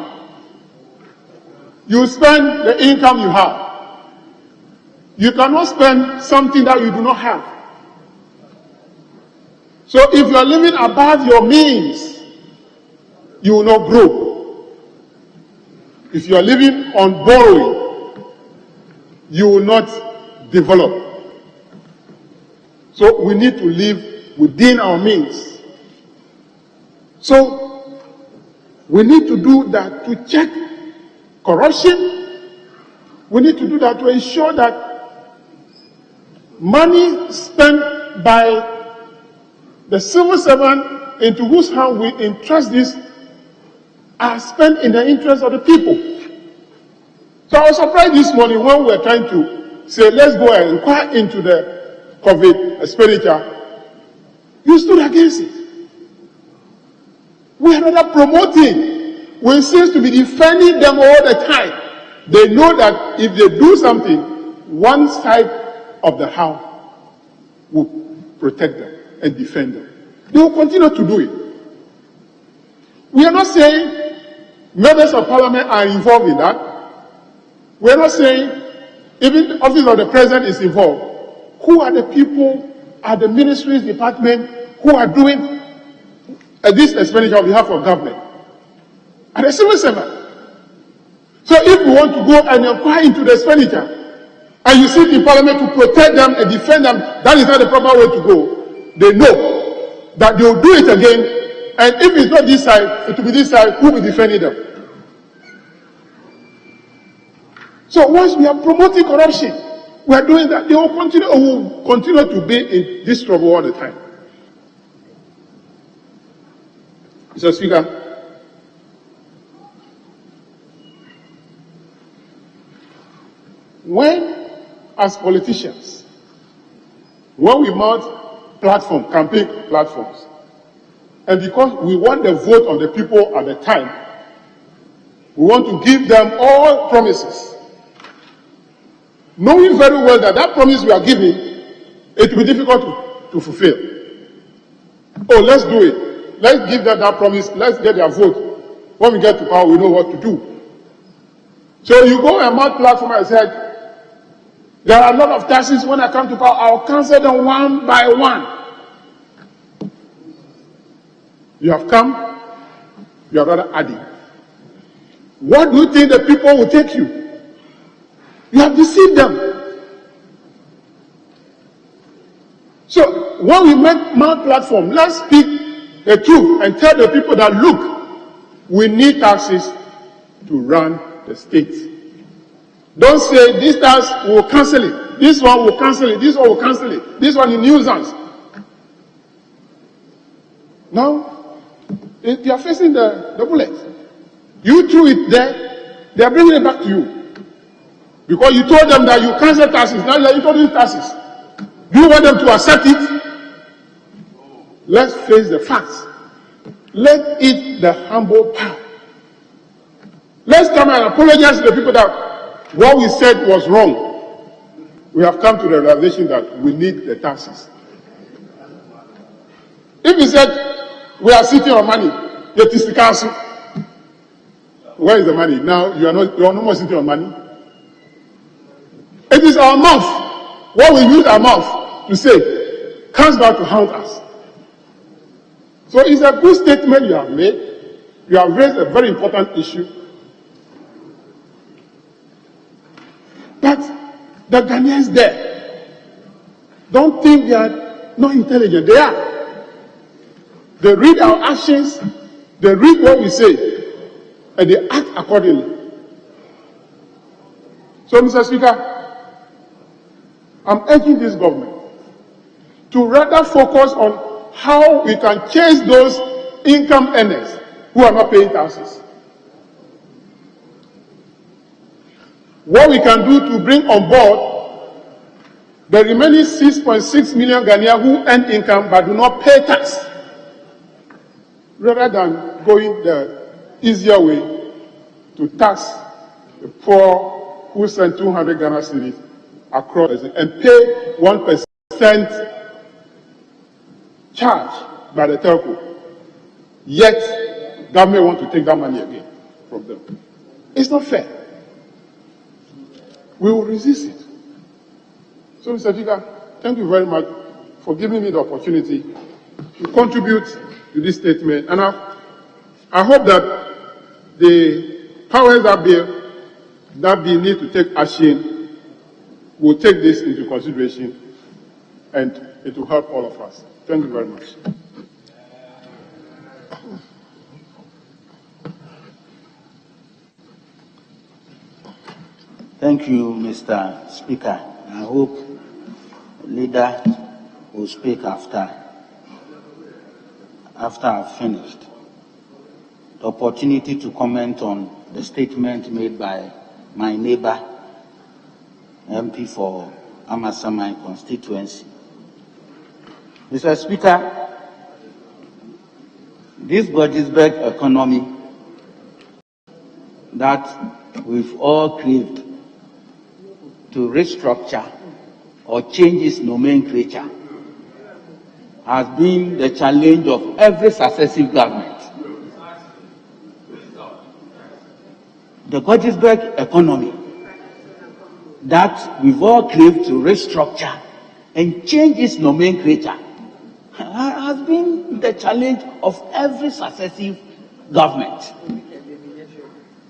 you spend the income you have. You cannot spend something that you do not have. So if you are living above your means, you will not grow. If you are living on borrowing, you will not develop. So we need to live within our means. So we need to do that to check corruption. We need to do that to ensure that money spent by the civil servant into whose hand we entrust this are spent in the interest of the people. So I was surprised this morning when we were trying to say, let's go and inquire into the COVID expenditure. You stood against it. We are rather promoting. We seem to be defending them all the time. They know that if they do something, one side of the house will protect them and defend them. They will continue to do it. We are not saying members of parliament are involved in that. We are not saying even the office of the president is involved. Who are the people at the ministries department who are doing this expenditure on behalf of government? And the civil servant. So if we want to go and inquire into the expenditure, and you sit in parliament to protect them and defend them, that is not the proper way to go. They know that they will do it again. And if it's not this side, it will be this side, who will be defending them? So once we are promoting corruption, we are doing that, they will continue to be in this trouble all the time. Mr. Speaker, when, as politicians, when we mount campaign platforms, and because we want the vote of the people at the time, we want to give them all promises, knowing very well that that promise we are giving, it will be difficult to fulfill. Oh, let's do it. Let's give them that promise. Let's get their vote. When we get to power, we know what to do. So you go and mount platform and said, there are a lot of taxes. When I come to power, I'll cancel them one by one. You have come, you are rather adding. What do you think the people will take you? You have deceived them. So when we make mount platform, let's speak the truth and tell the people that, look, we need taxes to run the state. Don't say this tax will cancel it, this one will cancel it, this one will cancel it, this one is nuisance. Now, they are facing the bullet. You threw it there, they are bringing it back to you. Because you told them that you cancel taxes, now you told them taxes. Do you want them to accept it? Let's face the facts. Let it the humble power. Let's come and apologize to the people that what we said was wrong. We have come to the realization that we need the taxes. If we said we are sitting on money, it is the council. Where is the money? Now you are no more sitting on money. It is our mouth. What we use our mouth to say comes back to haunt us. So it's a good statement you have made. You have raised a very important issue. But the Ghanaians there don't think they are not intelligent. They are. They read our actions, they read what we say, and they act accordingly. So, Mr. Speaker, I'm urging this government to rather focus on how we can chase those income earners who are not paying taxes. What we can do to bring on board the remaining 6.6 million Ghanaians who earn income but do not pay tax, rather than going the easier way to tax the poor who send 200 Ghana cedis across and pay 1% charge by the telco. Yet, government want to take that money again from them. It's not fair. We will resist it. So, Mr. Speaker, thank you very much for giving me the opportunity to contribute to this statement. And I hope that the powers that be need to take action will take this into consideration and it will help all of us. Thank you very much. Thank you, Mr. Speaker. I hope the leader will speak after I've finished. The opportunity to comment on the statement made by my neighbor, MP for Amasamai constituency. Mr. Speaker, this Gettysburg economy that we've all craved to restructure or change its nomenclature has been the challenge of every successive government. The Gettysburg economy that we've all craved to restructure and change its nomenclature has been the challenge of every successive government.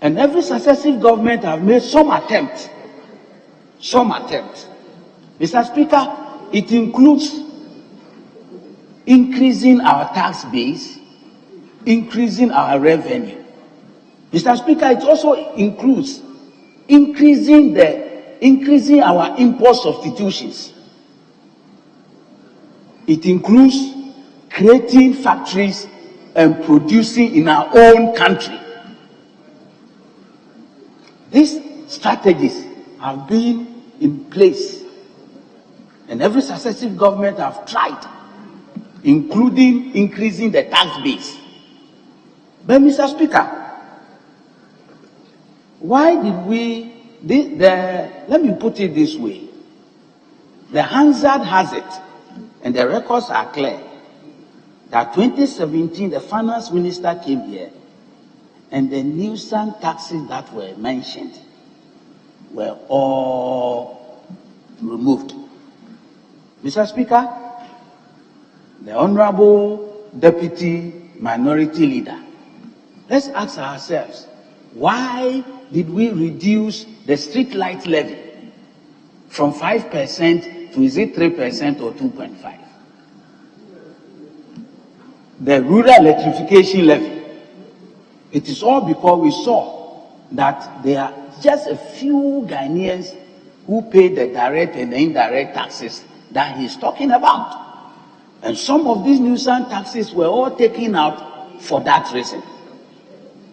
And every successive government have made some attempt. Mr. Speaker, it includes increasing our tax base, increasing our revenue. Mr. Speaker, it also includes increasing our import substitutions. It includes creating factories and producing in our own country. These strategies have been in place, and every successive government have tried, including increasing the tax base. But Mr. Speaker, why did we, let me put it this way, the Hansard has it, and the records are clear, that 2017, the finance minister came here, and the nuisance taxes that were mentioned were all removed. Mr. Speaker, the Honorable Deputy Minority Leader, let's ask ourselves, why did we reduce the street light levy from 5% to, is it 3% or 2.5? The rural electrification levy, it is all because we saw that there are just a few Ghanaians who pay the direct and the indirect taxes that he's talking about. And some of these nuisance taxes were all taken out for that reason.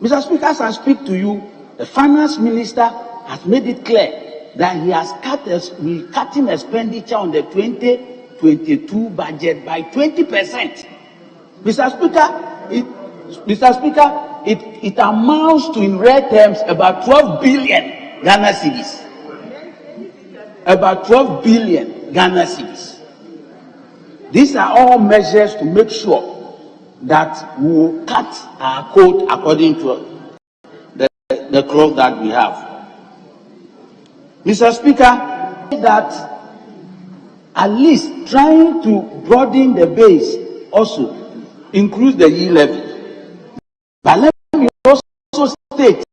Mr. Speaker, as I speak to you, the finance minister has made it clear that he has cutting expenditure on the 2022 budget by 20%. Mr. Speaker, it amounts to, in real terms, about 12 billion Ghana cedis. About 12 billion Ghana cedis. These are all measures to make sure that we will cut our coat according to the cloth that we have. Mr. Speaker, that at least trying to broaden the base also includes the yield levy. But let me also state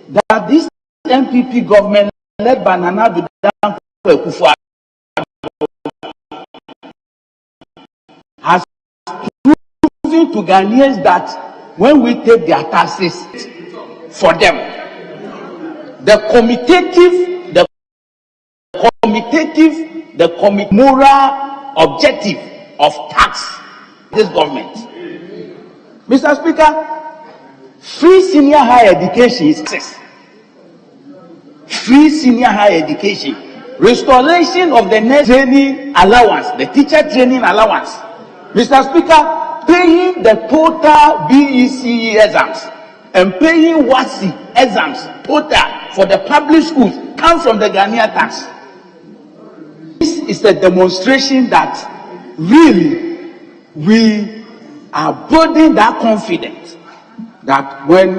that this MPP government led by Nana Akufo-Addo has proven to Ghanaians that when we take their taxes for them, the moral objective of tax this government. Mr. Speaker, free senior higher education is success. Free senior higher education, restoration of the next training allowance, the teacher training allowance. Mr. Speaker, paying the total BECE exams and paying WASI exams total for the public schools come from the Ghanaian tax. This is a demonstration that really we are building that confidence that when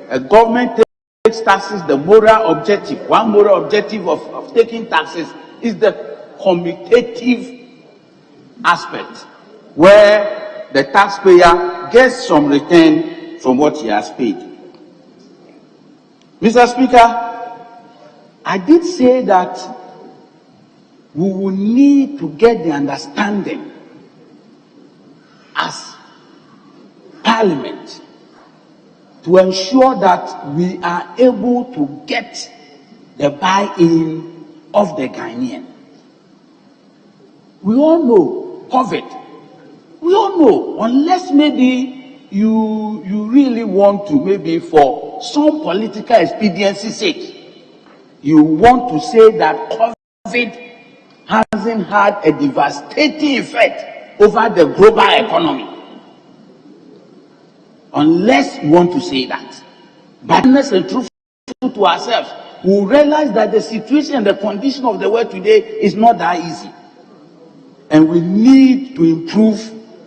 a government takes taxes, the moral objective, one moral objective of taking taxes is the commutative aspect, where the taxpayer gets some return from what he has paid. Mr. Speaker, I did say that we will need to get the understanding as Parliament to ensure that we are able to get the buy-in of the Ghanaian. We all know COVID. We all know, unless maybe you really want to, maybe for some political expediency sake, you want to say that COVID hasn't had a devastating effect over the global economy. Unless you want to say that. But honest and truthful to ourselves, we realize that the situation and the condition of the world today is not that easy. And we need to improve,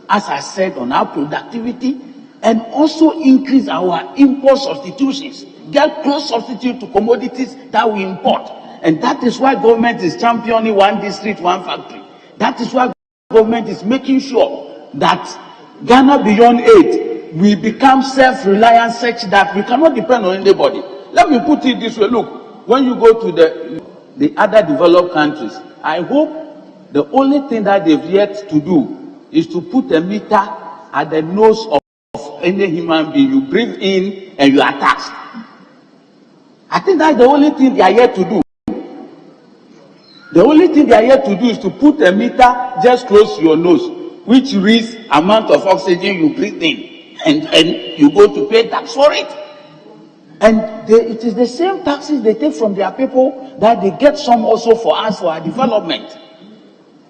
as I said, on our productivity and also increase our import substitutions. Get close substitute to commodities that we import. And that is why government is championing one district, one factory. That is why government is making sure that Ghana Beyond Aid will become self-reliant such that we cannot depend on anybody. Let me put it this way. Look, when you go to the other developed countries, I hope the only thing that they've yet to do is to put a meter at the nose of any human being. You breathe in and you are taxed. I think that's the only thing they are yet to do. The only thing they are yet to do is to put a meter just close to your nose, which reads amount of oxygen you breathe in, and you go to pay tax for it. And it is the same taxes they take from their people that they get some also for us for our development.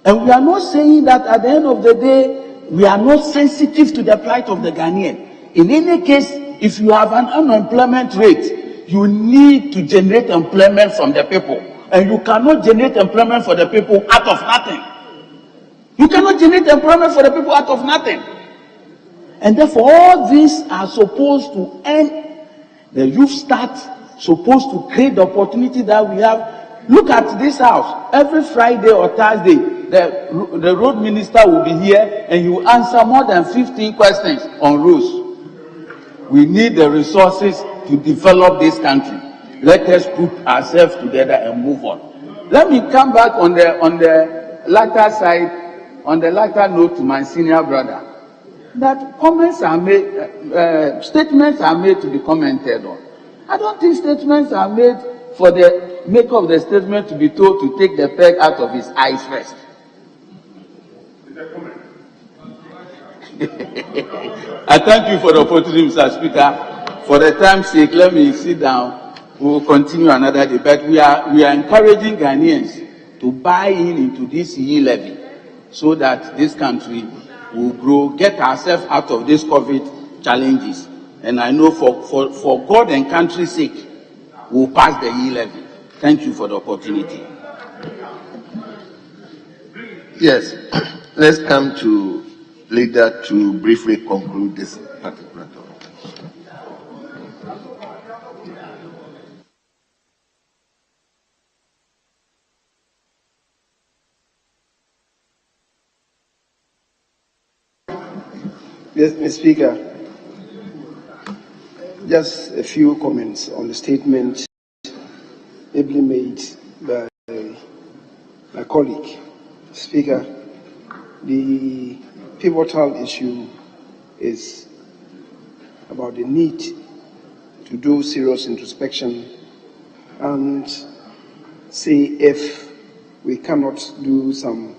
And we are not saying that at the end of the day, we are not sensitive to the plight of the Ghanaian. In any case, if you have an unemployment rate, you need to generate employment from the people. And you cannot generate employment for the people out of nothing. You cannot generate employment for the people out of nothing. And therefore, all these are supposed to end. The youth start supposed to create the opportunity that we have. Look at this house. Every Friday or Thursday, the road minister will be here and he will answer more than 15 questions on roads. We need the resources to develop this country. Let us put ourselves together and move on. Let me come back on the latter side, on the latter note to my senior brother. That comments are made, statements are made to be commented on. I don't think statements are made for the maker of the statement to be told to take the peg out of his eyes first. I thank you for the opportunity, Mr. Speaker. For the time's sake, let me sit down. We will continue another day. But we are encouraging Ghanaians to buy into this levy so that this country will grow, get ourselves out of these COVID challenges. And I know for God and country's sake, we'll pass the levy. Thank you for the opportunity. Yes, let's come to leader to briefly conclude this particular topic. Yes, Mr. Speaker, just a few comments on the statement ably made by my colleague. Speaker, the pivotal issue is about the need to do serious introspection and see if we cannot do some,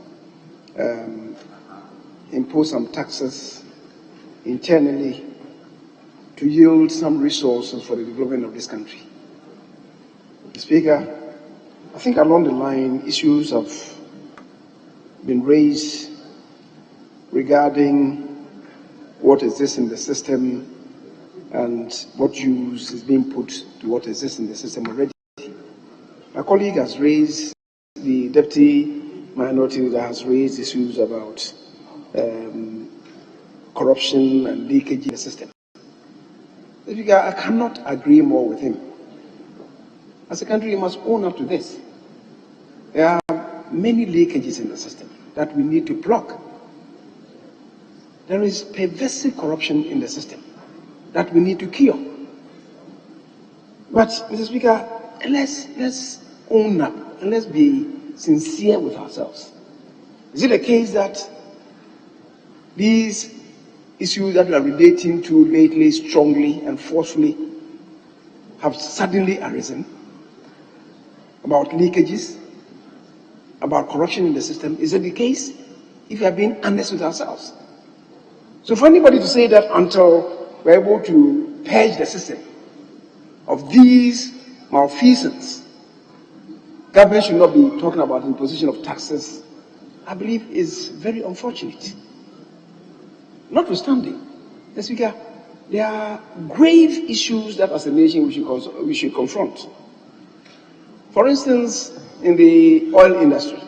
impose some taxes internally to yield some resources for the development of this country. Speaker, I think along the line, issues have been raised regarding what exists in the system and what use is being put to what exists in the system already. My colleague has raised, the Deputy Minority Leader has raised issues about corruption and leakage in the system. I cannot agree more with him. As a country, we must own up to this. There are many leakages in the system that we need to block. There is pervasive corruption in the system that we need to cure. But, Mr. Speaker, let's own up and let's be sincere with ourselves. Is it a case that these issues that we are relating to lately strongly and forcefully have suddenly arisen about leakages, about corruption in the system? Is it the case if we are being honest with ourselves? So for anybody to say that until we're able to purge the system of these malfeasance, government should not be talking about imposition of taxes, I believe is very unfortunate. Notwithstanding, Mr. Speaker, there are grave issues that as a nation we should confront. For instance, in the oil industry,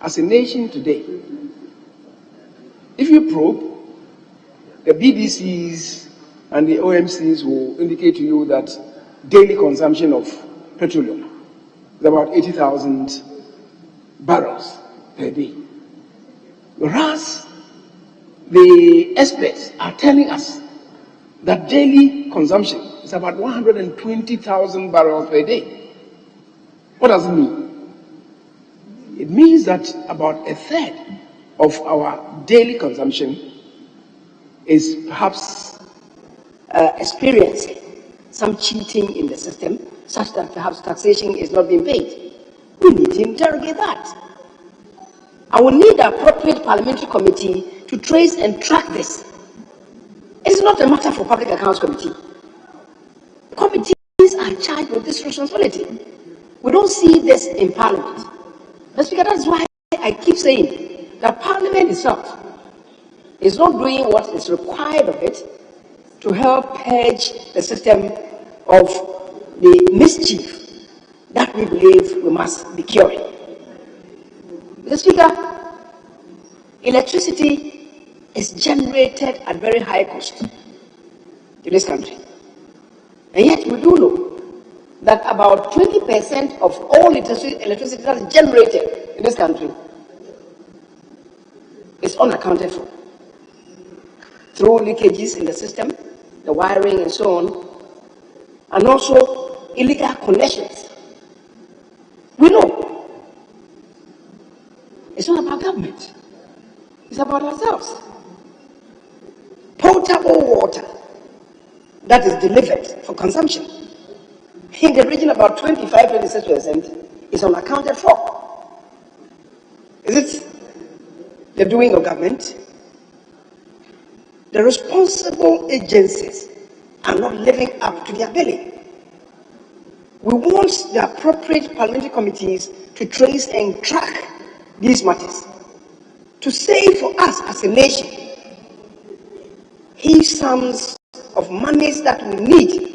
as a nation today, if you probe, the BDCs and the OMCs will indicate to you that daily consumption of petroleum is about 80,000 barrels per day. Whereas the experts are telling us that daily consumption is about 120,000 barrels per day. What does it mean? It means that about a third of our daily consumption is perhaps experiencing some cheating in the system, such that perhaps taxation is not being paid. We need to interrogate that. I will need the appropriate parliamentary committee to trace and track this. It's not a matter for Public Accounts Committee. Committees are charged with this responsibility. We don't see this in Parliament. Mr. Speaker, that's why I keep saying that Parliament itself is not doing what is required of it to help purge the system of the mischief that we believe we must be curing. Mr. Speaker, electricity is generated at very high cost in this country. And yet we do know that about 20% of all electricity that is generated in this country is unaccounted for, through leakages in the system, the wiring and so on, and also illegal connections. We know it's not about government, it's about ourselves. Potable water that is delivered for consumption in the region about 25-26% is unaccounted for. Is it the doing of government? The responsible agencies are not living up to their billing. We want the appropriate parliamentary committees to trace and track these matters, to save for us as a nation huge sums of monies that we need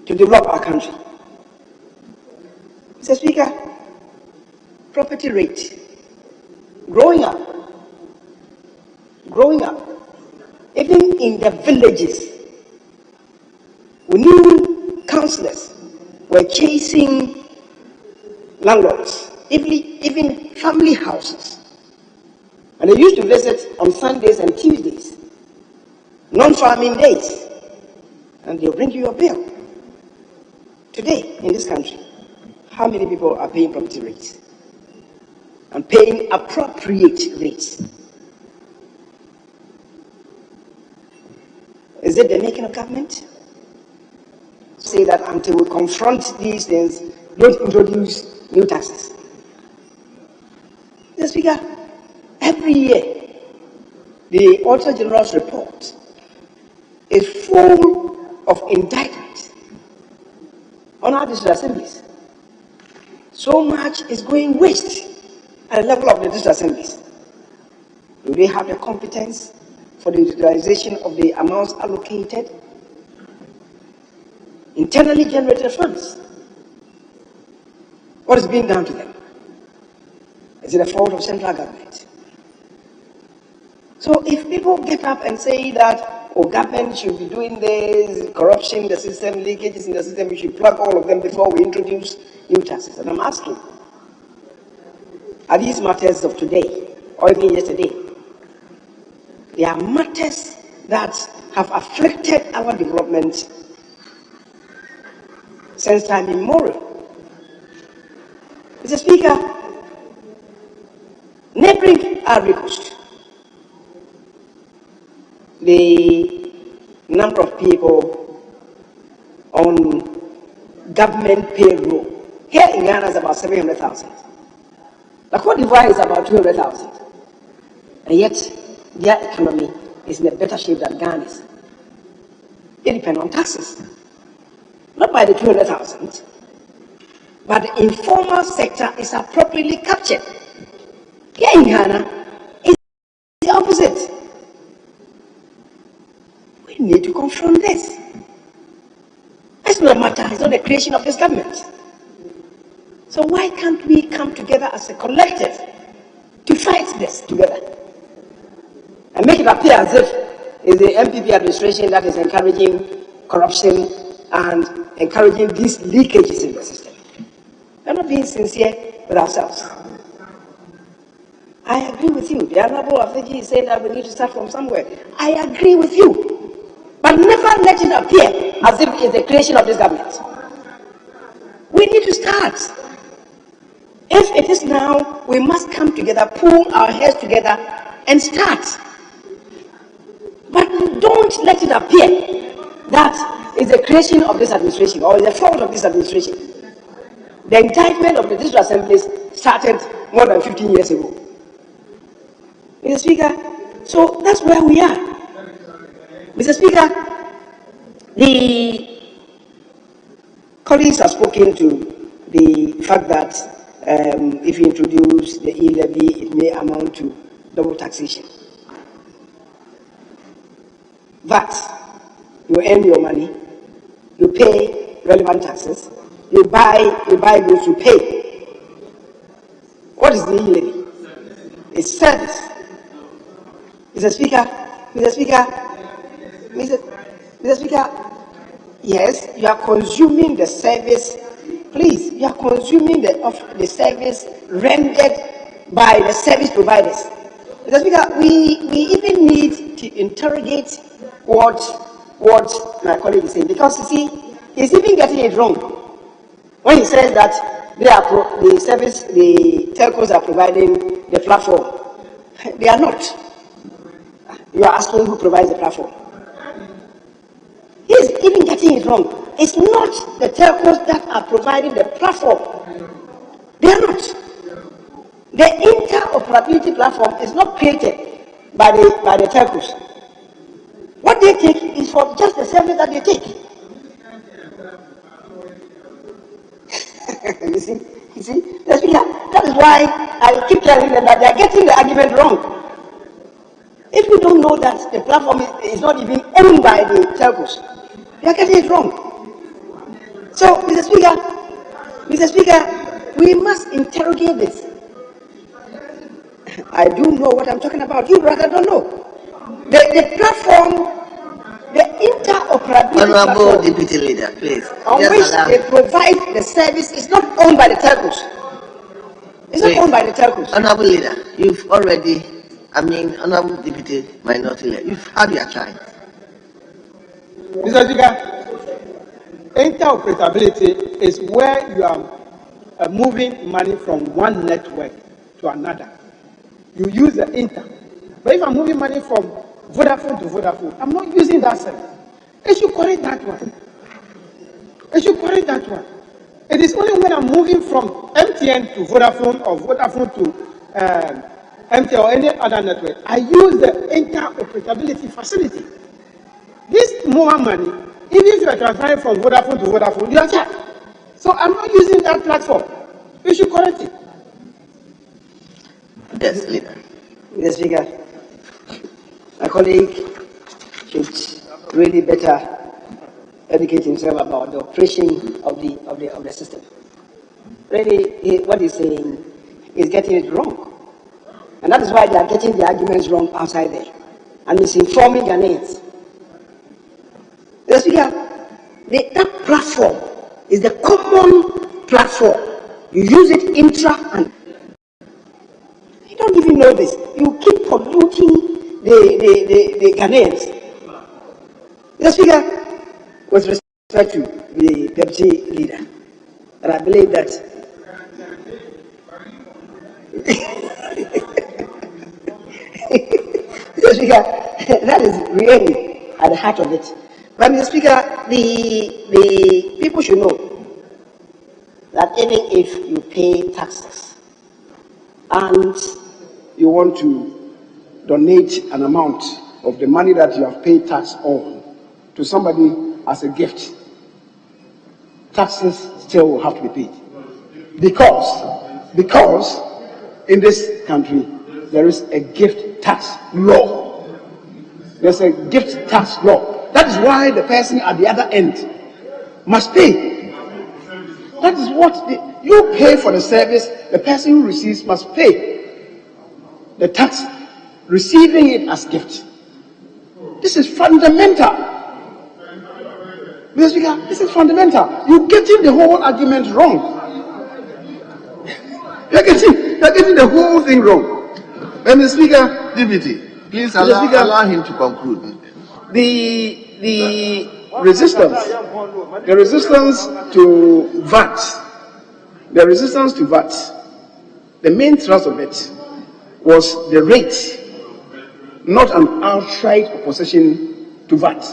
to develop our country. Mr. Speaker, property rate, growing up, even in the villages, we knew councillors were chasing landlords, even family houses. And they used to visit on Sundays and Tuesdays, non-farming days, and they'll bring you your bill. Today, in this country, how many people are paying property rates and paying appropriate rates? Is it the making of government? Say that until we confront these things, don't introduce new taxes. Mr. Speaker, every year, the Auditor General's report is full of indictments on our district assemblies. So much is going waste at the level of the district assemblies. Do they have the competence for the utilization of the amounts allocated? Internally generated funds. What is being done to them? Is it a fault of central government? So if people get up and say that, oh, government should be doing this, corruption in the system, leakages in the system, we should plug all of them before we introduce new taxes. And I'm asking, are these matters of today or even yesterday? They are matters that have afflicted our development since time immemorial. Mr. Speaker, neighboring Ivory Coast, the number of people on government payroll here in Ghana is about 700,000. The Cote d'Ivoire is about 200,000. And yet, their economy is in a better shape than Ghana's. They depend on taxes. Not by the 200,000, but the informal sector is appropriately captured. Here in Ghana, it's the opposite. We need to confront this. It's not a matter, it's not the creation of this government. So why can't we come together as a collective to fight this together? And make it appear as if it's the MPP administration that is encouraging corruption and encouraging these leakages in the system. We're not being sincere with ourselves. I agree with you. The Honorable Afeji is saying that we need to start from somewhere. I agree with you. But never let it appear as if it's the creation of this government. We need to start. If it is now, we must come together, pull our heads together, and start. But don't let it appear that it's the creation of this administration or the fault of this administration. The indictment of the district assemblies started more than 15 years ago. Mr. Speaker, so that's where we are. Mr. Speaker, the colleagues have spoken to the fact that if you introduce the e-levy, it may amount to double taxation. VAT, you earn your money, you pay relevant taxes, you buy goods, you pay. What is the e-levy? It's service. Mr. Speaker, yes, you are consuming the service. Please, you are consuming the service rendered by the service providers. Mr. Speaker, we even need to interrogate what my colleague is saying, because you see, he's even getting it wrong when he says that the telcos are providing the platform. They are not. You are asking who provides the platform. He's even getting it wrong. It's not the telcos that are providing the platform. They are not. The interoperability platform is not created by the telcos. What they take is for just the service that they take. You see, that is why I keep telling them that they are getting the argument wrong. If you don't know that the platform is not even owned by the telcos, you are getting it wrong. So, Mr. Speaker, we must interrogate this. I do know what I'm talking about. You rather don't know. The platform, the interoperability Honorable Deputy Leader, please. On which they provide the service is not owned by the telcos. It's not owned by the telcos. Honorable Leader, you've already, Honorable Deputy Minority Leader, you've had your chance. Mr. Speaker, interoperability is where you are moving money from one network to another. You use the inter. But if I'm moving money from Vodafone to Vodafone, I'm not using that service. It should correct that one. It is only when I'm moving from MTN to Vodafone or Vodafone to MTN or any other network, I use the interoperability facility. This more money, even if you are transferring from Vodafone to Vodafone, you are charged. So I'm not using that platform. You should correct it. Yes, Leader. Mr. Speaker, my colleague should really better educate himself about the operation of the system. Really, what he's saying is getting it wrong. And that is why they are getting the arguments wrong outside there. And misinforming Ghanaians. Mr. Speaker, that platform is the common platform. You use it intra and you don't even know this. You keep polluting the Ghanaians. Mr. Speaker, with respect to the Deputy Leader, and I believe that Speaker, that is really at the heart of it. But Mr. Speaker, the people should know that even if you pay taxes and you want to donate an amount of the money that you have paid tax on to somebody as a gift, taxes still will have to be paid. Because in this country, there is a gift tax law. There's a gift tax law. That is why the person at the other end must pay. That is what you pay for the service, the person who receives must pay the tax, receiving it as gift. This is fundamental. Mr. Speaker, this is fundamental. You're getting the whole argument wrong. You're getting the whole thing wrong. Mr. Speaker, Deputy, please allow him to conclude. The resistance to VAT, the main thrust of it was the rate, not an outright opposition to VAT.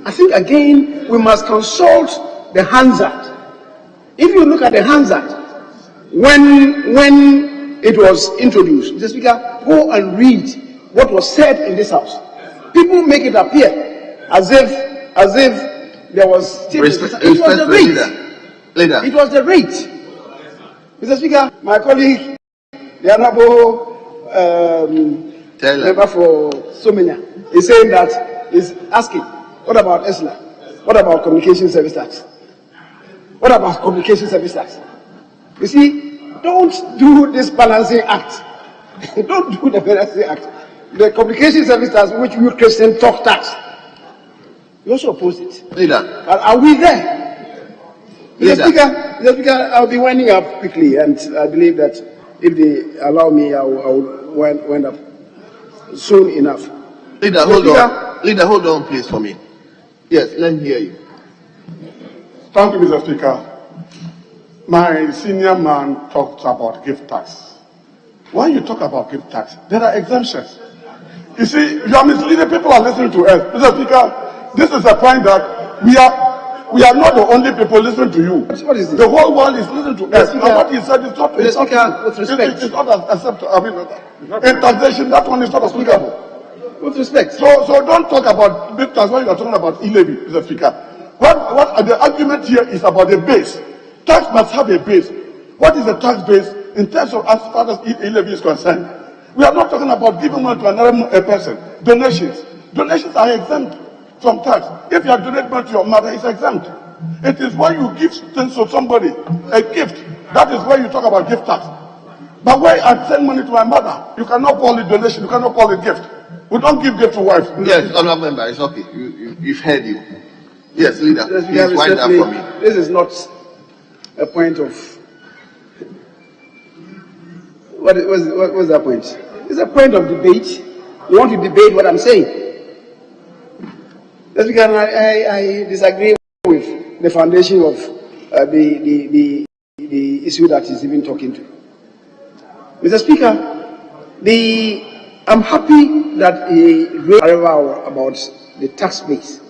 I think again we must consult the Hansard. If you look at the Hansard, when it was introduced, Mr. Speaker, go and read what was said in this house. People make it appear as if there was still it was the rate. It was the rate. Mr. Speaker, my colleague, the Honorable member for Somenya, is saying that, is asking, what about ESLA? What about communication service tax? What about communication service tax? You see, don't do this balancing act. Don't do the balancing act. The communication service tax, which we Christian talk tax, you also oppose it. Leader. But are we there? Mr. Speaker, I'll be winding up quickly, and I believe that if they allow me, I will wind up soon enough. Leader, hold on. Leader, hold on, please, for me. Yes, let me hear you. Thank you, Mr. Speaker. My senior man talked about gift tax. When you talk about gift tax, there are exemptions. You see, you are misleading. People are listening to us. Mr. Speaker, this is a point that we are not the only people listening to you. What is it? The whole world is listening to us. And what he said is not. Mr. Speaker, with respect, it's not acceptable. I mean, in taxation, that one is not applicable. With respect. So don't talk about gift tax when you are talking about e-levy, Mr. Speaker. What the argument here is about the base. Tax must have a base. What is the tax base in terms of as far as e-levy is concerned? We are not talking about giving money to another person. Donations. Donations are exempt from tax. If you are donating money to your mother, it's exempt. It is when you give things to somebody, a gift, that is where you talk about gift tax. But when I send money to my mother, you cannot call it donation, you cannot call it gift. We don't give gift to wives. Yes, honorable member, it's okay. We've heard you. Yes, leader, please wind up for me. This is not a point of what's that point? It's a point of debate. You want to debate what I'm saying. That's because I disagree with the foundation of the issue that he's even talking to. Mr. Speaker, I'm happy that he raised about the tax base,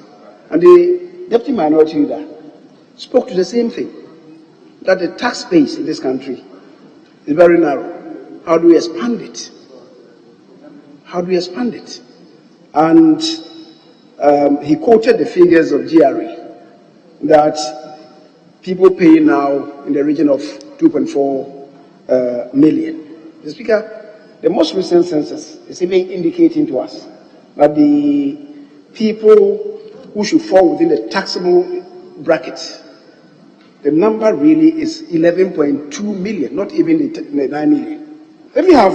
and the Deputy Minority Leader spoke to the same thing, that the tax base in this country is very narrow. How do we expand it? How do we expand it? And he quoted the figures of GRE that people pay now in the region of 2.4 million. Mr. Speaker, the most recent census is even indicating to us that the people who should fall within the taxable bracket, the number really is 11.2 million, not even the 9 million. If we have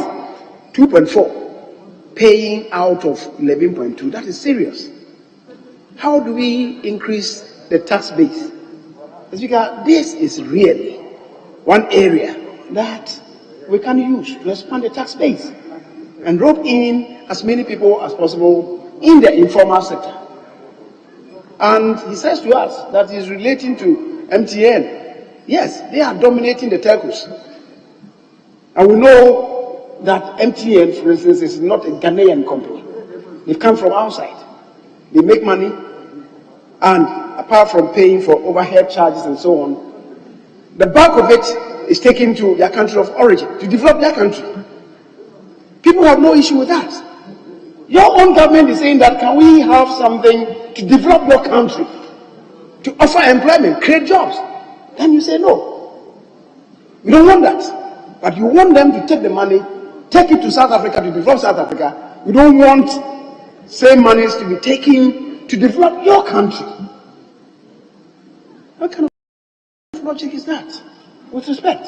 2.4 paying out of 11.2, that is serious. How do we increase the tax base? Because this is really one area that we can use to expand the tax base and rope in as many people as possible in the informal sector. And he says to us that he's relating to MTN. Yes, they are dominating the telcos. And we know that MTN, for instance, is not a Ghanaian company. They've come from outside. They make money, and apart from paying for overhead charges and so on, the bulk of it is taken to their country of origin to develop their country. People have no issue with that. Your own government is saying that, can we have something to develop your country, to offer employment, create jobs? Then you say no. You don't want that. But you want them to take the money, take it to South Africa to develop South Africa. You don't want same monies to be taken to develop your country. What kind of logic is that? With respect.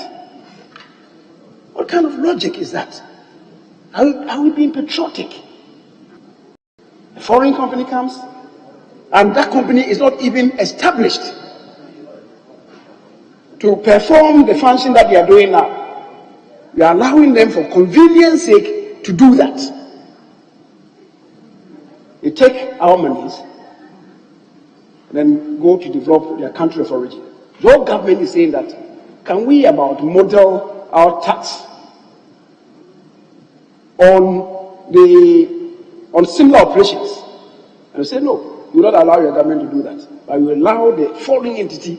What kind of logic is that? Are we being patriotic? A foreign company comes, and that company is not even established to perform the function that they are doing now. We are allowing them for convenience sake to do that. They take our monies and then go to develop their country of origin. Your government is saying that, can we about model our tax on similar operations? And we say no, we will not allow your government to do that. But we will allow the foreign entity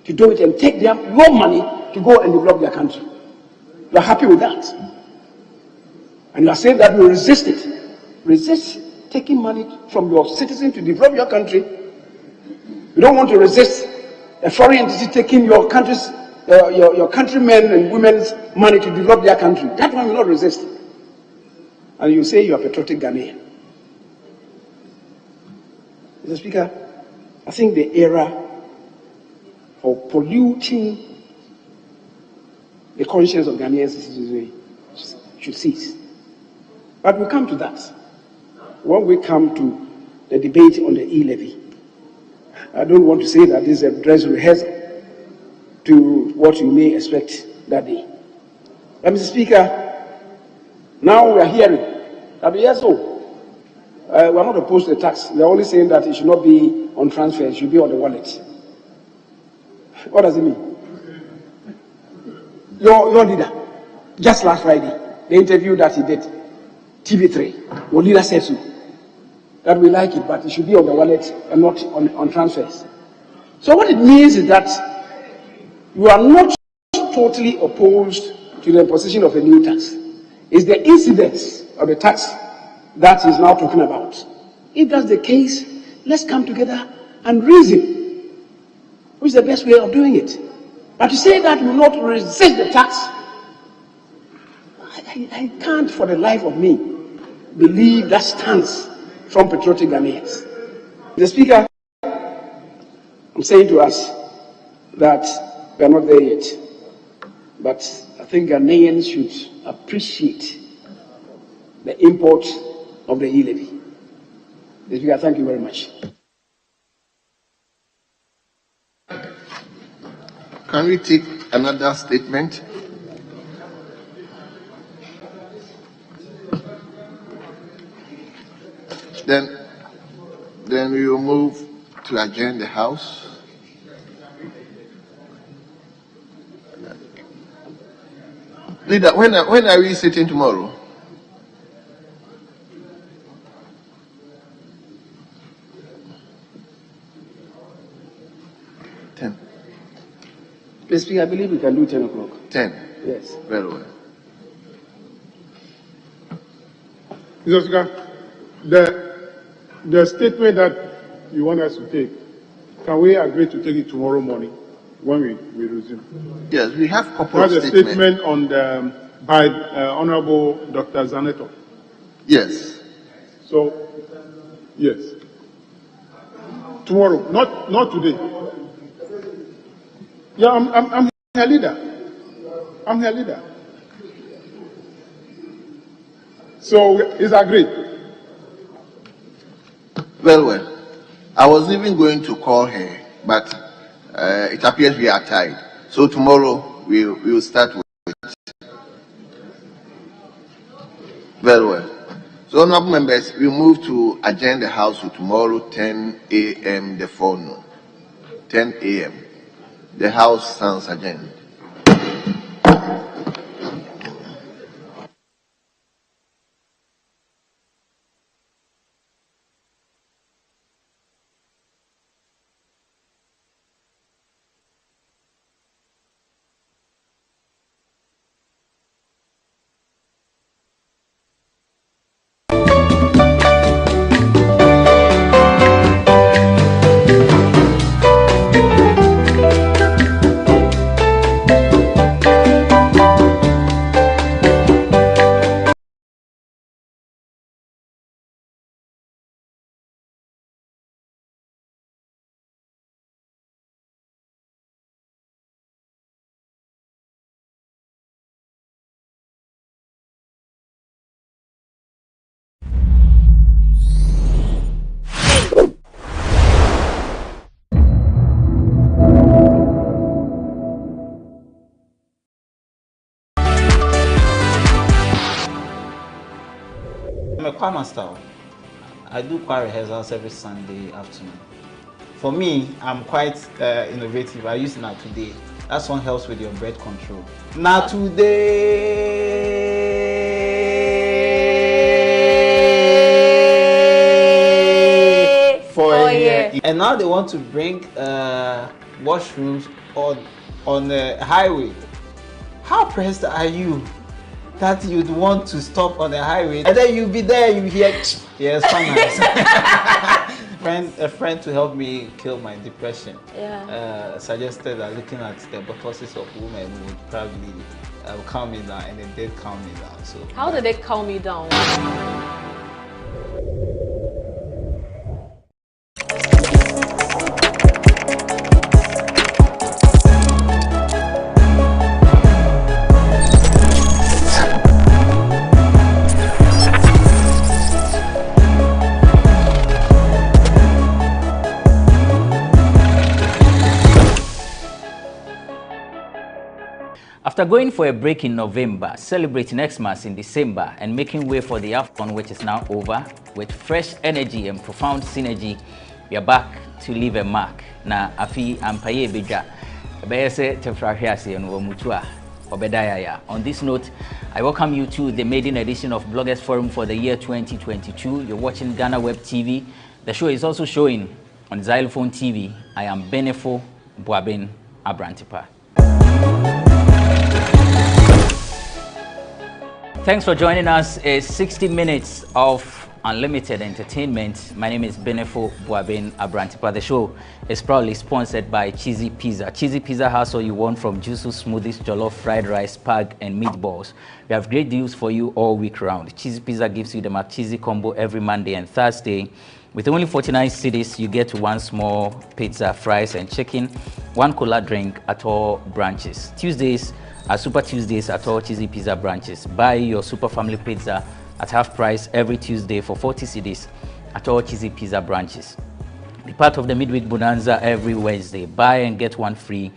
to do it and take your money to go and develop their country. You are happy with that? And you are saying that we resist it. Resist taking money from your citizens to develop your country. You don't want to resist a foreign entity taking your country's, your countrymen and women's money to develop their country. That one will not resist. And you say you are patriotic Ghanaian. Mr. Speaker, I think the era for polluting the conscience of Ghanaians should cease. But we'll come to that when we come to the debate on the e-levy. I don't want to say that this is a dress rehearsal to what you may expect that day. But Mr. Speaker, now we are hearing that yes, we are not opposed to the tax. We are only saying that it should not be on transfer, it should be on the wallet. What does it mean? Your leader, just last Friday, the interview that he did, TV3, your leader said so. That we like it, but it should be on the wallet and not on transfers. So what it means is that you are not totally opposed to the imposition of a new tax. It's the incidence of the tax that he's now talking about. If that's the case, let's come together and reason which is the best way of doing it. But to say that we will not resist the tax, I can't for the life of me believe that stance from patriotic Ghanaians. The Speaker, I'm saying to us that we are not there yet. But I think Ghanaians should appreciate the import of the e-levy. The Speaker, thank you very much. Can we take another statement? Then we will move to adjourn the House. Leader, when are we sitting tomorrow? Mr. Speaker, I believe we can do 10 o'clock. 10? Yes. Very well. Mr. Speaker, the statement that you want us to take, can we agree to take it tomorrow morning when we resume? Yes, we have couple of statements. Statement on the, by Honorable Dr. Zaneto. Yes. So, yes. Tomorrow, not today. Yeah, I'm her leader. I'm her leader. So it's agreed. Well. I was even going to call her, but it appears we are tied. So tomorrow we will start with it. Very well. So, honorable members, we move to adjourn the House to tomorrow, 10 a.m. the forenoon. 10 a.m. The House stands adjourned. choir master. I do choir rehearsals every Sunday afternoon. For me, I'm quite innovative. I use Now Today. That song helps with your breath control. Now Today for a year. And now they want to bring washrooms on the highway. How pressed are you that you'd want to stop on the highway and then you'll be there, you hear yes, a friend to help me kill my depression suggested that looking at the bosses of women would probably calm me down, and it did calm me down. So how did it calm you down? After going for a break in November, celebrating Xmas in December, and making way for the AFCON, which is now over, with fresh energy and profound synergy, we are back to leave a mark. Na afi ampaye beja, bese tefrahiasi and womutua obedaya. On this note, I welcome you to the maiden edition of Bloggers Forum for the year 2022. You're watching GhanaWeb TV. The show is also showing on Xylophone TV. I am Benefo Buabin Abrantipa. Thanks for joining us. It's 60 minutes of unlimited entertainment. My name is Benefo Buabin Abrantipa. The show is proudly sponsored by Cheesy Pizza. Cheesy Pizza has all you want from juices, smoothies, jollof, fried rice, spag, and meatballs. We have great deals for you all week round. Cheesy Pizza gives you the McCheesy combo every Monday and Thursday. With only 49 cedis, you get one small pizza, fries, and chicken, one cola drink at all branches. Tuesdays are Super Tuesdays at all Cheesy Pizza branches. Buy your Super Family Pizza at half price every Tuesday for 40 cedis at all Cheesy Pizza branches. Be part of the midweek bonanza every Wednesday. Buy and get one free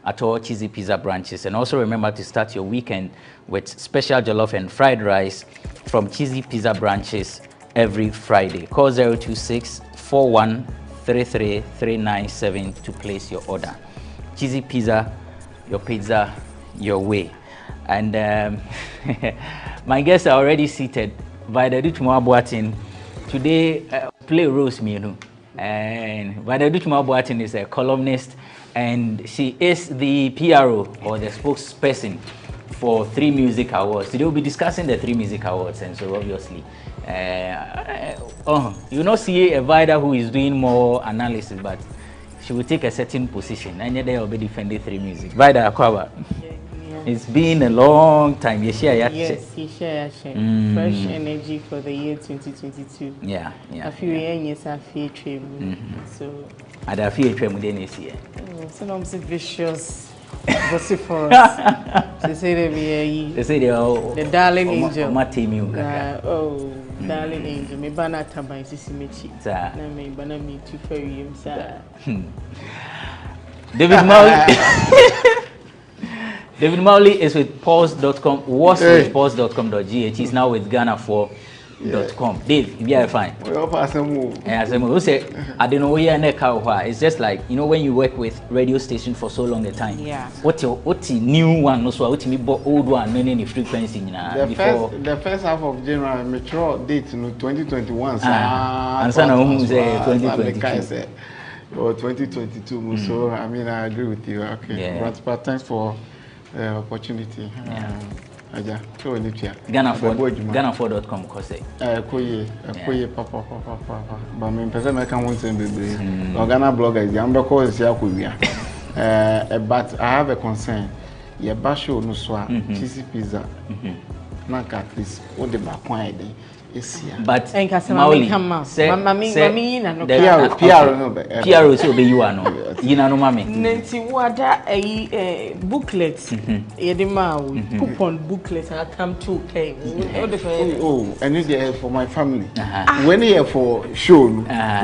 at all Cheesy Pizza branches. And also remember to start your weekend with special jollof and fried rice from Cheesy Pizza branches every Friday. Call 026-4133-397 to place your order. Cheesy Pizza, your pizza your way. And my guests are already seated by the Duchuma Boatin. Today, play Rose Mienu. And by the Duchuma Boatin is a columnist, and she is the PRO or the spokesperson for 3 music awards. Today we'll be discussing the 3 music awards, and so obviously you not see a Vida who is doing more analysis, but she will take a certain position, and yet they will be defending 3 music. Vida Akwaba. It's been a long time. You share, yes, you share. Fresh energy for the year 2022. Yeah. A few years, I feel true. So I feel true with this year. So I'm so vicious, vociferous. They say they are the darling angel. Darling angel. Me bana tamba sisi mechi. Na me bana me tu ferry sa. David Mowley. David Mowley is with pulse.com, was with pulse.com.gh. He's now with Ghana4.com. Dave, you are fine. Who say, I don't know where it's just like, you know, when you work with radio station for so long a time. Yeah. What's the new one? Also, what's the old one? Any frequency? The first half of January, mature date, 2021. And some say 2022. Or 2022. So, I mean, I agree with you. Okay. Yeah. But thanks for opportunity. Ghana4.com kose. Koye papa. But me person make one thing baby. Ghana blogger is am because ya kuya. But I have a concern. Ye ba show no so Cheesy Pizza. Na ka please o de ba kwan ide. But Mauli, PRO so be you are no. You know mami. Nancy wada a booklet. Coupon booklet I come to pay. Oh, and you there for my family. When you for show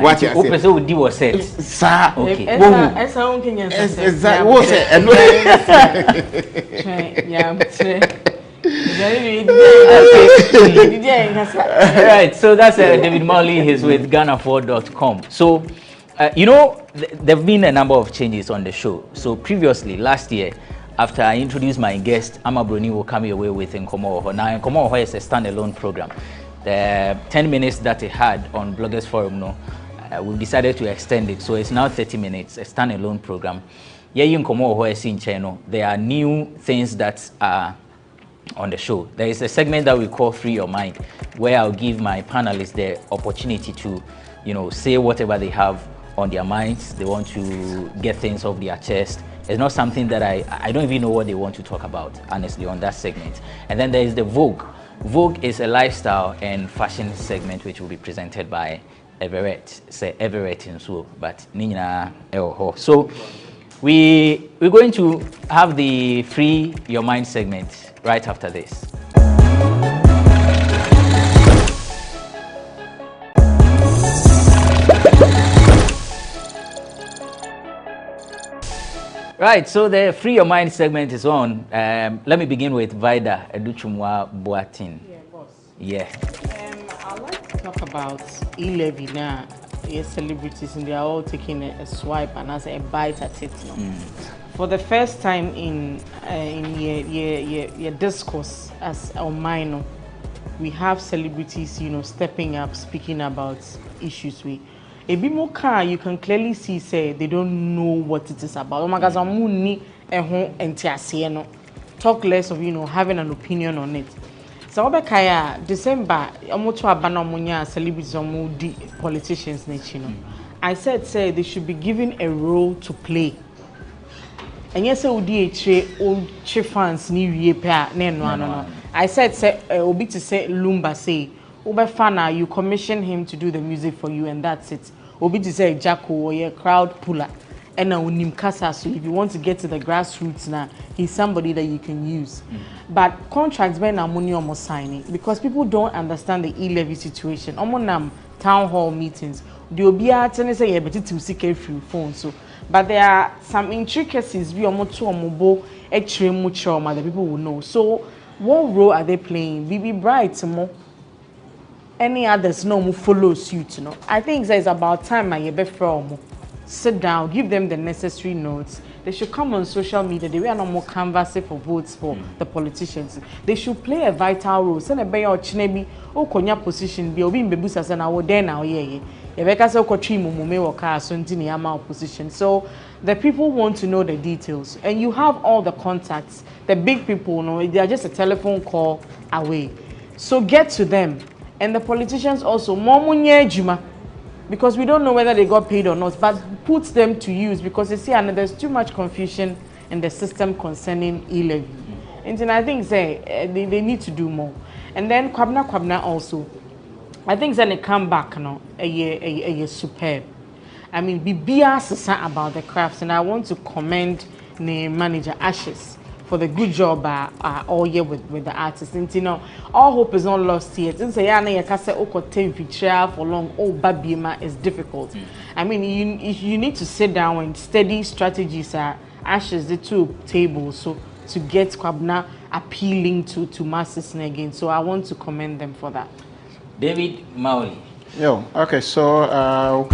what you say. Open do was said. Sir, okay. Right, so that's David Marley. He's with GhanaWeb.com. So, there have been a number of changes on the show. So previously, last year, after I introduced my guest, Ama Bruni will come your way with Nkomo Oho. Now, Nkomo Oho is a standalone program. The 10 minutes that he had on Bloggers Forum, we've decided to extend it. So it's now 30 minutes, a standalone program. Nkomo Oho is in channel. There are new things that are on the show. There is a segment that we call Free Your Mind, where I'll give my panelists the opportunity to, say whatever they have on their minds. They want to get things off their chest. It's not something that I don't even know what they want to talk about, honestly, on that segment. And then there is the Vogue. Vogue is a lifestyle and fashion segment which will be presented by Everett. Say Everett in so, but Nina Eoho. So we're going to have the Free Your Mind segment right after this. Right, so the Free Your Mind segment is on. Let me begin with Vida Educhumwa Boatin. Yeah, boss. Yeah. I'd like to talk about e-levy now. Yes, celebrities, and they are all taking a swipe and as a bite at it. For the first time in your discourse as a minor, we have celebrities, stepping up, speaking about issues with. A bit more car, you can clearly see, say, they don't know what it is about. Talk less of, having an opinion on it. So, December, celebrities, politicians, I said, they should be given a role to play. And yes, old fans no. I said, Obi to say Lumba say, Fana, you commission him to do the music for you, and that's it. Obi to say Jacko or your crowd puller. And now so if you want to get to the grassroots now, he's somebody that you can use. But contracts ben money almost signing because people don't understand the e-levy situation. Town hall meetings. The Obia say you better to seek through phone. So but there are some intricacies we almost to mobile extreme trauma that people will know. So what role are they playing? BB Bright more. Any others no follow suit, I think it's about time my from sit down, give them the necessary notes. They should come on social media. They are no more canvassing for votes for the politicians. They should play a vital role. Send a bay or chinebi or konya position be obi bebusa sana wo den now ye. Ebeka se okotri mume wo ka so ntini ama opposition. So the people want to know the details, and you have all the contacts. The big people, they are just a telephone call away. So get to them. And the politicians also, because we don't know whether they got paid or not, but put them to use because you see, and there's too much confusion in the system concerning e-levy. And then I think they need to do more. And then Kwabna also, I think then they come back now, a year superb. I mean, be about the crafts, and I want to commend the manager Ashes for the good job all year with the artists. And all hope is not lost yet. And say for long, babima is difficult. I mean, you need to sit down and study strategies. Ashes the two tables so to get Kwabna appealing to masses again. So I want to commend them for that. David Maoli. Okay, so